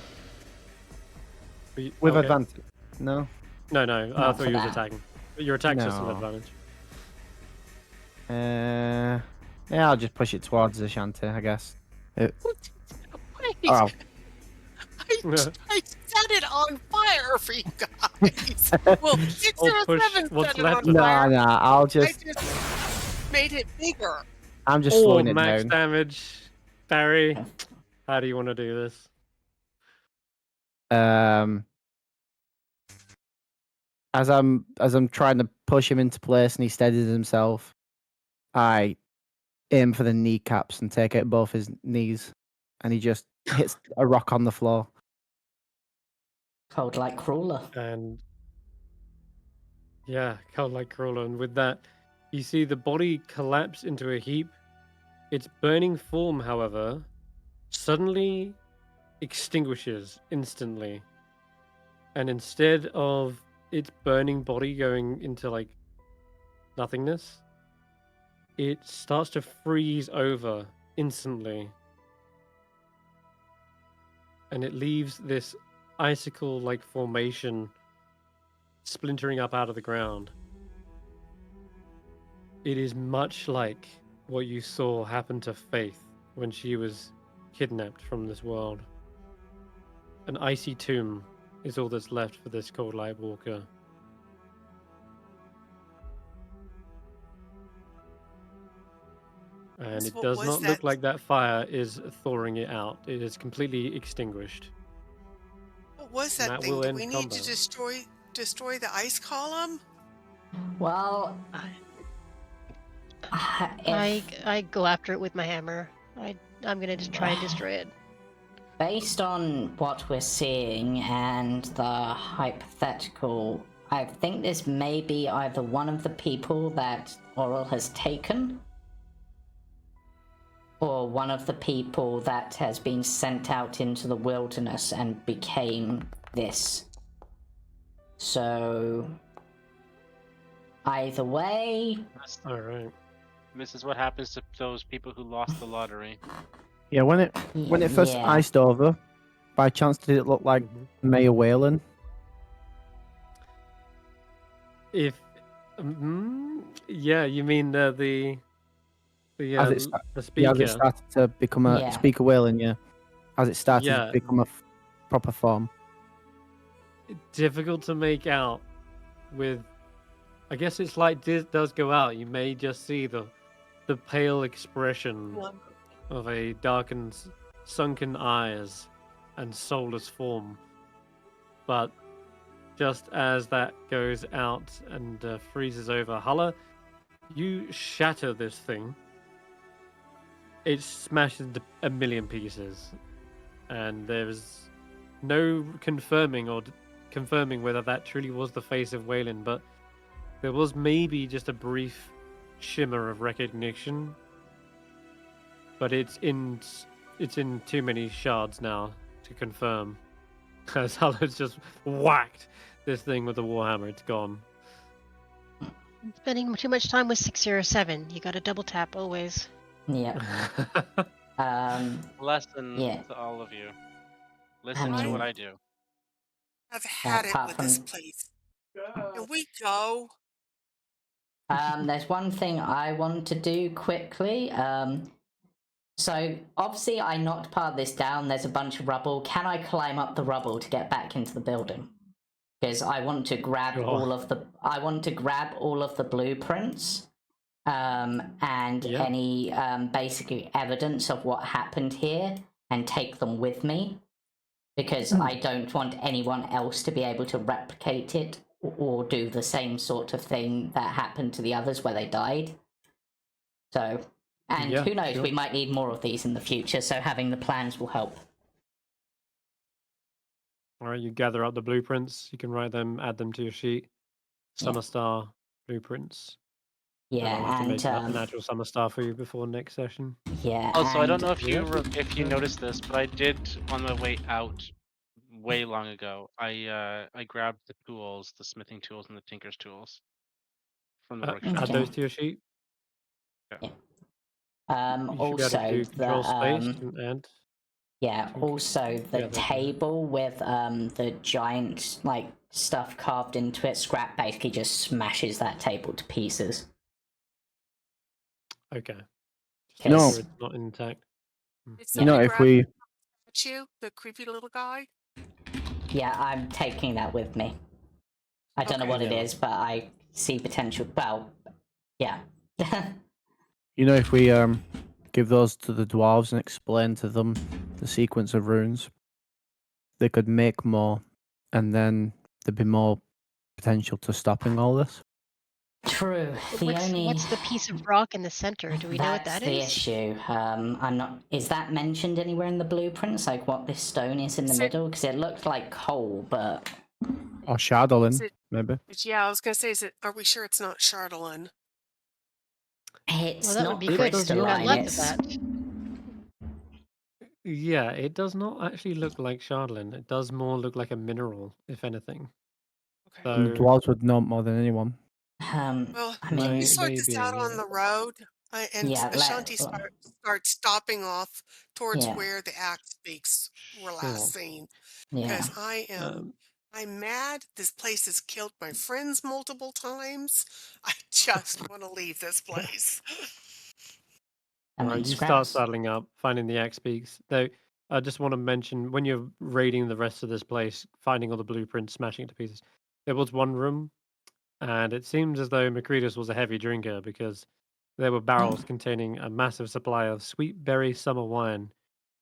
With Advantage. No. No, I Not thought for you was that. attacking. Your attack's just an No. advantage. Yeah, I'll just push it towards Ashanti, I guess. Wait, Oh, I set it on fire for you guys. Well, 6 Oh, or push 7 what's set it left on of fire. no, I'll I just. just made it bigger. I'm just Oh, slowing it max down. damage. Barry, how do you want to do this? As I'm trying to push him into place and he steadies himself, I aim for the kneecaps and take out both his knees, and he just hits a rock on the floor. Cold like crawler. And yeah, cold like crawler. And with that, you see the body collapse into a heap. Its burning form, however, suddenly extinguishes instantly. And instead of its burning body going into like nothingness, it starts to freeze over instantly. And it leaves this icicle like formation splintering up out of the ground. It is much like what you saw happen to Faith when she was kidnapped from this world. An icy tomb is all that's left for this cold light walker. And So it what does was not that? look like that fire is thawing it out. It is completely extinguished. What was And that that thing? will Do end we need to combat. destroy the ice column? Well, I go after it with my hammer. I'm gonna just try and destroy it. based on what we're seeing and the hypothetical, I think this may be either one of the people that Oral has taken, or one of the people that has been sent out into the wilderness and became this. So, either way, All right. This is what happens to those people who lost the lottery. Yeah, when it first yeah. iced over, by chance did it look like Mayor Whalen? If yeah, you mean the As it speaker? as it started to become a Yeah. speaker Whalen, yeah. As it started Yeah. to become a proper form. Difficult to make out with. I guess its light does go out. You may just see the pale expression of a darkened, sunken eyes and soulless form. But just as that goes out and freezes over, Hulla, you shatter this thing. It smashes into a million pieces, and there's no confirming whether that truly was the face of Wayland, but there was maybe just a brief shimmer of recognition. But it's in too many shards now to confirm. As Hulla's just whacked this thing with the warhammer, it's gone. Spending too much time with 607. You gotta double tap always. Yep. Lesson Yeah. to all of you. Listen to what I do. I've had it apart with this from- place. Can we go? There's one thing I want to do quickly. So obviously I knocked part of this down. There's a bunch of rubble. Can I climb up the rubble to get back into the building? Because I want to grab Sure. all of the blueprints, and Yeah. any basically evidence of what happened here, and take them with me. Because I don't want anyone else to be able to replicate it or do the same sort of thing that happened to the others where they died. So And Yeah, who knows, sure. we might need more of these in the future, so having the plans will help. All right, you gather up the blueprints. You can write them, add them to your sheet. Summer Star blueprints. And Yeah, I'll have to make an and actual Summer Star for you before next session. yeah, Also, I don't and know if Yeah. you noticed this, but I did on my way out way long ago. I grabbed the tools, the smithing tools and the tinker's tools from the workshop. Add Okay. those to your sheet. Yeah. You should be able also to do control space the and add. yeah, Okay. also the Yeah, there's that. table with the giant like stuff carved into it. Skrapp basically just smashes that table to pieces. Okay. Just No. make sure it's not intact. Did You You know, somebody if grab we the statue, the creepy little guy? Yeah, I'm taking that with me. I don't know Okay. what it Yeah. is, but I see potential. Well, yeah. You know, if we give those to the dwarves and explain to them the sequence of runes, they could make more, and then there'd be more potential to stopping all this. True. What's the piece of rock in the center? Do we know what that That's the is? issue. I'm not. Is that mentioned anywhere in the blueprints? Like what this stone is in the Is it- middle? Because it looked like coal, but Or shadowing, Is it- maybe. Yeah, I was gonna say, are we sure it's not Chardolin? it's Well, that not would be good because we've got crystalline. lots of It's that. Yeah, it does not actually look like Shardlin. It does more look like a mineral, if anything. Okay. And the So dwarves would know more than anyone. Well, I can mean, we sort this out maybe, on the road? And Yeah, Ashanti start stopping off towards Yeah. where the axe speaks were last Sure. seen. yeah. Because I'm mad. This place has killed my friends multiple times. I just want to leave this place. I mean, Alright, you start Scraps. saddling up, finding the axe peaks. Though, I just want to mention when you're raiding the rest of this place, finding all the blueprints, smashing it to pieces. There was one room, and it seems as though Macretus was a heavy drinker because there were barrels containing a massive supply of sweet berry summer wine.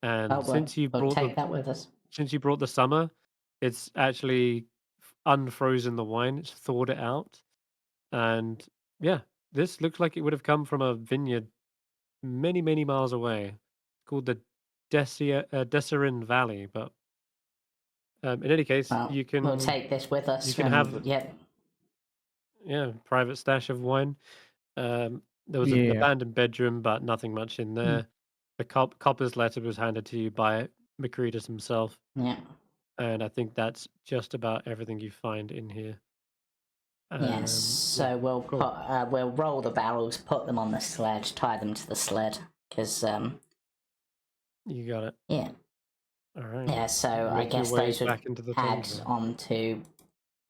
And Oh, since you we'll brought take that with us. the summer, it's actually unfrozen the wine. It's thawed it out, and yeah, this looks like it would have come from a vineyard many, many miles away, called the Desserin Valley. But in any case, Well, you we'll can take this with us. you can have Yeah. private stash of wine. There was an Yeah. abandoned bedroom, but nothing much in there. The copper's letter was handed to you by Macretus himself, Yeah. and I think that's just about everything you find in here. Yes. So we'll cool. we'll roll the barrels, put them on the sled, tie them to the sled, because You got it. yeah. All right. Yeah. So I Make your guess way those would back into the add tundra. onto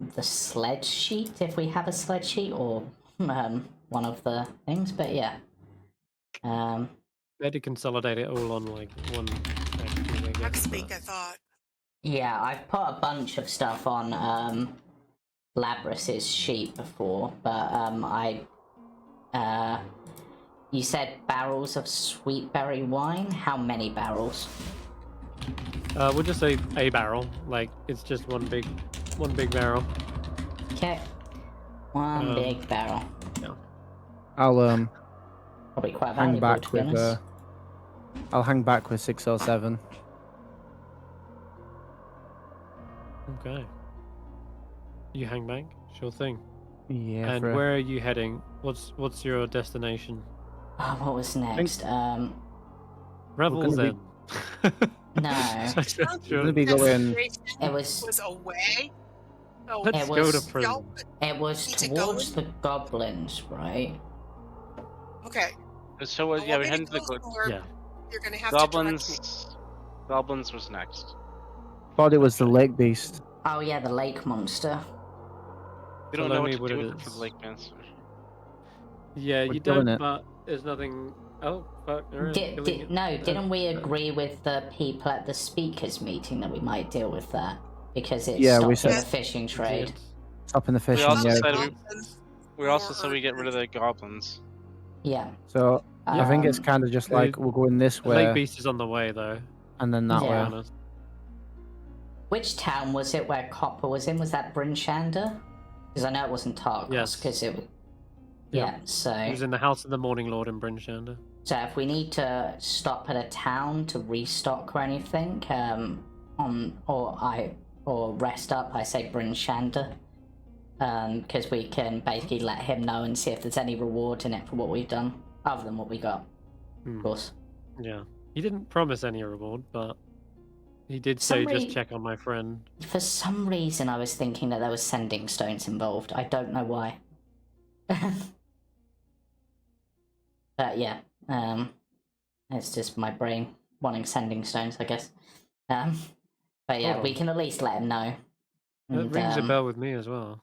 the sled sheet if we have a sled sheet, or one of the things. But yeah. They had to consolidate it all on like one section, I guess. Speak, I thought. Yeah, I've put a bunch of stuff on Labrys's sheet before, but you said barrels of sweet berry wine. How many barrels? We'll just say a barrel. Like it's just one big barrel. Okay, one big barrel. Yeah. I'll Probably quite hang valuable, to back be with honest. I'll hang back with 607. Okay. You hang back? Sure thing. Yeah. And where are you heading? What's your destination? Oh, what was next? Revel's gonna End. No. We're gonna be going. It was away. So Let's It go to was- prison. it was Need to go towards the goblins, right? okay. So I yeah, want we me headed to to go the somewhere. Yeah. You're gonna have to direct me. Goblins was next. Thought it was the lake beast. Oh yeah, the lake monster. We don't know what Tell to me do what it with the is. lake monster. Yeah, We're you killing don't, it. but there's nothing. Oh, fuck. Alright, killing it. Didn't we agree with the people at the speakers meeting that we might deal with that because it's Yeah, we stopping said- the fishing You trade? did. Stopping the fishing. also Yeah. said we also More said we get rid of urgent. the goblins. Yeah. So I think it's Um, kind of just like we're going this The Lake way Beast is on the way, though. and then that To be Yeah. way. honest. Which town was it where Copper was in? Was that Bryn Shander? Because I know it wasn't Targos. Yes. Because it. Yeah. Yeah. So. He was in the House of the Morning Lord in Bryn Shander. So if we need to stop at a town to restock or anything, or rest up, I say bring Shanda. Because we can basically let him know and see if there's any reward in it for what we've done, other than what we got, of course. Yeah. He didn't promise any reward, but he did say just check on my friend. For some reason, I was thinking that there was sending stones involved. I don't know why. But yeah, it's just my brain wanting sending stones, I guess. But yeah, we can at least let him know. That rings a bell with me as well.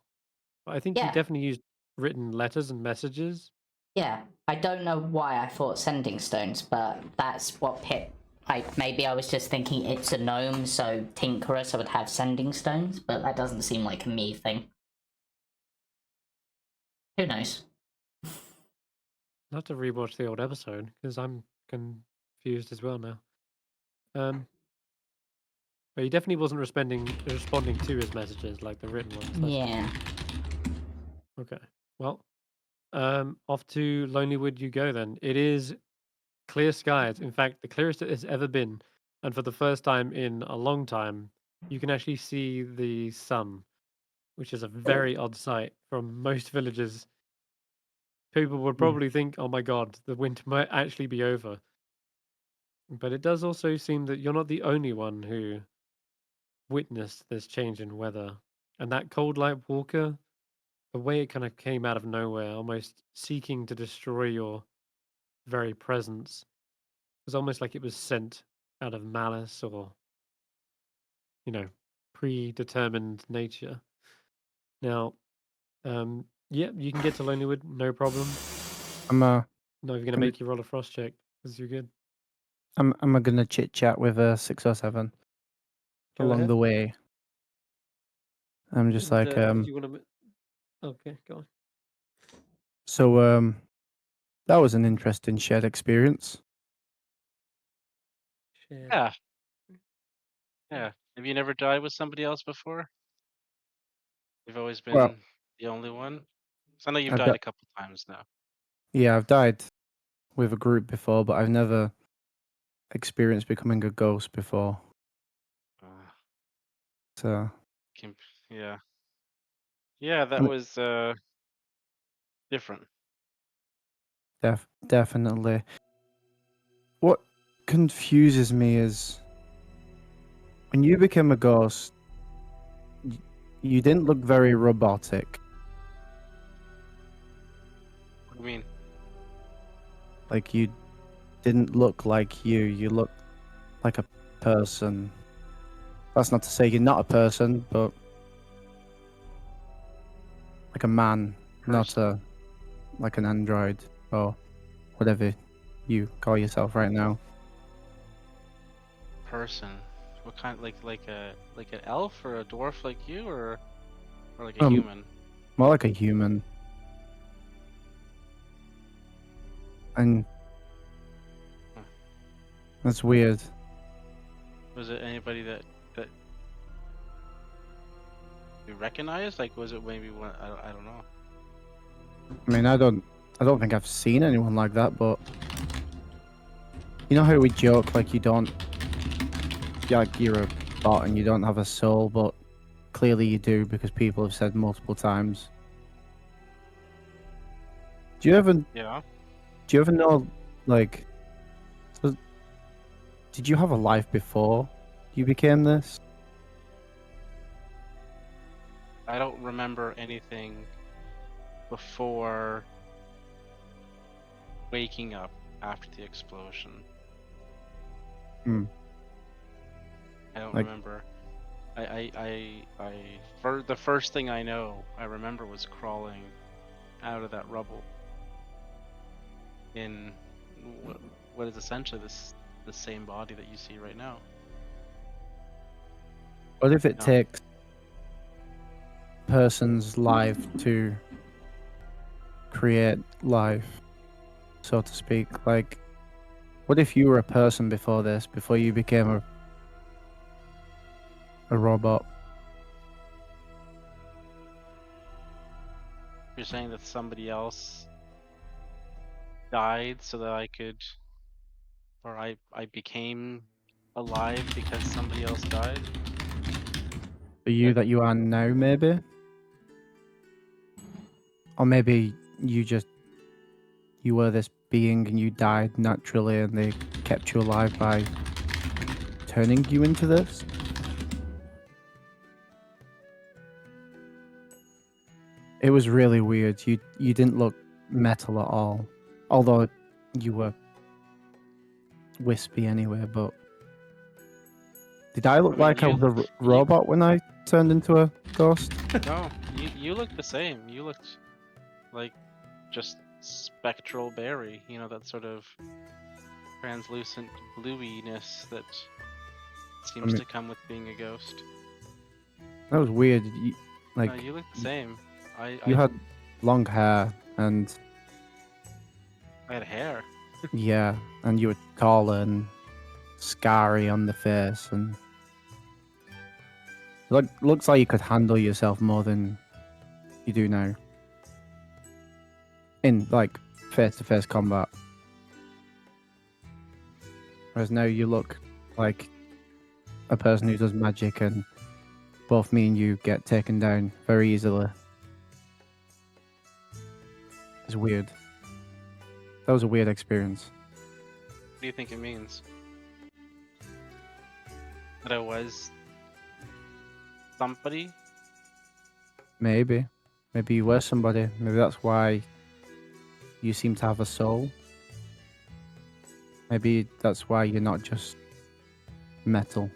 But I think he Yeah. definitely used written letters and messages. Yeah, I don't know why I thought sending stones, but that's what maybe I was just thinking it's a gnome, so Tinkerer, so it would have sending stones, but that doesn't seem like a me thing. Who knows? I'll have to rewatch the old episode because I'm confused as well now. But he definitely wasn't responding to his messages like the written ones. Yeah. Okay. Well, off to Lonelywood you go then. It is clear skies. In fact, the clearest it has ever been, and for the first time in a long time, you can actually see the sun, which is a very odd sight from most villages. People would probably think, "Oh my God, the winter might actually be over." But it does also seem that you're not the only one who witnessed this change in weather. And that cold light walker, the way it kind of came out of nowhere, almost seeking to destroy your very presence, was almost like it was sent out of malice or, predetermined nature. Now, yeah, you can get to Lonelywood, no problem. I'm No, you're going to make you roll a frost check because you're good. I'm gonna chit chat with 607 Go along ahead. the way. I'm just like Did you want to? Okay, go on. So that was an interesting shared experience. Yeah. Yeah. Have you never died with somebody else before? You've always been Well, the only one? 'Cause I know you've I've died got- a couple times now. Yeah, I've died with a group before, but I've never experienced becoming a ghost before. So Yeah. Yeah, that was different. definitely. What confuses me is when you became a ghost, you didn't look very robotic. What do you mean? Like you didn't look like you. You looked like a person. That's not to say you're not a person, but like a man, not like an android or whatever you call yourself right now. Person. What kind? Like an elf or a dwarf like you, or like a human? More like a human. And that's weird. Was it anybody that you recognized? Like, was it maybe one? I don't know. I mean, I don't think I've seen anyone like that, but you know how we joke like you're a bot and you don't have a soul, but clearly you do because people have said multiple times. Do you ever know, like, did you have a life before you became this? I don't remember anything before waking up after the explosion. I don't remember. The first thing I remember was crawling out of that rubble in what is essentially the same body that you see right now. What if it takes a person's life to create life, so to speak? Like, what if you were a person before this, before you became a robot? You're saying that somebody else died so that I could, or I became alive because somebody else died. The you that you are now, maybe? Or maybe you were this being and you died naturally and they kept you alive by turning you into this? It was really weird. You didn't look metal at all. Although you were wispy anyway, but... Did I look I mean, like I was a robot when I turned into a ghost? No, you looked the same. You looked like just spectral berry. You know, that sort of translucent bluiness that seems to come with being a ghost. That was weird. You, No, you look the same. you had long hair and I had hair. yeah, and you were taller and scary on the face, and looks like you could handle yourself more than you do now in like face-to-face combat. Whereas now you look like a person who does magic, and both me and you get taken down very easily. It's weird. That was a weird experience. What do you think it means? That I was somebody? Maybe you were somebody. Maybe that's why you seem to have a soul. Maybe that's why you're not just metal.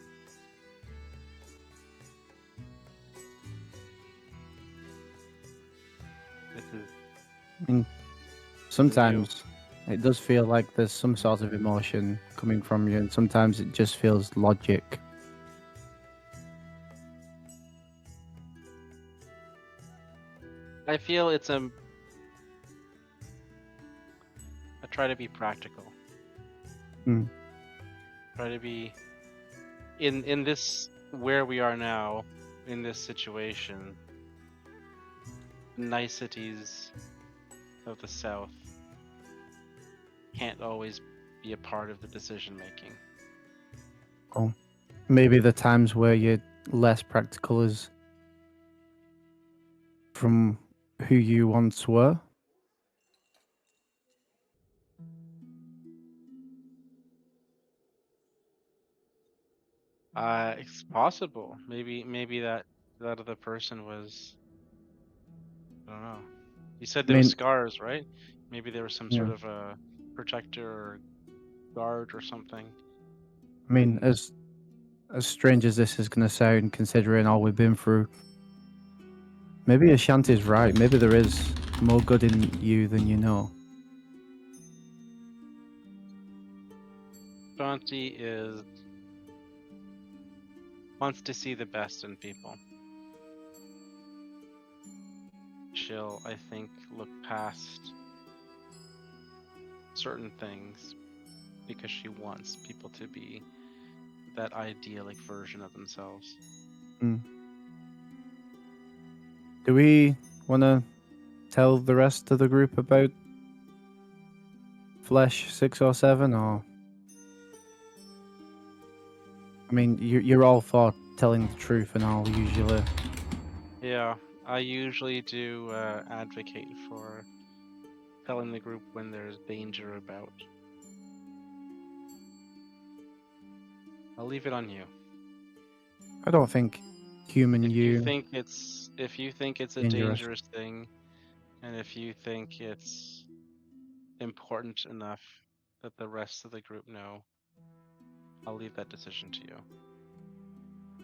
I mean, sometimes it does feel like there's some sort of emotion coming from you, and sometimes it just feels logic. I feel it's I try to be practical. Try to be in this where we are now, in this situation, niceties of the South can't always be a part of the decision making. Oh, maybe the times where you're less practical is from who you once were. It's possible. Maybe that other person was, I don't know. You said there were scars, right? Maybe there was some sort of a protector or guard or something. I mean, as strange as this is going to sound, considering all we've been through, maybe Ashanti's right. Maybe there is more good in you than you know. Ashanti wants to see the best in people. She'll, I think, look past certain things because she wants people to be that idyllic version of themselves. Do we want to tell the rest of the group about Flesh 607, or? I mean, you're all for telling the truth and all, usually. Yeah, I usually do advocate for telling the group when there's danger about. I'll leave it on you. I don't think human if you think it's a dangerous thing, and if you think it's important enough that the rest of the group know, I'll leave that decision to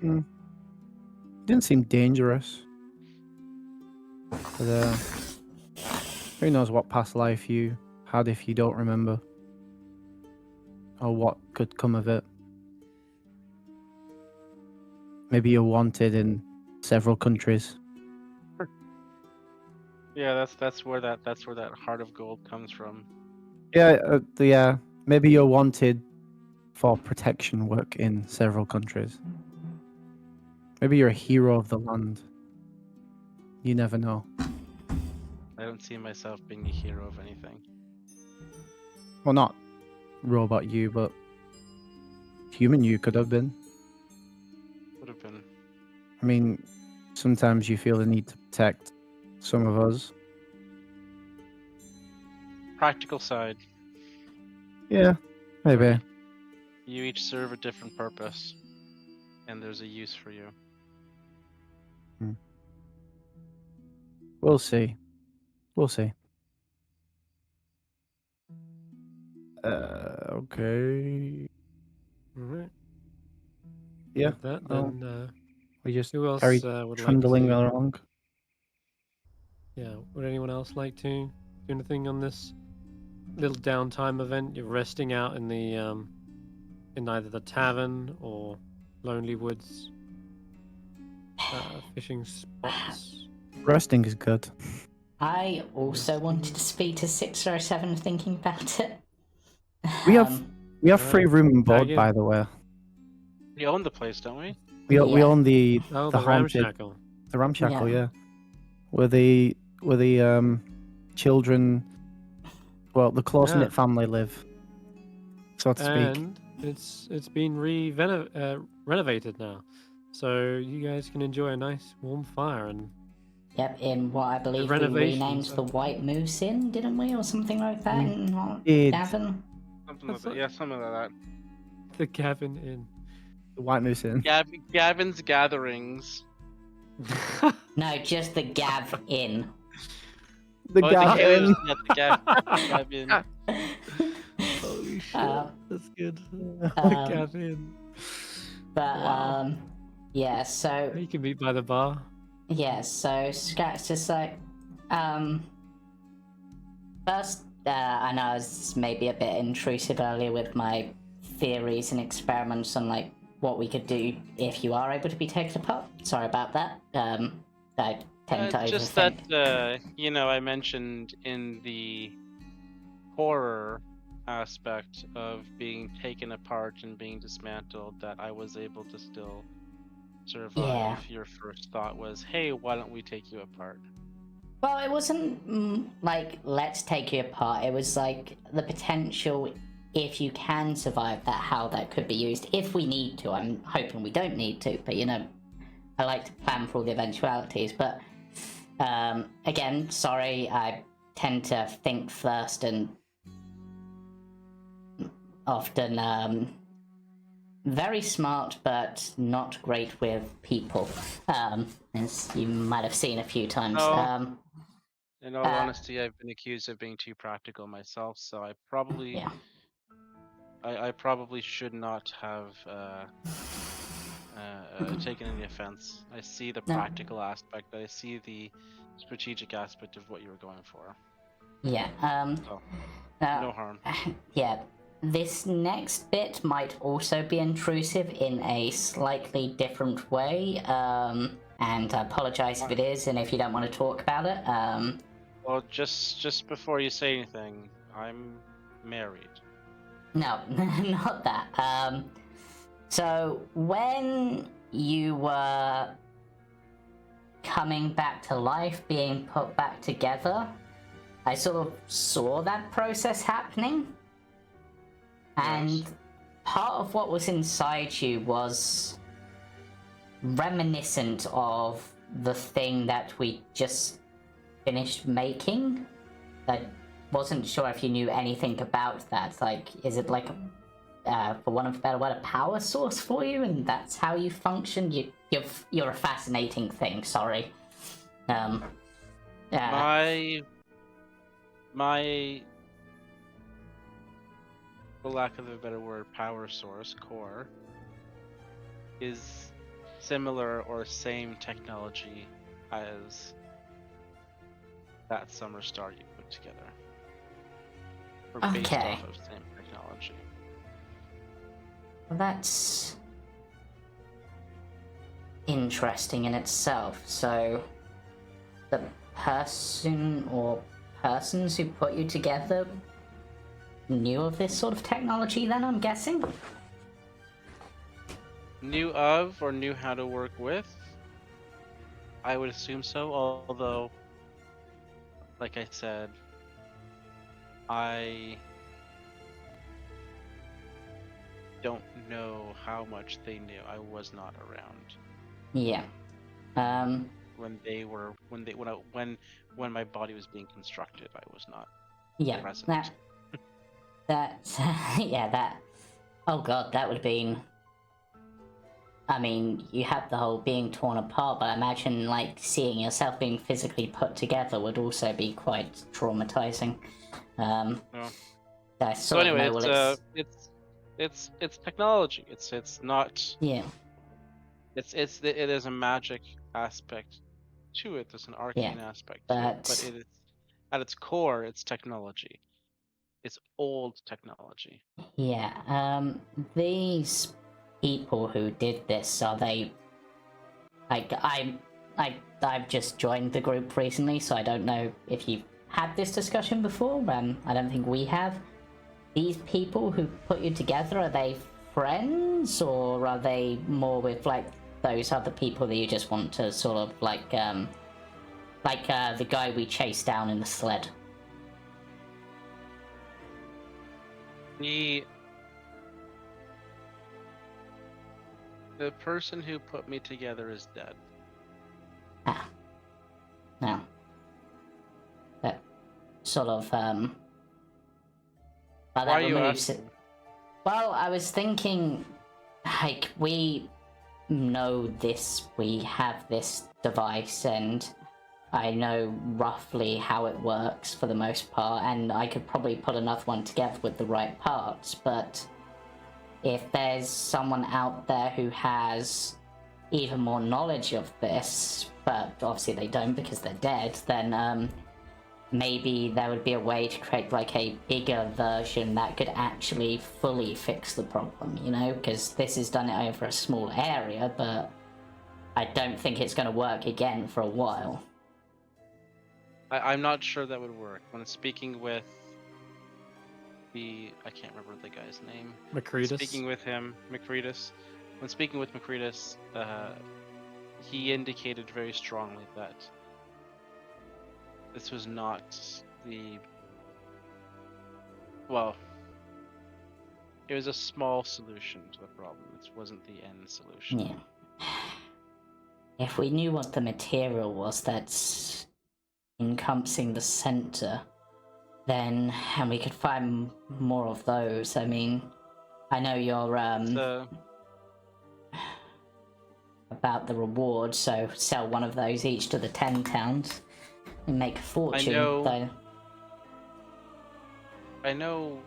you. Didn't seem dangerous. But who knows what past life you had if you don't remember, or what could come of it. Maybe you're wanted in several countries. Yeah, that's where that heart of gold comes from. Yeah, maybe you're wanted for protection work in several countries. Maybe you're a hero of the land. You never know. I don't see myself being a hero of anything. Well, not robot you, but human you could have been. Would have been. I mean, sometimes you feel the need to protect some of us. Practical side. Yeah, maybe. Right. You each serve a different purpose, and there's a use for you. We'll see. We'll see. Okay. All right. Yeah. With that, well, then we just who else carried would like trundling to? along. Yeah. Would anyone else like to do anything on this little downtime event? You're resting out in the in either the tavern or Lonely Woods fishing spots. Resting is good. I also wanted to speak to 607 thinking about it. We have free room and board, again. by the way. We own the place, don't we? We Yeah. own the Oh, the the haunted ramshackle. the ramshackle, Yeah. yeah. Where the children, well, the close knit family live, so to speak. And it's been renovated now, so you guys can enjoy a nice warm fire and. Yep, in what I believe we renovations renamed are- the White Moose Inn, didn't we, or something like that? We In did. Davin? Something like That's that. not- Yeah, something like that. The cabin inn. The White Moose Inn. Gavin's Gatherings. No, just the Gav Inn. The Oh, Gav the Inn. Yeah, the Gavin. Holy shit, that's good. The um, cabin. But Wow. yeah, so You can meet by the bar. yeah, so Skrapp's just like, first, I know I was maybe a bit intrusive earlier with my theories and experiments on like what we could do if you are able to be taken apart. Sorry about that. I tend to Just overthink. that, I mentioned in the horror aspect of being taken apart and being dismantled that I was able to still survive. Yeah. Your first thought was, hey, why don't we take you apart? Well, it wasn't like, let's take you apart. It was like the potential, if you can survive that, how that could be used if we need to. I'm hoping we don't need to, but I like to plan for all the eventualities. But again, sorry, I tend to think first and often very smart, but not great with people, as you might have seen a few times. Oh. In all honesty, I've been accused of being too practical myself, so I probably, Yeah. I probably should not have taken any offense. I see the No. practical aspect. I see the strategic aspect of what you were going for. Yeah. So, no harm. Yeah. This next bit might also be intrusive in a slightly different way, and I apologize if it is, and if you don't want to talk about it. Well, just before you say anything, I'm married. No, not that. So when you were coming back to life, being put back together, I sort of saw that process happening. And Yes. part of what was inside you was reminiscent of the thing that we just finished making. I wasn't sure if you knew anything about that. Like, is it like, for want of a better word, a power source for you, and that's how you function? You're a fascinating thing. Sorry. My, for lack of a better word, power source, core, is similar or same technology as that summer star you put together. Or based Okay. off of same technology. Well, that's interesting in itself. So, the person or persons who put you together knew of this sort of technology, then, I'm guessing? Knew of or knew how to work with? I would assume so, although, like I said, I don't know how much they knew. I was not around Yeah. when my body was being constructed. I was not Yeah. present. That. Yeah. That. Oh god, that would have been. I mean, you have the whole being torn apart, but I imagine like seeing yourself being physically put together would also be quite traumatizing. No. I So sort of anyway, know it's technology. It's not. Yeah. There's a magic aspect to it. There's an arcane aspect to it, but it is at its core, it's technology. It's old technology. Yeah. These people who did this, are they like I've just joined the group recently, so I don't know if you've had this discussion before. I don't think we have. These people who put you together, are they friends, or are they more with like those other people that you just want to sort of like the guy we chased down in the sled? The person who put me together is dead. Ah. No. That sort of Why are you asking? Well, I was thinking, like, we know this, we have this device, and I know roughly how it works for the most part, and I could probably put another one together with the right parts, but if there's someone out there who has even more knowledge of this, but obviously they don't because they're dead, then maybe there would be a way to create like a bigger version that could actually fully fix the problem, you know? Because this has done it over a small area, but I don't think it's going to work again for a while. I'm not sure that would work. When speaking with I can't remember the guy's name. Macretus? Speaking with him, Macretus. When speaking with Macretus, he indicated very strongly that this was not it was a small solution to the problem. It wasn't the end solution. Yeah. If we knew what the material was that's encompassing the center, then, and we could find more of those. I mean, I know you're about the reward, so sell one of those each to the 10 towns and make a fortune. I know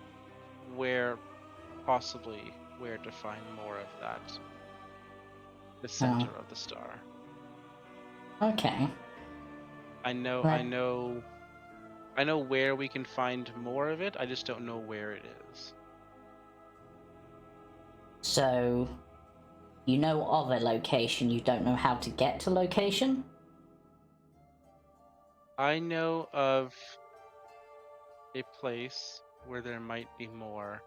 where to find more of that. The center of the star. Okay. I know where we can find more of it, I just don't know where it is. So, you know of a location, you don't know how to get to location? I know of a place where there might be more.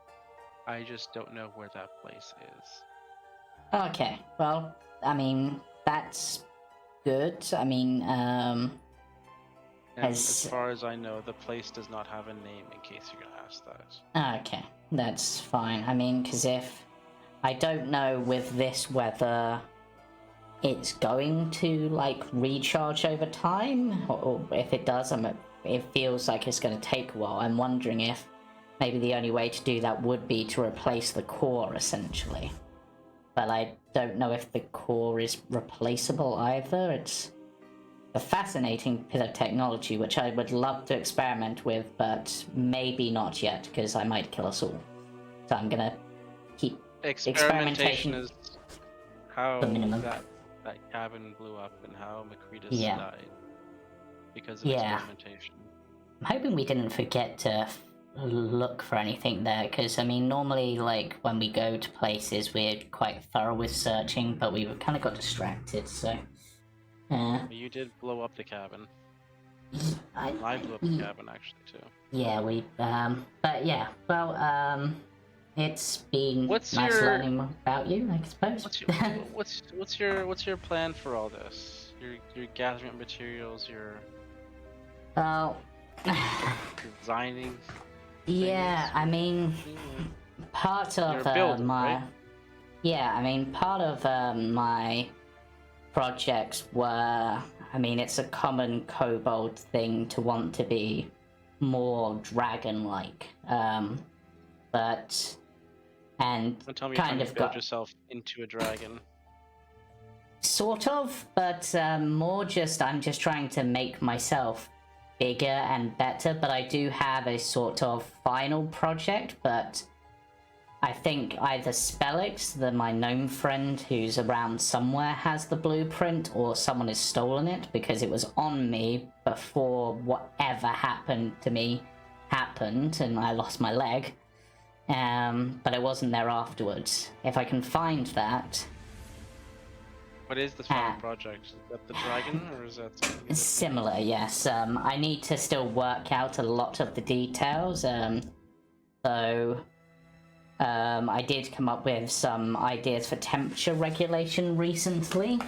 I just don't know where that place is. Okay, well, I mean, that's good. I mean, as far as I know, the place does not have a name, in case you're gonna ask that. Okay, that's fine. I mean, because if I don't know with this whether it's going to like recharge over time, or if it does, it feels like it's going to take a while. I'm wondering if maybe the only way to do that would be to replace the core, essentially. But I don't know if the core is replaceable either. It's a fascinating bit of technology which I would love to experiment with, but maybe not yet, because I might kill us all. So I'm gonna keep experimentation is how the minimum. that cabin blew up and how Macretus died because of experimentation. I'm hoping we didn't forget to look for anything there, because I mean, normally, like, when we go to places, we're quite thorough with searching, but we kind of got distracted, so... You did blow up the cabin. I blew up the cabin, actually, too. Yeah, but yeah, well, it's been nice learning about you, I suppose. What's your plan for all this? You're gathering up materials, you're... Well... designing... Yeah, I mean, part of You're a builder, my right? yeah, I mean, part of my projects were, I mean, it's a common kobold thing to want to be more dragon-like, but and Don't tell me you're trying kind to of build got yourself into a dragon. sort of, but more just I'm just trying to make myself bigger and better. But I do have a sort of final project, but I think either Spellix, my gnome friend who's around somewhere, has the blueprint, or someone has stolen it because it was on me before whatever happened to me happened and I lost my leg. But it wasn't there afterwards. If I can find that. What is the final project? Is that the dragon, or is that something different? Similar, yes. I need to still work out a lot of the details. I did come up with some ideas for temperature regulation recently,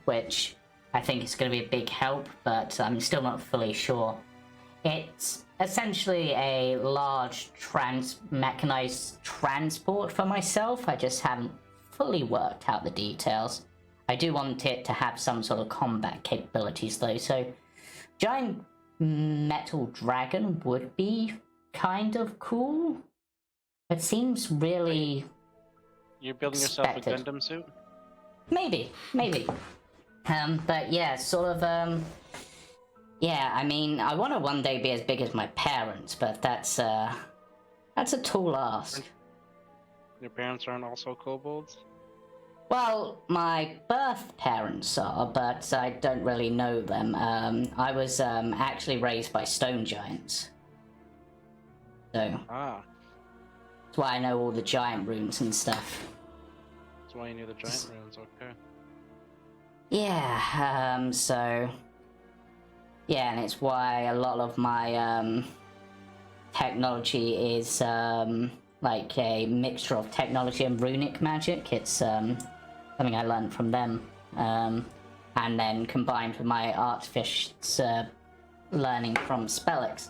which I think is going to be a big help, but I'm still not fully sure. It's essentially a large mechanized transport for myself. I just haven't fully worked out the details. I do want it to have some sort of combat capabilities though, so giant metal dragon would be kind of cool. It seems really You're building yourself a expected. Gundam suit? Maybe. But yeah, sort of, yeah, I mean, I want to one day be as big as my parents, but that's a tall ask. Your parents aren't also kobolds? Well, my birth parents are, but I don't really know them. I was actually raised by stone giants. So that's why I know all the giant runes and stuff. That's why you knew the giant runes, okay. Yeah, so yeah, and it's why a lot of my technology is like a mixture of technology and runic magic. It's something I learned from them, and then combined with my artifice learning from Spellix.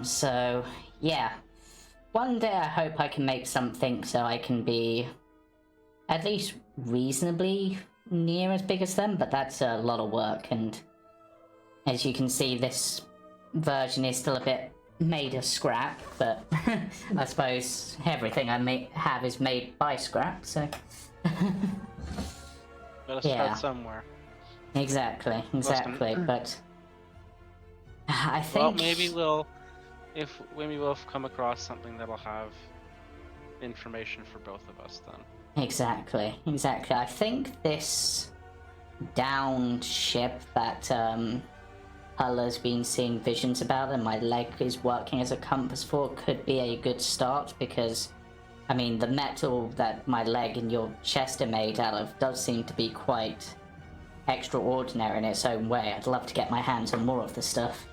So yeah, one day I hope I can make something so I can be at least reasonably near as big as them, but that's a lot of work, and as you can see, this version is still a bit made of scrap, but I suppose everything I have is made by scrap, so Gotta start somewhere. Exactly, but I think... Well, maybe when we both come across something that'll have information for both of us then. Exactly. I think this downed ship that Hulla's been seeing visions about and my leg is working as a compass for could be a good start, because I mean, the metal that my leg and your chest are made out of does seem to be quite extraordinary in its own way. I'd love to get my hands on more of the stuff.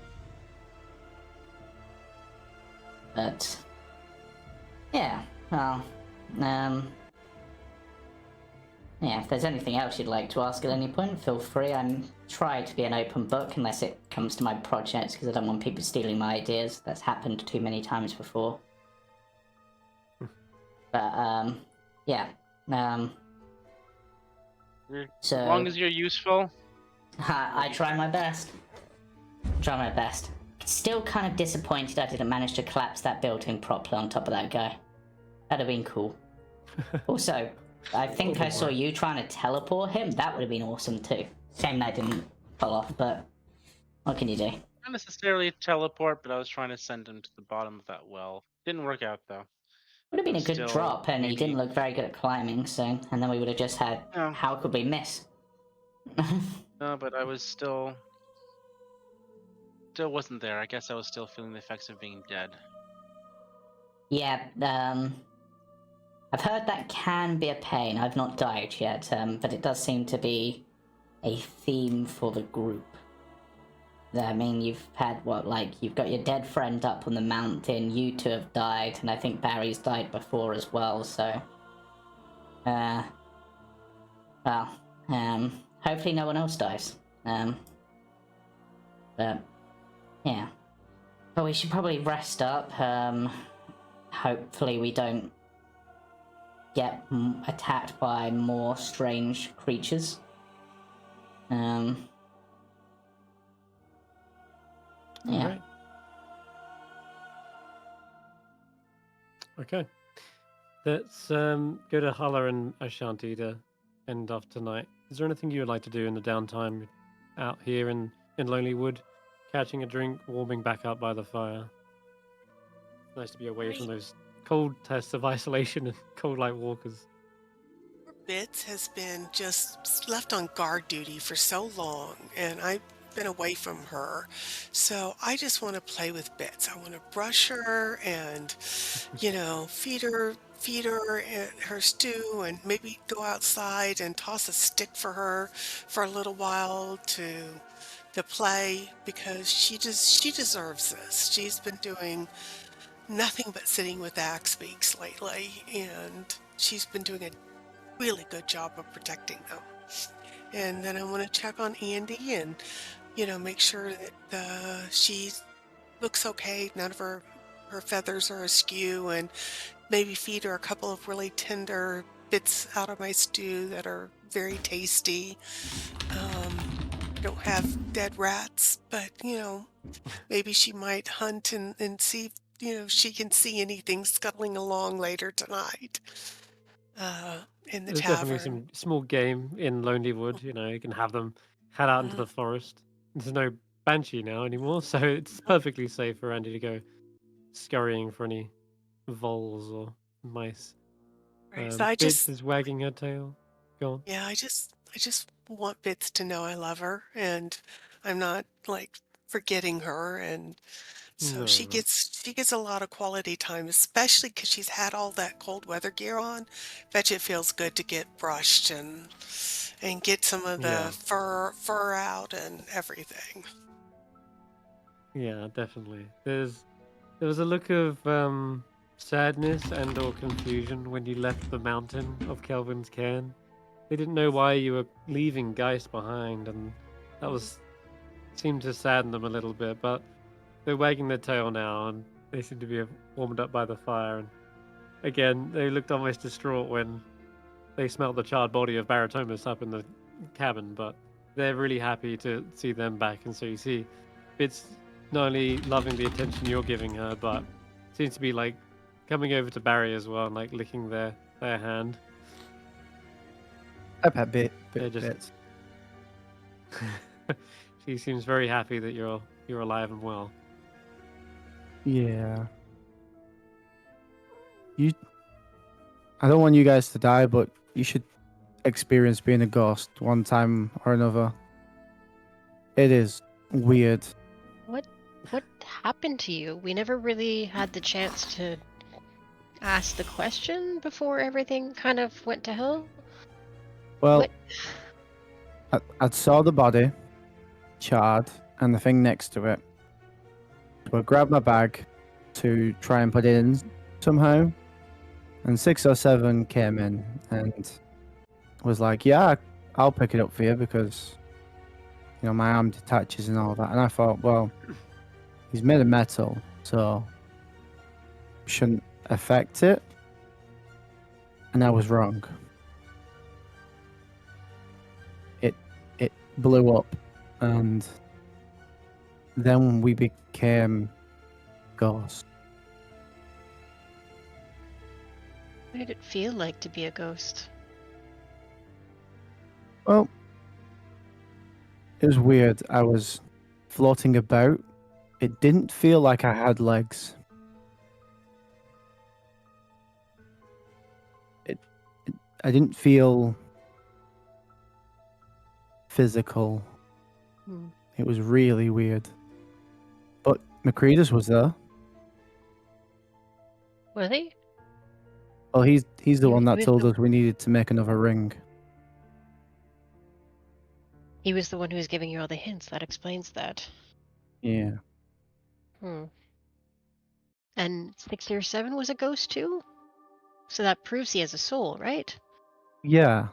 But yeah, well, yeah, if there's anything else you'd like to ask at any point, feel free. I'm trying to be an open book unless it comes to my projects, because I don't want people stealing my ideas. That's happened too many times before. But yeah, so as long as you're useful, I try my best. Still kind of disappointed I didn't manage to collapse that building properly on top of that guy. That'd have been cool. Also, I think I saw you trying to teleport him. That would have been awesome too. Shame that didn't pull off, but what can you do? not necessarily teleport, but I was trying to send him to the bottom of that well. Didn't work out though. Would have been a good Still, drop, and he maybe- didn't look very good at climbing, so... And then we would have just had... No. How could we miss? No, but I was still wasn't there. I guess I was still feeling the effects of being dead. Yeah, I've heard that can be a pain. I've not died yet, but it does seem to be a theme for the group. I mean, you've had, you've got your dead friend up on the mountain, you two have died, and I think Barry's died before as well, so... hopefully no one else dies. But, yeah. But we should probably rest up, hopefully we don't get attacked by more strange creatures. Yeah. Alright. Okay. Let's go to Hulla and Ashanti to end off tonight. Is there anything you would like to do in the downtime out here in Lonely Wood? Catching a drink, warming back up by the fire. Nice to be away from those cold tests of isolation and cold light walkers. Bits has been just left on guard duty for so long, and I've been away from her. So I just want to play with Bits. I want to brush her and, feed her her stew, and maybe go outside and toss a stick for her for a little while to play, because she deserves this. She's been doing nothing but sitting with axe beaks lately, and she's been doing a really good job of protecting them. And then I want to check on Andy and, make sure that she looks okay. None of her feathers are askew, and maybe feed her a couple of really tender bits out of my stew that are very tasty. I don't have dead rats, but, maybe she might hunt and see if, she can see anything scuttling along later tonight. In the There's tavern. definitely some small game in Lonely Wood. You can have them head out into the forest. There's no banshee now anymore, so it's perfectly safe for Andy to go scurrying for any voles or mice. Right. So Bits is wagging her tail. Go on. Yeah, I just want Bits to know I love her, and I'm not like forgetting her, and so No, she no. gets a lot of quality time, especially because she's had all that cold weather gear on. Bet you it feels good to get brushed and get some of the Yeah. fur out and everything. Yeah, definitely. There was a look of sadness and or confusion when you left the mountain of Kelvin's cairn. They didn't know why you were leaving Geist behind, and that seemed to sadden them a little bit, but they're wagging their tail now, and they seem to be warmed up by the fire. And again, they looked almost distraught when they smelt the charred body of Barritomus up in the cabin, but they're really happy to see them back. And so you see Bits not only loving the attention you're giving her, but seems to be like coming over to Barry as well and like licking their hand. I bet They're just- Bits. She seems very happy that you're alive and well. Yeah. I don't want you guys to die, but you should experience being a ghost one time or another. It is weird. What happened to you? We never really had the chance to ask the question before everything kind of went to hell. Well, What? I saw the body, charred, and the thing next to it. So I grabbed my bag to try and put it in somehow, and 6 or 7 came in and was like, "Yeah, I'll pick it up for you because, my arm detaches and all that." And I thought, well, he's made of metal, so shouldn't affect it. And I was wrong. It blew up, and then we became ghosts. What did it feel like to be a ghost? Well, it was weird. I was floating about. It didn't feel like I had legs. I didn't feel physical. Hmm. It was really weird. But Macredus was there. Was he? Well, he's the He one that was told the- us we needed to make another ring. He was the one who was giving you all the hints. That explains that. Yeah. Hmm. And 607 was a ghost too? So that proves he has a soul, right? Yeah.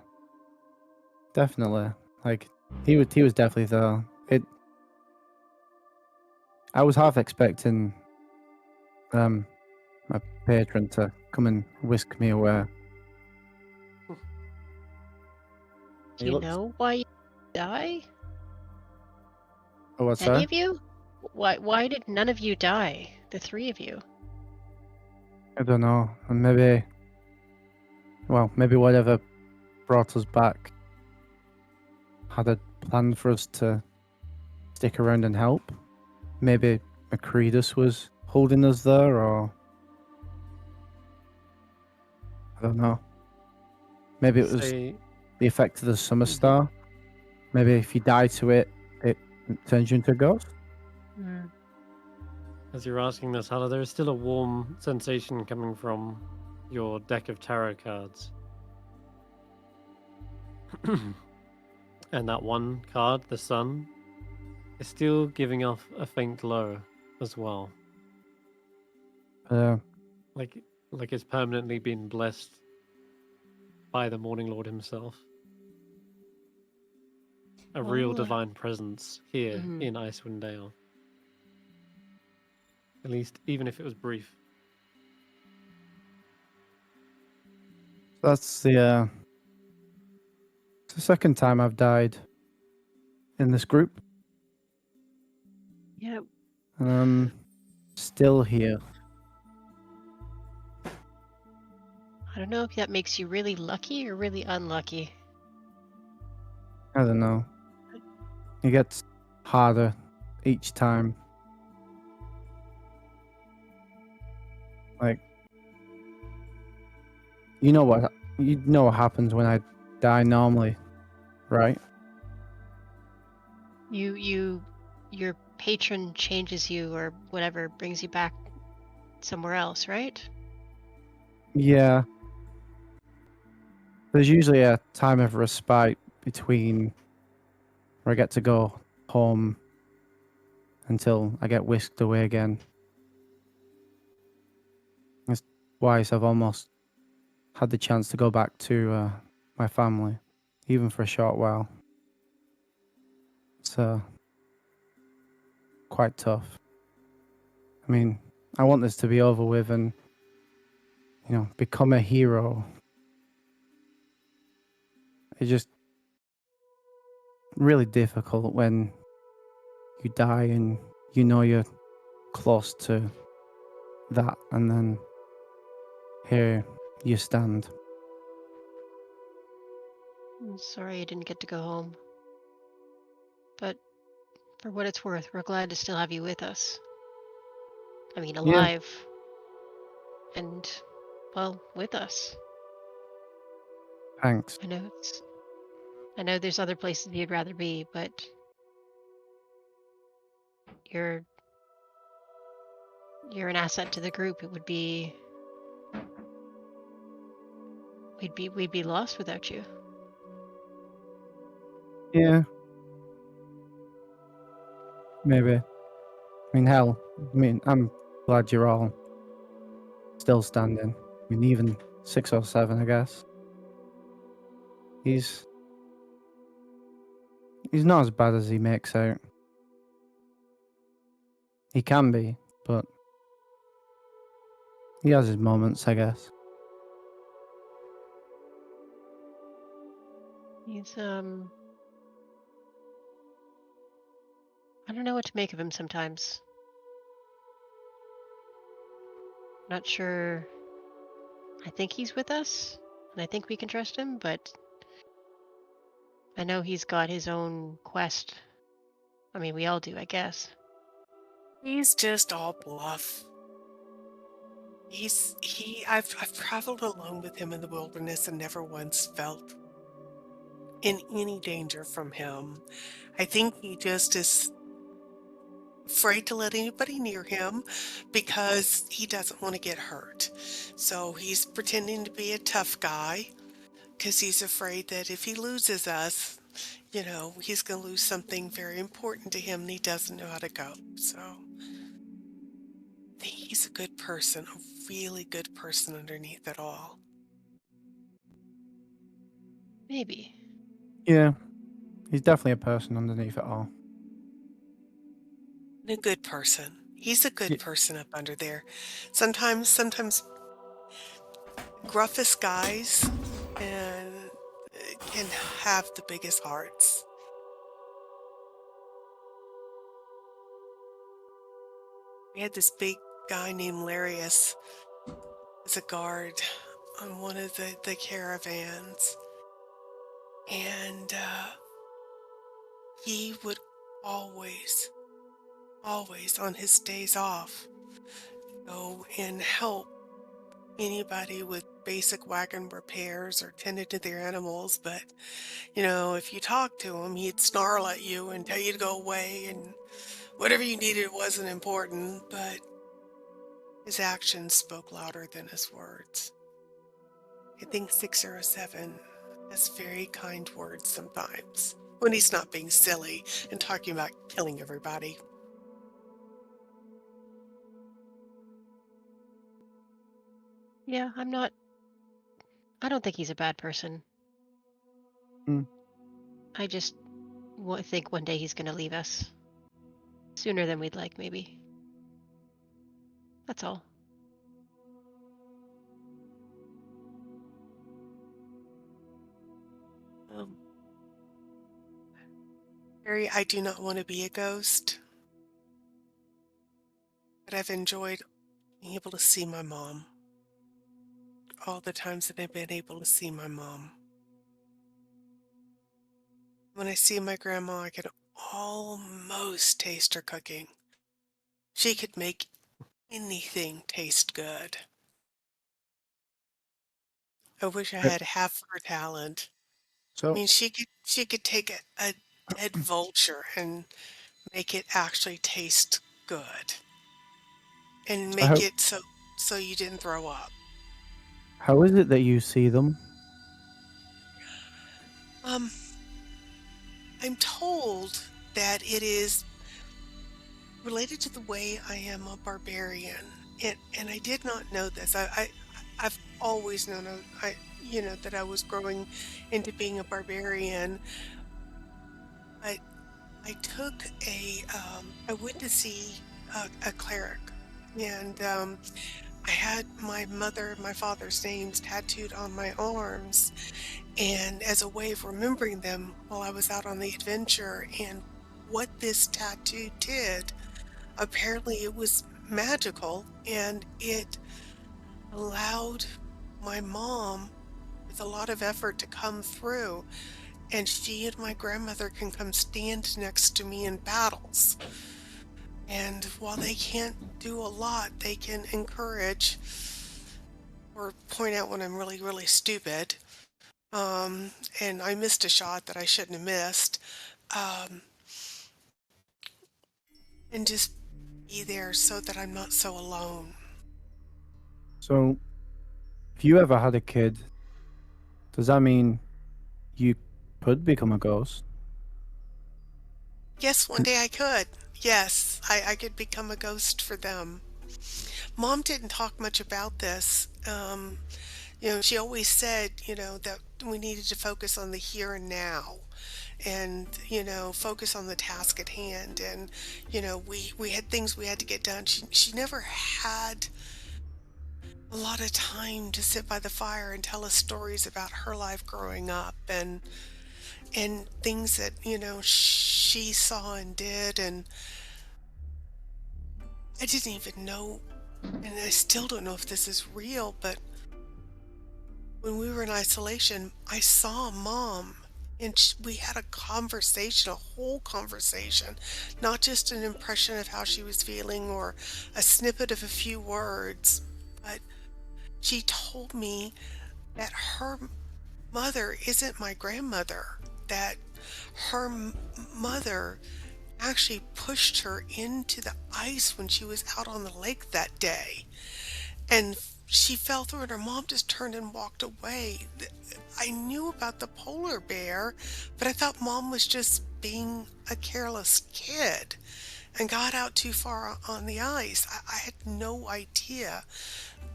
Definitely. Like he was definitely there. I was half expecting my patron to come and whisk me away. Do He you looks- know why you die? Oh, what's Any that? of you? Why did none of you die? The three of you. I don't know. And maybe whatever brought us back had a plan for us to stick around and help. Maybe Macredus was holding us there, or I don't know. Maybe it was Say, the effect of the summer Mhm. star. Maybe if you die to it, it turns you into a ghost. as you're asking this, Hulla, there is still a warm sensation coming from your deck of tarot cards. And that one card, the sun, is still giving off a faint glow as well. Like it's permanently been blessed by the Morning Lord himself. A real Oh. divine presence here Mhm. in Icewindale. At least, even if it was brief. That's the it's the second time I've died in this group, Yeah. and I'm still here. I don't know if that makes you really lucky or really unlucky. I don't know. It gets harder each time. Like, you know what happens when I die normally, right? Your patron changes you or whatever, brings you back somewhere else, right? Yeah. There's usually a time of respite between where I get to go home until I get whisked away again. That's twice I've almost had the chance to go back to my family, even for a short while. It's quite tough. I mean, I want this to be over with and, become a hero. It's just really difficult when you die and you know you're close to that, and then here you stand. I'm sorry you didn't get to go home. But for what it's worth, we're glad to still have you with us. I mean, alive. And, well, with us. Thanks. I know there's other places you'd rather be, but you're an asset to the group. It would be we'd be lost without you. Yeah. Maybe. I mean, hell. I'm glad you're all still standing. I mean, even 6 or 7, I guess. He's not as bad as he makes out. He can be, but he has his moments, I guess. He's I don't know what to make of him sometimes. Not sure. I think he's with us, and I think we can trust him, but I know he's got his own quest. I mean, we all do, I guess. He's just all bluff. I've traveled alone with him in the wilderness and never once felt in any danger from him. I think he just is afraid to let anybody near him because he doesn't want to get hurt. So he's pretending to be a tough guy because he's afraid that if he loses us, he's going to lose something very important to him and he doesn't know how to go. So I think he's a good person, a really good person underneath it all. Maybe. Yeah. He's definitely a person underneath it all. And a good person. He's a good Yeah. person up under there. Sometimes gruffest guys and can have the biggest hearts. We had this big guy named Larius as a guard on one of the caravans. And he would always on his days off, go and help anybody with basic wagon repairs or tended to their animals. But, if you talked to him, he'd snarl at you and tell you to go away, and whatever you needed wasn't important, but his actions spoke louder than his words. I think 607 has very kind words sometimes, when he's not being silly and talking about killing everybody. Yeah, I don't think he's a bad person. Hmm. I just think one day he's going to leave us. Sooner than we'd like, maybe. That's all. Harry, I do not want to be a ghost, but I've enjoyed being able to see my mom. All the times that I've been able to see my mom. When I see my grandma, I can almost taste her cooking. She could make anything taste good. I wish I had half her talent. I So, mean, she could take a dead vulture and make it actually taste good, and make it so you didn't throw up. how is it that you see them? I'm told that it is related to the way I am a barbarian, and I did not know this. I've always known that I was growing into being a barbarian. I took I went to see a cleric, and I had my mother and my father's names tattooed on my arms, and as a way of remembering them while I was out on the adventure. And what this tattoo did, apparently it was magical, and it allowed my mom, with a lot of effort, to come through, and she and my grandmother can come stand next to me in battles. And while they can't do a lot, they can encourage or point out when I'm really, really stupid. And I missed a shot that I shouldn't have missed. And just be there so that I'm not so alone. So, if you ever had a kid, does that mean you could become a ghost? Yes, one day I could. Yes, I could become a ghost for them. Mom didn't talk much about this. She always said, that we needed to focus on the here and now, and, focus on the task at hand. And, we had things we had to get done. She never had a lot of time to sit by the fire and tell us stories about her life growing up, and things that, she saw and did. And I didn't even know, and I still don't know if this is real, but when we were in isolation, I saw Mom, and we had a conversation, a whole conversation, not just an impression of how she was feeling or a snippet of a few words, but she told me that her mother isn't my grandmother, that her mother actually pushed her into the ice when she was out on the lake that day, and she fell through, and her mom just turned and walked away. I knew about the polar bear, but I thought Mom was just being a careless kid and got out too far on the ice. I had no idea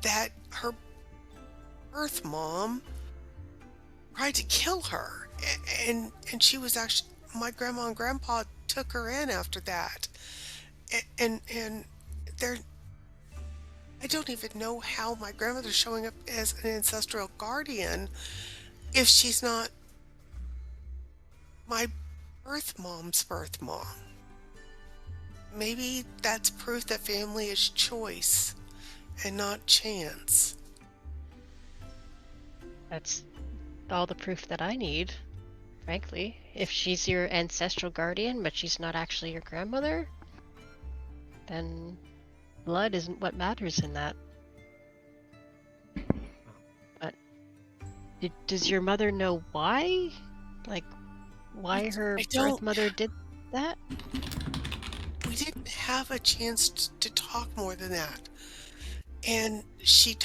that her birth mom tried to kill her, and she was actually, my grandma and grandpa took her in after that, and there I don't even know how my grandmother's showing up as an ancestral guardian if she's not my birth mom's birth mom. Maybe that's proof that family is choice and not chance. That's all the proof that I need, frankly. If she's your ancestral guardian, but she's not actually your grandmother, then blood isn't what matters in that. But does your mother know why? Like, why her I birth don't. mother did that? We didn't have a chance to talk more than that. And she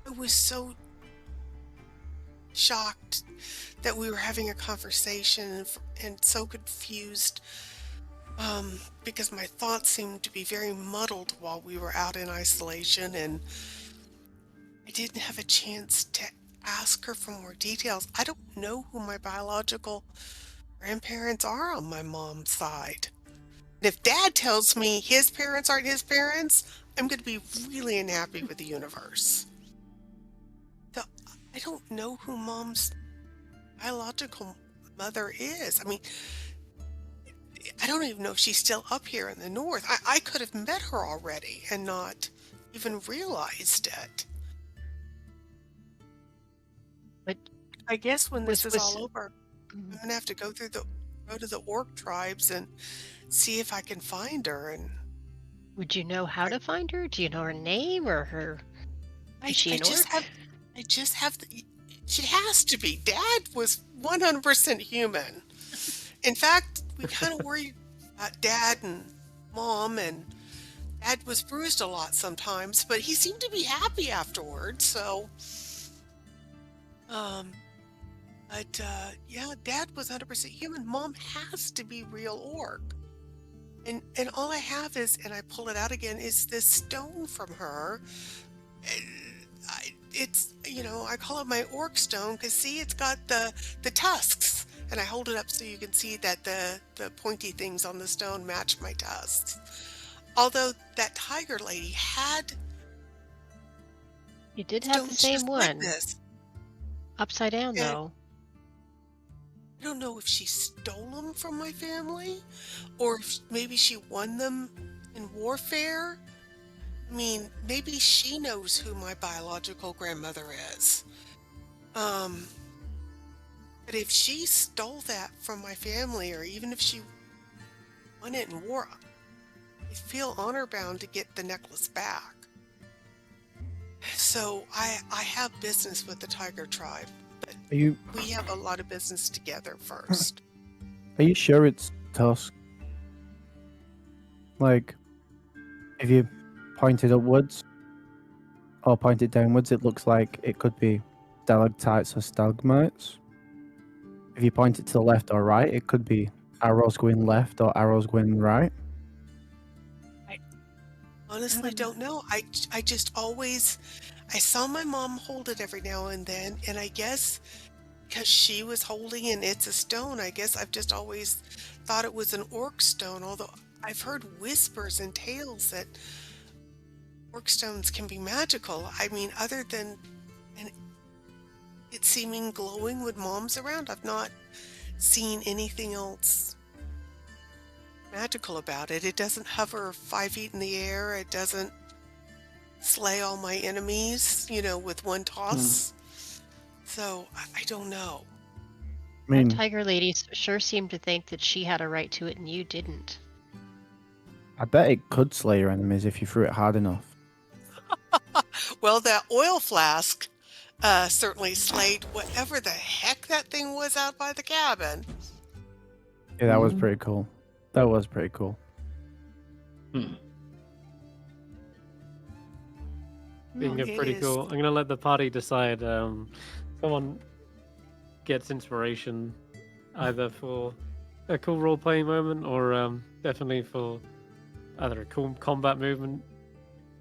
I was so shocked that we were having a conversation and so confused because my thoughts seemed to be very muddled while we were out in isolation, and I didn't have a chance to ask her for more details. I don't know who my biological grandparents are on my mom's side. And if Dad tells me his parents aren't his parents, I'm going to be really unhappy with the universe. So I don't know who Mom's biological mother is. I mean, I don't even know if she's still up here in the north. I could have met her already and not even realized it. But I guess when this is was- all over, I'm going to have to go to the orc tribes and see if I can find her. And would you know how to find her? Do you know her name or her? Is she an orc? I just have she has to be. Dad was 100% human. In fact, we kind of worried about Dad and Mom, and Dad was bruised a lot sometimes, but he seemed to be happy afterwards. So, yeah, Dad was 100% human. Mom has to be real orc. And all I have is, and I pull it out again, is this stone from her. It's, I call it my orc stone because, see, it's got the tusks. And I hold it up so you can see that the pointy things on the stone match my tusks. Although that tiger lady had... You did have the same one. Like this. Upside down, though. I don't know if she stole them from my family or if maybe she won them in warfare. I mean, maybe she knows who my biological grandmother is. But if she stole that from my family, or even if she won it in war, I feel honor bound to get the necklace back. So I have business with the tiger tribe. We have a lot of business together first. Are you sure it's tusk? Like, if you point it upwards or point it downwards, it looks like it could be stalactites or stalagmites. If you point it to the left or right, it could be arrows going left or arrows going right. I honestly don't know. I just always... I saw my mom hold it every now and then, and I guess because she was holding and it's a stone, I guess I've just always thought it was an orc stone, although I've heard whispers and tales that orc stones can be magical. I mean, other than it seeming glowing with Mom's around, I've not seen anything else magical about it. It doesn't hover 5 feet in the air. It doesn't slay all my enemies, with one toss. So I don't know. I mean, That tiger lady sure seemed to think that she had a right to it and you didn't. I bet it could slay your enemies if you threw it hard enough. Well, that oil flask certainly slayed whatever the heck that thing was out by the cabin. Yeah, that was pretty cool. That was pretty cool. Being pretty cool. I'm gonna let the party decide. Someone gets inspiration either for a cool role-playing moment or definitely for either a cool combat movement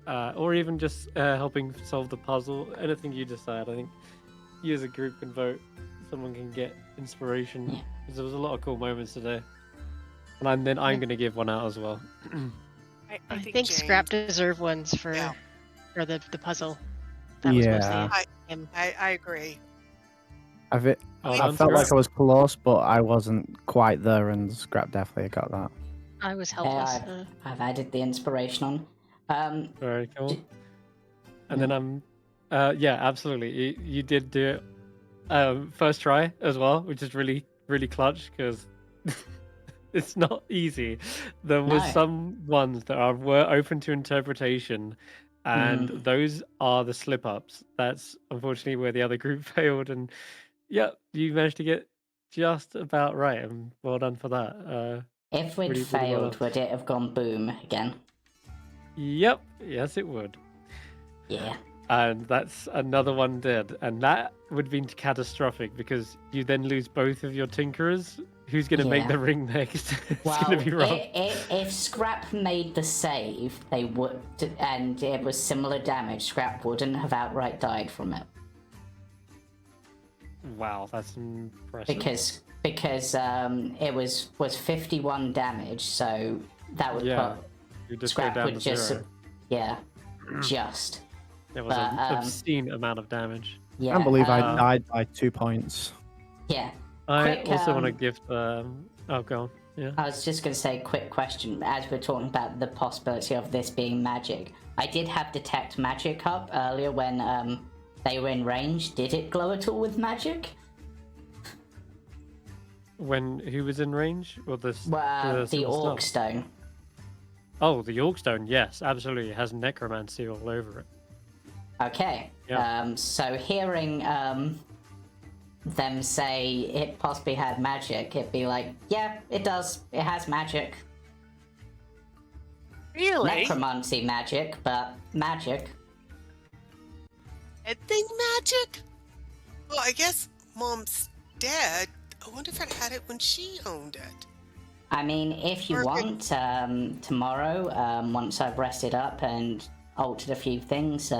or even just helping solve the puzzle. Anything you decide. I think you as a group can vote. Someone can get inspiration because there was a lot of cool moments today, and then I'm gonna give one out as well. I think think Jane- Skrapp deserved ones for Yeah. the puzzle. That was mostly Yeah. him. I agree. I mean, felt like I was close, but I wasn't quite there, and Scrap definitely got that. I was Yeah, helpless. I've added the inspiration on. Very cool. d- And then yeah, absolutely. You did do it first try as well, which is really really clutch because it's not easy. There was No. some ones that were open to interpretation, and those are the slip ups. That's unfortunately where the other group failed, and yeah, you managed to get just about right, and well done for that. If we'd really, really well failed, done. would it have gone boom again? Yep, yes, it would. Yeah. And that's another one dead, and that would be catastrophic because you then lose both of your tinkerers. Who's going to make Yeah. the ring next? It's Well, going to be rough. if Scrap made the save, they would, and it was similar damage, Scrap wouldn't have outright died from it. Wow, that's impressive. Because it was 51 damage, so that would Yeah, put you just go Scrap down would to just zero. just It was an but, obscene amount of damage. yeah. I can't believe I um, died by 2 points. Yeah. I Quick, also want to um, gift. Oh, go on. Yeah. I was just going to say, quick question. As we're talking about the possibility of this being magic, I did have Detect Magic up earlier when they were in range. Did it glow at all with magic? When who was in range? Well, The silver Orc stuff. Stone. Oh, the York Stone. Yes, absolutely. It has necromancy all over it. Okay. Yeah. So hearing them say it possibly had magic, it'd be like, yeah, it does. It has magic. Really? Necromancy magic, but magic. Dead thing magic? Well, I guess Mom's dead. I wonder if it had it when she owned it. I mean, if you Perfect. want, tomorrow, once I've rested up and altered a few things,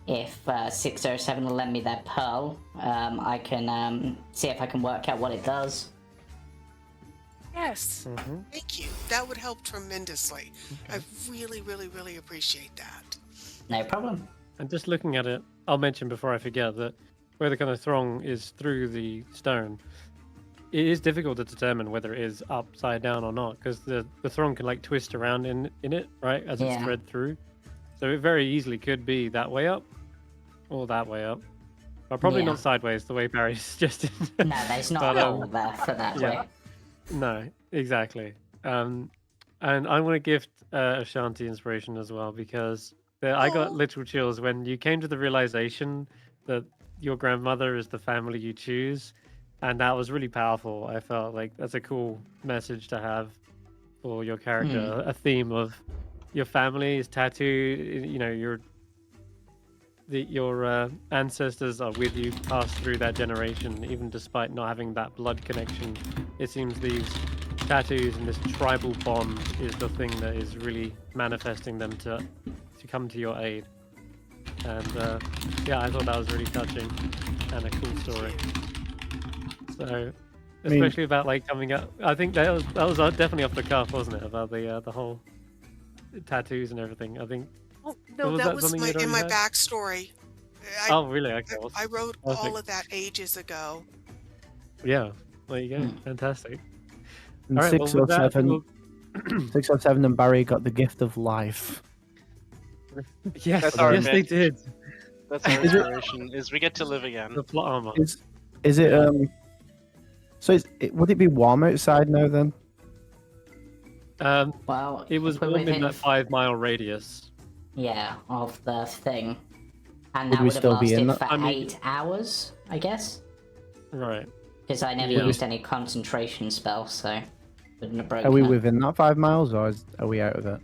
if 607 will lend me their pearl, I can see if I can work out what it does. Yes. Mm-hmm. Thank you. That would help tremendously. I really, really, really appreciate that. No problem. And just looking at it, I'll mention before I forget that where the kind of throng is through the stone, it is difficult to determine whether it is upside down or not, because the throng can like twist around in it, right, as it's Yeah. thread through. So it very easily could be that way up or that way up, but probably Yeah. not sideways the way Barry suggested. No, there's not But, a hole there for that yeah. way. No, exactly. And I want to gift Ashanti inspiration as well because I got Oh. literal chills when you came to the realization that your grandmother is the family you choose, and that was really powerful. I felt like that's a cool message to have for your character. A theme of your family is tattooed. You know, your ancestors are with you, passed through that generation, even despite not having that blood connection. It seems these tattoos and this tribal bond is the thing that is really manifesting them to come to your aid. And yeah, I thought that was really touching and a cool story. So, especially about like coming up, I think that was definitely off the cuff, wasn't it? About the whole tattoos and everything. I think. Oh, no, Was that that was something you'd in my already had? backstory. Oh, really? Okay. I wrote all Perfect. of that ages ago. Yeah. There you go. Fantastic. And All right. Well, with that, I think 607 and Barry got the gift of life. yes, That's our yes, they bit. did. That's our inspiration. Is we get to live again. The plot armor. Is it so would it be warm outside now then? Well, It was if we're warm in within that 5-mile radius. of the thing. And Would that we would have still be in lasted that? for I mean- 8 hours, I guess? Right. Because I never Yeah. used any concentration spells, so wouldn't have broken Are we it. within that 5 miles, or are we out of it?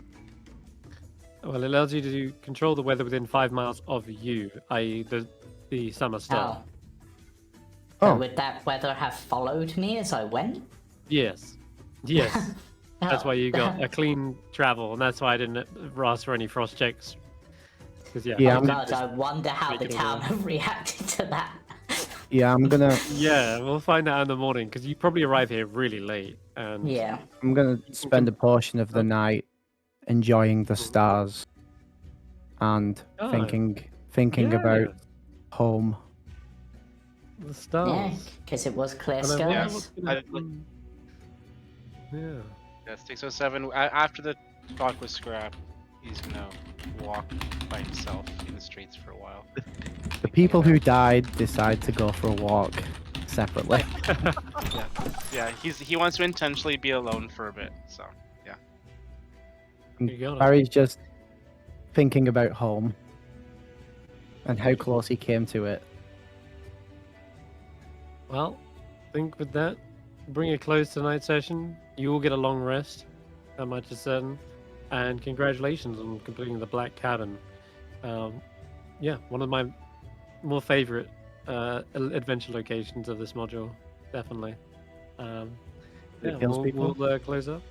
Well, it allows you to control the weather within 5 miles of you, i.e., the summer star. Oh. So Oh. would that weather have followed me as I went? Yes. Yes. That's Oh. why you got a clean travel, and that's why I didn't ask for any frost checks. Because Yeah, Oh I'm- god, I wonder how make the it all town work. have reacted to that. Yeah, I'm gonna Yeah, we'll find out in the morning because you probably arrive here really late. And Yeah. spend a portion of the night enjoying the stars and Oh, thinking about home. The Yeah, stars. because it was clear And I wonder skies. what's gonna happen. Yeah. Yeah, 607. After the talk with Skrapp, he's gonna walk by himself in the streets for a while. The people who died decide to go for a walk separately. Yeah, he wants to intentionally be alone for a bit. So yeah. You got it. Barry's just thinking about home and how close he came to it. Well, I think with that, bring a close to tonight's session. You will get a long rest, that much is certain. And congratulations on completing the Black Cabin. Yeah, one of my more favorite adventure locations of this module, definitely. It kills people? We'll close up.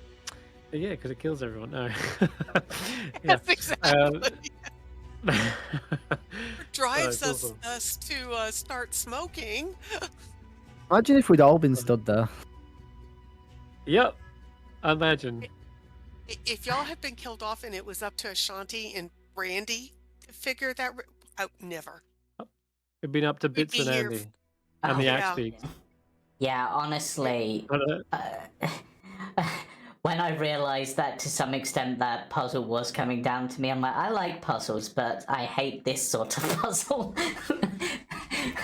Yeah, because it kills everyone. No. Yes, exactly. Drives it's awesome. us to start smoking. Imagine if we'd all been stood there. Yep. Imagine. If y'all had been killed off and it was up to Ashanti and Brandee to figure that out, never. It'd been up to Bits be and here Andy. And the Axe Beaks. Yeah, honestly, when I realized that to some extent that puzzle was coming down to me, I'm like, I like puzzles, but I hate this sort of puzzle.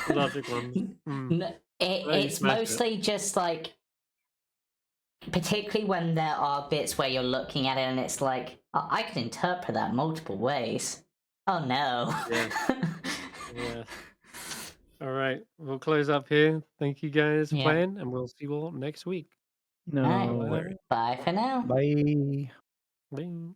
Logic ones. No, it's mostly just like, particularly when there are bits where you're looking at it and it's like, oh, I can interpret that multiple ways. Oh no. Yeah. All right, we'll close up here. Thank you guys for playing, and we'll see you all next week. No. Bye for now. Bye. Bye.